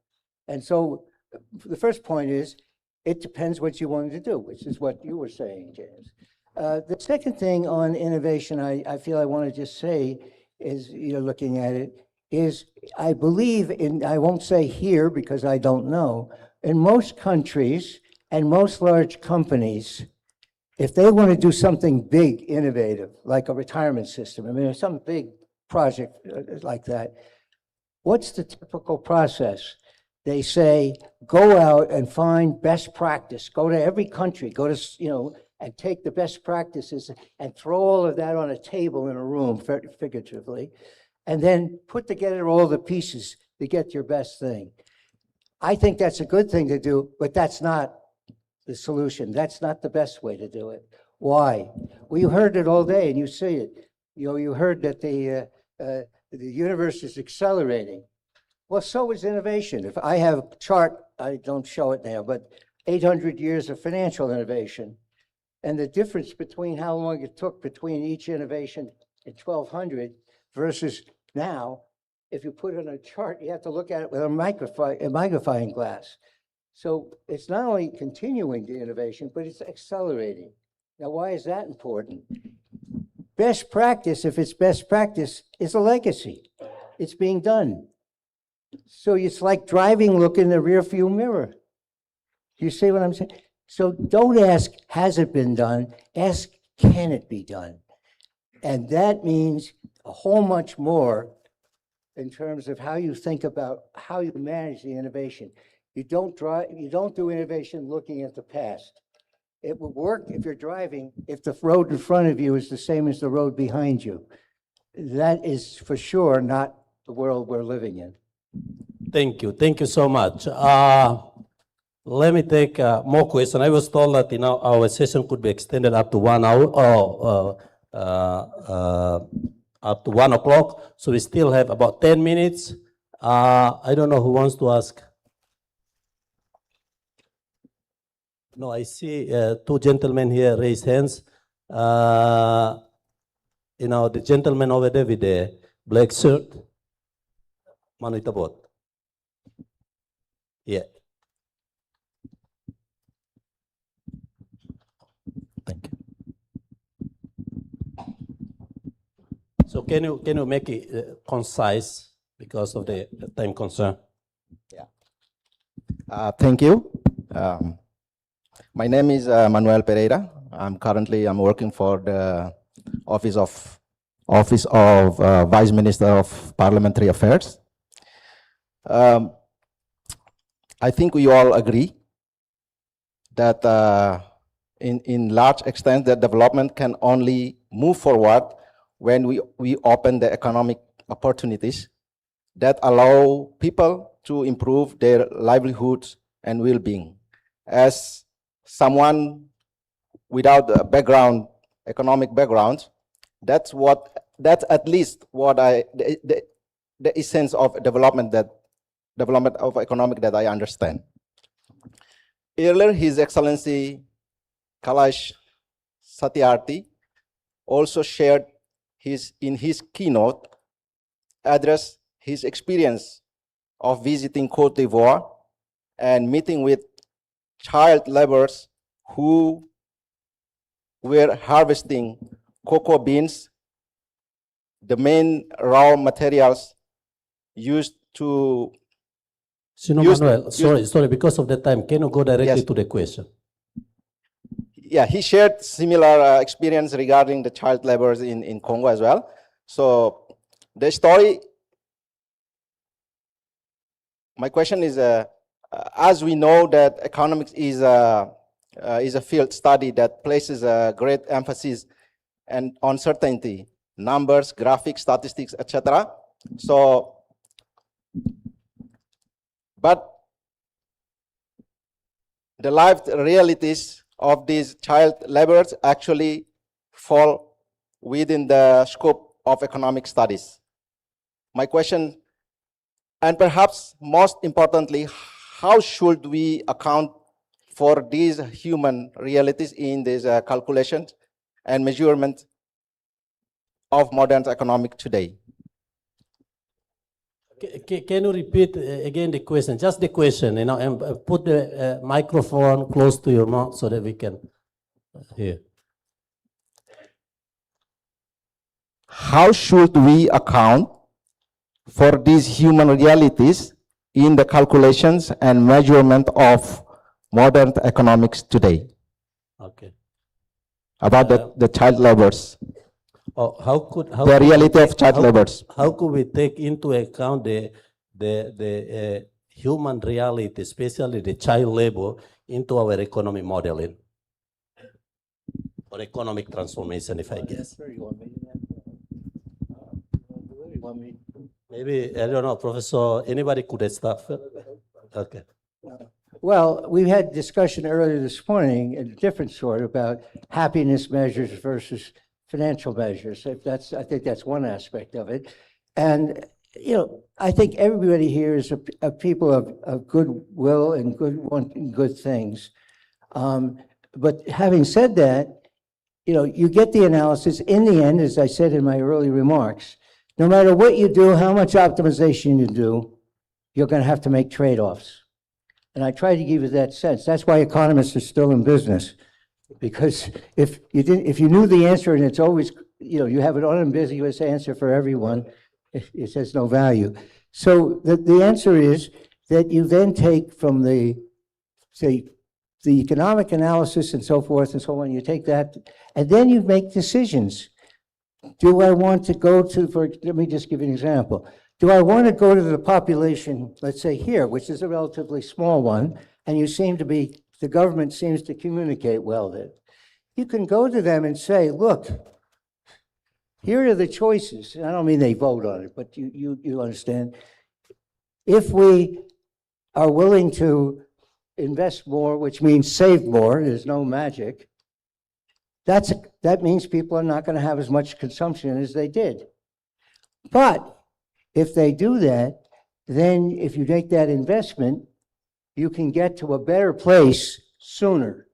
And so the first point is, it depends what you want to do, which is what you were saying, James. The second thing on innovation, I feel I want to just say is, looking at it, is I believe in, I won't say here because I don't know, in most countries and most large companies, if they want to do something big, innovative, like a retirement system, I mean, some big project like that, what's the typical process? They say, go out and find best practice. Go to every country, go to, and take the best practices and throw all of that on a table in a room, figuratively, and then put together all the pieces to get your best thing. I think that's a good thing to do, but that's not the solution. That's not the best way to do it. Why? Well, you heard it all day and you see it. You heard that the universe is accelerating. Well, so is innovation. If I have a chart, I don't show it now, but 800 years of financial innovation, and the difference between how long it took between each innovation in 1200 versus now, if you put it on a chart, you have to look at it with a magnifying glass. So it's not only continuing the innovation, but it's accelerating. Now, why is that important? Best practice, if it's best practice, is a legacy. It's being done. So it's like driving, look in the rearview mirror. You see what I'm saying? So don't ask, has it been done? Ask, can it be done? And that means a whole much more in terms of how you think about how you manage the innovation. You don't do innovation looking at the past. It will work if you're driving, if the road in front of you is the same as the road behind you. That is for sure not the world we're living in. Thank you. Thank you so much. Let me take more questions. I was told that our session could be extended up to 1 hour or up to 1 o'clock. So we still have about 10 minutes. I don't know who wants to ask. No, I see two gentlemen here raise hands. The gentleman over there with the black shirt. Manu itabot. Yeah. Thank you. So can you make it concise because of the time concern? Yeah. Thank you. My name is Manuel Pereira. I'm working for the Office of Vice Minister of Parliamentary Affairs. I think we all agree that in large extent that development can only move forward when we open the economic opportunities that allow people to improve their livelihoods and well-being. As someone without a background, economic background, that's at least what the essence of development of economic that I understand. Earlier, His Excellency Kailash Satyarthi also shared in his keynote address his experience of visiting Côte d'Ivoire and meeting with child laborers who were harvesting cocoa beans the main raw materials used to. Manuel, sorry, because of the time, can you go directly to the question? Yeah, he shared similar experience regarding the child laborers in Congo as well. So the story, my question is, as we know that economics is a field study that places a great emphasis and uncertainty, numbers, graphics, statistics, etc. So, but the life realities of these child laborers actually fall within the scope of economic studies. My question, and perhaps most importantly, how should we account for these human realities in these calculations and measurement of modern economic today? Can you repeat again the question? Just the question, and put the microphone close to your mouth so that we can hear. How should we account for these human realities in the calculations and measurement of modern economics today? Okay. About the child laborers. The reality of child laborers. How could we take into account the human reality, especially the child labor, into our economic modeling or economic transformation, if I guess? Maybe, I don't know, Professor, anybody could start? Okay. Well, we had discussion earlier this morning, a different sort, about happiness measures versus financial measures. I think that's one aspect of it. And, I think everybody here is a people of goodwill and wanting good things. But having said that, you get the analysis. In the end, as I said in my early remarks, no matter what you do, how much optimization you do, you're going to have to make trade-offs. And I try to give you that sense. That's why economists are still in business. Because if you knew the answer and it's always, you have an unambiguous answer for everyone, it has no value. So the answer is that you then take from the economic analysis and so forth and so on, you take that, and then you make decisions. Do I want to go to, let me just give you an example. Do I want to go to the population, let's say here, which is a relatively small one, and the government seems to communicate well there. You can go to them and say, look, here are the choices. I don't mean they vote on it, but you understand. If we are willing to invest more, which means save more, there's no magic, that means people are not going to have as much consumption as they did. But if they do that, then if you make that investment, you can get to a better place sooner,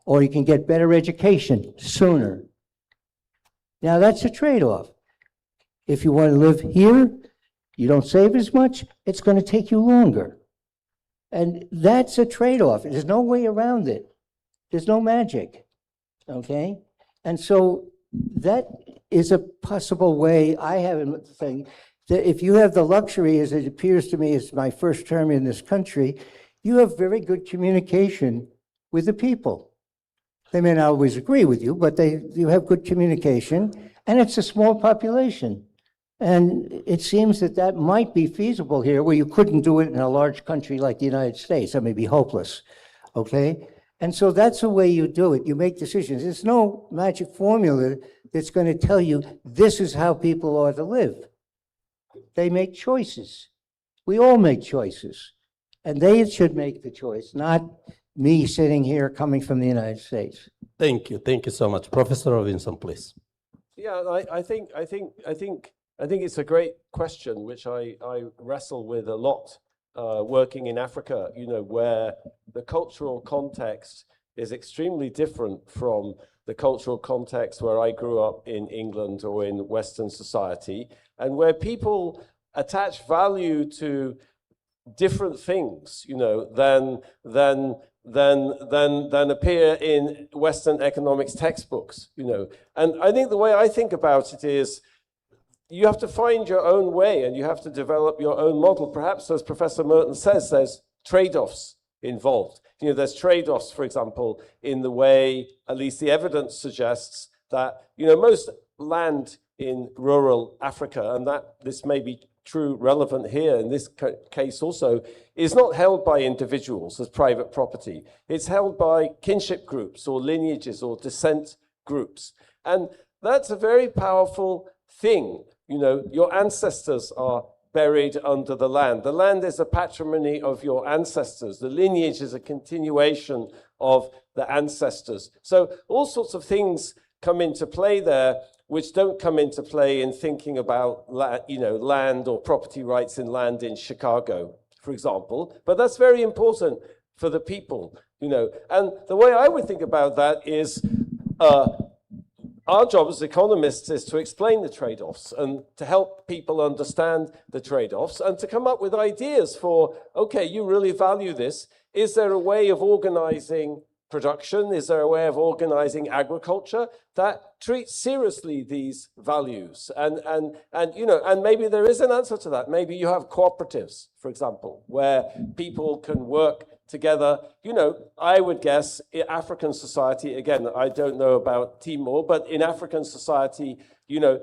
or you can get better education sooner. Now that's a trade-off. If you want to live here, you don't save as much, it's going to take you longer. And that's a trade-off. There's no way around it. There's no magic, okay? And so that is a possible way. I have a thing that if you have the luxury, as it appears to me as my first term in this country, you have very good communication with the people. They may not always agree with you, but you have good communication, and it's a small population. And it seems that might be feasible here, where you couldn't do it in a large country like the United States. That may be hopeless, okay? And so that's the way you do it. You make decisions. There's no magic formula that's going to tell you this is how people ought to live. They make choices. We all make choices. And they should make the choice, not me sitting here coming from the United States. Thank you. Thank you so much. Professor Robinson, please. Yeah, I think it's a great question, which I wrestle with a lot, working in Africa, where the cultural context is extremely different from the cultural context where I grew up in England or in Western society, and where people attach value to different things, than appear in Western economics textbooks, And I think the way I think about it is you have to find your own way and you have to develop your own model. Perhaps, as Professor Merton says, there's trade-offs involved. You know, there's trade-offs, for example, in the way, at least the evidence suggests, that, you know, most land in rural Africa, and that this may be true, relevant here in this case also, is not held by individuals as private property. It's held by kinship groups or lineages or descent groups. And that's a very powerful thing. You know, your ancestors are buried under the land. The land is a patrimony of your ancestors. The lineage is a continuation of the ancestors. So all sorts of things come into play there, which don't come into play in thinking about, you know, land or property rights in land in Chicago, for example. But that's very important for the people, you know. And the way I would think about that is our job as economists is to explain the trade-offs and to help people understand the trade-offs and to come up with ideas for, okay, you really value this. Is there a way of organizing production? Is there a way of organizing agriculture that treats seriously these values? And you know, and maybe there is an answer to that. Maybe you have cooperatives, for example, where people can work together. You know, I would guess in African society, again, I don't know about Timor, but in African society, you know,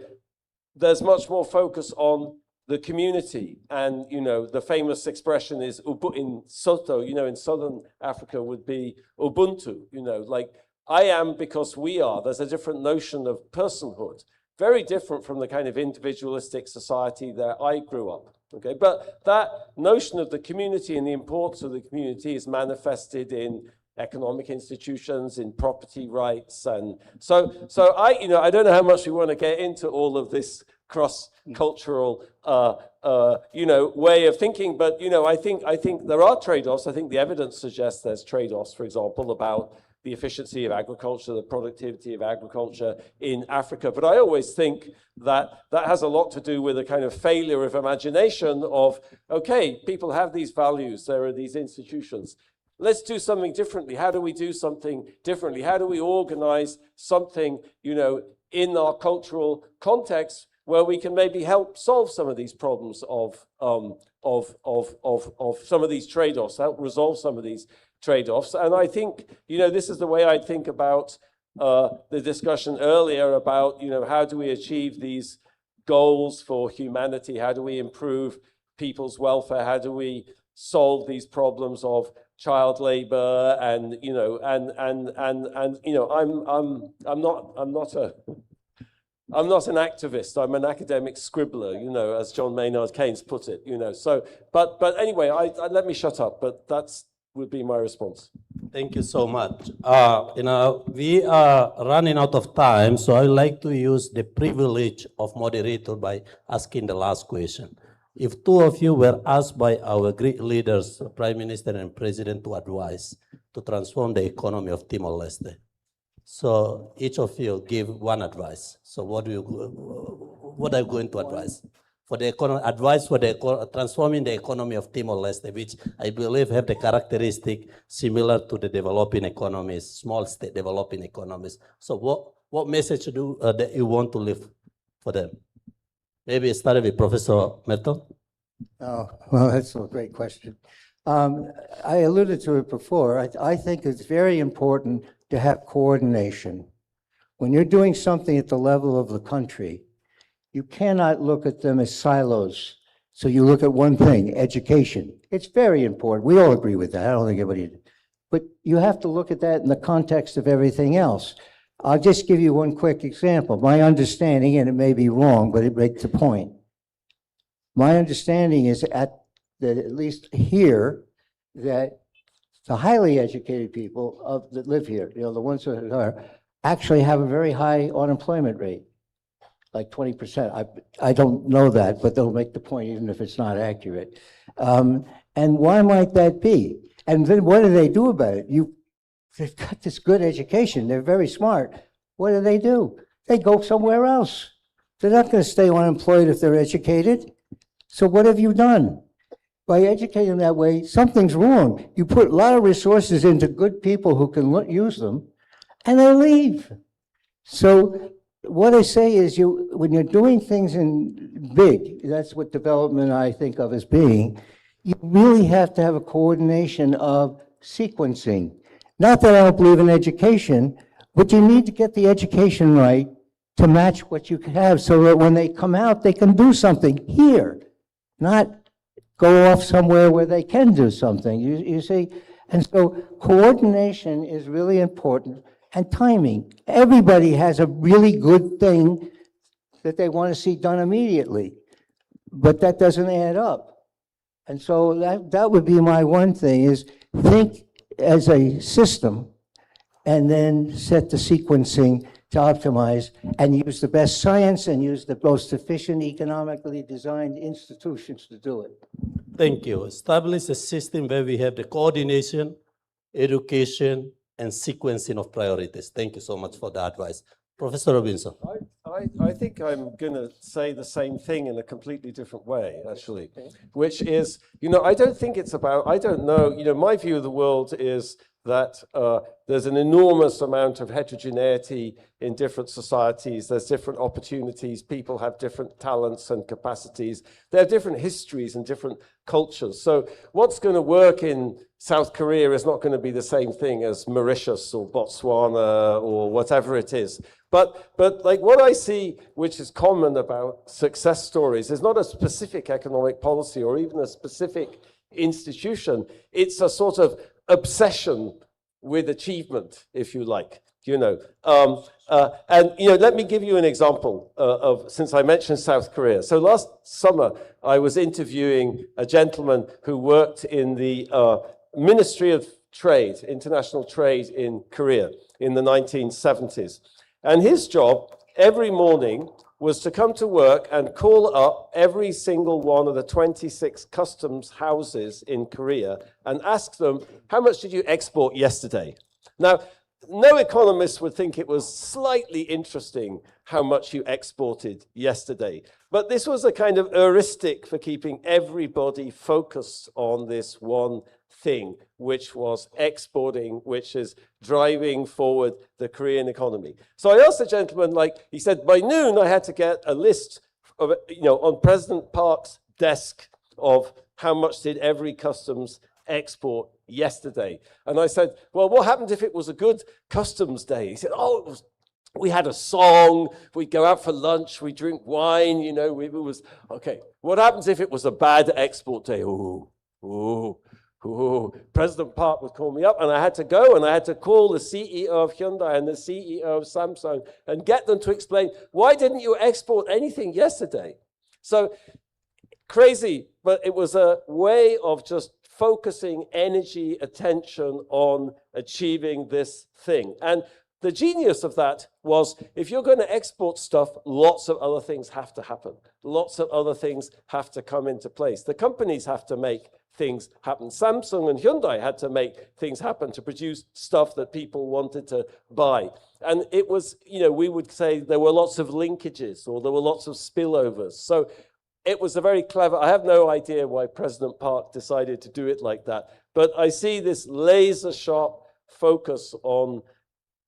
there's much more focus on the community. And, you know, the famous expression is in Soto, you know, in Southern Africa would be Ubuntu, you know, like I am because we are. There's a different notion of personhood, very different from the kind of individualistic society that I grew up. Okay, but that notion of the community and the importance of the community is manifested in economic institutions, in property rights. And so I, you know, I don't know how much we want to get into all of this cross-cultural, you know, way of thinking, but, you know, I think there are trade-offs. I think the evidence suggests there's trade-offs, for example, about the efficiency of agriculture, the productivity of agriculture in Africa. But I always think that that has a lot to do with a kind of failure of imagination of, okay, people have these values, there are these institutions. Let's do something differently. How do we do something differently? How do we organize something, you know, in our cultural context where we can maybe help solve some of these problems of some of these trade-offs, help resolve some of these trade-offs. And I think, you know, this is the way I think about the discussion earlier about, you know, how do we achieve these goals for humanity? How do we improve people's welfare? How do we solve these problems of child labor? And, you know, and you know, I'm not an activist. I'm an academic scribbler, you know, as John Maynard Keynes put it, you know. So, but anyway, let me shut up. But that's would be my response. Thank you so much. You know, we are running out of time, so I would like to use the privilege of moderator by asking the last question. If two of you were asked by our great leaders, Prime Minister and President, to advise to transform the economy of Timor-Leste, so each of you give one advice. So what are you going to advise? For the advice for the transforming the economy of Timor-Leste, which I believe have the characteristic similar to the developing economies, small state developing economies. So what message that you want to leave for them? Maybe start with Professor Merton. Oh, well, that's a great question. I alluded to it before. I think it's very important to have coordination. When you're doing something at the level of the country, you cannot look at them as silos. So you look at one thing, education. It's very important. We all agree with that. I don't think anybody, but you have to look at that in the context of everything else. I'll just give you one quick example. My understanding, and it may be wrong, but it makes the point. My understanding is at least here, that the highly educated people that live here, you know, the ones that are, actually have a very high unemployment rate, like 20%. I don't know that, but they'll make the point even if it's not accurate. And why might that be? And then what do they do about it? They've got this good education. They're very smart. What do? They go somewhere else. They're not going to stay unemployed if they're educated. So what have you done? By educating them that way, something's wrong. You put a lot of resources into good people who can use them, and they leave. So what I say is when you're doing things in big, that's what development I think of as being, you really have to have a coordination of sequencing. Not that I don't believe in education, but you need to get the education right to match what you have so that when they come out, they can do something here, not go off somewhere where they can do something, you see? And so coordination is really important, and timing. Everybody has a really good thing that they want to see done immediately, but that doesn't add up. And so that would be my one thing, is think as a system and then set the sequencing to optimize and use the best science and use the most efficient, economically designed institutions to do it. Thank you. Establish a system where we have the coordination, education, and sequencing of priorities. Thank you so much for the advice. Professor Robinson. I think I'm going to say the same thing in a completely different way, actually, which is, I don't think it's about, I don't know, my view of the world is that there's an enormous amount of heterogeneity in different societies. There's different opportunities. People have different talents and capacities. They have different histories and different cultures. So what's going to work in South Korea is not going to be the same thing as Mauritius or Botswana or whatever it is. But like what I see, which is common about success stories, is not a specific economic policy or even a specific institution. It's a sort of obsession with achievement, if you like, and let me give you an example of, since I mentioned South Korea. So last summer, I was interviewing a gentleman who worked in the Ministry of Trade, International Trade in Korea in the 1970s. And his job every morning was to come to work and call up every single one of the 26 customs houses in Korea and ask them, how much did you export yesterday? Now, no economist would think it was slightly interesting how much you exported yesterday. But this was a kind of heuristic for keeping everybody focused on this one thing, which was exporting, which is driving forward the Korean economy. So I asked the gentleman, he said, by noon I had to get a list of, on President Park's desk of how much did every customs export yesterday. And I said, well, what happened if it was a good customs day? He said, we had a song, we'd go out for lunch, we drink wine, it was, okay. What happens if it was a bad export day? President Park would call me up and I had to go and I had to call the CEO of Hyundai and the CEO of Samsung and get them to explain, why didn't you export anything yesterday? So crazy, but it was a way of just focusing energy, attention on achieving this thing. And the genius of that was, if you're going to export stuff, lots of other things have to happen. Lots of other things have to come into place. The companies have to make things happen. Samsung and Hyundai had to make things happen to produce stuff that people wanted to buy. And it was, we would say there were lots of linkages or there were lots of spillovers. So it was a very clever, I have no idea why President Park decided to do it like that, but I see this laser sharp focus on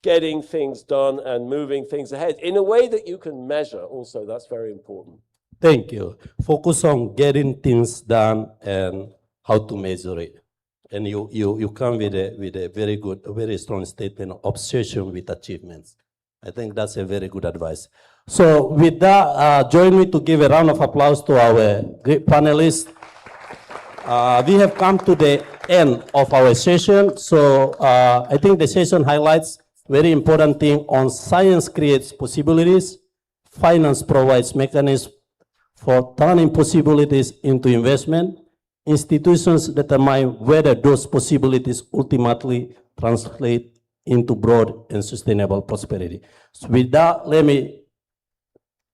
getting things done and moving things ahead in a way that you can measure also. That's very important. Thank you. Focus on getting things done and how to measure it. And you come with a very good, very strong statement of obsession with achievements. I think that's a very good advice. So with that, join me to give a round of applause to our great panelists. We have come to the end of our session. So I think the session highlights very important thing on science creates possibilities, finance provides mechanisms for turning possibilities into investment, institutions determine whether those possibilities ultimately translate into broad and sustainable prosperity. So with that, let me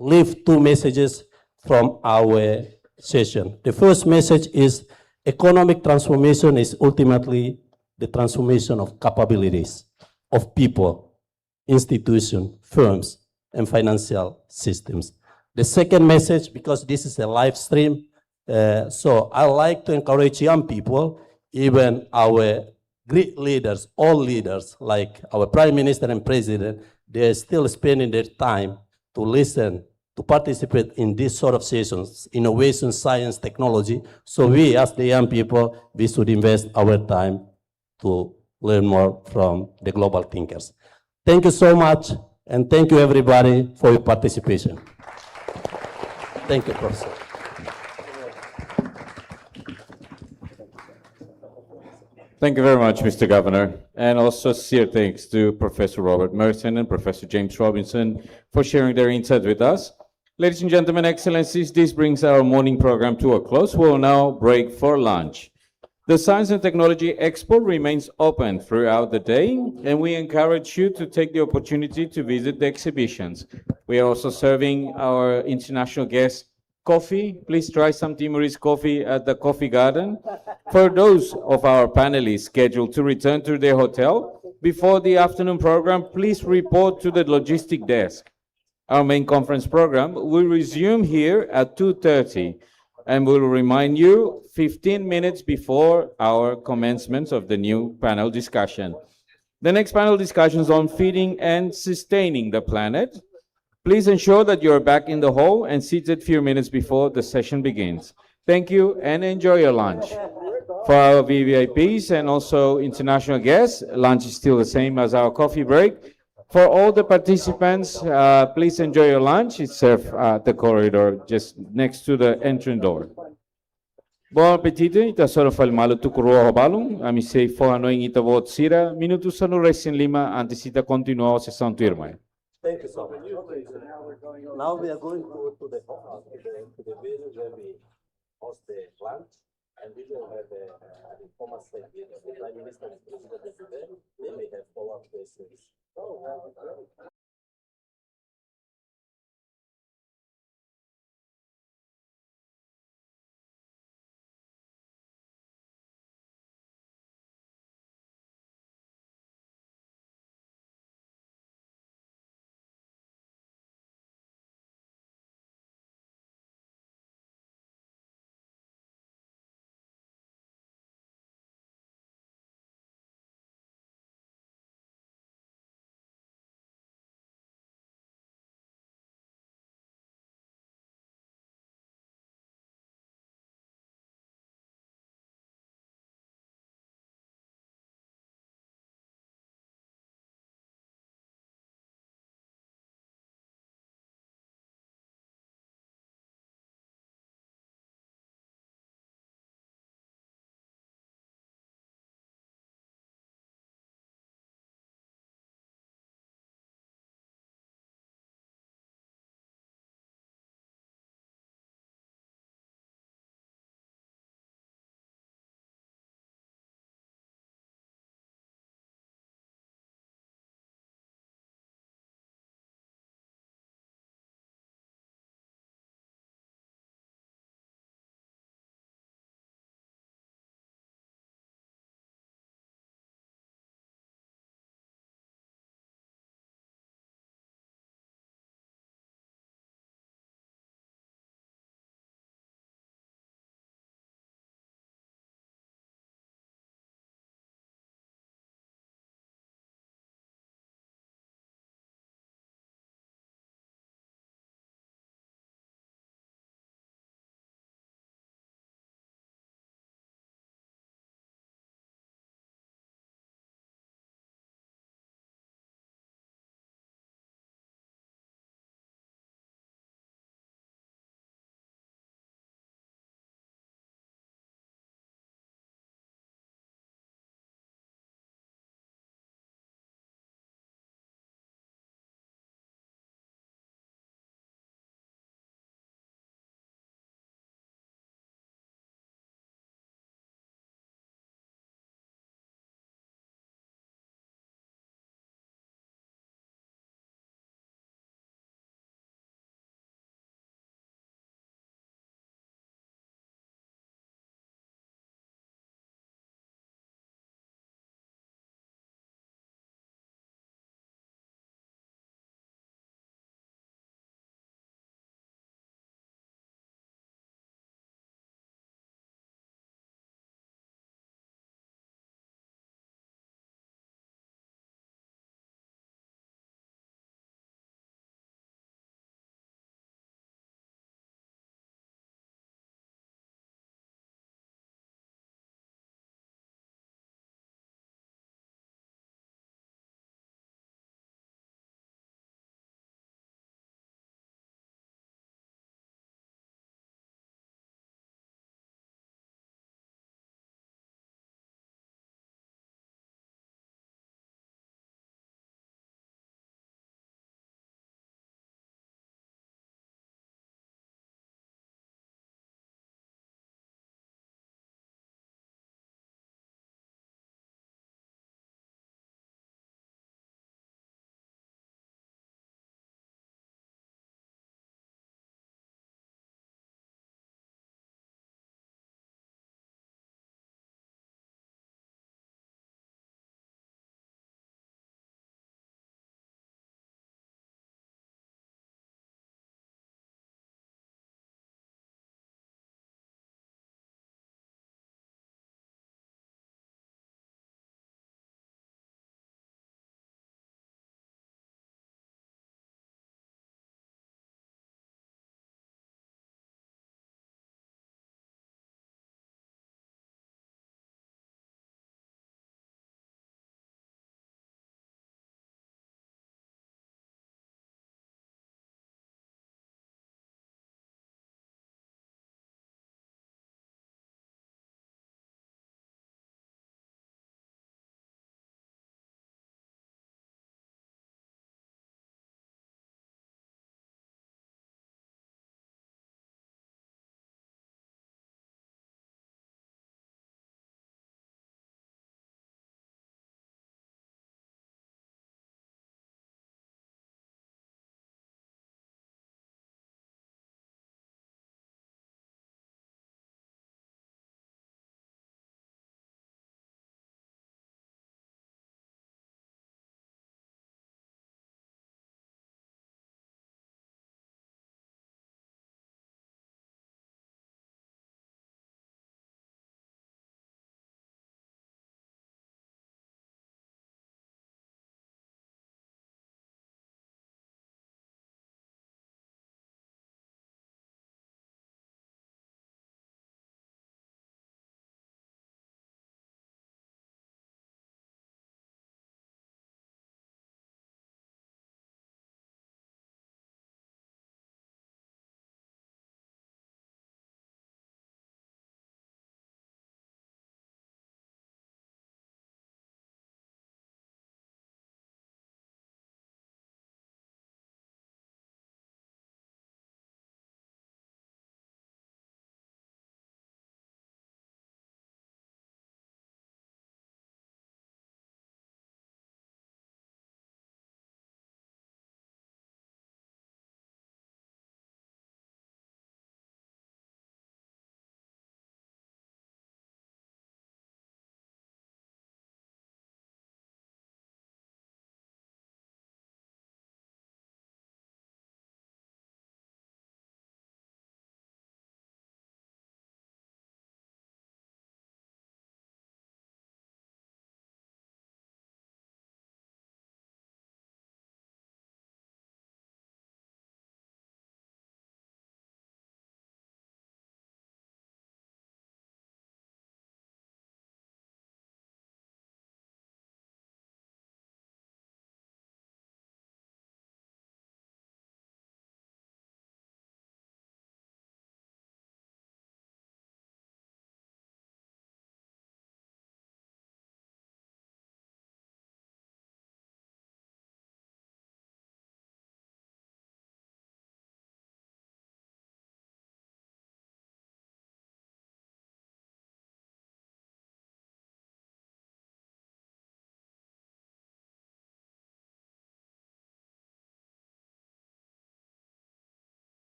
leave two messages from our session. The first message is economic transformation is ultimately the transformation of capabilities of people, institutions, firms, and financial systems. The second message, because this is a live stream, so I like to encourage young people, even our great leaders, all leaders, like our Prime Minister and President, they are still spending their time to listen, to participate in this sort of sessions, innovation, science, technology. So we, as the young people, we should invest our time to learn more from the global thinkers. Thank you so much, and thank you everybody for your participation. Thank you, Professor. Thank you very much, Mr. Governor. And also sincere thanks to Professor Robert Merton and Professor James Robinson for sharing their insights with us. Ladies and gentlemen, excellencies, this brings our morning program to a close. We will now break for lunch. The Science and Technology Expo remains open throughout the day, and we encourage you to take the opportunity to visit the exhibitions. We are also serving our international guests coffee. Please try some Timorese coffee at the Coffee Garden. For those of our panelists scheduled to return to their hotel before the afternoon program, please report to the logistic desk. Our main conference program will resume here at 2:30, and we'll remind you 15 minutes before our commencement of the new panel discussion. The next panel discussion is on feeding and sustaining the planet. Please ensure that you are back in the hall and seated a few minutes before the session begins. Thank you and enjoy your lunch. For our VVIPs and also international guests, lunch is still the same as our coffee break. For all the participants, please enjoy your lunch. It's served at the corridor just next to the entrance door. Bom apetite, ita soro falmalo tukuro hobalung, ami sei fo anoing ita vot sira, minutu sanu resin lima antes ita continuo sessão turma. Thank you so much. Now we are going to the venue where we host the lunch, and we will have the former state the Prime Minister and President. They may have follow-up questions.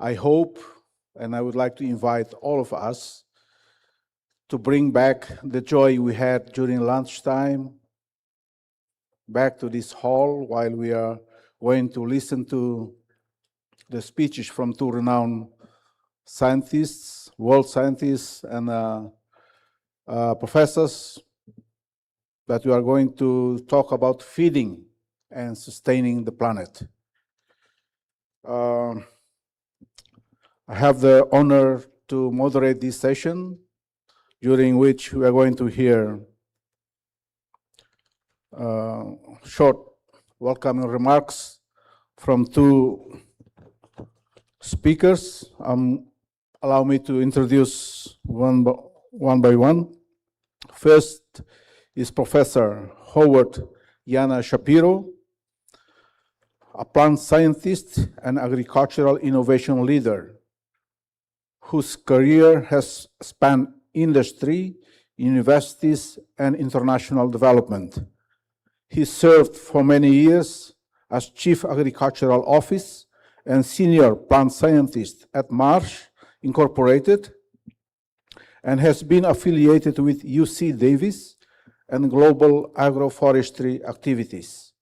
I hope, and I would like to invite all of us to bring back the joy we had during lunchtime back to this hall while we are going to listen to the speeches from two renowned scientists, world scientists, and professors that we are going to talk about feeding and sustaining the planet. I have the honor to moderate this session, during which we are going to hear short welcoming remarks from two speakers. Allow me to introduce one by one. First is Professor Howard Yana Shapiro, a plant scientist and agricultural innovation leader whose career has spanned industry, universities, and international development. He served for many years as Chief Agricultural Office and Senior Plant Scientist at Marsh Incorporated, and has been affiliated with UC Davis and global agroforestry activities.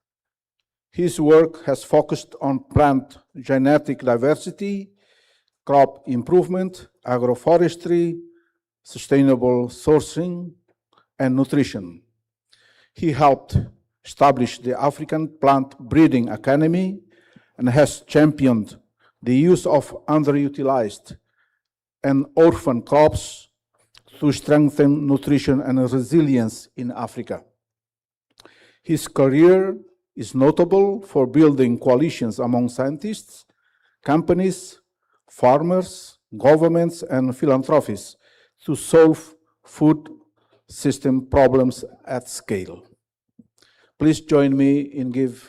His work has focused on plant genetic diversity, crop improvement, agroforestry, sustainable sourcing, and nutrition. He helped establish the African Plant Breeding Academy and has championed the use of underutilized and orphan crops to strengthen nutrition and resilience in Africa. His career is notable for building coalitions among scientists, companies, farmers, governments, and philanthropists to solve food system problems at scale. Please join me in giving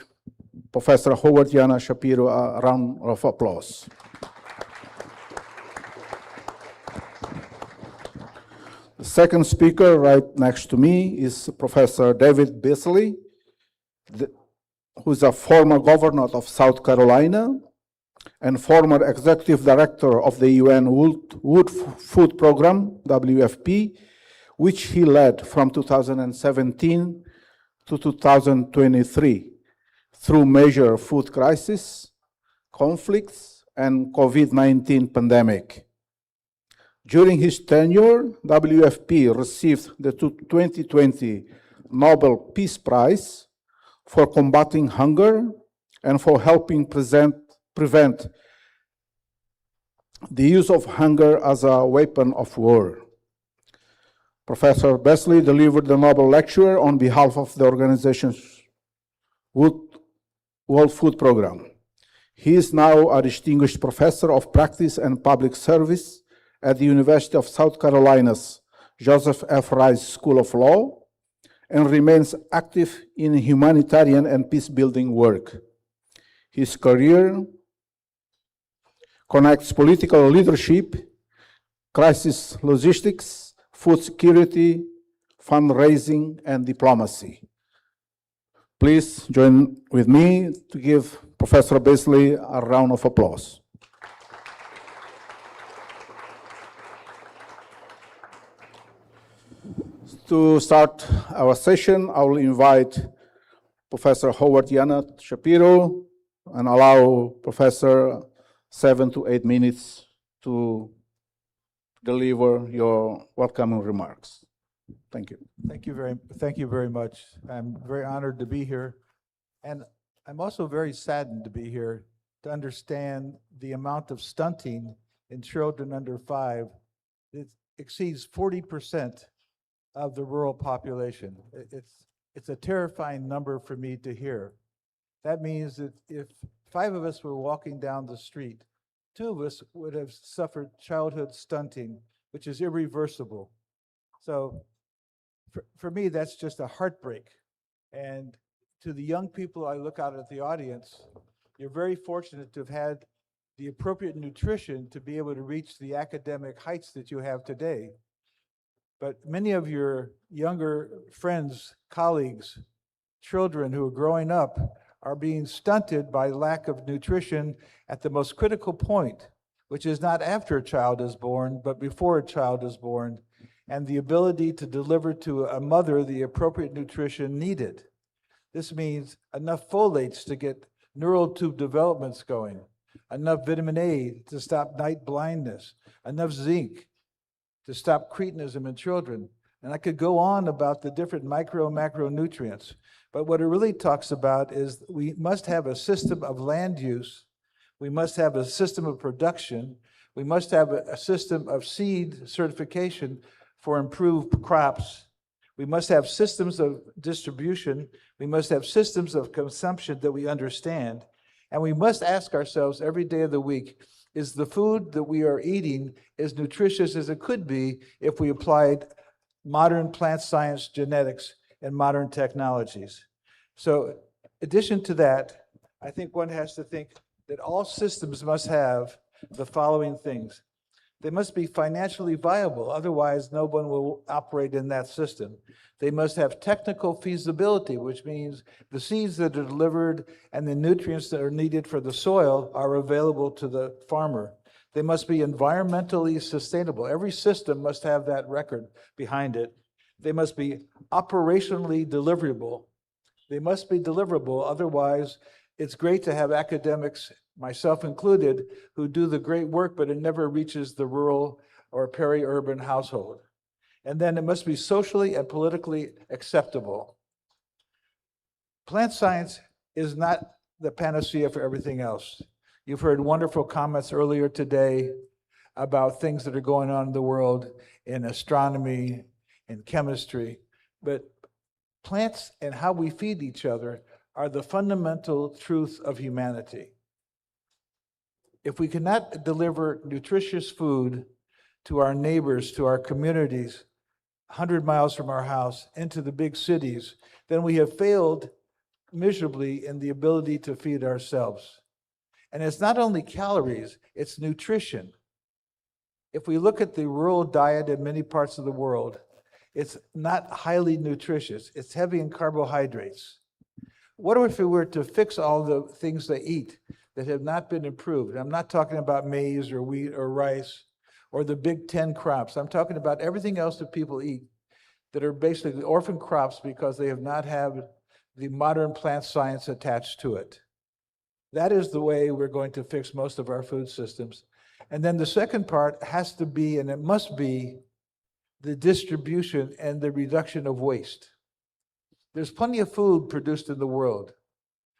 Professor Howard Yana Shapiro a round of applause. The second speaker right next to me is Professor David Beasley, who is a former governor of South Carolina and former executive director of the UN World Food Program, WFP, which he led from 2017 to 2023 through major food crisis, conflicts, and COVID-19 pandemic. During his tenure, WFP received the 2020 Nobel Peace Prize for combating hunger and for helping prevent the use of hunger as a weapon of war. Professor Beasley delivered the Nobel Lecture on behalf of the organization's World Food Program. He is now a distinguished professor of practice and public service at the University of South Carolina's Joseph F. Rice School of Law and remains active in humanitarian and peace-building work. His career connects political leadership, crisis logistics, food security, fundraising, and diplomacy. Please join with me to give Professor Beasley a round of applause. To start our session, I will invite Professor Howard Yana Shapiro and allow Professor 7 to 8 minutes to deliver your welcoming remarks. Thank you. Thank you very much. I'm very honored to be here. And I'm also very saddened to be here to understand the amount of stunting in children under 5. It exceeds 40% of the rural population. It's a terrifying number for me to hear. That means that if 5 of us were walking down the street, 2 of us would have suffered childhood stunting, which is irreversible. So for me, that's just a heartbreak. And to the young people I look out at the audience, you're very fortunate to have had the appropriate nutrition to be able to reach the academic heights that you have today. But many of your younger friends, colleagues, children who are growing up are being stunted by lack of nutrition at the most critical point which is not after a child is born, but before a child is born, and the ability to deliver to a mother the appropriate nutrition needed. This means enough folates to get neural tube developments going, enough vitamin A to stop night blindness, enough zinc to stop cretinism in children. And I could go on about the different micro and macronutrients, but what it really talks about is we must have a system of land use, we must have a system of production, we must have a system of seed certification for improved crops, we must have systems of distribution, we must have systems of consumption that we understand, and we must ask ourselves every day of the week, is the food that we are eating as nutritious as it could be if we applied modern plant science, genetics, and modern technologies? So, in addition to that, I think one has to think that all systems must have the following things. They must be financially viable, otherwise no one will operate in that system. They must have technical feasibility, which means the seeds that are delivered and the nutrients that are needed for the soil are available to the farmer. They must be environmentally sustainable. Every system must have that record behind it. They must be operationally deliverable. They must be deliverable, otherwise it's great to have academics, myself included, who do the great work, but it never reaches the rural or peri-urban household. And then it must be socially and politically acceptable. Plant science is not the panacea for everything else. You've heard wonderful comments earlier today about things that are going on in the world in astronomy and chemistry, but plants and how we feed each other are the fundamental truth of humanity. If we cannot deliver nutritious food to our neighbors, to our communities, 100 miles from our house, into the big cities, then we have failed miserably in the ability to feed ourselves. And it's not only calories, it's nutrition. If we look at the rural diet in many parts of the world, it's not highly nutritious. It's heavy in carbohydrates. What if we were to fix all the things they eat that have not been improved? I'm not talking about maize or wheat or rice or the big 10 crops. I'm talking about everything else that people eat that are basically orphan crops because they have not had the modern plant science attached to it. That is the way we're going to fix most of our food systems. And then the second part has to be, and it must be, the distribution and the reduction of waste. There's plenty of food produced in the world,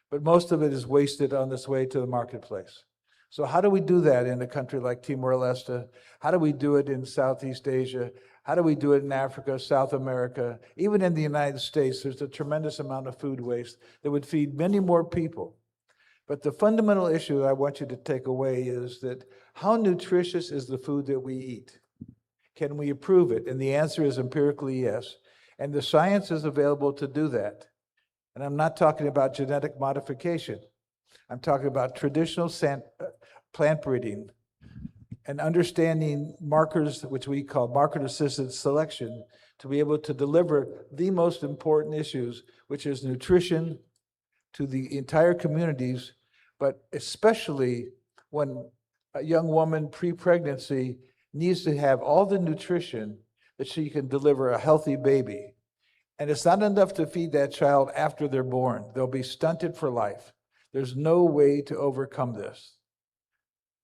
but most of it is wasted on its way to the marketplace. So how do we do that in a country like Timor-Leste? How do we do it in Southeast Asia? How do we do it in Africa, South America? Even in the United States, there's a tremendous amount of food waste that would feed many more people. But the fundamental issue that I want you to take away is that how nutritious is the food that we eat? Can we improve it? And the answer is empirically yes. And the science is available to do that. And I'm not talking about genetic modification. I'm talking about traditional plant breeding and understanding markers, which we call marker-assisted selection, to be able to deliver the most important issues, which is nutrition to the entire communities, but especially when a young woman pre-pregnancy needs to have all the nutrition that she can deliver a healthy baby. And it's not enough to feed that child after they're born. They'll be stunted for life. There's no way to overcome this.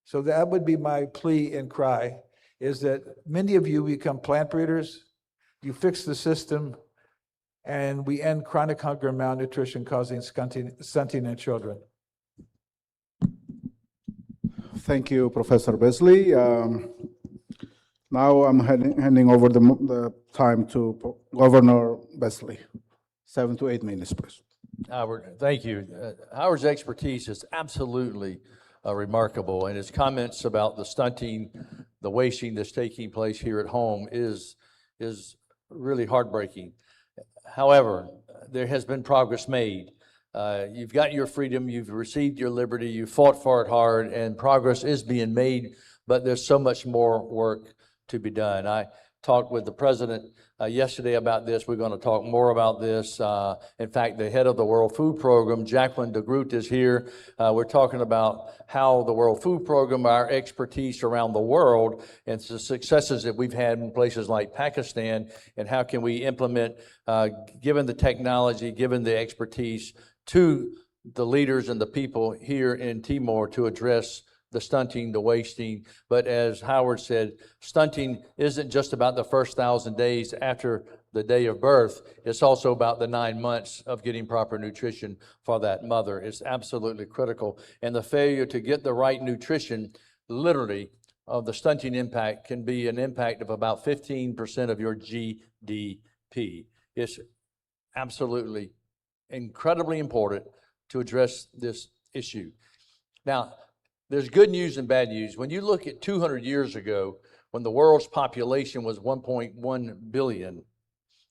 So that would be my plea and cry, is that many of you become plant breeders, you fix the system, and we end chronic hunger and malnutrition causing stunting in children. Thank you, Professor Beasley. Now I'm handing over the time to Governor Beasley. 7 to 8 minutes, please. Howard, thank you. Howard's expertise is absolutely remarkable, and his comments about the stunting, the wasting that's taking place here at home is really heartbreaking. However, there has been progress made. You've got your freedom, you've received your liberty, you fought for it hard, and progress is being made, but there's so much more work to be done. I talked with the president yesterday about this. We're going to talk more about this. In fact, the head of the World Food Program, Jacqueline de Groot, is here. We're talking about how the World Food Program, our expertise around the world, and the successes that we've had in places like Pakistan, and how can we implement, given the technology, given the expertise, to the leaders and the people here in Timor to address the stunting, the wasting. But as Howard said, stunting isn't just about the first 1,000 days after the day of birth. It's also about the 9 months of getting proper nutrition for that mother. It's absolutely critical. And the failure to get the right nutrition, literally, of the stunting impact can be an impact of about 15% of your GDP. It's absolutely incredibly important to address this issue. Now, there's good news and bad news. When you look at 200 years ago, when the world's population was 1.1 billion,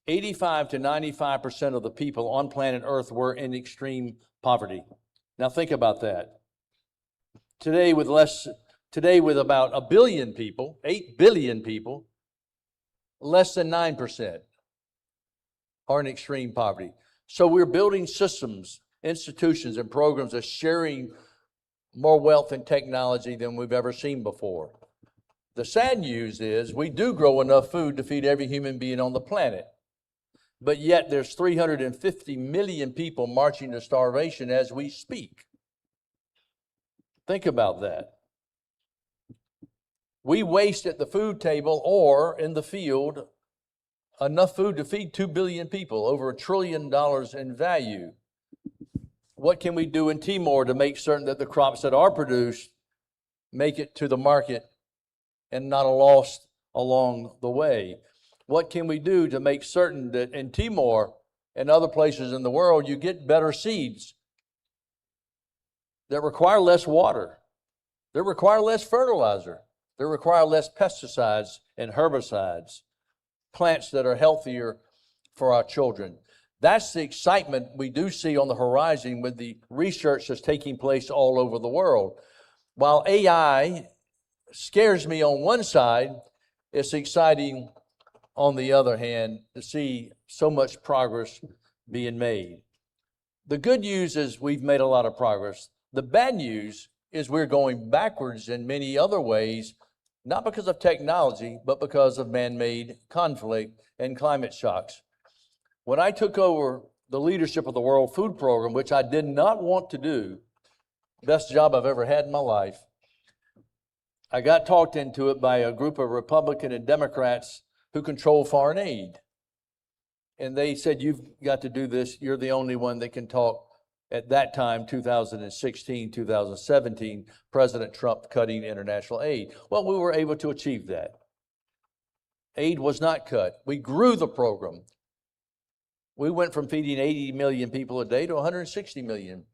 85 to 95% of the people on planet Earth were in extreme poverty. Now think about that. Today with about 1 billion people, 8 billion people, less than 9% are in extreme poverty. So we're building systems, institutions, and programs that are sharing more wealth and technology than we've ever seen before. The sad news is we do grow enough food to feed every human being on the planet, but yet there's 350 million people marching to starvation as we speak. Think about that. We waste at the food table or in the field enough food to feed 2 billion people, over $1 trillion in value. What can we do in Timor to make certain that the crops that are produced make it to the market and not lost along the way? What can we do to make certain that in Timor and other places in the world, you get better seeds that require less water, that require less fertilizer, that require less pesticides and herbicides, plants that are healthier for our children? That's the excitement we do see on the horizon with the research that's taking place all over the world. While AI scares me on one side, it's exciting on the other hand to see so much progress being made. The good news is we've made a lot of progress. The bad news is we're going backwards in many other ways, not because of technology, but because of man-made conflict and climate shocks. When I took over the leadership of the World Food Program, which I did not want to do, best job I've ever had in my life, I got talked into it by a group of Republican and Democrats who control foreign aid. And they said, you've got to do this. You're the only one that can talk. At that time, 2016, 2017, President Trump cutting international aid. Well, we were able to achieve that. Aid was not cut. We grew the program. We went from feeding 80 million people a day to 160 million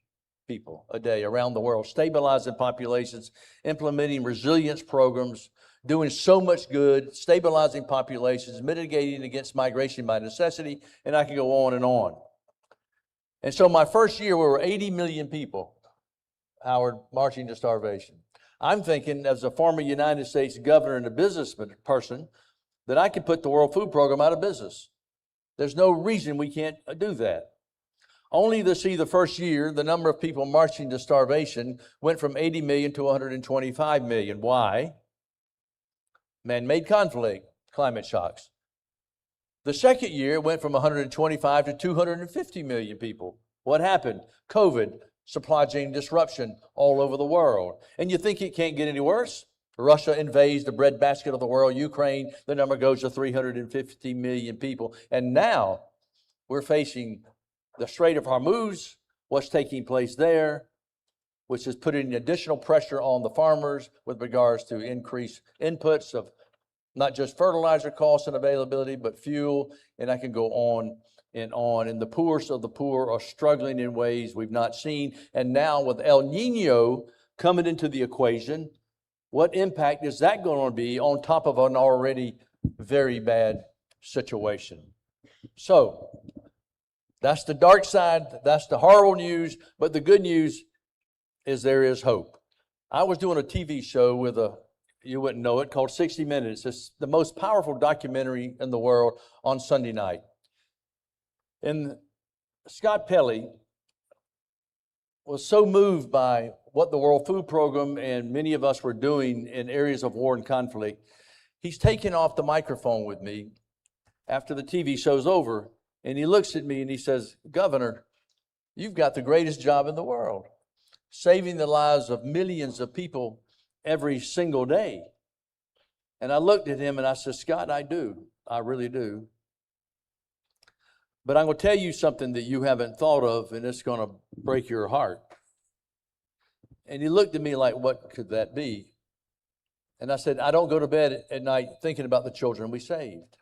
people a day around the world, stabilizing populations, implementing resilience programs, doing so much good, stabilizing populations, mitigating against migration by necessity, and I can go on and on. And so my first year, we were 80 million people, Howard, marching to starvation. I'm thinking, as a former United States governor and a business person, that I could put the World Food Program out of business. There's no reason we can't do that. Only to see the first year, the number of people marching to starvation went from 80 million to 125 million. Why? Man-made conflict, climate shocks. The second year, it went from 125 to 250 million people. What happened? COVID, supply chain disruption all over the world. And you think it can't get any worse? Russia invades the breadbasket of the world. Ukraine, the number goes to 350 million people. And now we're facing the Strait of Hormuz, what's taking place there, which is putting additional pressure on the farmers with regards to increased inputs of not just fertilizer costs and availability, but fuel, and I can go on and on. And the poorest of the poor are struggling in ways we've not seen. And now with El Nino coming into the equation, what impact is that going to be on top of an already very bad situation? So that's the dark side, that's the horrible news, but the good news is there is hope. I was doing a TV show with a you wouldn't know it, called 60 Minutes. It's the most powerful documentary in the world on Sunday night. And Scott Pelley was so moved by what the World Food Program and many of us were doing in areas of war and conflict. He's taken off the microphone with me after the TV show's over, and he looks at me and he says, "Governor, you've got the greatest job in the world, saving the lives of millions of people every single day." And I looked at him and I said, "Scott, I do. I really do. But I'm going to tell you something that you haven't thought of, and it's going to break your heart." And he looked at me like, "What could that be?" And I said, "I don't go to bed at night thinking about the children we saved.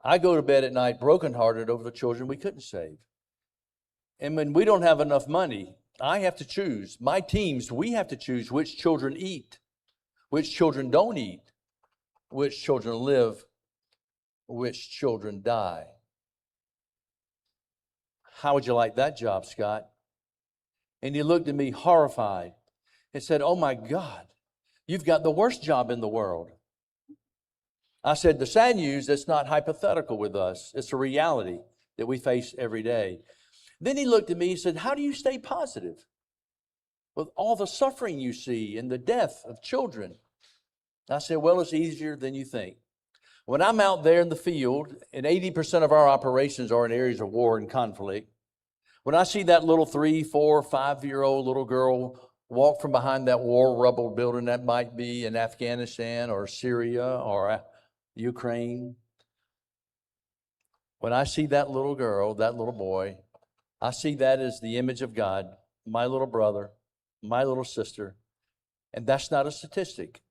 I go to bed at night brokenhearted over the children we couldn't save. And when we don't have enough money, I have to choose. My teams, we have to choose which children eat, which children don't eat, which children live, which children die. How would you like that job, Scott?" And he looked at me horrified and said, "Oh my God, you've got the worst job in the world." I said, "The sad news, that's not hypothetical with us. It's a reality that we face every day." Then he looked at me and said, "How do you stay positive with all the suffering you see and the death of children?" I said, "Well, it's easier than you think. When I'm out there in the field, and 80% of our operations are in areas of war and conflict, when I see that little 3, 4, 5-year-old little girl walk from behind that war rubble building that might be in Afghanistan or Syria or Ukraine, when I see that little girl, that little boy, I see that as the image of God, my little brother, my little sister, and that's not a statistic.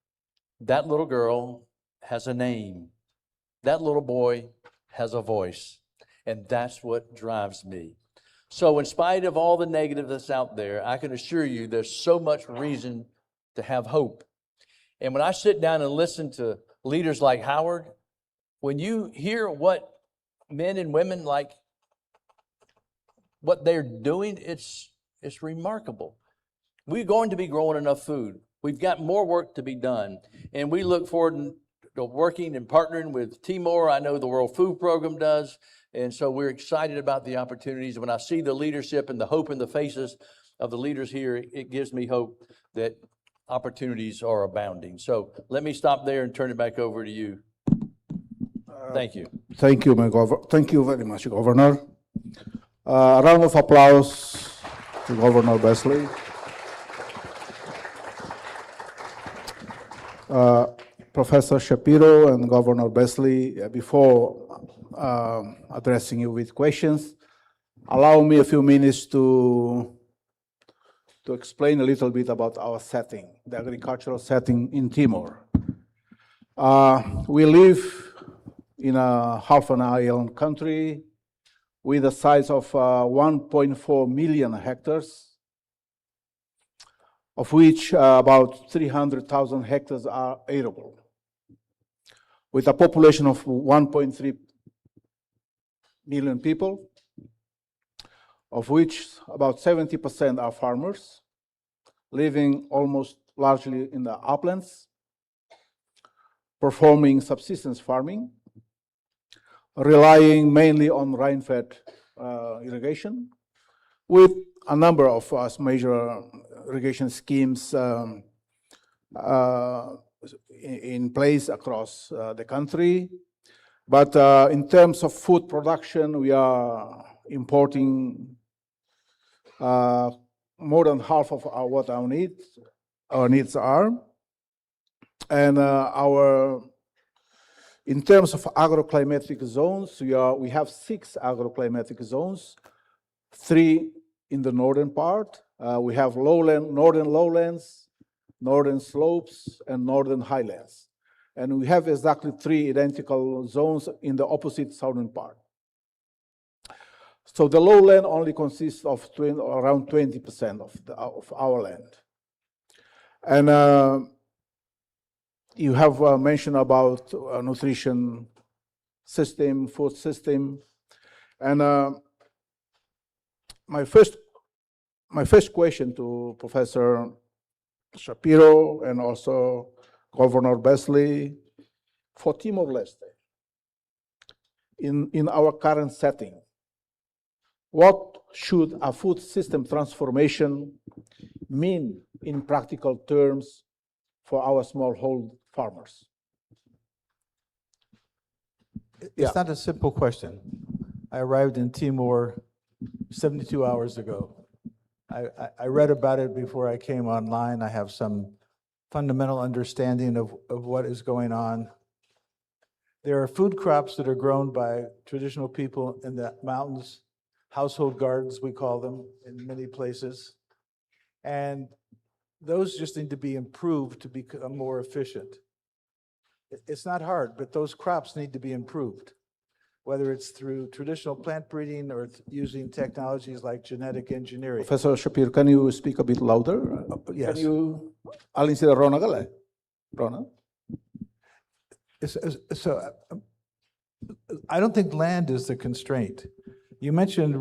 That little girl has a name. That little boy has a voice, and that's what drives me. So in spite of all the negative that's out there, I can assure you there's so much reason to have hope. And when I sit down and listen to leaders like Howard, when you hear what men and women like, what they're doing, it's remarkable. We're going to be growing enough food. We've got more work to be done, and we look forward to working and partnering with Timor. I know the World Food Program does, and so we're excited about the opportunities. When I see the leadership and the hope in the faces of the leaders here, it gives me hope that opportunities are abounding. So let me stop there and turn it back over to you. Thank you. Thank you, thank you very much, Governor. A round of applause to Governor Besley. Professor Shapiro and Governor Besley, before addressing you with questions, allow me a few minutes to explain a little bit about our setting, the agricultural setting in Timor. We live in a half an island country with a size of 1.4 million hectares, of which about 300,000 hectares are arable, with a population of 1.3 million people, of which about 70% are farmers, living almost largely in the uplands, performing subsistence farming, relying mainly on rain-fed irrigation, with a number of major irrigation schemes in place across the country. But in terms of food production, we are importing more than half of what our needs are. And in terms of agroclimatic zones, we have 6 agroclimatic zones, 3 in the northern part. We have northern lowlands, northern slopes, and northern highlands. And we have exactly 3 identical zones in the opposite southern part. So the lowland only consists of around 20% of our land. And you have mentioned about nutrition system, food system. And my first question to Professor Shapiro and also Governor Beasley, for Timor-Leste, in our current setting, what should a food system transformation mean in practical terms for our smallholder farmers? It's not a simple question. I arrived in Timor 72 hours ago. I read about it before I came online. I have some fundamental understanding of what is going on. There are food crops that are grown by traditional people in the mountains, household gardens, we call them, in many places. And those just need to be improved to become more efficient. It's not hard, but those crops need to be improved, whether it's through traditional plant breeding or using technologies like genetic engineering. Professor Shapiro, can you speak a bit louder? Yes. Can you, alin sila Rona gala? Rona? So I don't think land is the constraint. You mentioned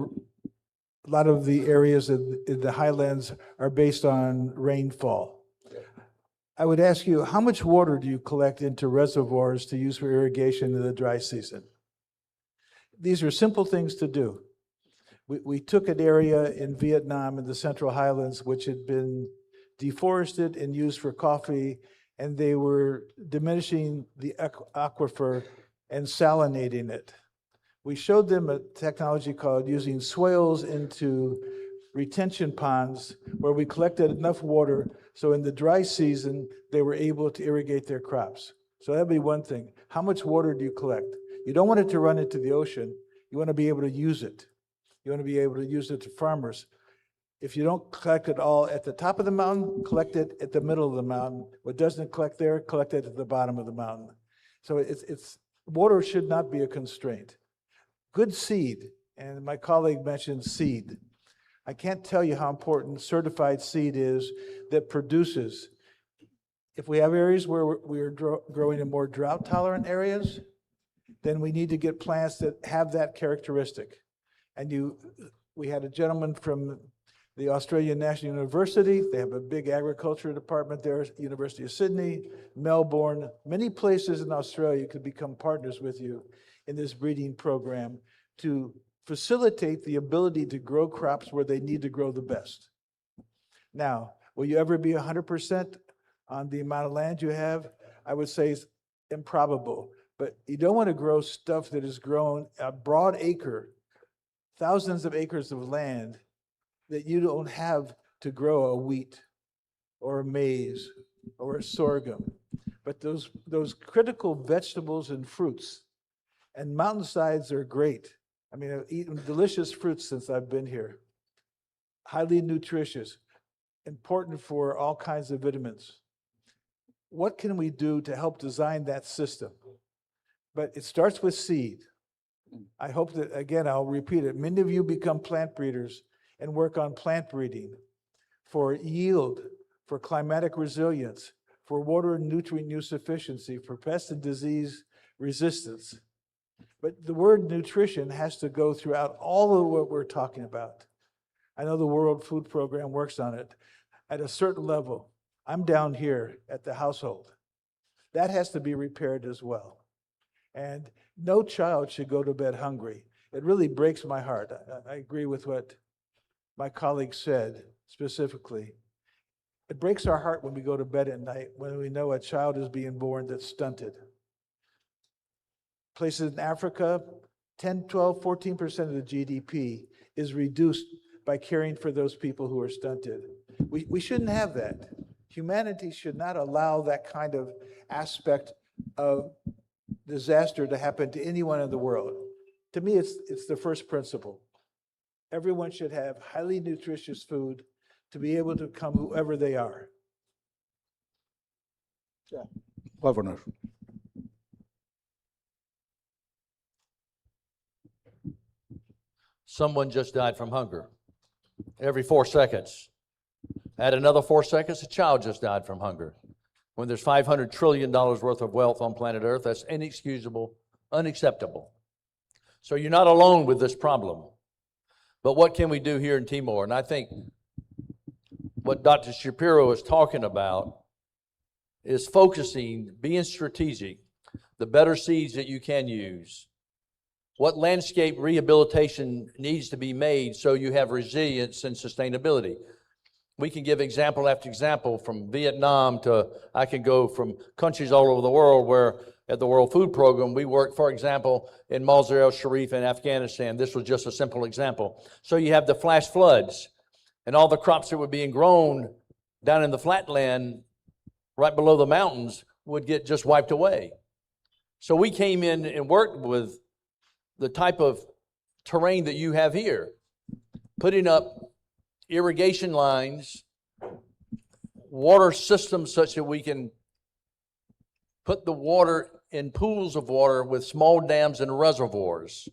a lot of the areas in the highlands are based on rainfall. I would ask you, how much water do you collect into reservoirs to use for irrigation in the dry season? These are simple things to do. We took an area in Vietnam in the Central Highlands which had been deforested and used for coffee, and they were diminishing the aquifer and salinating it. We showed them a technology called using swales into retention ponds where we collected enough water so in the dry season they were able to irrigate their crops. So that'd be one thing. How much water do you collect? You don't want it to run into the ocean. You want to be able to use it. You want to be able to use it to farmers. If you don't collect it all at the top of the mountain, collect it at the middle of the mountain. What doesn't collect there, collect it at the bottom of the mountain. So it's water should not be a constraint. Good seed, and my colleague mentioned seed. I can't tell you how important certified seed is that produces. If we have areas where we are growing in more drought-tolerant areas, then we need to get plants that have that characteristic. And we had a gentleman from the Australian National University. They have a big agriculture department there, University of Sydney, Melbourne. Many places in Australia could become partners with you in this breeding program to facilitate the ability to grow crops where they need to grow the best. Now, will you ever be 100% on the amount of land you have? I would say it's improbable, but you don't want to grow stuff that is grown a broad acre, thousands of acres of land that you don't have to grow a wheat or a maize or a sorghum. But those critical vegetables and fruits, and mountainsides are great. I mean, I've eaten delicious fruits since I've been here. Highly nutritious, important for all kinds of vitamins. What can we do to help design that system? But it starts with seed. I hope that, again, I'll repeat it, many of you become plant breeders and work on plant breeding for yield, for climatic resilience, for water and nutrient use efficiency, for pest and disease resistance. But the word nutrition has to go throughout all of what we're talking about. I know the World Food Program works on it at a certain level. I'm down here at the household. That has to be repaired as well. And no child should go to bed hungry. It really breaks my heart. I agree with what my colleague said specifically. It breaks our heart when we go to bed at night when we know a child is being born that's stunted. Places in Africa, 10, 12, 14% of the GDP is reduced by caring for those people who are stunted. We shouldn't have that. Humanity should not allow that kind of aspect of disaster to happen to anyone in the world. To me, it's the first principle. Everyone should have highly nutritious food to be able to become whoever they are. Yeah. Governor. Someone just died from hunger. Every 4 seconds. Add another 4 seconds, a child just died from hunger. When there's $500 trillion worth of wealth on planet Earth, that's inexcusable, unacceptable. So you're not alone with this problem. But what can we do here in Timor? And I think what Dr. Shapiro is talking about is focusing, being strategic, the better seeds that you can use. What landscape rehabilitation needs to be made so you have resilience and sustainability. We can give example after example from Vietnam to, I can go from countries all over the world where at the World Food Program, we work, for example, in Mazar el-Sharif in Afghanistan. This was just a simple example. So you have the flash floods and all the crops that were being grown down in the flatland right below the mountains would get just wiped away. So we came in and worked with the type of terrain that you have here, putting up irrigation lines, water systems such that we can put the water in pools of water with small dams and reservoirs,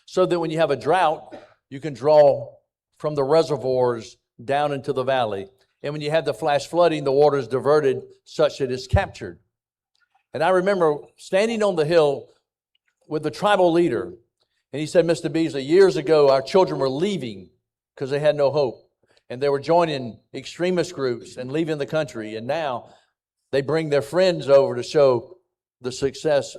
so that when you have a drought, you can draw from the reservoirs down into the valley. And when you have the flash flooding, the water is diverted such that it's captured. And I remember standing on the hill with the tribal leader, and he said, Mr. Beasley, years ago, our children were leaving because they had no hope. And they were joining extremist groups and leaving the country. And now they bring their friends over to show the success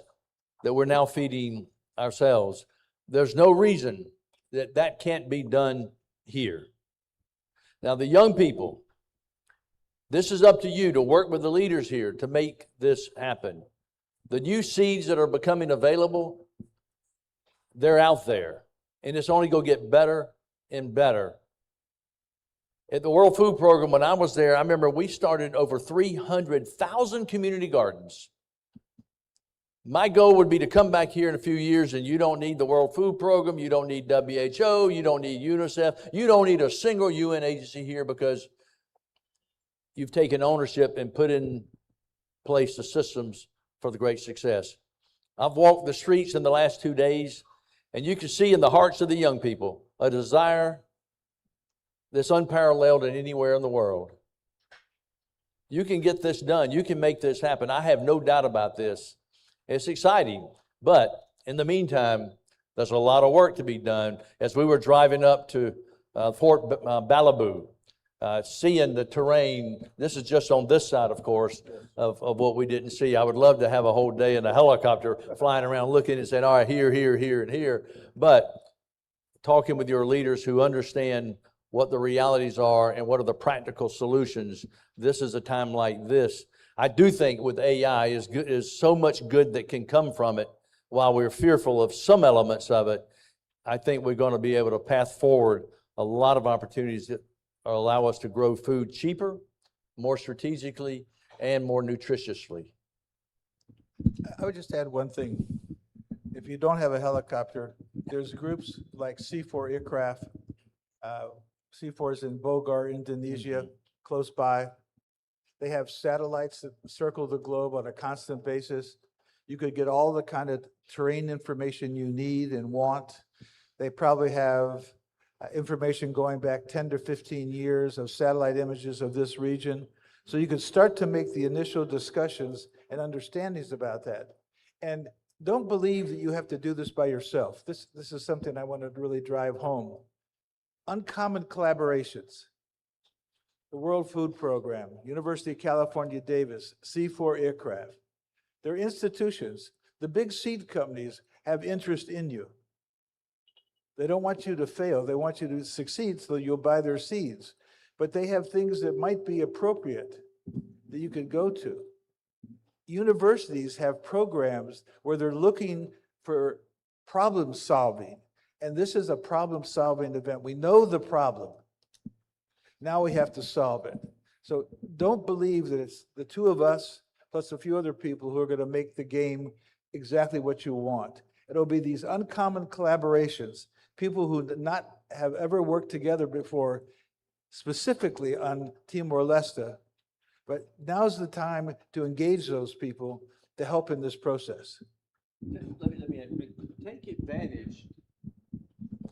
that we're now feeding ourselves. There's no reason that that can't be done here. Now, the young people, this is up to you to work with the leaders here to make this happen. The new seeds that are becoming available, they're out there. And it's only going to get better and better. At the World Food Program, when I was there, I remember we started over 300,000 community gardens. My goal would be to come back here in a few years and you don't need the World Food Program, you don't need WHO, you don't need UNICEF, you don't need a single UN agency here because you've taken ownership and put in place the systems for the great success. I've walked the streets in the last 2 days, and you can see in the hearts of the young people a desire that's unparalleled in anywhere in the world. You can get this done. You can make this happen. I have no doubt about this. It's exciting, but in the meantime, there's a lot of work to be done. As we were driving up to Fort Balabu, seeing the terrain, this is just on this side, of course, of what we didn't see. I would love to have a whole day in a helicopter flying around looking and saying, all right, here, here, here, and here. But talking with your leaders who understand what the realities are and what are the practical solutions, this is a time like this. I do think with AI is so much good that can come from it. While we're fearful of some elements of it, I think we're going to be able to path forward a lot of opportunities that allow us to grow food cheaper, more strategically, and more nutritiously. I would just add one thing. If you don't have a helicopter, there's groups like C4 Aircraft. C4 is in Bogor, Indonesia, close by. They have satellites that circle the globe on a constant basis. You could get all the kind of terrain information you need and want. They probably have information going back 10 to 15 years of satellite images of this region. So you could start to make the initial discussions and understandings about that. And don't believe that you have to do this by yourself. This is something I want to really drive home. Uncommon collaborations. The World Food Program, University of California, Davis, C4 Aircraft. They're institutions. The big seed companies have interest in you. They don't want you to fail. They want you to succeed so you'll buy their seeds. But they have things that might be appropriate that you could go to. Universities have programs where they're looking for problem solving. And this is a problem solving event. We know the problem. Now we have to solve it. So don't believe that it's the two of us plus a few other people who are going to make the game exactly what you want. It'll be these uncommon collaborations, people who not have ever worked together before, specifically on Timor-Leste. But now's the time to engage those people to help in this process. Let me take advantage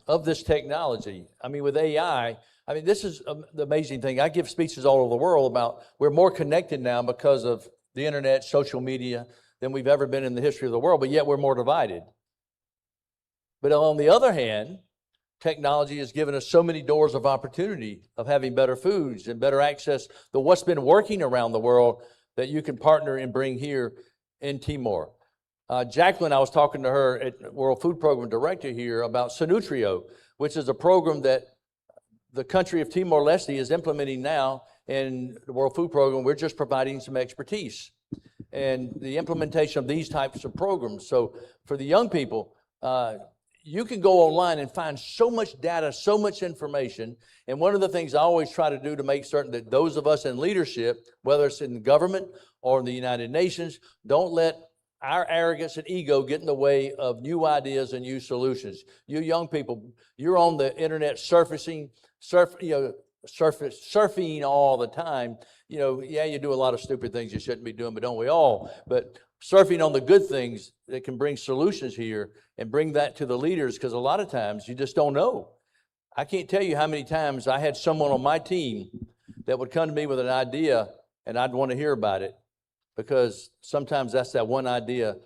of this technology. I mean, with AI, I mean, this is the amazing thing. I give speeches all over the world about we're more connected now because of the internet, social media, than we've ever been in the history of the world, but yet we're more divided. But on the other hand, technology has given us so many doors of opportunity of having better foods and better access to what's been working around the world. that you can partner and bring here in Timor. Jacqueline, I was talking to her at World Food Program Director here about Sinutrio, which is a program that the country of Timor-Leste is implementing now in the World Food Program. We're just providing some expertise and the implementation of these types of programs. So for the young people, you can go online and find so much data, so much information. And one of the things I always try to do to make certain that those of us in leadership, whether it's in the government or in the United Nations, don't let our arrogance and ego get in the way of new ideas and new solutions. You young people, you're on the internet surfing all the time. You know, yeah, you do a lot of stupid things you shouldn't be doing, but don't we all? But surfing on the good things that can bring solutions here and bring that to the leaders, because a lot of times you just don't know. I can't tell you how many times I had someone on my team that would come to me with an idea and I'd want to hear about it, because sometimes that's that one idea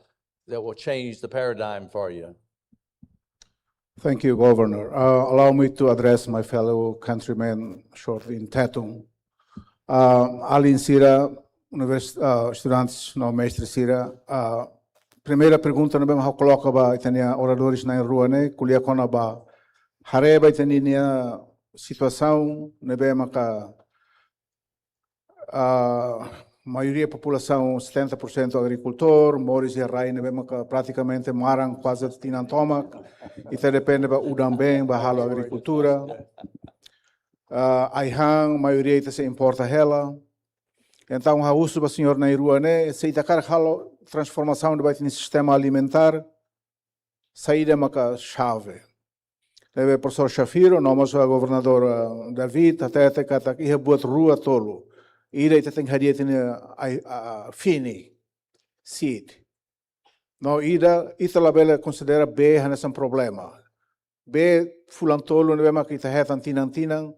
that will change the paradigm for you. Thank you, Governor. Allow me to address my fellow countrymen shortly in Tetum. Alin Sira, estudantes no mestre Sira. Primeira pergunta no bem how coloca ba itania oradores na rua ne kulia kona ba hareba itania situação ne bem maka maioria população 70% agricultor, moris e rai ne bem maka praticamente marang quase tinan tomak. Ita depende ba udang bem ba halo agricultura. Aihan maioria ita se importa hela. Então, a uso do senhor na rua, né? Se itacar a transformação do sistema alimentar, saída é chave. Leve o professor Shafiro, nós o governador David, até que ia botar rua tolo. Ira ita tem hadia tem a fini, seed. Não ira ita labela considera B nesse problema. B fulan tolo não é mais que ita hetan tinan.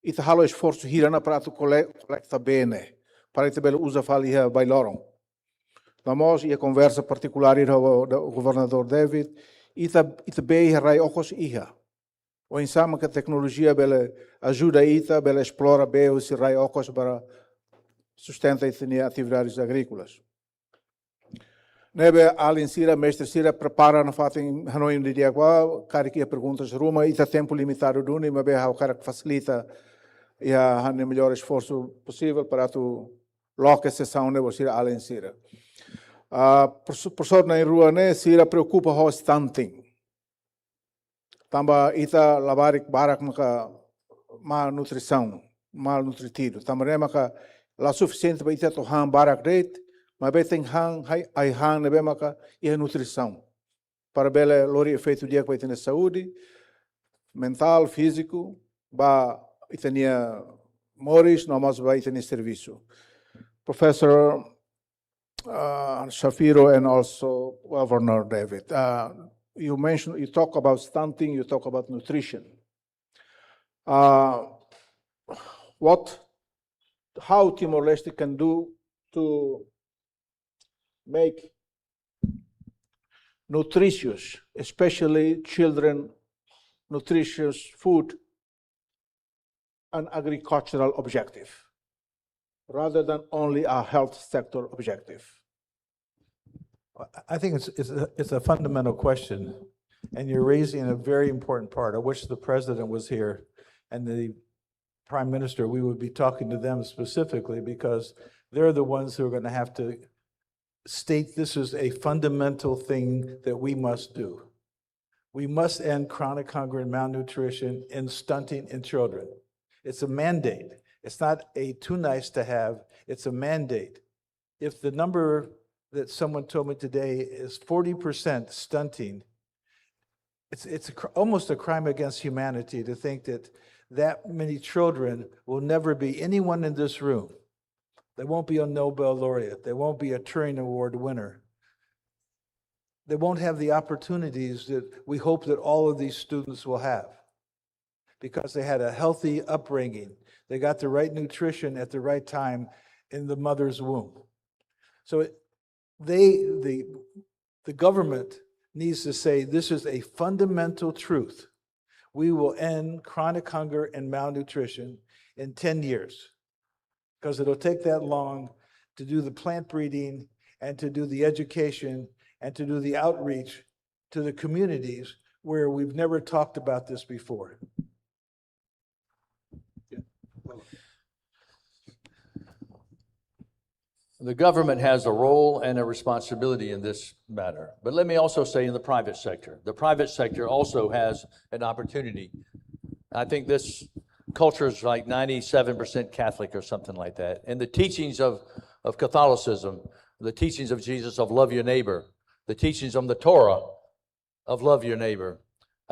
Ita halo esforço hirana para tu coleta bene. Para ita bela usa fali a bailoron. Nós ia conversa particular do governador David. Ita bem rai ocos iha. O insama que a tecnologia bela ajuda ita bela explora bem os rai ocos para sustenta ita atividades agrícolas. Nebe alin sira mestre sira prepara na fatin hanoi de dia qua cara que perguntas ruma ita tempo limitado do nem mas o cara que facilita e a melhor esforço possível para tu loca sessão ne você além sira. Professor na rua ne sira preocupa com stunting. Tamba ita labarik barak maka malnutrição, malnutritido. Tamba ne maka la suficiente para ita to han barak rate, mas bem tem han ai han ne maka e nutrição. Para bela lori efeito dia que vai ter saúde mental, físico, ba itania moris, nós vai ter serviço. Professor Shafiro and also Governor David, you talk about stunting, you talk about nutrition. How Timor-Leste can do to make nutritious, especially children, nutritious food an agricultural objective, rather than only a health sector objective? I think it's a fundamental question, and you're raising a very important part. I wish the president was here and the prime minister. We would be talking to them specifically, because they're the ones who are going to have to state this is a fundamental thing that we must do. We must end chronic hunger and malnutrition and stunting in children. It's a mandate. It's not a too nice to have, it's a mandate. If the number that someone told me today is 40% stunting, it's almost a crime against humanity to think that that many children will never be anyone in this room. They won't be a Nobel laureate. They won't be a Turing Award winner. They won't have the opportunities that we hope that all of these students will have, because they had a healthy upbringing. They got the right nutrition at the right time in the mother's womb. So the government needs to say this is a fundamental truth. We will end chronic hunger and malnutrition in 10 years, because it'll take that long to do the plant breeding and to do the education and to do the outreach to the communities where we've never talked about this before. The government has a role and a responsibility in this matter. But let me also say in the private sector. The private sector also has an opportunity. I think this culture is like 97% Catholic or something like that. And the teachings of Catholicism, the teachings of Jesus of love your neighbor, the teachings of the Torah of love your neighbor.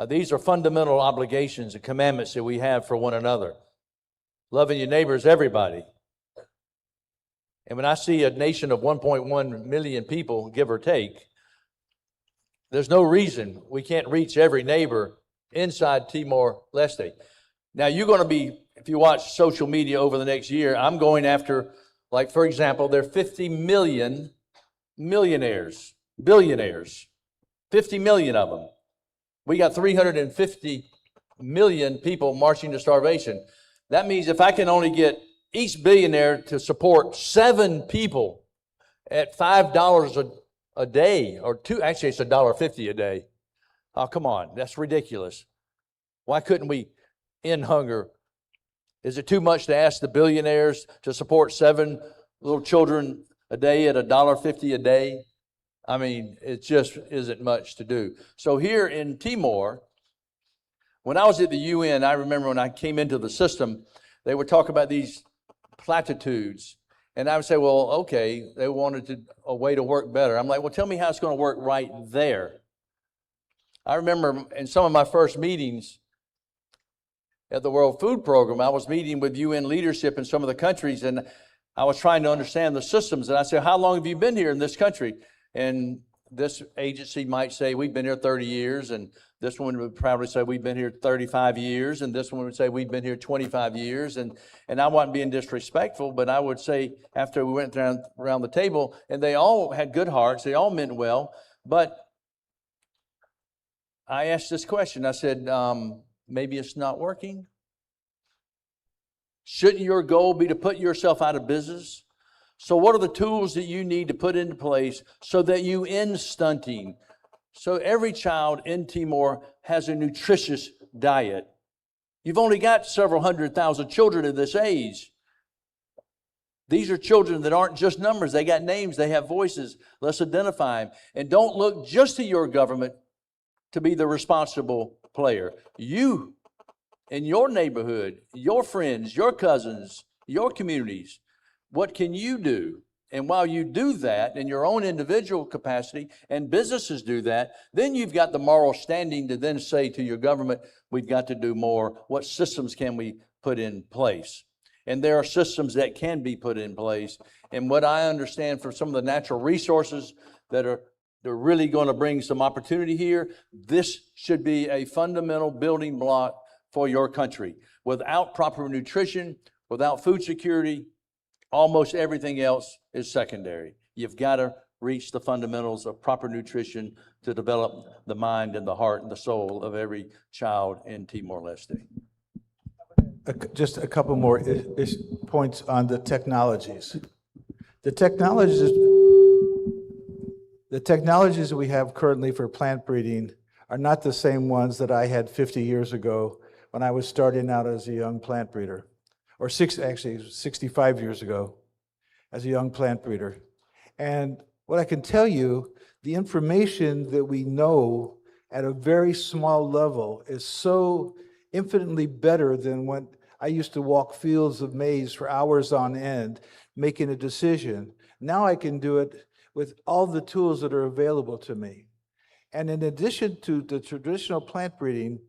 These are fundamental obligations and commandments that we have for one another. Loving your neighbor is everybody. And when I see a nation of 1.1 million people, give or take, there's no reason we can't reach every neighbor inside Timor-Leste. Now, you're going to be, if you watch social media over the next year, I'm going after, like, for example, there are 50 million millionaires, billionaires, 50 million of them. We got 350 million people marching to starvation. That means if I can only get each billionaire to support 7 people at $5 a day, or actually it's $1.50 a day. Oh, come on, that's ridiculous. Why couldn't we end hunger? Is it too much to ask the billionaires to support 7 little children a day at $1.50 a day? I mean, it just isn't much to do. So here in Timor, when I was at the UN, I remember when I came into the system, they would talk about these platitudes. And I would say, well, okay, they wanted a way to work better. I'm like, well, tell me how it's going to work right there. I remember in some of my first meetings at the World Food Program, I was meeting with UN leadership in some of the countries, and I was trying to understand the systems. And I said, how long have you been here in this country? And this agency might say, we've been here 30 years, and this one would probably say, we've been here 35 years, and this one would say, we've been here 25 years. And I wasn't being disrespectful, but I would say, after we went around the table, and they all had good hearts, they all meant well, but I asked this question. I said, maybe it's not working? Shouldn't your goal be to put yourself out of business? So what are the tools that you need to put into place so that you end stunting? So every child in Timor has a nutritious diet. You've only got several 100,000 children at this age. These are children that aren't just numbers. They got names, they have voices. Let's identify them. And don't look just to your government to be the responsible player. You, in your neighborhood, your friends, your cousins, your communities, what can you do? And while you do that in your own individual capacity, and businesses do that, then you've got the moral standing to then say to your government, we've got to do more. What systems can we put in place? And there are systems that can be put in place. And what I understand from some of the natural resources that are they're really going to bring some opportunity here, this should be a fundamental building block for your country. Without proper nutrition, without food security, almost everything else is secondary. You've got to reach the fundamentals of proper nutrition to develop the mind and the heart and the soul of every child in Timor-Leste. Just a couple more points on the technologies. The technologies that we have currently for plant breeding are not the same ones that I had 50 years ago when I was starting out as a young plant breeder. Or 65 years ago as a young plant breeder. And what I can tell you, the information that we know at a very small level is so infinitely better than when I used to walk fields of maize for hours on end, making a decision. Now I can do it with all the tools that are available to me. And in addition to the traditional plant breeding,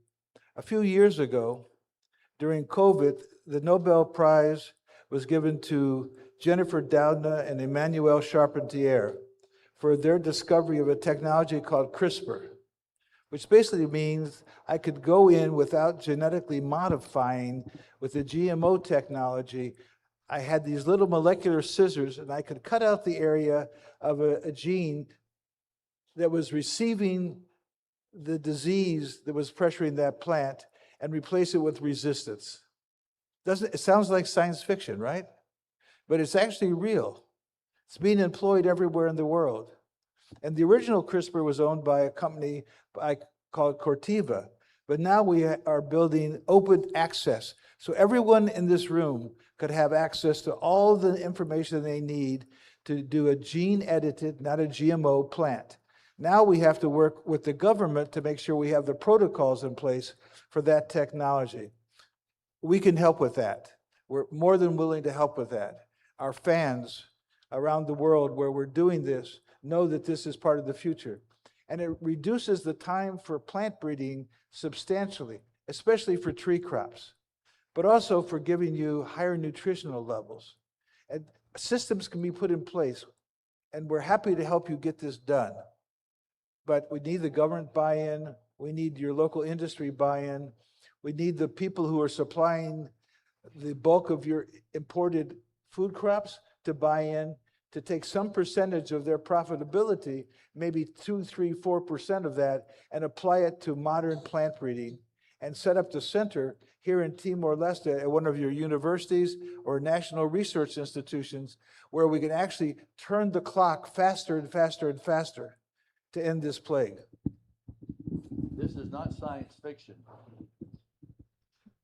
a few years ago, during COVID, the Nobel Prize was given to Jennifer Doudna and Emmanuel Charpentier for their discovery of a technology called CRISPR, which basically means I could go in without genetically modifying with the GMO technology. I had these little molecular scissors, and I could cut out the area of a gene that was receiving the disease that was pressuring that plant and replace it with resistance. It sounds like science fiction, right? But it's actually real. It's being employed everywhere in the world. And the original CRISPR was owned by a company called Corteva. But now we are building open access. So everyone in this room could have access to all the information they need to do a gene-edited, not a GMO plant. Now we have to work with the government to make sure we have the protocols in place for that technology. We can help with that. We're more than willing to help with that. Our fans around the world where we're doing this know that this is part of the future. And it reduces the time for plant breeding substantially, especially for tree crops, but also for giving you higher nutritional levels. And systems can be put in place, and we're happy to help you get this done. But we need the government buy-in, we need your local industry buy-in, we need the people who are supplying the bulk of your imported food crops to buy in, to take some percentage of their profitability, maybe 2, 3, 4% of that, and apply it to modern plant breeding, and set up the center here in Timor-Leste at one of your universities or national research institutions where we can actually turn the clock faster and faster and faster to end this plague. This is not science fiction.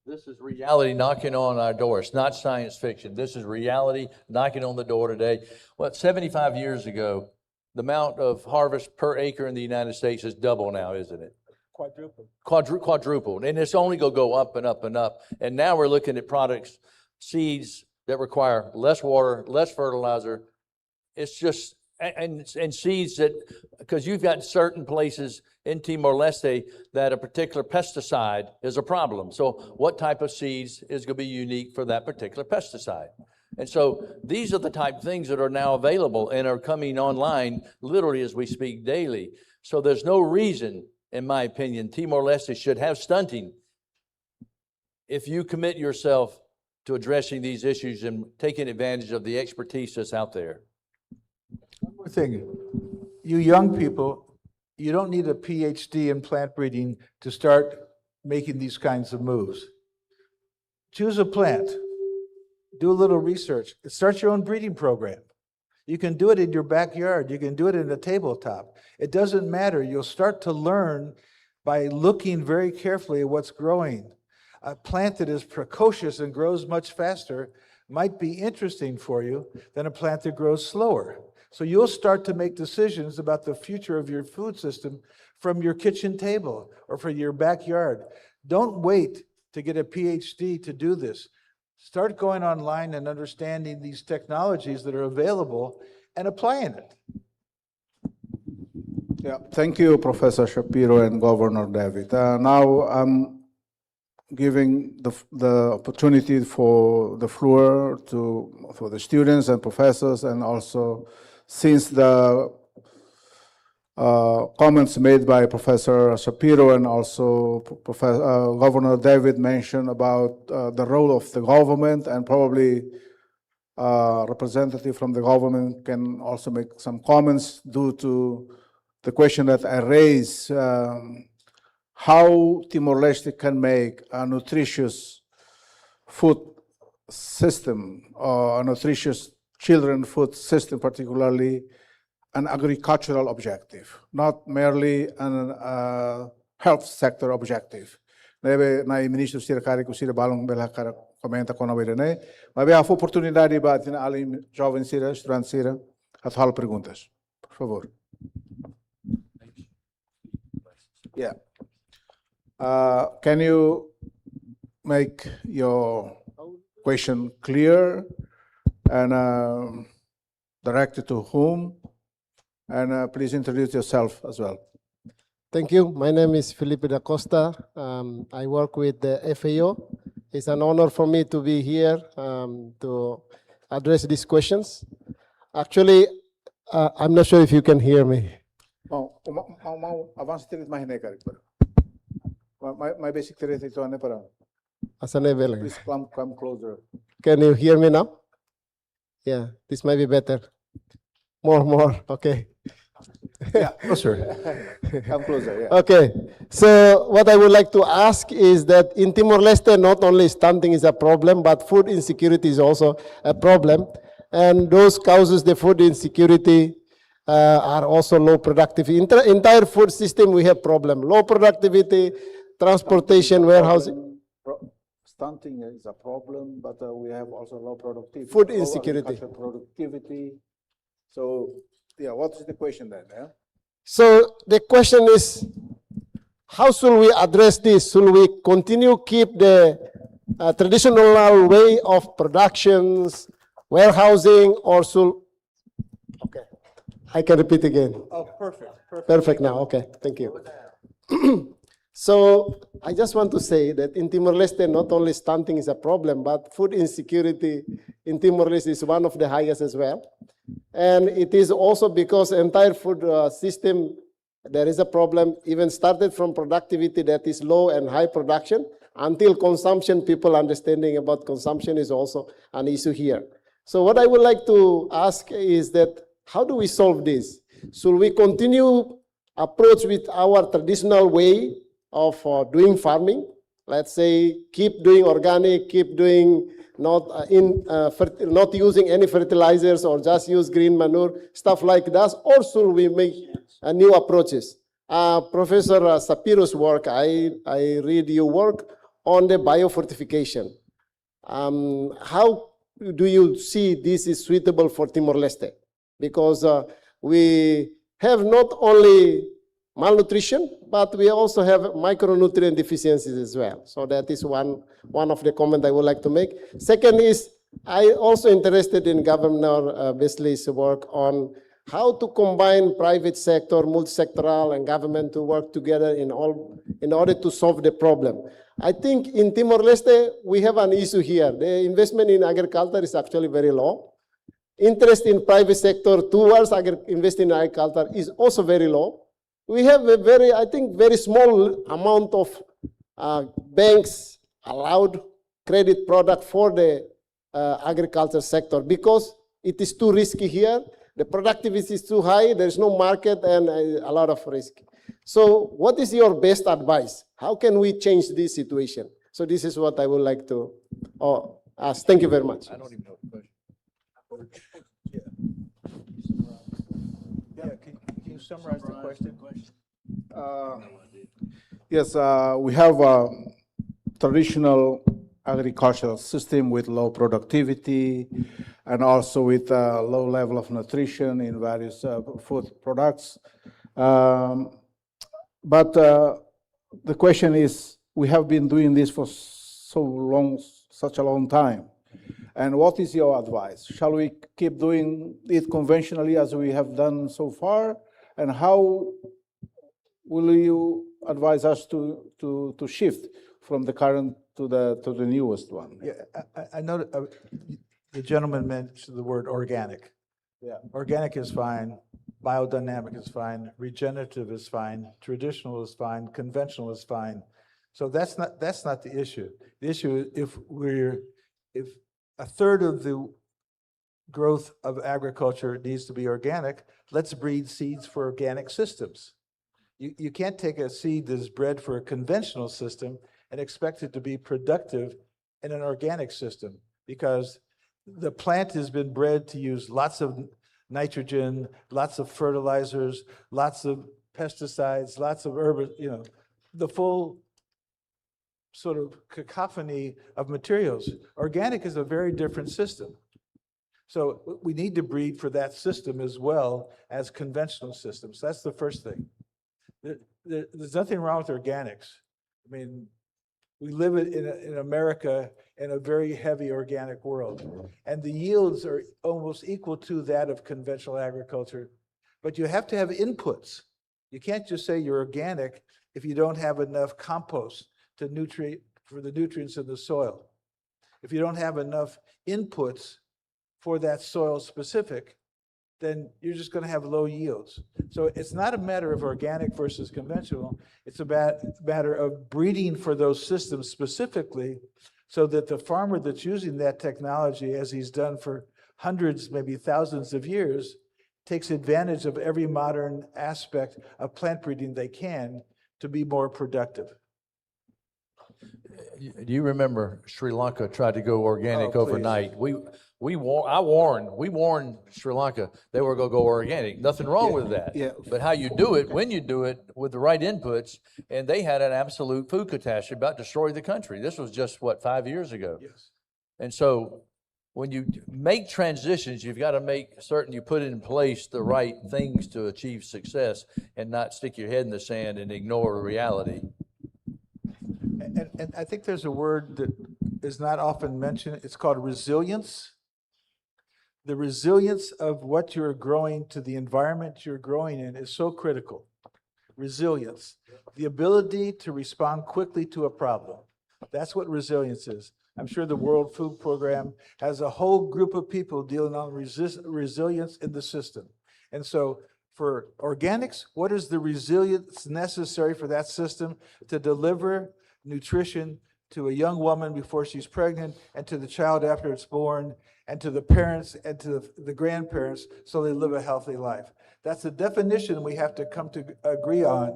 This is reality knocking on our door. It's not science fiction. This is reality knocking on the door today. 75 years ago, the amount of harvest per acre in the United States is double now, isn't it? Quadrupled. And it's only going to go up and up and up. And now we're looking at products, seeds that require less water, less fertilizer. It's just, and seeds that, because you've got certain places in Timor-Leste that a particular pesticide is a problem. So what type of seeds is going to be unique for that particular pesticide? And so these are the type of things that are now available and are coming online literally as we speak daily. So there's no reason, in my opinion, Timor-Leste should have stunting if you commit yourself to addressing these issues and taking advantage of the expertise that's out there. One more thing, you young people, you don't need a PhD in plant breeding to start making these kinds of moves. Choose a plant, do a little research, start your own breeding program. You can do it in your backyard, you can do it in a tabletop. It doesn't matter, you'll start to learn by looking very carefully at what's growing. A plant that is precocious and grows much faster might be interesting for you than a plant that grows slower. So you'll start to make decisions about the future of your food system from your kitchen table or from your backyard. Don't wait to get a PhD to do this. Start going online and understanding these technologies that are available and applying it. Yeah, thank you, Professor Shapiro and Governor David. Now I'm giving the opportunity for the floor for the students and professors, and also since the comments made by Professor Shapiro and also Governor David mentioned about the role of the government, and probably representative from the government can also make some comments due to the question that I raised, how Timor-Leste can make a nutritious food system, or a nutritious children food system, particularly an agricultural objective, not merely an health sector objective. Nebe na ministro sira kari kusira balong bela kara komenta kono bidane. Mas há oportunidade ba tina alim jovem sira, estudante sira, at hal perguntas. Por favor. Yeah. Can you make your question clear and directed to whom? And please introduce yourself as well. Thank you. My name is Felipe da Costa. I work with the FAO. It's an honor for me to be here to address these questions. Actually, I'm not sure if you can hear me. My basic theory is on para. Please come closer. Can you hear me now? Yeah, this might be better. More, okay. Yeah, closer. Come closer, yeah. Okay, so what I would like to ask is that in Timor-Leste, not only stunting is a problem, but food insecurity is also a problem. and those causes the food insecurity are also low productivity. Entire food system we have problem, low productivity, transportation, warehousing. Stunting is a problem, but we have also low productivity. Food low insecurity. agricultural productivity. So, yeah, what is the question then? Yeah? So the question is, how should we address this? Should we continue keep the traditional way of productions, warehousing, or should, okay, I can repeat again. Oh, perfect. Perfect now, okay, thank you. So I just want to say that in Timor-Leste, not only stunting is a problem, but food insecurity in Timor-Leste is one of the highest as well. And it is also because entire food system, there is a problem, even started from productivity that is low and high production, until consumption, people understanding about consumption is also an issue here. So what I would like to ask is that, how do we solve this? Should we continue approach with our traditional way of doing farming? Let's say, keep doing organic, keep doing not using any fertilizers, or just use green manure, stuff like that, or should we make new approaches? Professor Sapiro's work, I read your work on the biofortification. How do you see this is suitable for Timor-Leste? Because we have not only malnutrition, but we also have micronutrient deficiencies as well. So that is one of the comments I would like to make. Second is, I also interested in Governor Beasley's work on how to combine private sector, multi-sectoral, and government to work together in order to solve the problem. I think in Timor-Leste, we have an issue here. The investment in agriculture is actually very low. Interest in private sector towards investing in agriculture is also very low. We have a very small amount of banks allowed credit product for the agriculture sector because it is too risky here. The productivity is too high, there is no market, and a lot of risk. So what is your best advice? How can we change this situation? So this is what I would like to ask. Thank you very much. I don't even know the question. Can you summarize the question? Yes, we have a traditional agricultural system with low productivity and also with a low level of nutrition in various food products. But the question is, we have been doing this for such a long time. And what is your advice? Shall we keep doing it conventionally as we have done so far? And how will you advise us to shift from the current to the newest one? Yeah, I know the gentleman mentioned the word organic. Yeah. Organic is fine, biodynamic is fine, regenerative is fine, traditional is fine, conventional is fine. So that's not the issue. The issue is if a third of the growth of agriculture needs to be organic, let's breed seeds for organic systems. You can't take a seed that is bred for a conventional system and expect it to be productive in an organic system, because the plant has been bred to use lots of nitrogen, lots of fertilizers, lots of pesticides, lots of the full sort of cacophony of materials. Organic is a very different system. So we need to breed for that system as well as conventional systems. That's the first thing. There's nothing wrong with organics. I mean, we live in America in a very heavy organic world, and the yields are almost equal to that of conventional agriculture, but you have to have inputs. You can't just say you're organic if you don't have enough compost for the nutrients in the soil. If you don't have enough inputs for that soil specific, then you're just going to have low yields. So it's not a matter of organic versus conventional. It's a matter of breeding for those systems specifically so that the farmer that's using that technology, as he's done for hundreds, maybe thousands of years, takes advantage of every modern aspect of plant breeding they can to be more productive. Do you remember Sri Lanka tried to go organic overnight? We we warned Sri Lanka they were going to go organic. Nothing wrong with that. yeah. But how you do it, when you do it with the right inputs, and they had an absolute food catastrophe about to destroy the country. This was just, what, 5 years ago? Yes. And so when you make transitions, you've got to make certain you put in place the right things to achieve success and not stick your head in the sand and ignore reality. And I think there's a word that is not often mentioned. It's called resilience. The resilience of what you're growing to the environment you're growing in is so critical. Resilience, the ability to respond quickly to a problem. That's what resilience is. I'm sure the World Food Program has a whole group of people dealing on resilience in the system. And so for organics, what is the resilience necessary for that system to deliver nutrition to a young woman before she's pregnant, and to the child after it's born, and to the parents and to the grandparents, so they live a healthy life? That's the definition we have to come to agree on.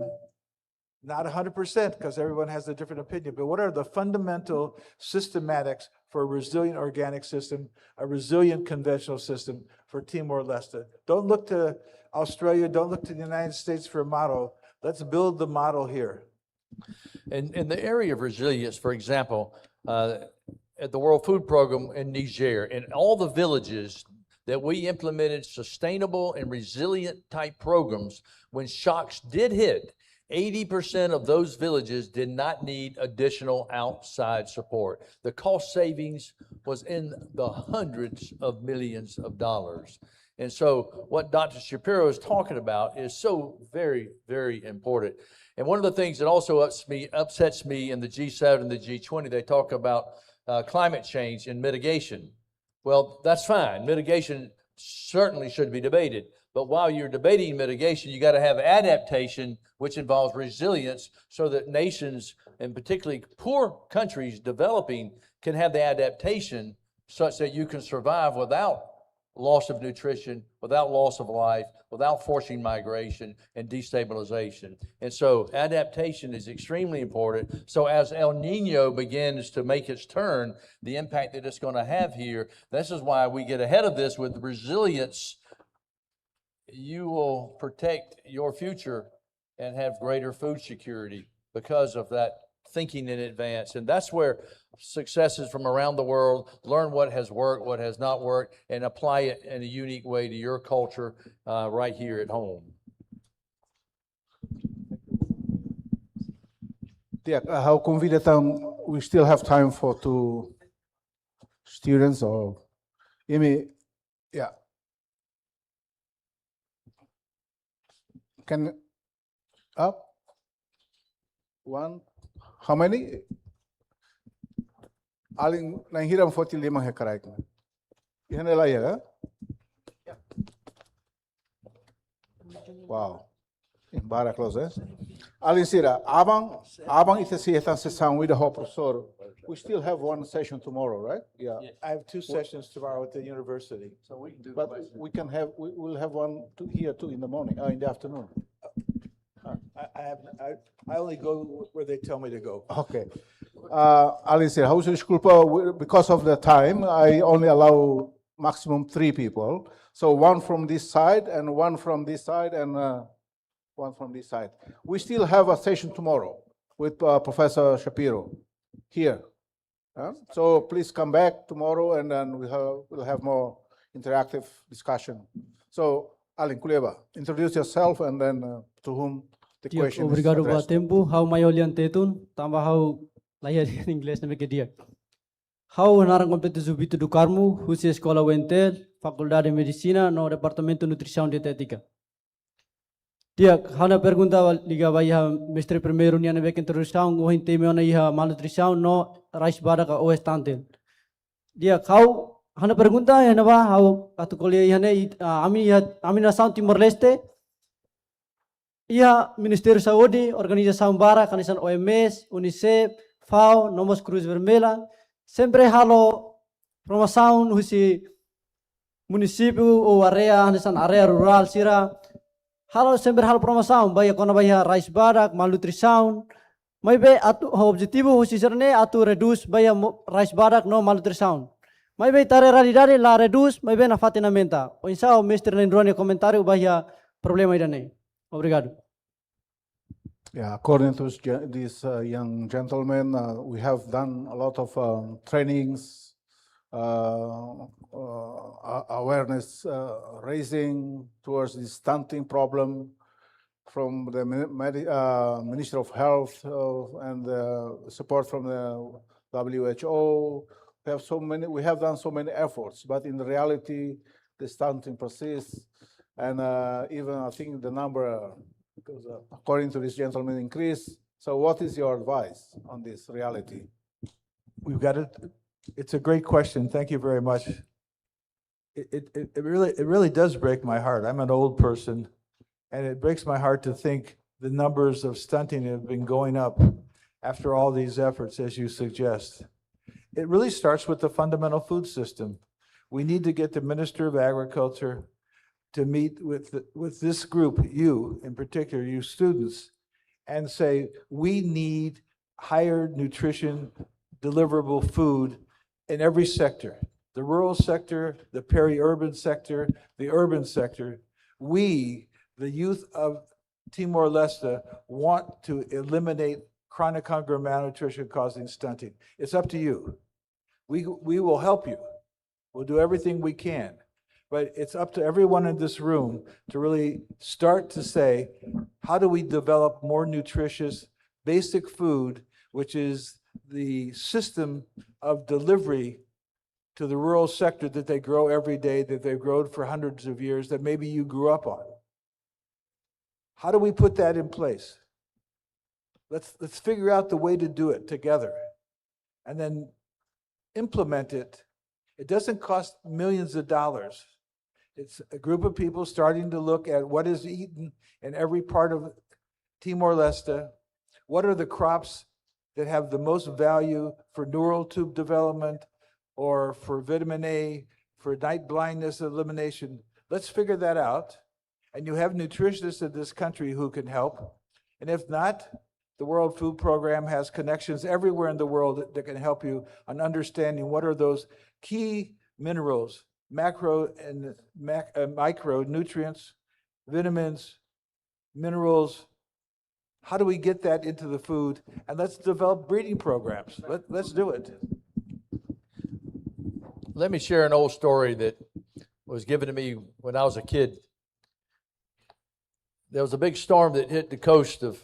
Not 100%, because everyone has a different opinion, but what are the fundamental systematics for a resilient organic system, a resilient conventional system for Timor-Leste? Don't look to Australia, don't look to the United States for a model. Let's build the model here. In the area of resilience, for example, at the World Food Program in Niger, in all the villages that we implemented sustainable and resilient type programs, when shocks did hit, 80% of those villages did not need additional outside support. The cost savings was in the hundreds of millions of dollars. And so what Dr. Shapiro is talking about is so very, very important. And one of the things that also upsets me in the G7 and the G20, they talk about climate change and mitigation. Well, that's fine. Mitigation certainly should be debated. But while you're debating mitigation, you got to have adaptation, which involves resilience, so that nations, and particularly poor countries developing, can have the adaptation such that you can survive without loss of nutrition, without loss of life, without forcing migration and destabilization. And so adaptation is extremely important. So as El Nino begins to make its turn, the impact that it's going to have here, this is why we get ahead of this with resilience. You will protect your future and have greater food security because of that thinking in advance. And that's where successes from around the world learn what has worked, what has not worked, and apply it in a unique way to your culture right here at home. Yeah, how convenient we still have time for two students or Amy, yeah. Can up one. How many? Aling nanghiram 45 hektar itu. Ihan lah ya kan? Wow. Bara close eh. Aling sira, abang itu sih etan sesang with the whole professor. We still have one session tomorrow, right? Yeah. I have 2 sessions tomorrow at the university. So we can do But we will have one here too in the morning, in the afternoon. I only go where they tell me to go. Okay. Alice, how's your school? Because of the time, I only allow maximum 3 people. So one from this side and one from this side and one from this side. We still have a session tomorrow with Professor Shapiro here. So please come back tomorrow and then we'll have more interactive discussion. So, Alin Kuleba, introduce yourself and then to whom the question is Obrigado pelo addressed. tempo. How may olhando tetun, tamba how lahir in inglês na mekedia. How narang kompetisu bitu do Carmo, husi escola Wentel, Faculdade de Medicina, no Departamento de Nutrição e Dietética. Dia, hana pergunta liga vai ha mestre primeiro nia na vek introdução, o hinte me ona iha malnutrição no rice baraka o estantel. Dia, how hana pergunta ya na ba how atu kolia iha ne ami na São Timor-Leste. Ia Ministério Saúde, Organização Bara, Kanisan OMS, Unicef, FAO, Nomos Cruz Vermelha, sempre halo promoção husi município ou area, area rural sira. Halo sempre halo promoção, baia kona baia rice barak, malnutrição. Mas be atu objetivu husi sirne atu reduce baia rice barak no malnutrição. May bay tare radidade la reduz, may bay na fatinamenta. O insao, Mr. Lindrone comentário bahia problema idane. Obrigado. Yeah, according to this young gentleman, we have done a lot of trainings, awareness raising towards this stunting problem from the Ministry of Health and support from the WHO. We have done so many efforts, but in reality, the stunting persists, and even I think the number, because according to this gentleman, increased. So, what is your advice on this reality? We've got it. It's a great question. Thank you very much. It really does break my heart. I'm an old person, and it breaks my heart to think the numbers of stunting have been going up after all these efforts, as you suggest. It really starts with the fundamental food system. We need to get the Minister of Agriculture to meet with this group, you in particular, you students, and say, we need higher nutrition, deliverable food in every sector, the rural sector, the peri-urban sector, the urban sector. We, the youth of Timor-Leste, want to eliminate chronic hunger and malnutrition causing stunting. It's up to you. We will help you. We'll do everything we can. But it's up to everyone in this room to really start to say, how do we develop more nutritious, basic food, which is the system of delivery to the rural sector that they grow every day, that they've grown for hundreds of years, that maybe you grew up on. How do we put that in place? Let's figure out the way to do it together and then implement it. It doesn't cost millions of dollars. It's a group of people starting to look at what is eaten in every part of Timor-Leste. What are the crops that have the most value for neural tube development or for vitamin A, for night blindness elimination? Let's figure that out. And you have nutritionists in this country who can help. And if not, the World Food Program has connections everywhere in the world that can help you on understanding what are those key minerals, macro and micronutrients, vitamins, minerals. How do we get that into the food? And let's develop breeding programs. Let's do it. Let me share an old story that was given to me when I was a kid. There was a big storm that hit the coast of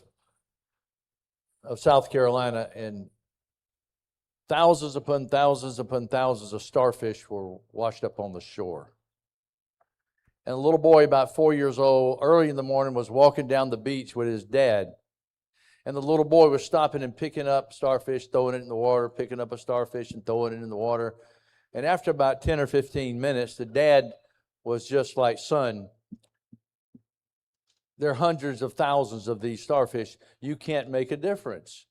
South Carolina, and thousands upon thousands upon thousands of starfish were washed up on the shore. And a little boy about 4 years old, early in the morning, was walking down the beach with his dad. And the little boy was stopping and picking up starfish, throwing it in the water, picking up a starfish and throwing it in the water. And after about 10 or 15 minutes, the dad was just like, son, there are hundreds of thousands of these starfish. You can't make a difference.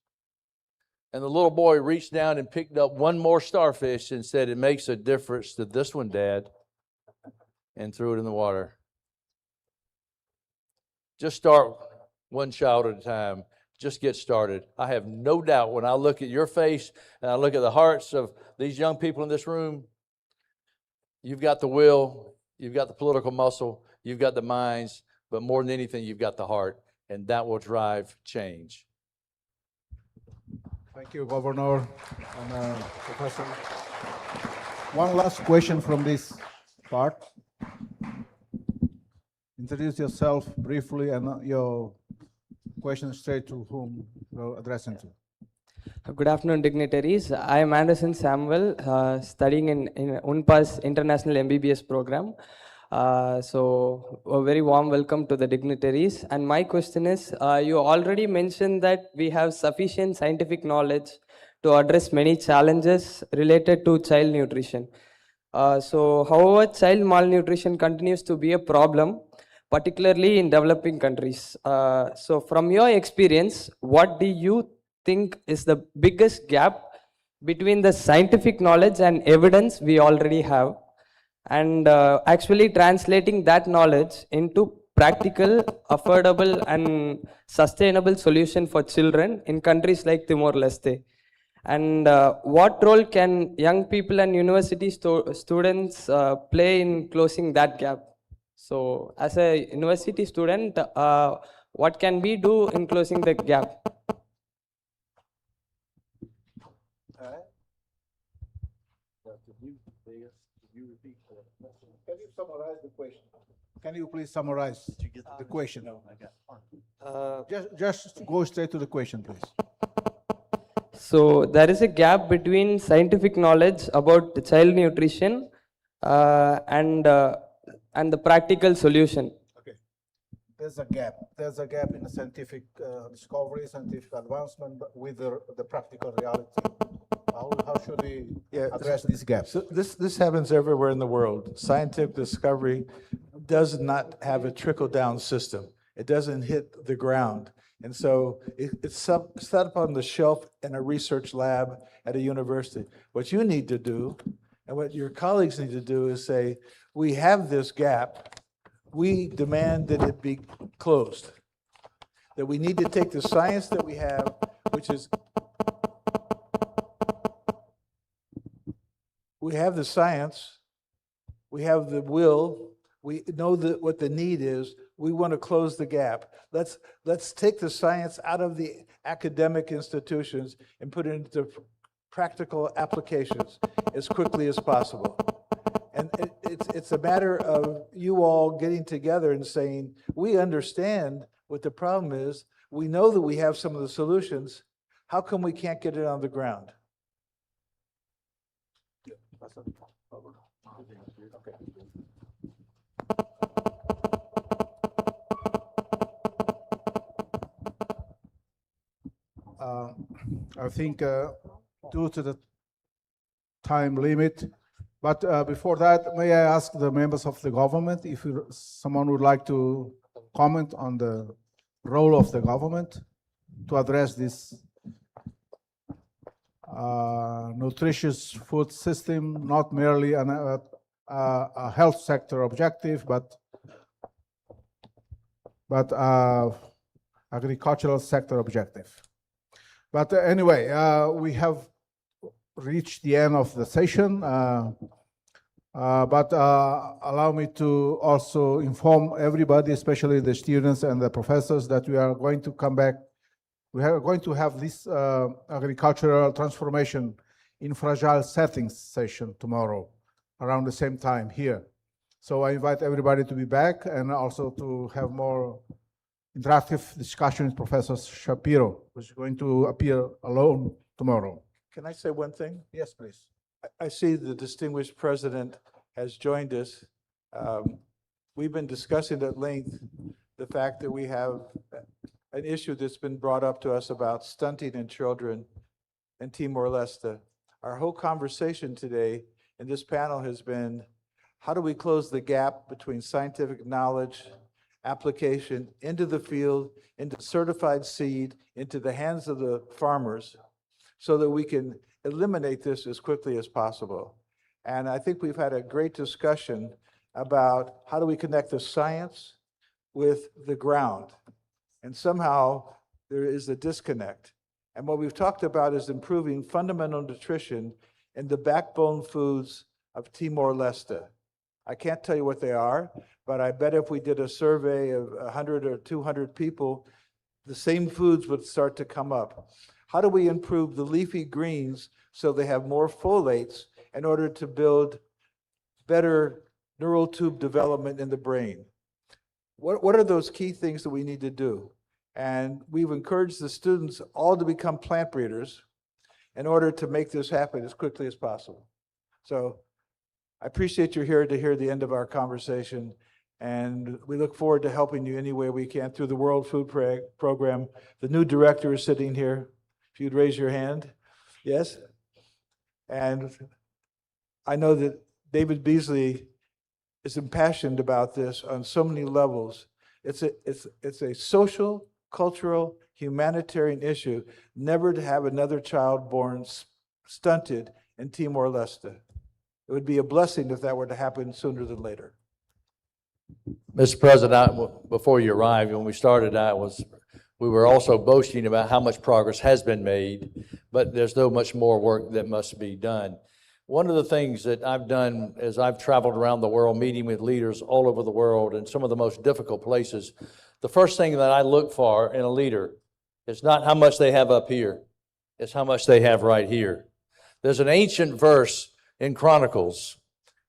And the little boy reached down and picked up one more starfish and said, it makes a difference to this one, Dad, and threw it in the water. Just start one child at a time. Just get started. I have no doubt when I look at your face and I look at the hearts of these young people in this room, you've got the will, you've got the political muscle, you've got the minds, but more than anything, you've got the heart, and that will drive change. Thank you, Governor and Professor. One last question from this part. Introduce yourself briefly and your question straight to whom you're addressing to. Good afternoon, dignitaries. I am Anderson Samuel, studying in UNPA's International MBBS program. So a very warm welcome to the dignitaries. And my question is, you already mentioned that we have sufficient scientific knowledge to address many challenges related to child nutrition. So however, child malnutrition continues to be a problem, particularly in developing countries. So from your experience, what do you think is the biggest gap between the scientific knowledge and evidence we already have, and actually translating that knowledge into practical, affordable and sustainable solution for children in countries like Timor-Leste? And what role can young people and university students play in closing that gap? So as a university student, what can we do in closing the gap? Can you summarize the question? Can you please summarize the question? Just go straight to the question, please. So there is a gap between scientific knowledge about the child nutrition and the practical solution. Okay. There's a gap. There's a gap in the scientific discovery, scientific advancement, but with the practical reality. How should we address this gap? So this happens everywhere in the world. Scientific discovery does not have a trickle-down system. It doesn't hit the ground. And so it's set up on the shelf in a research lab at a university. What you need to do, and what your colleagues need to do, is say, we have this gap. We demand that it be closed. That we need to take the science that we have, which is, we have the science, we have the will, we know what the need is, we want to close the gap. Let's take the science out of the academic institutions and put it into practical applications as quickly as possible. And it's a matter of you all getting together and saying, we understand what the problem is, we know that we have some of the solutions, how come we can't get it on the ground? I think due to the time limit, but before that, may I ask the members of the government if someone would like to comment on the role of the government to address this nutritious food system, not merely a health sector objective, but agricultural sector objective. But anyway, we have reached the end of the session, but allow me to also inform everybody, especially the students and the professors, that we are going to come back. We are going to have this agricultural transformation in fragile settings session tomorrow around the same time here. So I invite everybody to be back and also to have more interactive discussion with Professor Shapiro, who's going to appear alone tomorrow. Can I say one thing? Yes, please. I see the distinguished president has joined us. We've been discussing at length the fact that we have an issue that's been brought up to us about stunting in children in Timor-Leste. Our whole conversation today in this panel has been, how do we close the gap between scientific knowledge, application into the field, into certified seed, into the hands of the farmers, so that we can eliminate this as quickly as possible. And I think we've had a great discussion about how do we connect the science with the ground. And somehow there is a disconnect. And what we've talked about is improving fundamental nutrition in the backbone foods of Timor-Leste. I can't tell you what they are, but I bet if we did a survey of 100 or 200 people, the same foods would start to come up. How do we improve the leafy greens so they have more folates in order to build better neural tube development in the brain? What are those key things that we need to do? And we've encouraged the students all to become plant breeders in order to make this happen as quickly as possible. So I appreciate you're here to hear the end of our conversation, and we look forward to helping you any way we can through the World Food Program. The new director is sitting here. If you'd raise your hand. Yes? And I know that David Beasley is impassioned about this on so many levels. It's a social, cultural, humanitarian issue, never to have another child born stunted in Timor-Leste. It would be a blessing if that were to happen sooner than later. Mr. President, before you arrived, when we started, I was we were also boasting about how much progress has been made, but there's so much more work that must be done. One of the things that I've done as I've traveled around the world, meeting with leaders all over the world in some of the most difficult places, the first thing that I look for in a leader is not how much they have up here, it's how much they have right here. There's an ancient verse in Chronicles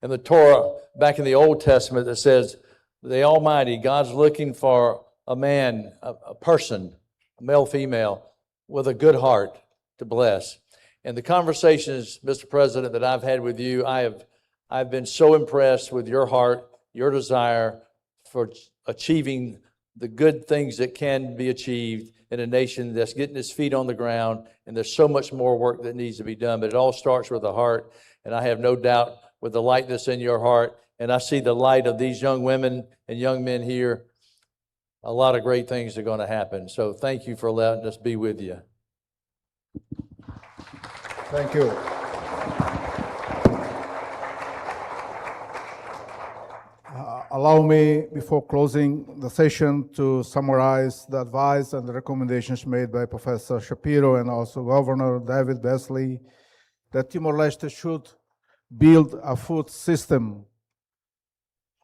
in the Torah back in the Old Testament that says, the Almighty, God's looking for a man, a person, male, female, with a good heart to bless. And the conversations, Mr. President, that I've had with you, I've been so impressed with your heart, your desire for achieving the good things that can be achieved in a nation that's getting its feet on the ground, and there's so much more work that needs to be done, but it all starts with the heart, and I have no doubt with the light that's in your heart, and I see the light of these young women and young men here, a lot of great things are going to happen. So thank you for letting us be with you. Thank you. Allow me, before closing the session, to summarize the advice and the recommendations made by Professor Shapiro and also Governor David Beasley, that Timor-Leste should build a food system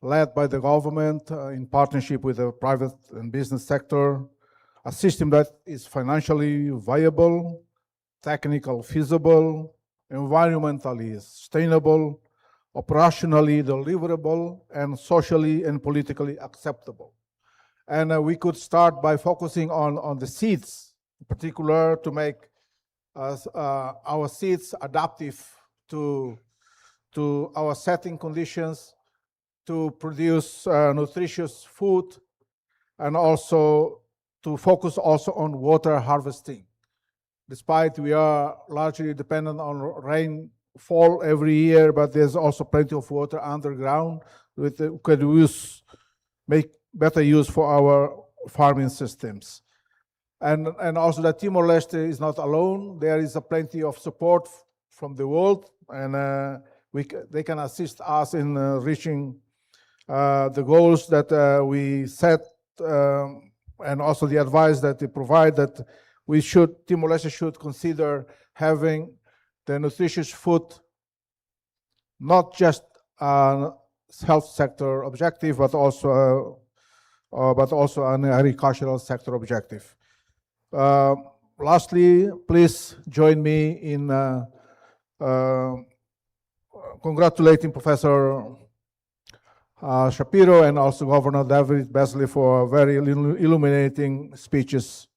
led by the government in partnership with the private and business sector, a system that is financially viable, technically feasible, environmentally sustainable, operationally deliverable, and socially and politically acceptable. And we could start by focusing on the seeds, in particular to make our seeds adaptive to our setting conditions, to produce nutritious food, and also to focus also on water harvesting. Despite we are largely dependent on rainfall every year, but there's also plenty of water underground that we could make better use for our farming systems. And also that Timor-Leste is not alone. There is plenty of support from the world, and they can assist us in reaching the goals that we set, and also the advice that they provide, that Timor-Leste should consider having the nutritious food not just a health sector objective, but also an agricultural sector objective. Lastly, please join me in congratulating Professor Shapiro and also Governor David Beasley for very illuminating speeches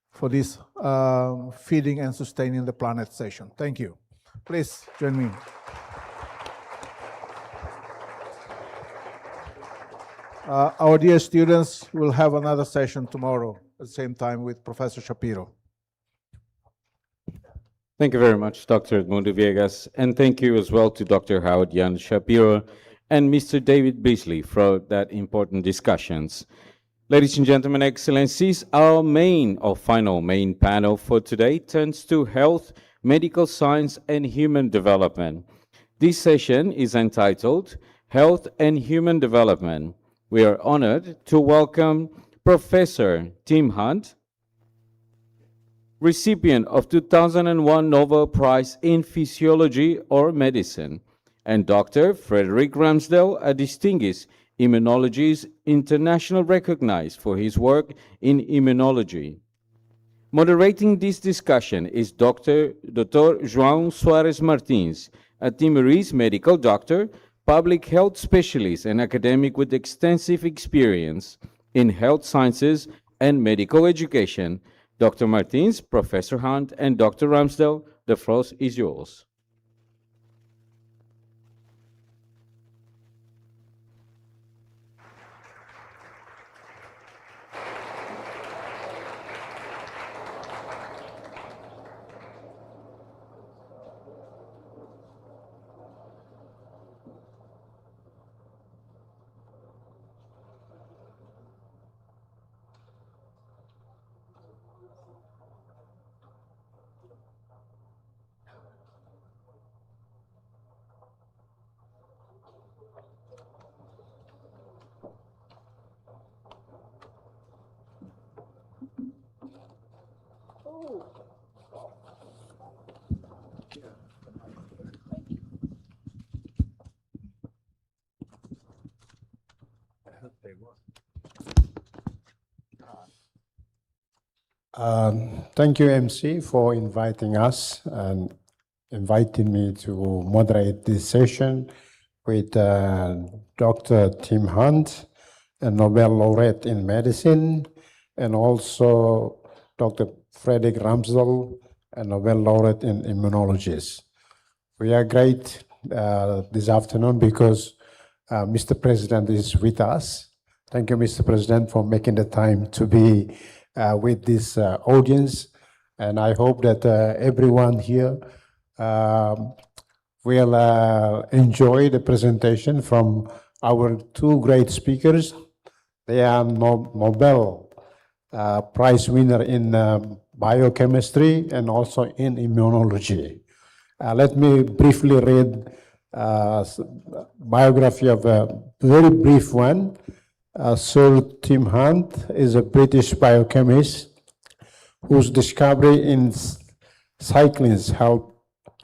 for this Feeding and Sustaining the Planet session. Thank you. Please join me. Our dear students will have another session tomorrow at the same time with Professor Shapiro. Thank you very much, Dr. Edmundo Viegas, and thank you as well to Dr. Howard Jan Shapiro and Mr. David Beasley for that important discussions. Ladies and gentlemen, excellencies, our final main panel for today turns to health, medical science, and human development. This session is entitled Health and Human Development. We are honored to welcome Professor Tim Hunt, recipient of 2001 Nobel Prize in Physiology or Medicine, and Dr. Frederick Ramsdell, a distinguished immunologist internationally recognized for his work in immunology. Moderating this discussion is Dr. João Soares Martins, a Timorese medical doctor, public health specialist, and academic with extensive experience in health sciences and medical education. Dr. Martins, Professor Hunt, and Dr. Ramsdell, the floor is yours. Thank you, MC, for inviting us and inviting me to moderate this session with Dr. Tim Hunt, a Nobel laureate in medicine, and also Dr. Frederick Ramsdell, a Nobel laureate in immunology. We are great this afternoon because Mr. President is with us. Thank you, Mr. President, for making the time to be with this audience. And I hope that everyone here will enjoy the presentation from our two great speakers. They are Nobel Prize winner in biochemistry and also in immunology. Let me briefly read biography of a very brief one. Sir Tim Hunt is a British biochemist whose discovery in cyclins helped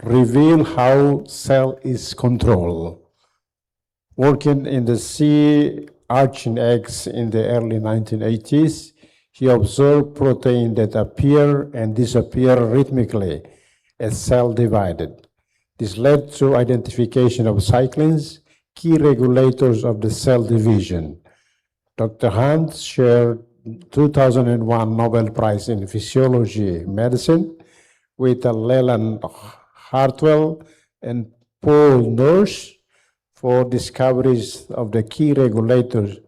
reveal how cell is controlled. Working in the sea arching eggs in the early 1980s, he observed protein that appear and disappear rhythmically as cell divided. This led to identification of cyclins, key regulators of the cell division. Dr. Hunt shared 2001 Nobel Prize in Physiology Medicine with Leland Hartwell and Paul Nurse for discoveries of the key regulators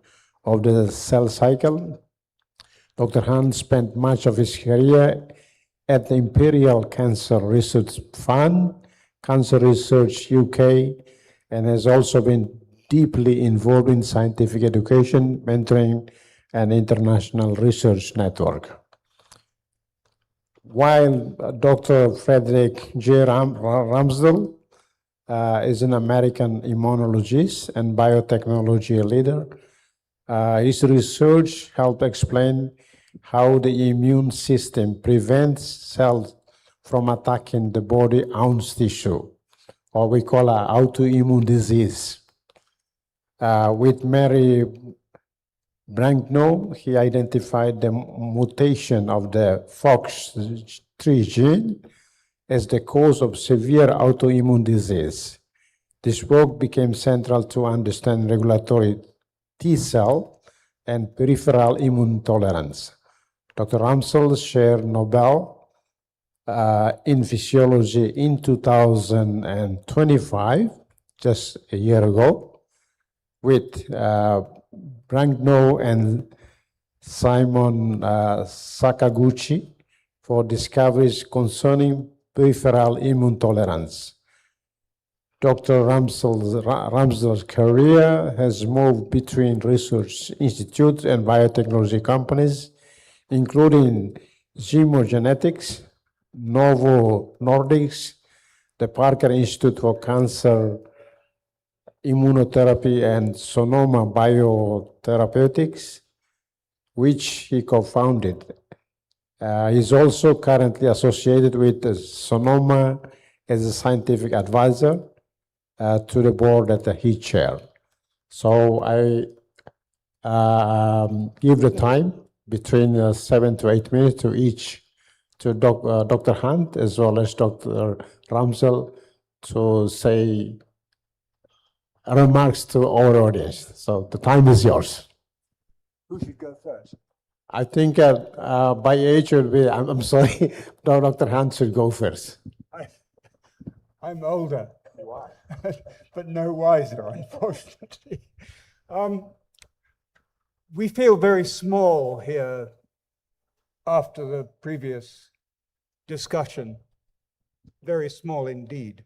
of the cell cycle. Dr. Hunt spent much of his career at the Imperial Cancer Research Fund, Cancer Research UK, and has also been deeply involved in scientific education, mentoring, and international research network. While Dr. Frederick J. Ramsdell is an American immunologist and biotechnology leader, his research helped explain how the immune system prevents cells from attacking the body ounce tissue, or we call it autoimmune disease. With Mary Branknow, he identified the mutation of the FOX3 gene as the cause of severe autoimmune disease. This work became central to understand regulatory T cell and peripheral immune tolerance. Dr. Ramsdell shared Nobel in physiology in 2025, just a year ago, with Branknow and Simon Sakaguchi for discoveries concerning peripheral immune tolerance. Dr. Ramsdell's career has moved between research institutes and biotechnology companies, including Zymogenetics, Novo Nordisk, the Parker Institute for Cancer Immunotherapy, and Sonoma Biotherapeutics, which he co-founded. He's also currently associated with Sonoma as a scientific advisor to the board that he chaired. So I give the time between 7 to 8 minutes to each, to Dr. Hunt as well as Dr. Ramsdell to say remarks to our audience. So the time is yours. Who should go first? I think by age it will be, I'm sorry, Dr. Hunt should go first. I'm older, but no wiser, unfortunately. We feel very small here after the previous discussion, very small indeed.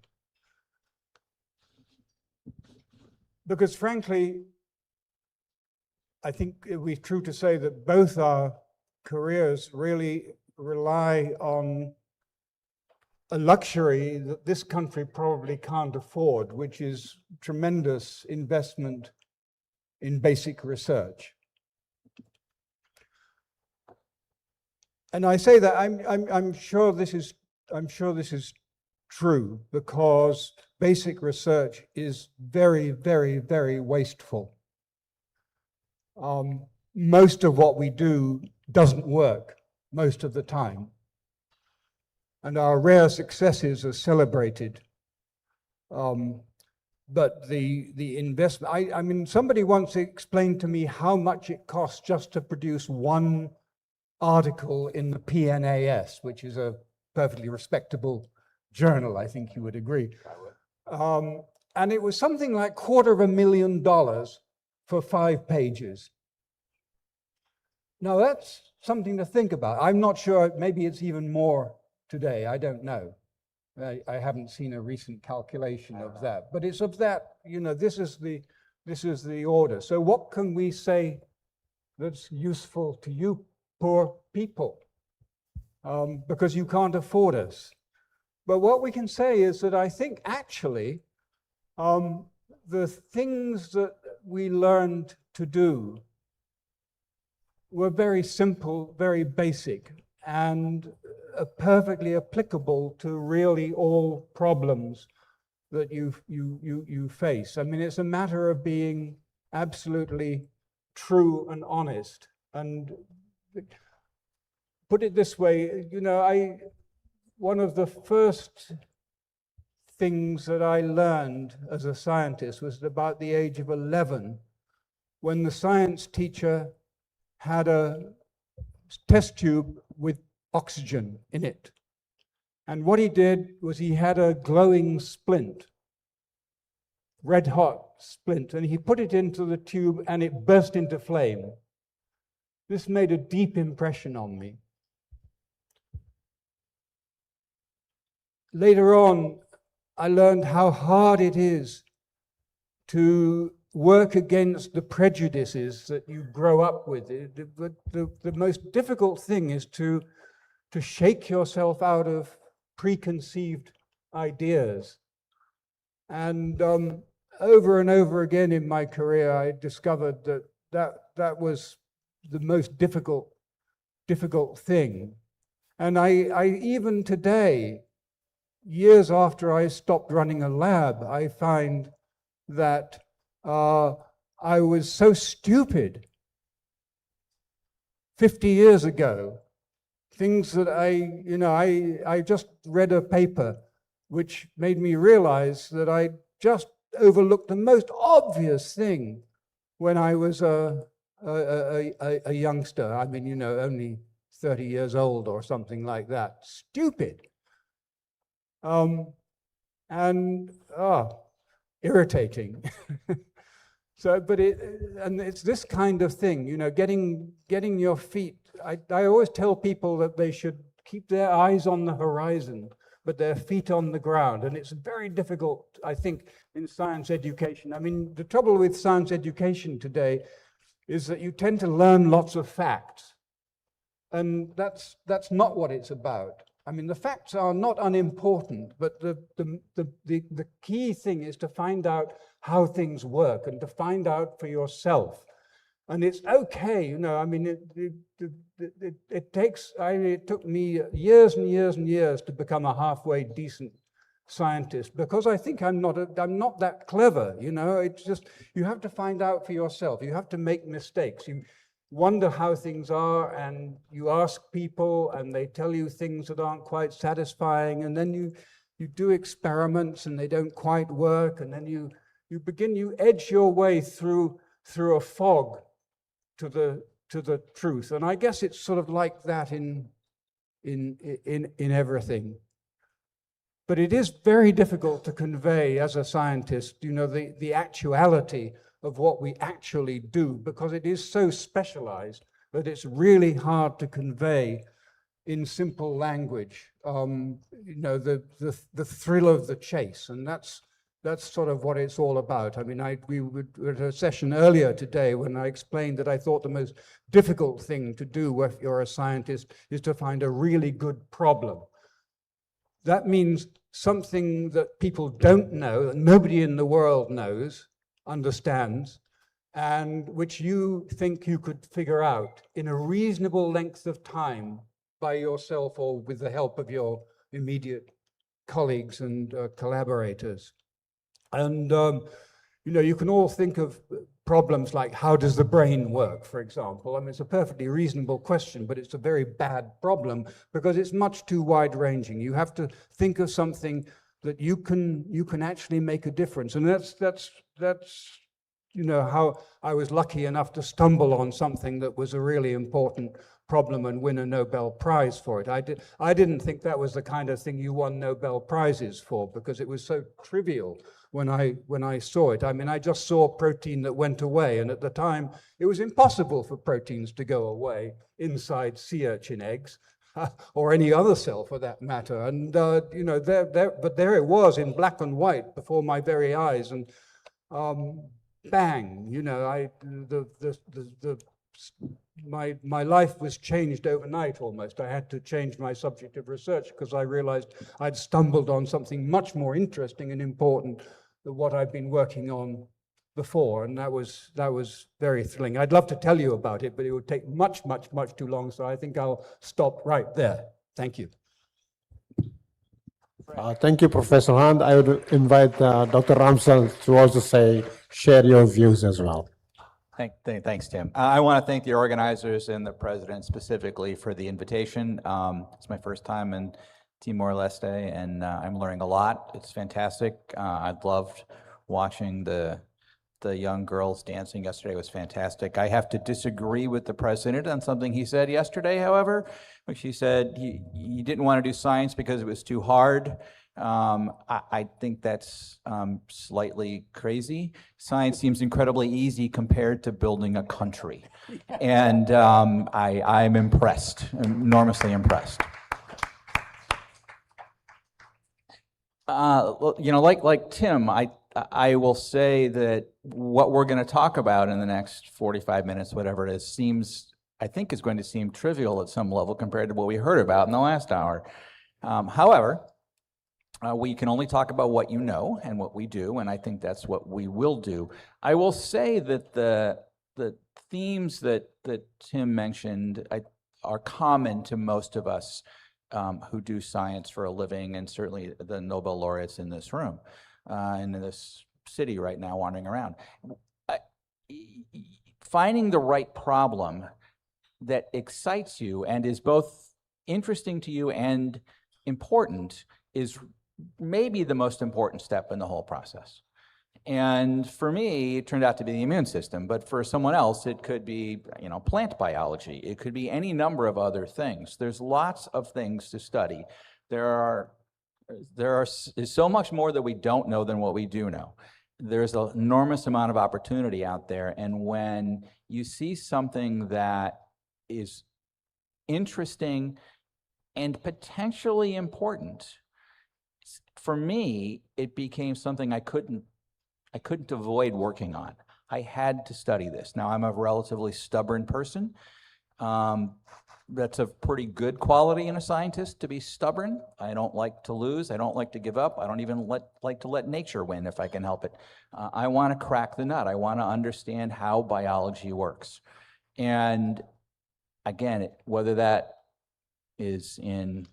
Because frankly, I think it would be true to say that both our careers really rely on a luxury that this country probably can't afford, which is tremendous investment in basic research. And I say that I'm sure this is true because basic research is very, very, very wasteful. most of what we do doesn't work most of the time. And our rare successes are celebrated. But the investment, I mean, somebody once explained to me how much it costs just to produce one article in the PNAS, which is a perfectly respectable journal, I think you would agree. And it was something like $250,000 for 5 pages. Now that's something to think about. I'm not sure, maybe it's even more today, I don't know. I haven't seen a recent calculation of that, but it's of that, you know, this is the order. So what can we say that's useful to you poor people? Because you can't afford us. But what we can say is that I think actually the things that we learned to do were very simple, very basic, and perfectly applicable to really all problems that you face. I mean, it's a matter of being absolutely true and honest. And put it this way, you know, one of the first things that I learned as a scientist was at about the age of 11, when the science teacher had a test tube with oxygen in it. And what he did was he had a glowing splint, red hot splint, and he put it into the tube and it burst into flame. This made a deep impression on me. Later on, I learned how hard it is to work against the prejudices that you grow up with. The most difficult thing is to shake yourself out of preconceived ideas. And over and over again in my career, I discovered that was the most difficult thing. And I even today, years after I stopped running a lab, I find that I was so stupid 50 years ago. Things that I just read a paper which made me realize that I just overlooked the most obvious thing when I was a youngster. I mean, you know, only 30 years old or something like that. Stupid. Irritating. So, but it's this kind of thing, you know, getting your feet. I always tell people that they should keep their eyes on the horizon, but their feet on the ground. And it's very difficult, I think, in science education. I mean, the trouble with science education today is that you tend to learn lots of facts. And that's not what it's about. I mean, the facts are not unimportant, but the key thing is to find out how things work and to find out for yourself. And it's okay, you know, I mean, it took me years and years and years to become a halfway decent scientist, because I think I'm not that clever, you know. It's just, you have to find out for yourself. You have to make mistakes. You wonder how things are, and you ask people and they tell you things that aren't quite satisfying, and then you do experiments and they don't quite work, and then you edge your way through a fog to the truth. And I guess it's sort of like that in everything. But it is very difficult to convey as a scientist, you know, the actuality of what we actually do, because it is so specialized that it's really hard to convey in simple language, you know, the thrill of the chase. And that's sort of what it's all about. I mean, we were at a session earlier today when I explained that I thought the most difficult thing to do if you're a scientist is to find a really good problem. That means something that people don't know, that nobody in the world knows, understands, and which you think you could figure out in a reasonable length of time by yourself or with the help of your immediate colleagues and collaborators. And, you know, you can all think of problems like how does the brain work, for example. I mean, it's a perfectly reasonable question, but it's a very bad problem because it's much too wide-ranging. You have to think of something that you can actually make a difference, and that's you know how I was lucky enough to stumble on something that was a really important problem and win a Nobel Prize for it. I didn't think that was the kind of thing you won Nobel Prizes for because it was so trivial when I saw it. I mean, I just saw protein that went away, and at the time it was impossible for proteins to go away inside sea urchin eggs or any other cell for that matter. And you know, but there it was in black and white before my very eyes, and bang, you know, my life was changed overnight almost. I had to change my subject of research because I realized I'd stumbled on something much more interesting and important than what I'd been working on before, and that was very thrilling. I'd love to tell you about it, but it would take much too long, so I think I'll stop right there. Thank you. Thank you, Professor Hunt. I would invite Dr. Ramsel to also share your views as well. Thanks, Tim. I want to thank the organizers and the president specifically for the invitation. It's my first time in Timor-Leste, and I'm learning a lot. It's fantastic. I loved watching the young girls dancing yesterday. It was fantastic. I have to disagree with the president on something he said yesterday, however, which he said he didn't want to do science because it was too hard. I think that's slightly crazy. Science seems incredibly easy compared to building a country. And I'm impressed, enormously impressed. You know, like Tim, I will say that what we're going to talk about in the next 45 minutes, whatever it is, I think is going to seem trivial at some level compared to what we heard about in the last hour. However, we can only talk about what you know and what we do, and I think that's what we will do. I will say that the themes that Tim mentioned are common to most of us who do science for a living, and certainly the Nobel laureates in this room, in this city right now wandering around. Finding the right problem that excites you and is both interesting to you and important is maybe the most important step in the whole process. And for me, it turned out to be the immune system, but for someone else, it could be, you know, plant biology. It could be any number of other things. There's lots of things to study. Is so much more that we don't know than what we do know. There's an enormous amount of opportunity out there, and when you see something that is interesting and potentially important, for me, it became something I couldn't avoid working on. I had to study this. Now, I'm a relatively stubborn person. That's a pretty good quality in a scientist, to be stubborn. I don't like to lose. I don't like to give up. I don't even like to let nature win if I can help it. I want to crack the nut. I want to understand how biology works. And again, whether that is in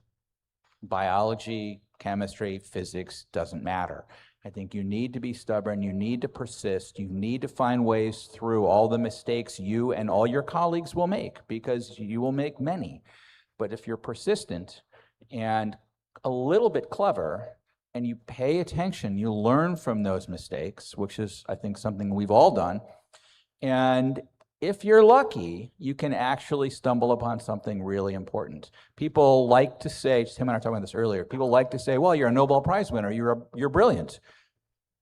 biology, chemistry, physics, doesn't matter. I think you need to be stubborn, you need to persist, you need to find ways through all the mistakes you and all your colleagues will make, because you will make many. But if you're persistent and a little bit clever and you pay attention, you learn from those mistakes, which is, I think, something we've all done. And if you're lucky, you can actually stumble upon something really important. People like to say, Tim and I were talking about this earlier, people like to say, well, you're a Nobel Prize winner, you're brilliant.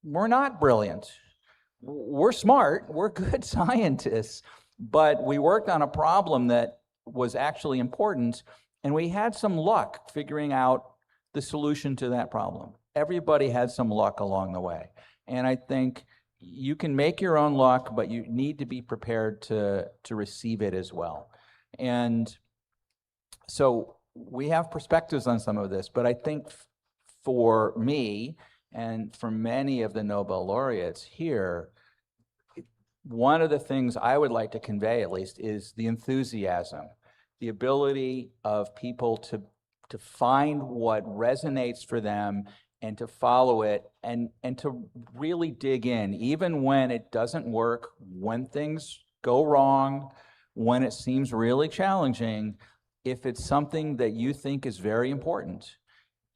We're not brilliant. We're smart, we're good scientists, but we worked on a problem that was actually important, and we had some luck figuring out the solution to that problem. Everybody had some luck along the way. And I think you can make your own luck, but you need to be prepared to receive it as well. And so we have perspectives on some of this, but I think for me and for many of the Nobel laureates here, one of the things I would like to convey, at least, is the enthusiasm, the ability of people to find what resonates for them and to follow it and to really dig in, even when it doesn't work, when things go wrong, when it seems really challenging. If it's something that you think is very important,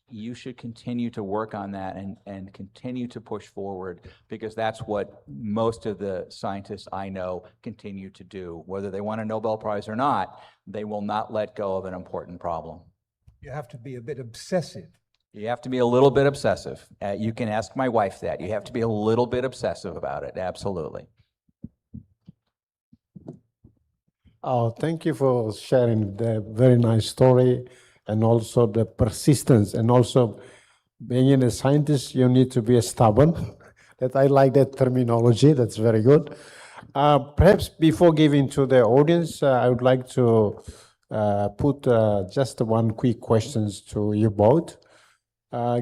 you should continue to work on that and continue to push forward, because that's what most of the scientists I know continue to do. Whether they want a Nobel Prize or not, they will not let go of an important problem. You have to be a bit obsessive. You have to be a little bit obsessive. You can ask my wife that. You have to be a little bit obsessive about it, absolutely. Oh, thank you for sharing the very nice story and also the persistence, and also being a scientist, you need to be stubborn. That I like that terminology. That's very good. Perhaps before giving to the audience, I would like to put just one quick questions to you both.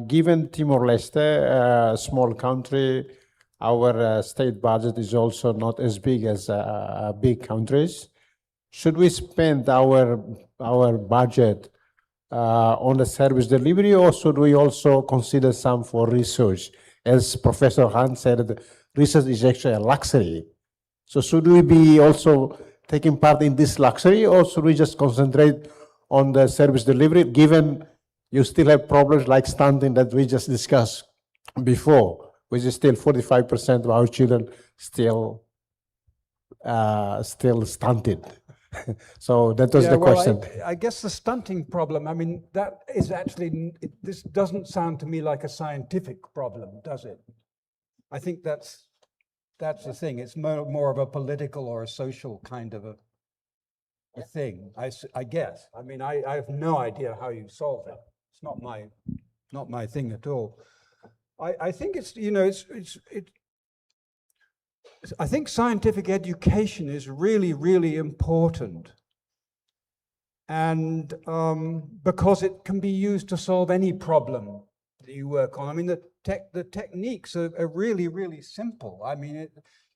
Given Timor-Leste, a small country, our state budget is also not as big as big countries. Should we spend our budget on the service delivery, or should we also consider some for research? As Professor Han said, research is actually a luxury. So should we be also taking part in this luxury, or should we just concentrate on the service delivery, given you still have problems like stunting that we just discussed before, which is still 45% of our children still stunted. So that was the question. I guess the stunting problem, I mean, that is actually, this doesn't sound to me like a scientific problem, does it? I think that's the thing. It's more of a political or a social kind of a thing, I guess. I mean, I have no idea how you solve it. It's not my thing at all. I think it's, you know, I think scientific education is really, really important. And because it can be used to solve any problem that you work on. I mean, the techniques are really, really simple. I mean,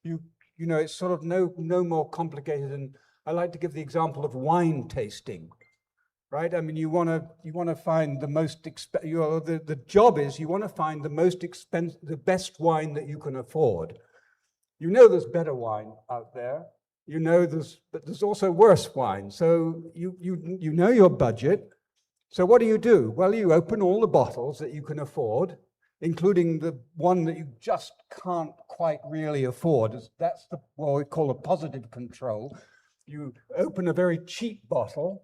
you know, it's sort of no more complicated than, I like to give the example of wine tasting, right? I mean, you want to find the most the job is you want to find the best wine that you can afford. You know there's better wine out there. You know but there's also worse wine. So you know your budget. So what do? Well, you open all the bottles that you can afford, including the one that you just can't quite really afford. That's what we call a positive control. You open a very cheap bottle,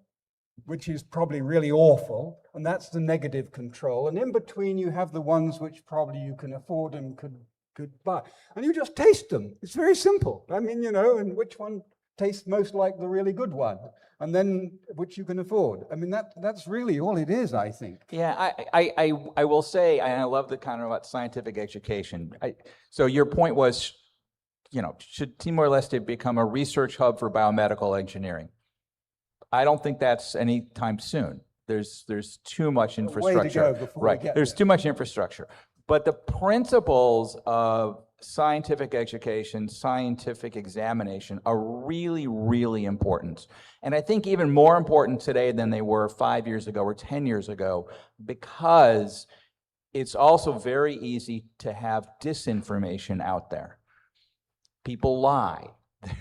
which is probably really awful, and that's the negative control. And in between, you have the ones which probably you can afford and could buy. And you just taste them. It's very simple. I mean, you know, and which one tastes most like the really good one, and then which you can afford. I mean, that's really all it is, I think. Yeah, I will say, and I love the kind of about scientific education. So your point was, you know, should Timor-Leste become a research hub for biomedical engineering? I don't think that's anytime soon. There's too much infrastructure. Way to go before we get There's there. too much infrastructure. But the principles of scientific education, scientific examination are really, really important. And I think even more important today than they were 5 years ago or 10 years ago, because it's also very easy to have disinformation out there. People lie.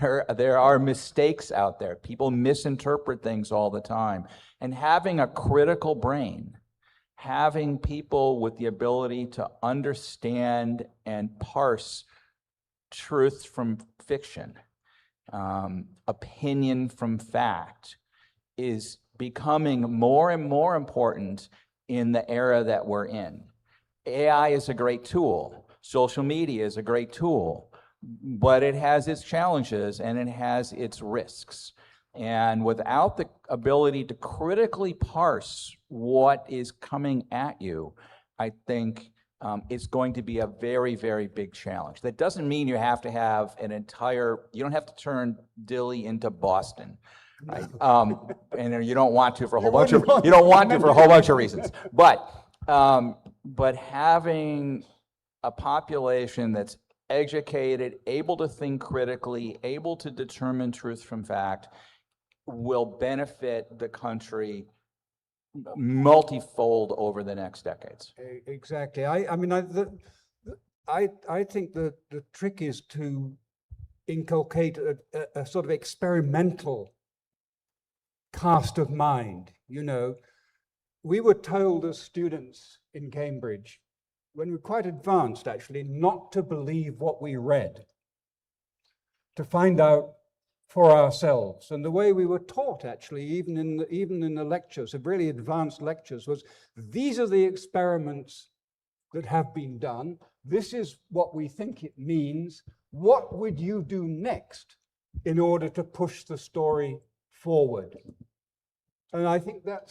There are mistakes out there. People misinterpret things all the time. And having a critical brain, having people with the ability to understand and parse truth from fiction, opinion from fact, is becoming more and more important in the era that we're in. AI is a great tool. Social media is a great tool, but it has its challenges and it has its risks. And without the ability to critically parse what is coming at you, I think it's going to be a very, very big challenge. That doesn't mean you have to have you don't have to turn Dili into Boston, right? And you don't want to for a whole bunch of reasons. But having a population that's educated, able to think critically, able to determine truth from fact, will benefit the country multifold over the next decades. Exactly. I mean, I think the trick is to inculcate a sort of experimental cast of mind. You know, we were told as students in Cambridge, when we were quite advanced actually, not to believe what we read, to find out for ourselves. And the way we were taught actually, even in the lectures, the really advanced lectures, was these are the experiments that have been done. This is what we think it means. What would you do next in order to push the story forward? And I think that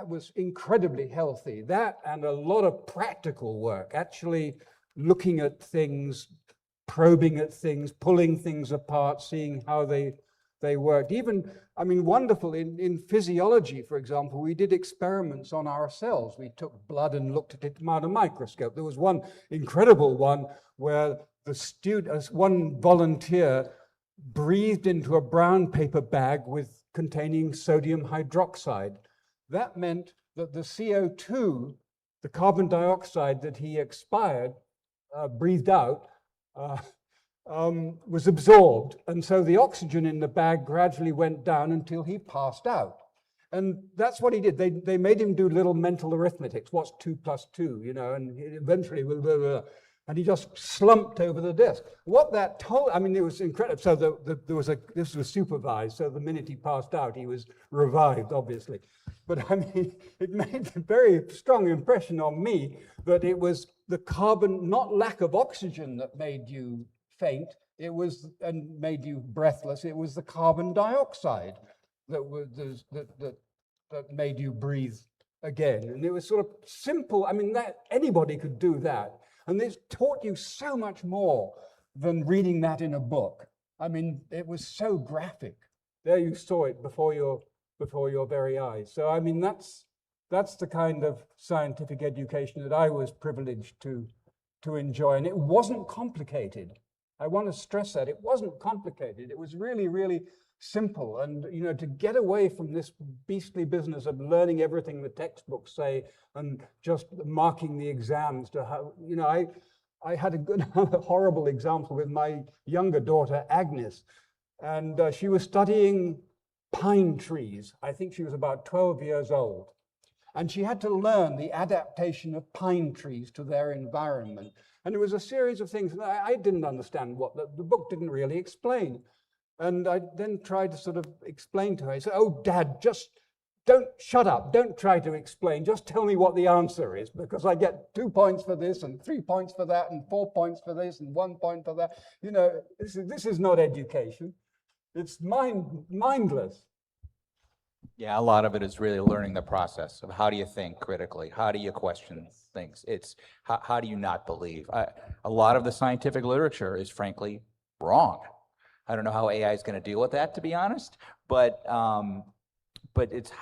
was incredibly healthy. That and a lot of practical work, actually looking at things, probing at things, pulling things apart, seeing how they worked. Even, I mean, wonderful, in physiology, for example, we did experiments on ourselves. We took blood and looked at it under a microscope. There was one incredible one where one volunteer breathed into a brown paper bag containing sodium hydroxide. That meant that the CO2, the carbon dioxide that he breathed out, was absorbed. And so the oxygen in the bag gradually went down until he passed out. And that's what he did. They made him do little mental arithmetics. What's 2 + 2, you know, and eventually, and he just slumped over the desk. What that told, I mean, it was incredible. So this was supervised. So the minute he passed out, he was revived, obviously. But I mean, it made a very strong impression on me that it was the carbon, not lack of oxygen, that made you faint. It was, and made you breathless. It was the carbon dioxide that made you breathe again. And it was sort of simple. I mean, that anybody could do that. And this taught you so much more than reading that in a book. I mean, it was so graphic. There you saw it before your very eyes. So, I mean, that's the kind of scientific education that I was privileged to enjoy. And it wasn't complicated. I want to stress that. It wasn't complicated. It was really, really simple. And, you know, to get away from this beastly business of learning everything the textbooks say and just marking the exams to how, you know, I had a horrible example with my younger daughter, Agnes, and she was studying pine trees. I think she was about 12 years old. And she had to learn the adaptation of pine trees to their environment. And it was a series of things that I didn't understand, what the book didn't really explain. And I then tried to sort of explain to her. I said, "Oh, Dad, just don't shut up. Don't try to explain. Just tell me what the answer is, because I get 2 points for this and 3 points for that and 4 points for this and 1 point for that." You know, this is not education. It's mindless. Yeah, a lot of it is really learning the process of how do you think critically? How do you question things? It's how do you not believe? A lot of the scientific literature is frankly wrong. I don't know how AI is going to deal with that, to be honest, but it's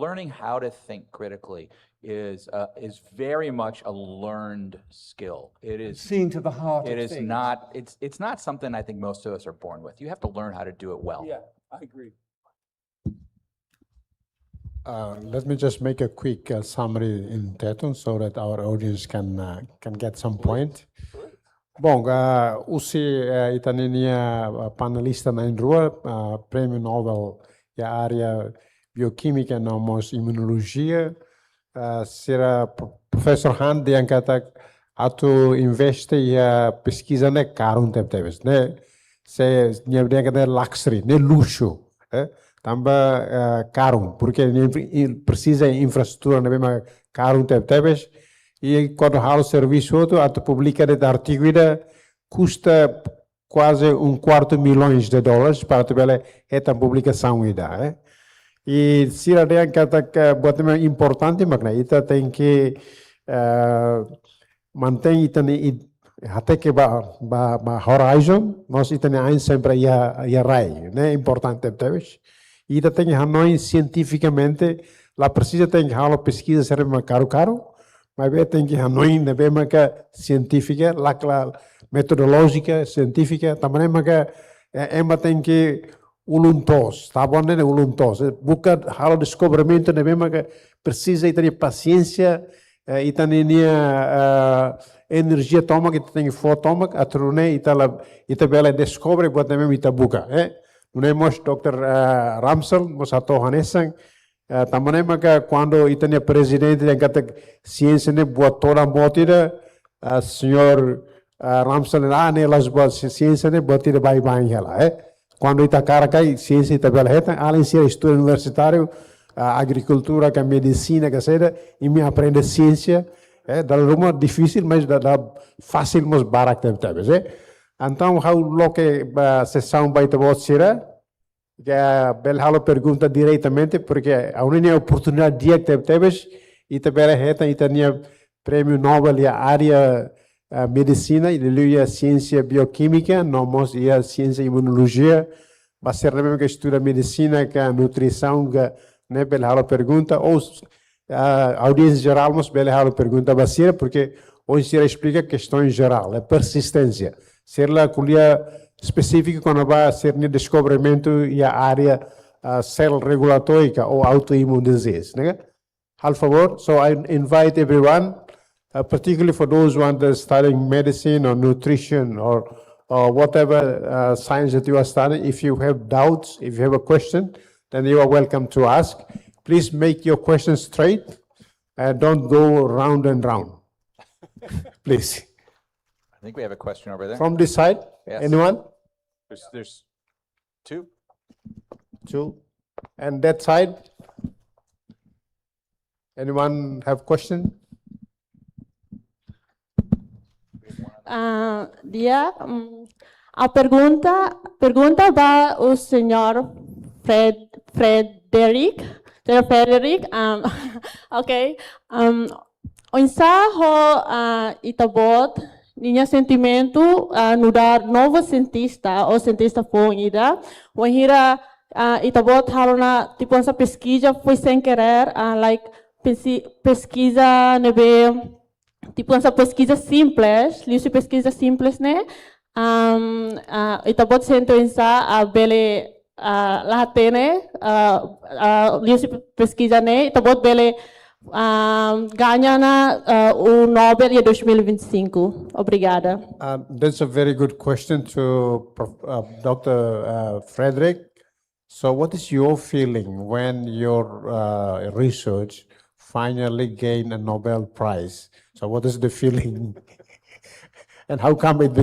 learning how to think critically is very much a learned skill. It is seeing to the heart. It is not. It's not something I think most of us are born with. You have to learn how to do it well. Yeah, I agree. Let me just make a quick summary in Teton so that our audience can get some point. Bom, usi itaninia panelista na rua, prêmio Nobel ya área bioquímica nomos imunologia, será Professor Hunt yang kata atu investe ya pesquisa ne caro tebes, né? Se dia kata luxury, ne luxo, tambah caro, porque precisa infraestrutura ne bem caro tebes. E quando há o serviço outro, a publica de artigo custa quase $250 milhões para ter esta publicação ainda. E se a gente quer botar importante, mas ita tem que manter até que ba horizon, nós ita nem sempre ia rai, né? Importante talvez. E ita tem que cientificamente, lá precisa tem que a pesquisa ser caro. Mas tem que Hanoi na bemaca científica, lá metodológica científica, também maca tem que uluntos, tá bom, né? Uluntos. Buka hal descobrimento, né? Mesmo que precisa ter paciência e também energia toma que tem fotoma, a trune e bela descobre buat mesmo ita buka, Não é mos Dr. Ramsel, mos ato hanesang, também maka quando ita ne presidente yang kata ciência ne buat toda motira, senhor Ramsel ne las buat ciência ne buat tira bye-bye hela, Quando ita cara kai ciência ita bela heta, além ser estudo universitário, agricultura, que medicina, que seja, e me aprende ciência, da rumah difícil, mas da fácil mas barak tebes, Então, how loke sessão vai te botar, que bela pergunta diretamente, porque a única oportunidade dia que tebes, ita bela heta, ita tinha prêmio Nobel e a área medicina, e a ciência bioquímica, nomos e a ciência imunologia, vai ser mesmo que estuda medicina, que a nutrição, que né, bela pergunta, ou audiência geral, mas bela pergunta basira, porque hoje se explica questão geral, persistência. Ser lá colher específica quando vai ser no descobrimento e a área cell regulatórica ou autoimmune disease, né? Por favor, so I invite everyone, particularly for those who are studying medicine or nutrition or whatever science that you are studying, if you have doubts, if you have a question, then you are welcome to ask. Please make your questions straight and don't go round and round. Please. I think we have a question over there. From this side, Yes. anyone? There's two. Two. And that side? Anyone have question? A pergunta vai ao senhor Frederic. Senhor Frederic, okay. Onsa ho itabot niya sentimento nudar novo cientista ou cientista foi ida. Wahira itabot harona tipo essa pesquisa foi sem querer, like pesquisa nebe tipo essa pesquisa simples, liu pesquisa simples né. Itabot sento insa bele lahat ne liu pesquisa ne itabot bele ganha na o Nobel de 2025. Obrigada. That's a very good question to Dr. Frederick. So what is your feeling when your research finally gained a Nobel Prize? So what is the feeling? And how come it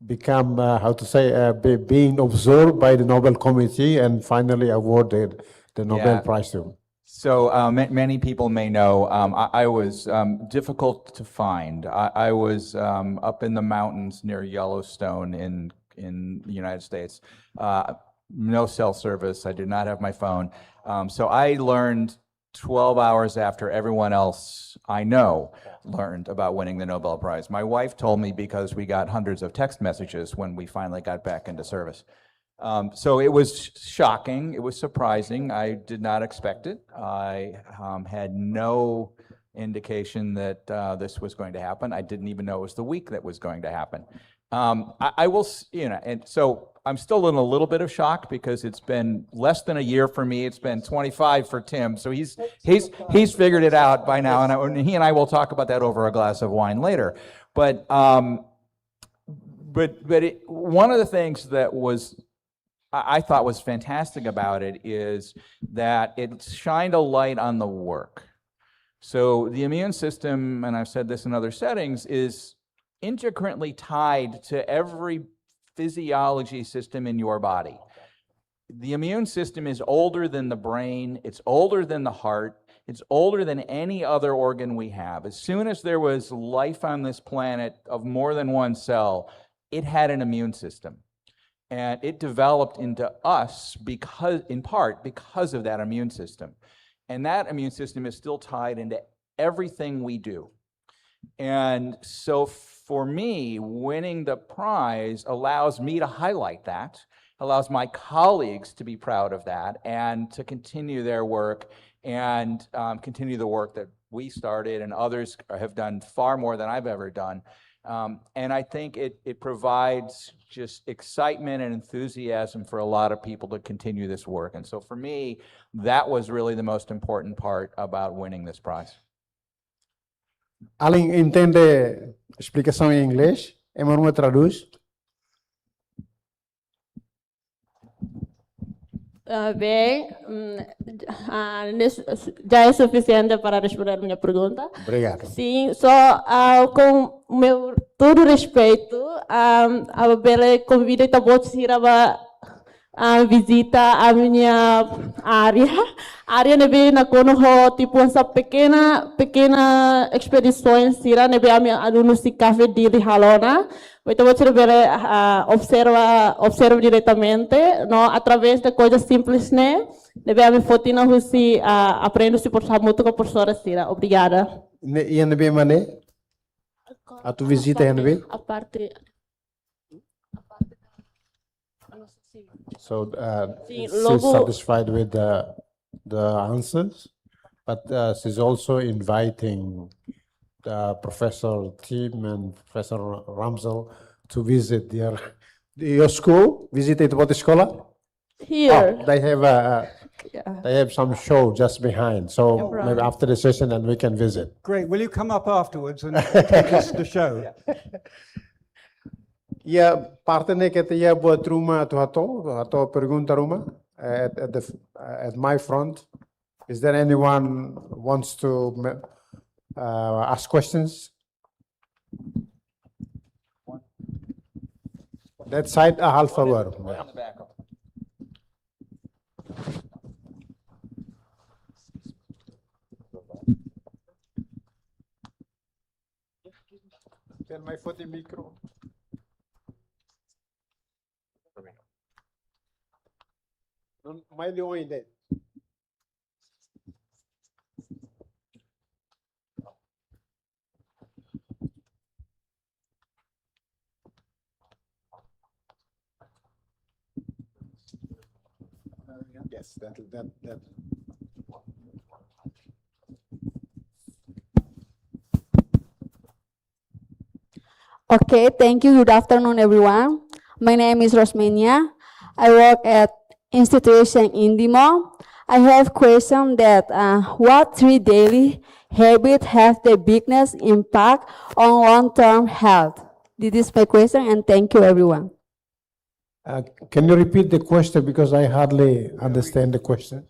become how to say, being absorbed by the Nobel Committee and finally awarded the Nobel Prize to him? So many people may know I was difficult to find. I was up in the mountains near Yellowstone in the United States. No cell service. I did not have my phone. So I learned 12 hours after everyone else I know learned about winning the Nobel Prize. My wife told me because we got hundreds of text messages when we finally got back into service. So it was shocking, it was surprising, I did not expect it. I had no indication that this was going to happen. I didn't even know it was the week that was going to happen. I will, and so I'm still in a little bit of shock because it's been less than a year for me. It's been 25 for Tim, so he's figured it out by now, and he and I will talk about that over a glass of wine later. But one of the things that I thought was fantastic about it is that it shined a light on the work. So the immune system, and I've said this in other settings, is intricately tied to every physiology system in your body. The immune system is older than the brain, it's older than the heart, it's older than any other organ we have. As soon as there was life on this planet of more than one cell, it had an immune system. And it developed into us in part because of that immune system. And that immune system is still tied into everything we do. And so for me, winning the prize allows me to highlight that, allows my colleagues to be proud of that and to continue their work and continue the work that we started and others have done far more than I've ever done. And I think it provides just excitement and enthusiasm for a lot of people to continue this work. And so for me, that was really the most important part about winning this prize. Alguém entende explicação em inglês? Emanuel traduz. Bem, já é suficiente para responder minha pergunta. Obrigado. Sim, só com meu todo respeito, a Bela convida todos a ir a visita a minha área. A área nebe na conoho tipo essa pequena expedições sira nebe a minha alunos se café de halona. Então você observa diretamente, não através de coisas simples, né? Nebe a minha fotina husi aprendo se por muito com a professora sira. Obrigada. E nebe mané? A tu visita é nebe? A parte. So Sim, she's logo- satisfied with the answers, but she's also inviting Professor Tim and Professor Ramsel to visit your school. Visit what escola? Here. Oh, they have some show just behind. So Right. maybe after the session, then we can visit. Great. Will you come up afterwards and take us to the show? Yeah, parte ne que te ya buat rumah tu hato pergunta rumah at my front. Is there anyone wants to ask questions? That side, a half hour. Can my foot in micro? May liwan hindi. Yes, that. Okay, thank you. Good afternoon, everyone. My name is Rosmenia. I work at institution in Dimo. I have question that what three daily habits have the biggest impact on long-term health? This is my question, and thank you, everyone. Can you repeat the question because I hardly understand the question?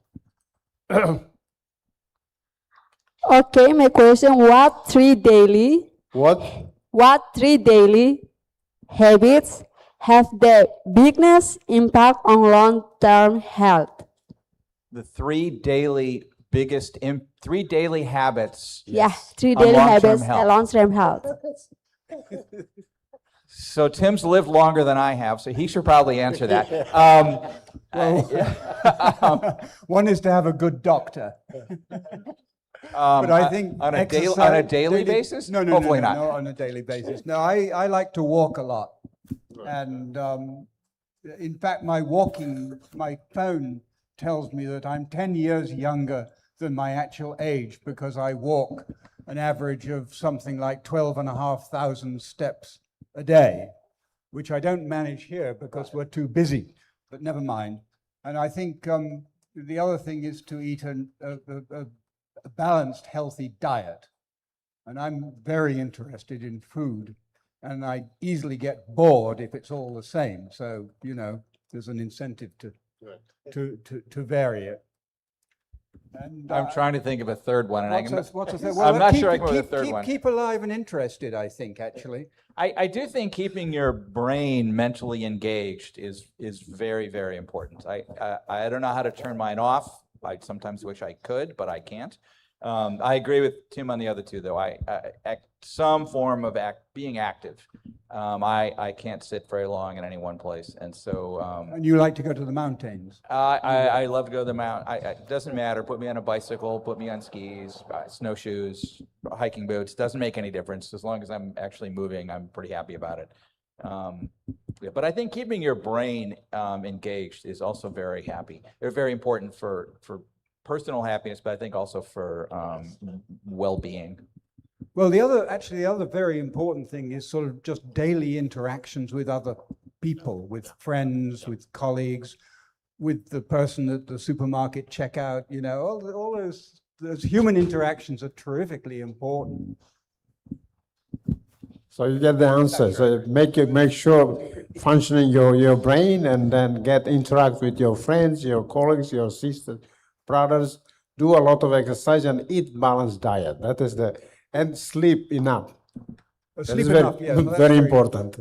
Okay, my question: What three daily habits have the biggest impact on long-term health? The three daily habits. Yeah, three on daily long-term habits health. and long-term health. So Tim's lived longer than I have, so he should probably answer that. One is to have a good doctor. But I think on a exercise- daily basis? No, Hopefully no, not. not on a daily basis. No, I like to walk a lot. And in fact, my phone tells me that I'm 10 years younger than my actual age because I walk an average of something like 12,500 steps a day, which I don't manage here because we're too busy, but never mind. And I think the other thing is to eat a balanced, healthy diet. And I'm very interested in food, and I easily get bored if it's all the same. So, there's an incentive to vary it. And, I'm trying to think of a third one. And what's a third? I'm not sure I can come up with a third one. Keep alive and interested, I think, actually. I do think keeping your brain mentally engaged is very, very important. I don't know how to turn mine off. I sometimes wish I could, but I can't. I agree with Tim on the other two, though. Some form of being active. I can't sit very long in any one place, and so. And you like to go to the mountains? I love to go to the mountain. It doesn't matter. Put me on a bicycle. Put me on skis, snowshoes, hiking boots. Doesn't make any difference as long as I'm actually moving. I'm pretty happy about it. But I think keeping your brain engaged is also very very important for personal happiness, but I think also for well-being. Well, actually, the other very important thing is sort of just daily interactions with other people, with friends, with colleagues, with the person at the supermarket checkout. You know, all those human interactions are terrifically important. So you get the answer. So make sure functioning your brain, and then interact with your friends, your colleagues, your sisters, brothers. Do a lot of exercise and eat balanced diet. That is and sleep enough. Sleep enough, yeah. Well, very important.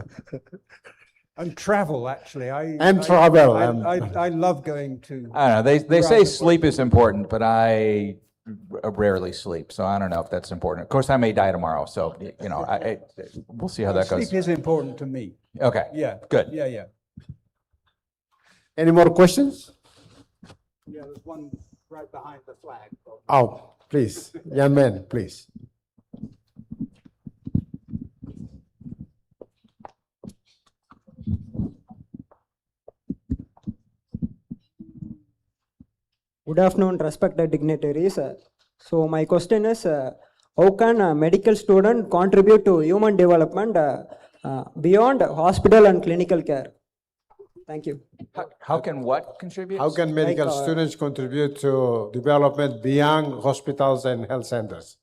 And travel, actually. I love going to. I don't know. They say sleep is important, but I rarely sleep, so I don't know if that's important. Of course, I may die tomorrow, so you know, we'll see how that goes. Sleep is important to me. Okay. Yeah. Good. Yeah. Any more questions? Yeah, there's one right behind the flag. Oh, please, young man, please. Good afternoon, respected dignitaries. So my question is, how can a medical student contribute to human development beyond hospital and clinical care? Thank you. How can what contribute? How can medical students contribute to development beyond hospitals and health centers?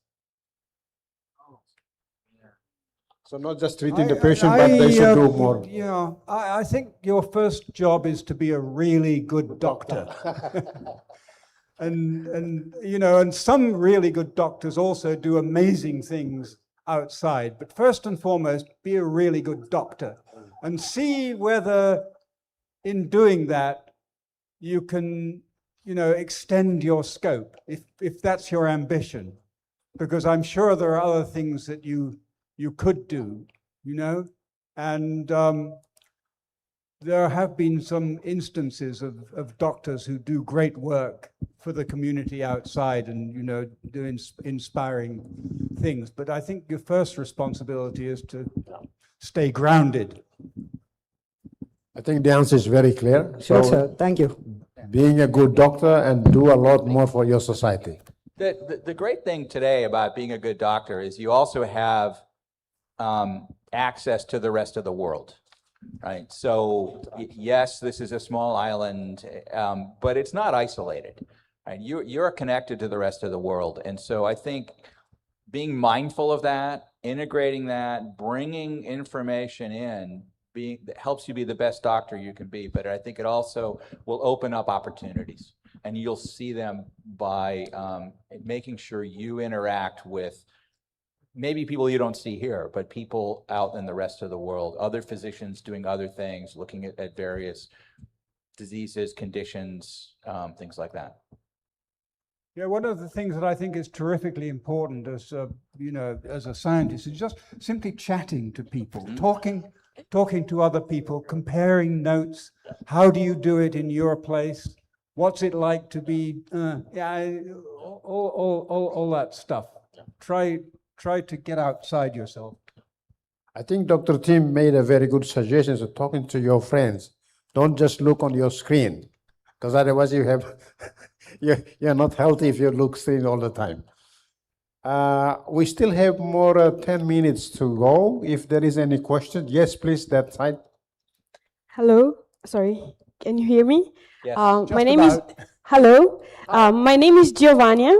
So not just treating the patient, but they should do more. Yeah, I think your first job is to be a really good doctor. And you know, and some really good doctors also do amazing things outside. But first and foremost, be a really good doctor and see whether in doing that you can, you know, extend your scope, if that's your ambition. Because I'm sure there are other things that you could do, you know, and there have been some instances of doctors who do great work for the community outside and, you know, do inspiring things. But I think your first responsibility is to stay grounded. I think the answer is very clear. Sure, sir. Thank you. Being a good doctor and do a lot more for your society. The great thing today about being a good doctor is you also have access to the rest of the world, right? So yes, this is a small island, but it's not isolated, right? You're connected to the rest of the world. And so I think being mindful of that, integrating that, bringing information in, helps you be the best doctor you can be. But I think it also will open up opportunities, and you'll see them by making sure you interact with maybe people you don't see here, but people out in the rest of the world, other physicians doing other things, looking at various diseases, conditions, things like that. Yeah, one of the things that I think is terrifically important as you know, as a scientist, is just simply chatting to people, talking to other people, comparing notes. How do you do it in your place? What's it like to be? All that stuff. Try to get outside yourself. I think Dr. Tim made a very good suggestion of talking to your friends. Don't just look on your screen, because otherwise you're not healthy if you look screen all the time. We still have more 10 minutes to go. If there is any question, yes, please, that side. Hello, sorry, can you hear me? Yes, my name is Giovanna,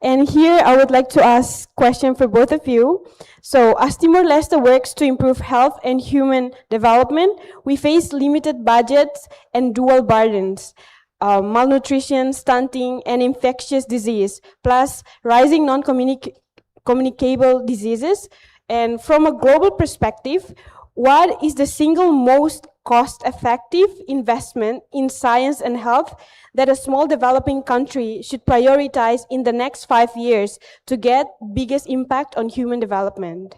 and here I would like to ask a question for both of you. So, as Timor-Leste works to improve health and human development, we face limited budgets and dual burdens. Malnutrition, stunting, and infectious disease, plus rising non-communicable diseases. And from a global perspective, what is the single most cost-effective investment in science and health that a small developing country should prioritize in the next 5 years to get biggest impact on human development?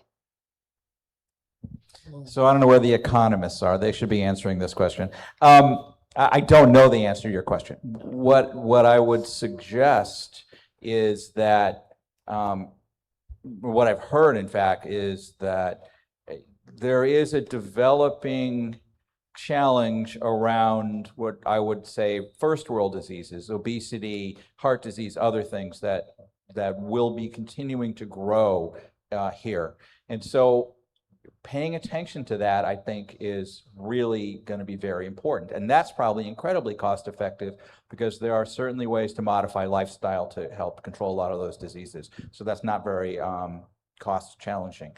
So I don't know where the economists are. They should be answering this question. I don't know the answer to your question. What I would suggest is that, what I've heard, in fact, is that there is a developing challenge around what I would say first world diseases, obesity, heart disease, other things that will be continuing to grow here. And so paying attention to that, I think, is really going to be very important. And that's probably incredibly cost effective because there are certainly ways to modify lifestyle to help control a lot of those diseases. So that's not very cost challenging.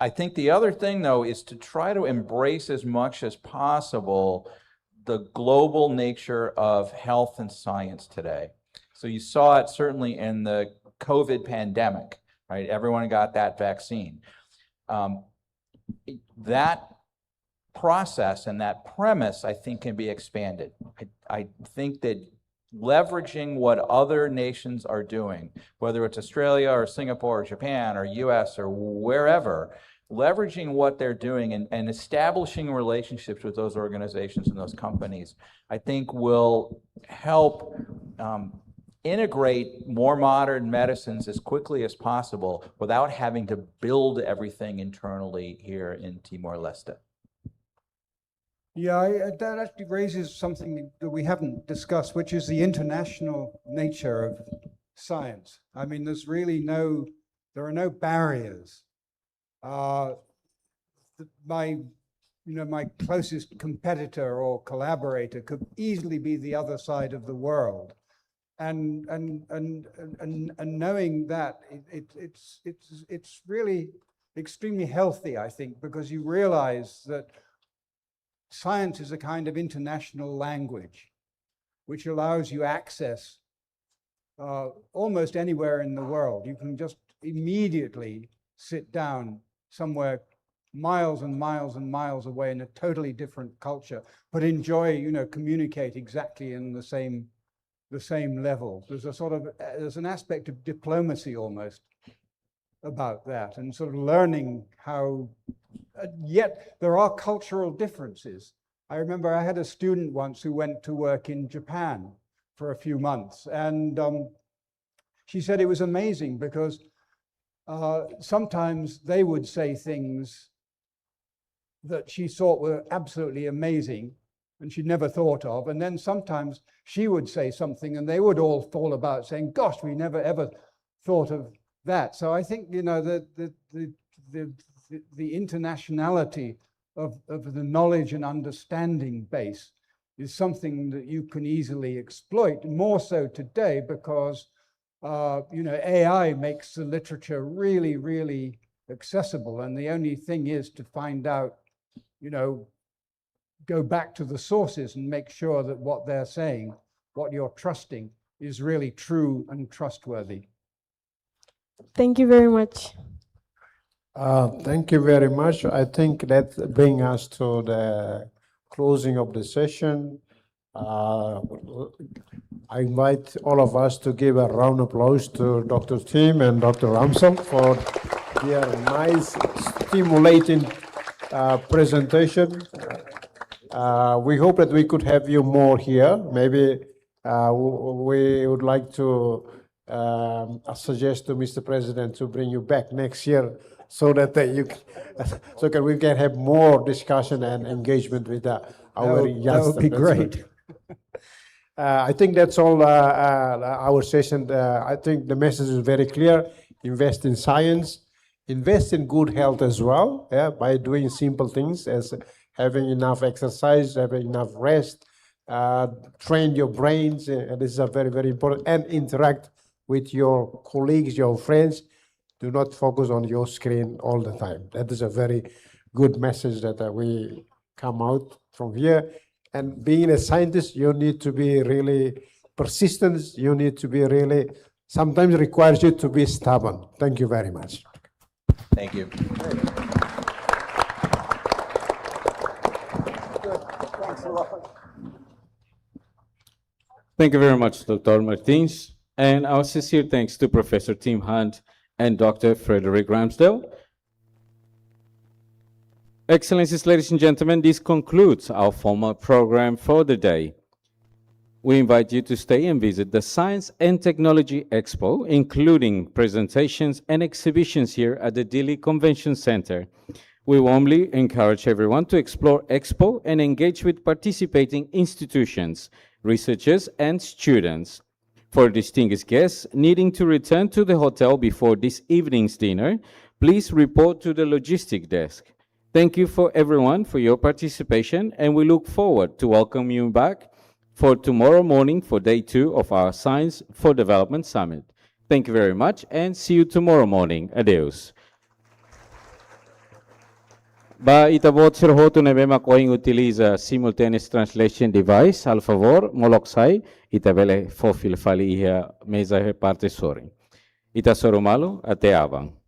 I think the other thing, though, is to try to embrace as much as possible the global nature of health and science today. So you saw it certainly in the COVID pandemic, right? Everyone got that vaccine. That process and that premise, I think, can be expanded. I think that leveraging what other nations are doing, whether it's Australia or Singapore or Japan or US or wherever, leveraging what they're doing and establishing relationships with those organizations and those companies, I think will help integrate more modern medicines as quickly as possible without having to build everything internally here in Timor-Leste. Yeah, that actually raises something that we haven't discussed, which is the international nature of science. I mean, there are no barriers. My closest competitor or collaborator could easily be the other side of the world. And knowing that, it's really extremely healthy, I think, because you realize that science is a kind of international language, which allows you access almost anywhere in the world. You can just immediately sit down somewhere miles and miles and miles away in a totally different culture, but enjoy, communicate exactly in the same level. There's an aspect of diplomacy almost about that, and sort of learning how, yet there are cultural differences. I remember I had a student once who went to work in Japan for a few months, and she said it was amazing because sometimes they would say things that she thought were absolutely amazing and she'd never thought of. And then sometimes she would say something and they would all fall about saying, gosh, we never ever thought of that. So I think, the internationality of the knowledge and understanding base is something that you can easily exploit, more so today because AI makes the literature really, really accessible. And the only thing is to find out, go back to the sources and make sure that what they're saying, what you're trusting, is really true and trustworthy. Thank you very much. Thank you very much. I think that brings us to the closing of the session. I invite all of us to give a round of applause to Dr. Tim and Dr. Ramsel for their nice, stimulating presentation. We hope that we could have you more here. Maybe we would like to suggest to Mr. President to bring you back next year so that we can have more discussion and engagement with our youngsters. That would be great. I think that's all our session. I think the message is very clear. Invest in science, invest in good health as well, by doing simple things as having enough exercise, having enough rest, train your brains. This is very, very important. And interact with your colleagues, your friends. Do not focus on your screen all the time. That is a very good message that we come out from here. And being a scientist, you need to be really persistent. You need to be really, sometimes requires you to be stubborn. Thank you very much. Thank you. Thank you very much, Dr. Martins. And our sincere thanks to Professor Tim Hunt and Dr. Frederick Ramsdell. Excellencies, ladies and gentlemen, this concludes our formal program for the day. We invite you to stay and visit the Science and Technology Expo, including presentations and exhibitions here at the Dili Convention Center. We warmly encourage everyone to explore Expo and engage with participating institutions, researchers, and students. For distinguished guests needing to return to the hotel before this evening's dinner, please report to the logistic desk. Thank you for everyone for your participation, and we look forward to welcome you back for tomorrow morning for day 2 of our Science for Development Summit. Thank you very much, and see you tomorrow morning. Adeus. Ba itabot sir hoto na bema koing utiliza simultaneous translation device, al favor, moloksai, itabele fofil fali iha mesa parte sorin. Ita sorumalo ate avang.